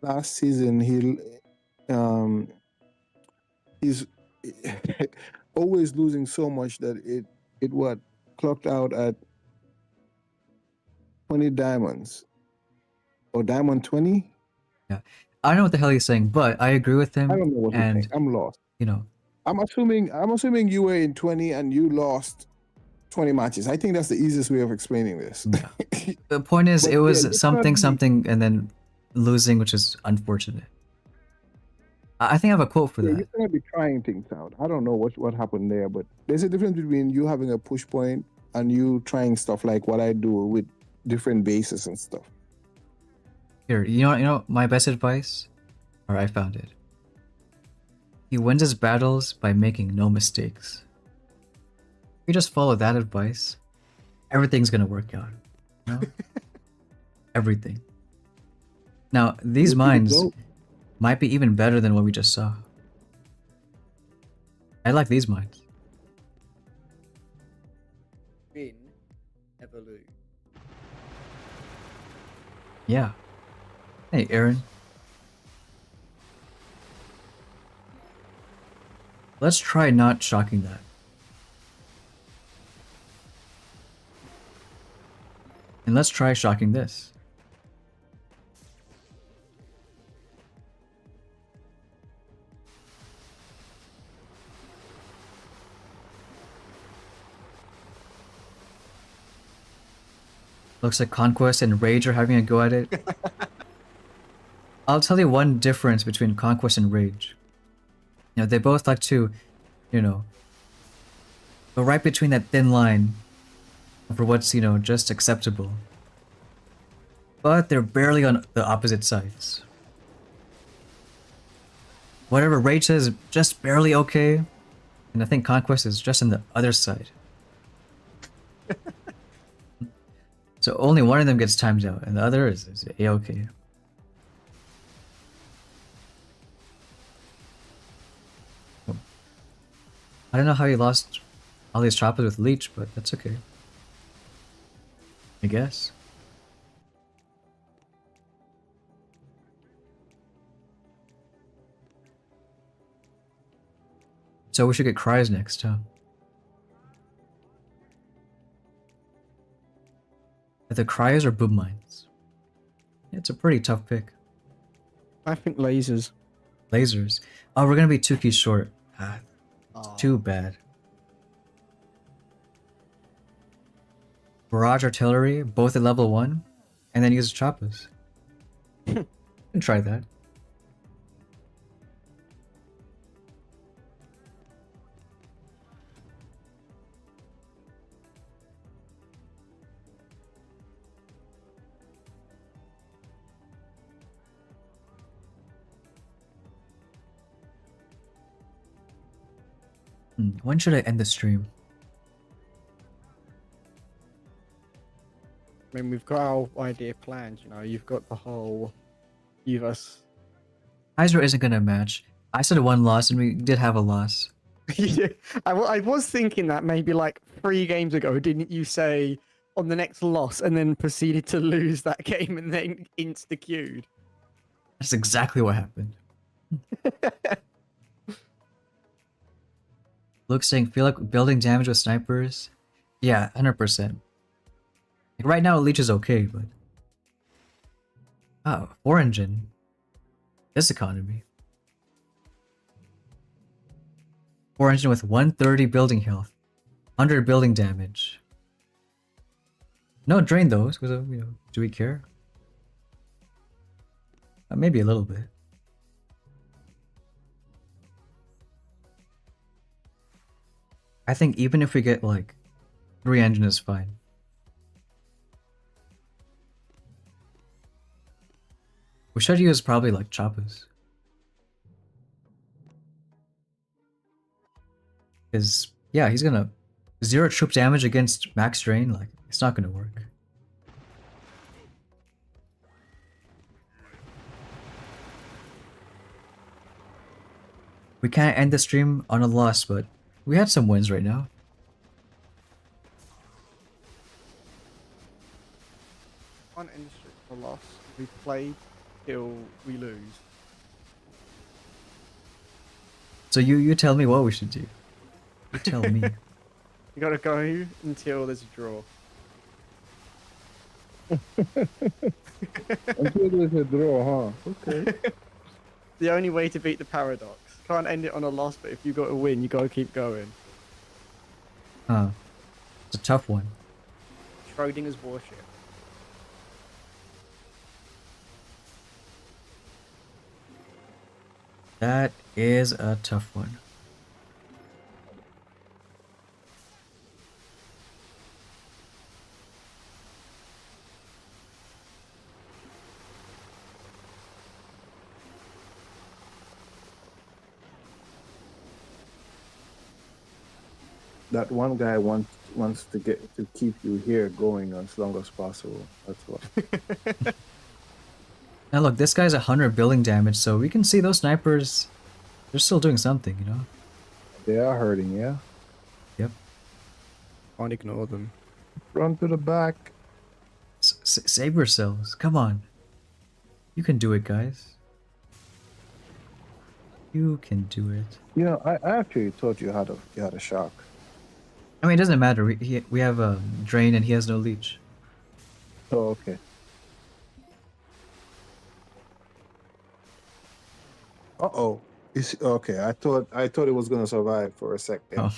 Last season, he's always losing so much that it clocked out at 20 diamonds or diamond 20. I don't know what the hell he's saying, but I agree with him. I don't know what he's saying. I'm lost. I'm assuming you were in 20 and you lost 20 matches. I think that's the easiest way of explaining this. Yeah. The point is, But it was yeah, something, and then losing, which is unfortunate. I think I have a quote for Yeah, that. you're gonna be trying things out. I don't know what happened there, but there's a difference between you having a push point and you trying stuff like what I do with different bases and stuff. Here, you know my best advice? Or I found it. He wins his battles by making no mistakes. If you just follow that advice, everything's gonna work out. You know? Everything. Now, these mines might be even better than what we just saw. I like these mines. Win, never lose. Yeah. Hey, Aaron. Let's try not shocking that. And let's try shocking this. Looks like Conquest and Rage are having a go at it. I'll tell you one difference between Conquest and Rage. They both like to, go right between that thin line for what's, just acceptable. But they're barely on the opposite sides. Whatever Rage says is just barely okay, and I think Conquest is just on the other side. So only one of them gets timed out, and the other is A-okay. I don't know how he lost all these choppers with Leech, but that's okay. I guess. So we should get Cries next, huh? Either Cries or Boom Mines. It's a pretty tough pick. I think lasers. Lasers. Oh, we're gonna be 2 keys short. Ah, Oh. too bad. Barrage artillery, both at level 1, and then use choppers. Can try that. When should I end the stream? I mean, we've got our idea planned, you know, you've got the whole us. Kaiser isn't gonna match. I said 1 loss, and we did have a loss. Yeah, I was thinking that maybe like 3 games ago, didn't you say on the next loss and then proceeded to lose that game and then insta-queued? That's exactly what happened. Luke saying, feel like building damage with snipers? Yeah, 100%. Like right now, Leech is okay, but... Oh, 4 engine. This economy. 4 engine with 130 building health. 100 building damage. No, drain those, because, you know, do we care? Maybe a little bit. I think even if we get like 3 engine is fine. We should use probably like choppers. Because, yeah, he's gonna 0 troop damage against max drain, like, it's not gonna work. We can't end the stream on a loss, but we had some wins right now. Can't end the streak for loss. We played till we lose. So you tell me what we should do. You tell me. You gotta go until there's a draw. Until there's a draw, huh? Okay. The only way to beat the paradox. Can't end it on a loss, but if you got to win, you gotta keep going. Huh. It's a tough one. Schrodinger's warship. That is a tough one. That one guy wants to keep you here going as long as possible. That's what. Now look, this guy's 100 building damage, so we can see those snipers, they're still doing something, you know? They are hurting, yeah. Yep. Can't ignore them. Run to the back. Save yourselves, come on. You can do it, guys. You can do it. You know, I actually thought you had a shock. I mean, it doesn't matter, we have a drain and he has no leech. Oh, okay. Uh-oh. Okay, I thought it was gonna survive for a second. Oh.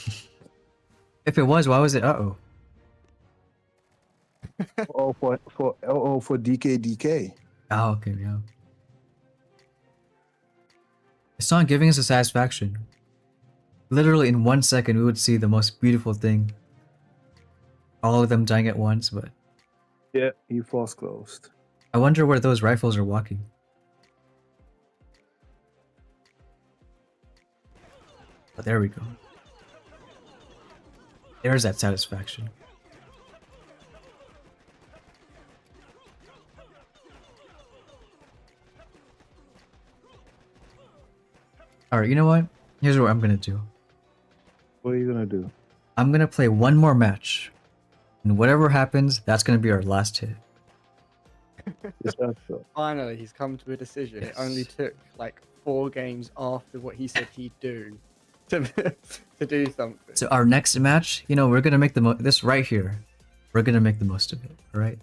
If it was, why was it uh-oh? For DK. Oh, okay, yeah. It's not giving us a satisfaction. Literally in 1 second we would see the most beautiful thing. All of them dying at once, but... Yeah, he force closed. I wonder where those rifles are walking. But there we go. There's that satisfaction. Alright, you know what? Here's what I'm gonna do. What are you gonna do? I'm gonna play one more match. And whatever happens, that's gonna be our last hit. Is that so? Finally, he's come to a decision. It only Yes. took like 4 games after what he said he'd do to do something. So our next match, you know, we're gonna make this right here. We're gonna make the most of it, alright?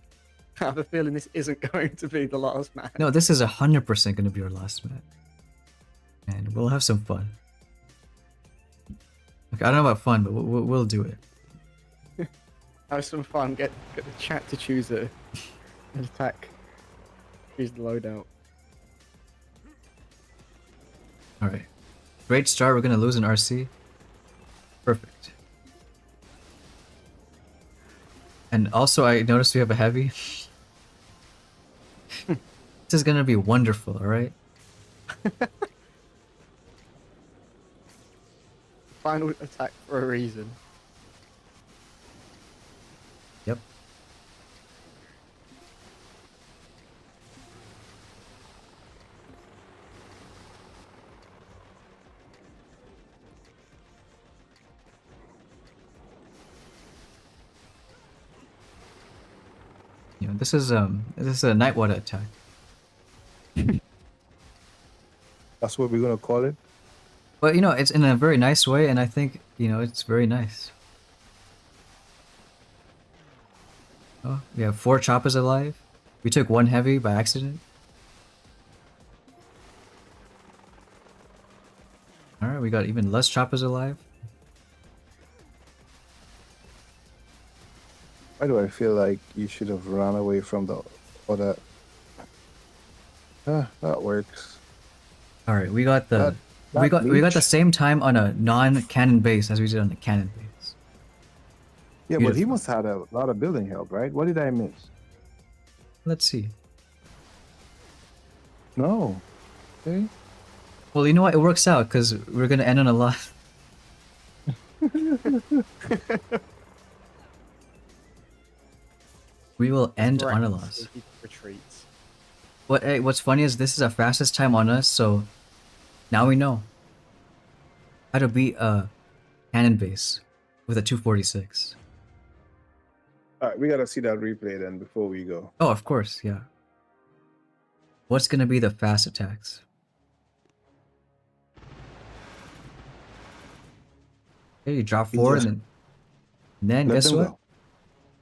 I have a feeling this isn't going to be the last match. No, this is 100% going to be our last match. And we'll have some fun. Okay, I don't know about fun, but we'll do it. Have some fun. Get the chat to choose an attack. Choose the loadout. Alright. Great start. We're going to lose an RC. Perfect. And also, I noticed we have a heavy. This is going to be wonderful, alright? Final attack for a reason. Yep. You know, this is a Nightwater attack. That's what we're gonna call it. But you know, it's in a very nice way, and I think, you know, it's very nice. Oh, we have 4 choppers alive. We took 1 heavy by accident. Alright, we got even less choppers alive. Why do I feel like you should have run away from the other? That works. Alright, we got the That we got the leech? same time on a non-cannon base as we did on the cannon base. Yeah, but he Beautiful. must have had a lot of building help, right? What did I miss? Let's see. No. Okay. Well, you know what? It works out because we're gonna end on a lot. We will end on a Right, loss. so he retreats. What's funny is this is our fastest time on us, so now we know how to beat a cannon base with a 246. All right, we gotta see that replay then before we go. Oh, of course, yeah. What's gonna be the fast attacks? Hey, you drop We 4 just- and then Let guess them what? go.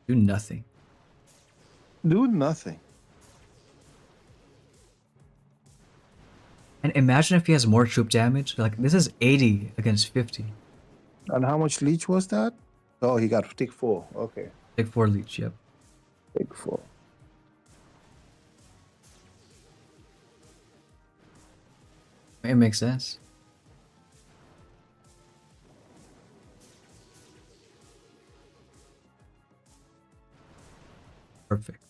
Do nothing. Do nothing. And imagine if he has more troop damage. Like, this is 80 against 50. And how much leech was that? Oh, he got take 4. Okay, Take 4 leech, yep. take 4. It makes sense. Perfect.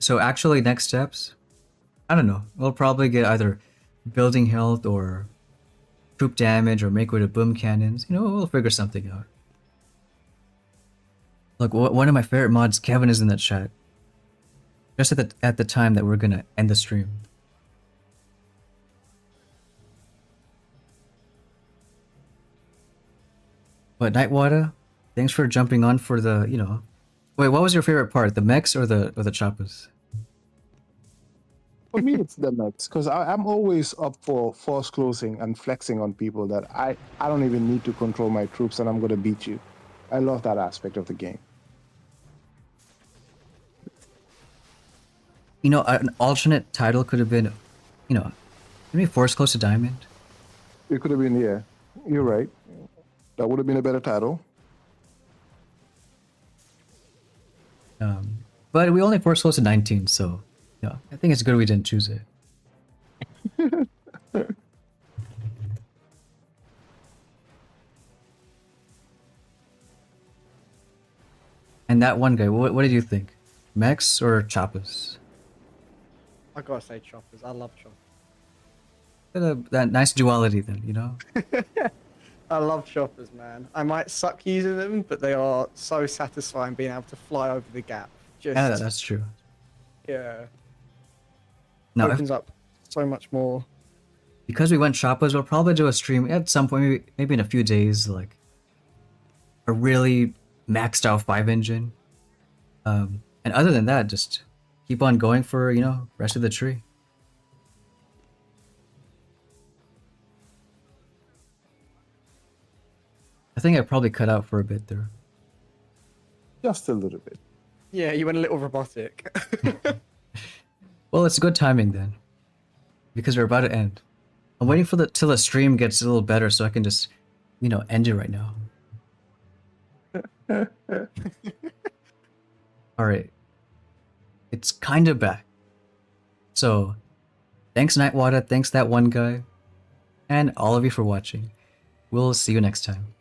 So actually, next steps, I don't know. We'll probably get either building health or troop damage or make way to boom cannons. You know, we'll figure something out. Look, one of my favorite mods, Kevin, is in that chat. Just at the time that we're gonna end the stream. But Nightwater, thanks for jumping on for the, you know. Wait, what was your favorite part? The mechs or the choppas? For me, it's the next because I'm always up for force closing and flexing on people that I don't even need to control my troops and I'm gonna beat you. I love that aspect of the game. You know, an alternate title could have been, you know, maybe Force Close to Diamond. It could have been, yeah. You're right. That would have been a better title. But we only Force Close to 19, so yeah, I think it's good we didn't choose it. And that one guy, what did you think? Mechs or choppas? I gotta say choppers. I love choppers. That nice duality then, you know? I love choppers, man. I might suck using them, but they are so satisfying being able to fly over the gap. Just Yeah, that's true. yeah, Now, if, opens up so much more. because we went choppas, we'll probably do a stream at some point, maybe in a few days, like a really maxed out 5 engine. And other than that, just keep on going for, you know, rest of the tree. I think I probably cut out for a bit there. Just a little bit. Yeah, you went a little robotic. Well, it's good timing then, because we're about to end. I'm waiting for the till the stream gets a little better so I can just, end it right now. All right, it's kind of back. So, thanks Nightwater, thanks that one guy, and all of you for watching. We'll see you next time.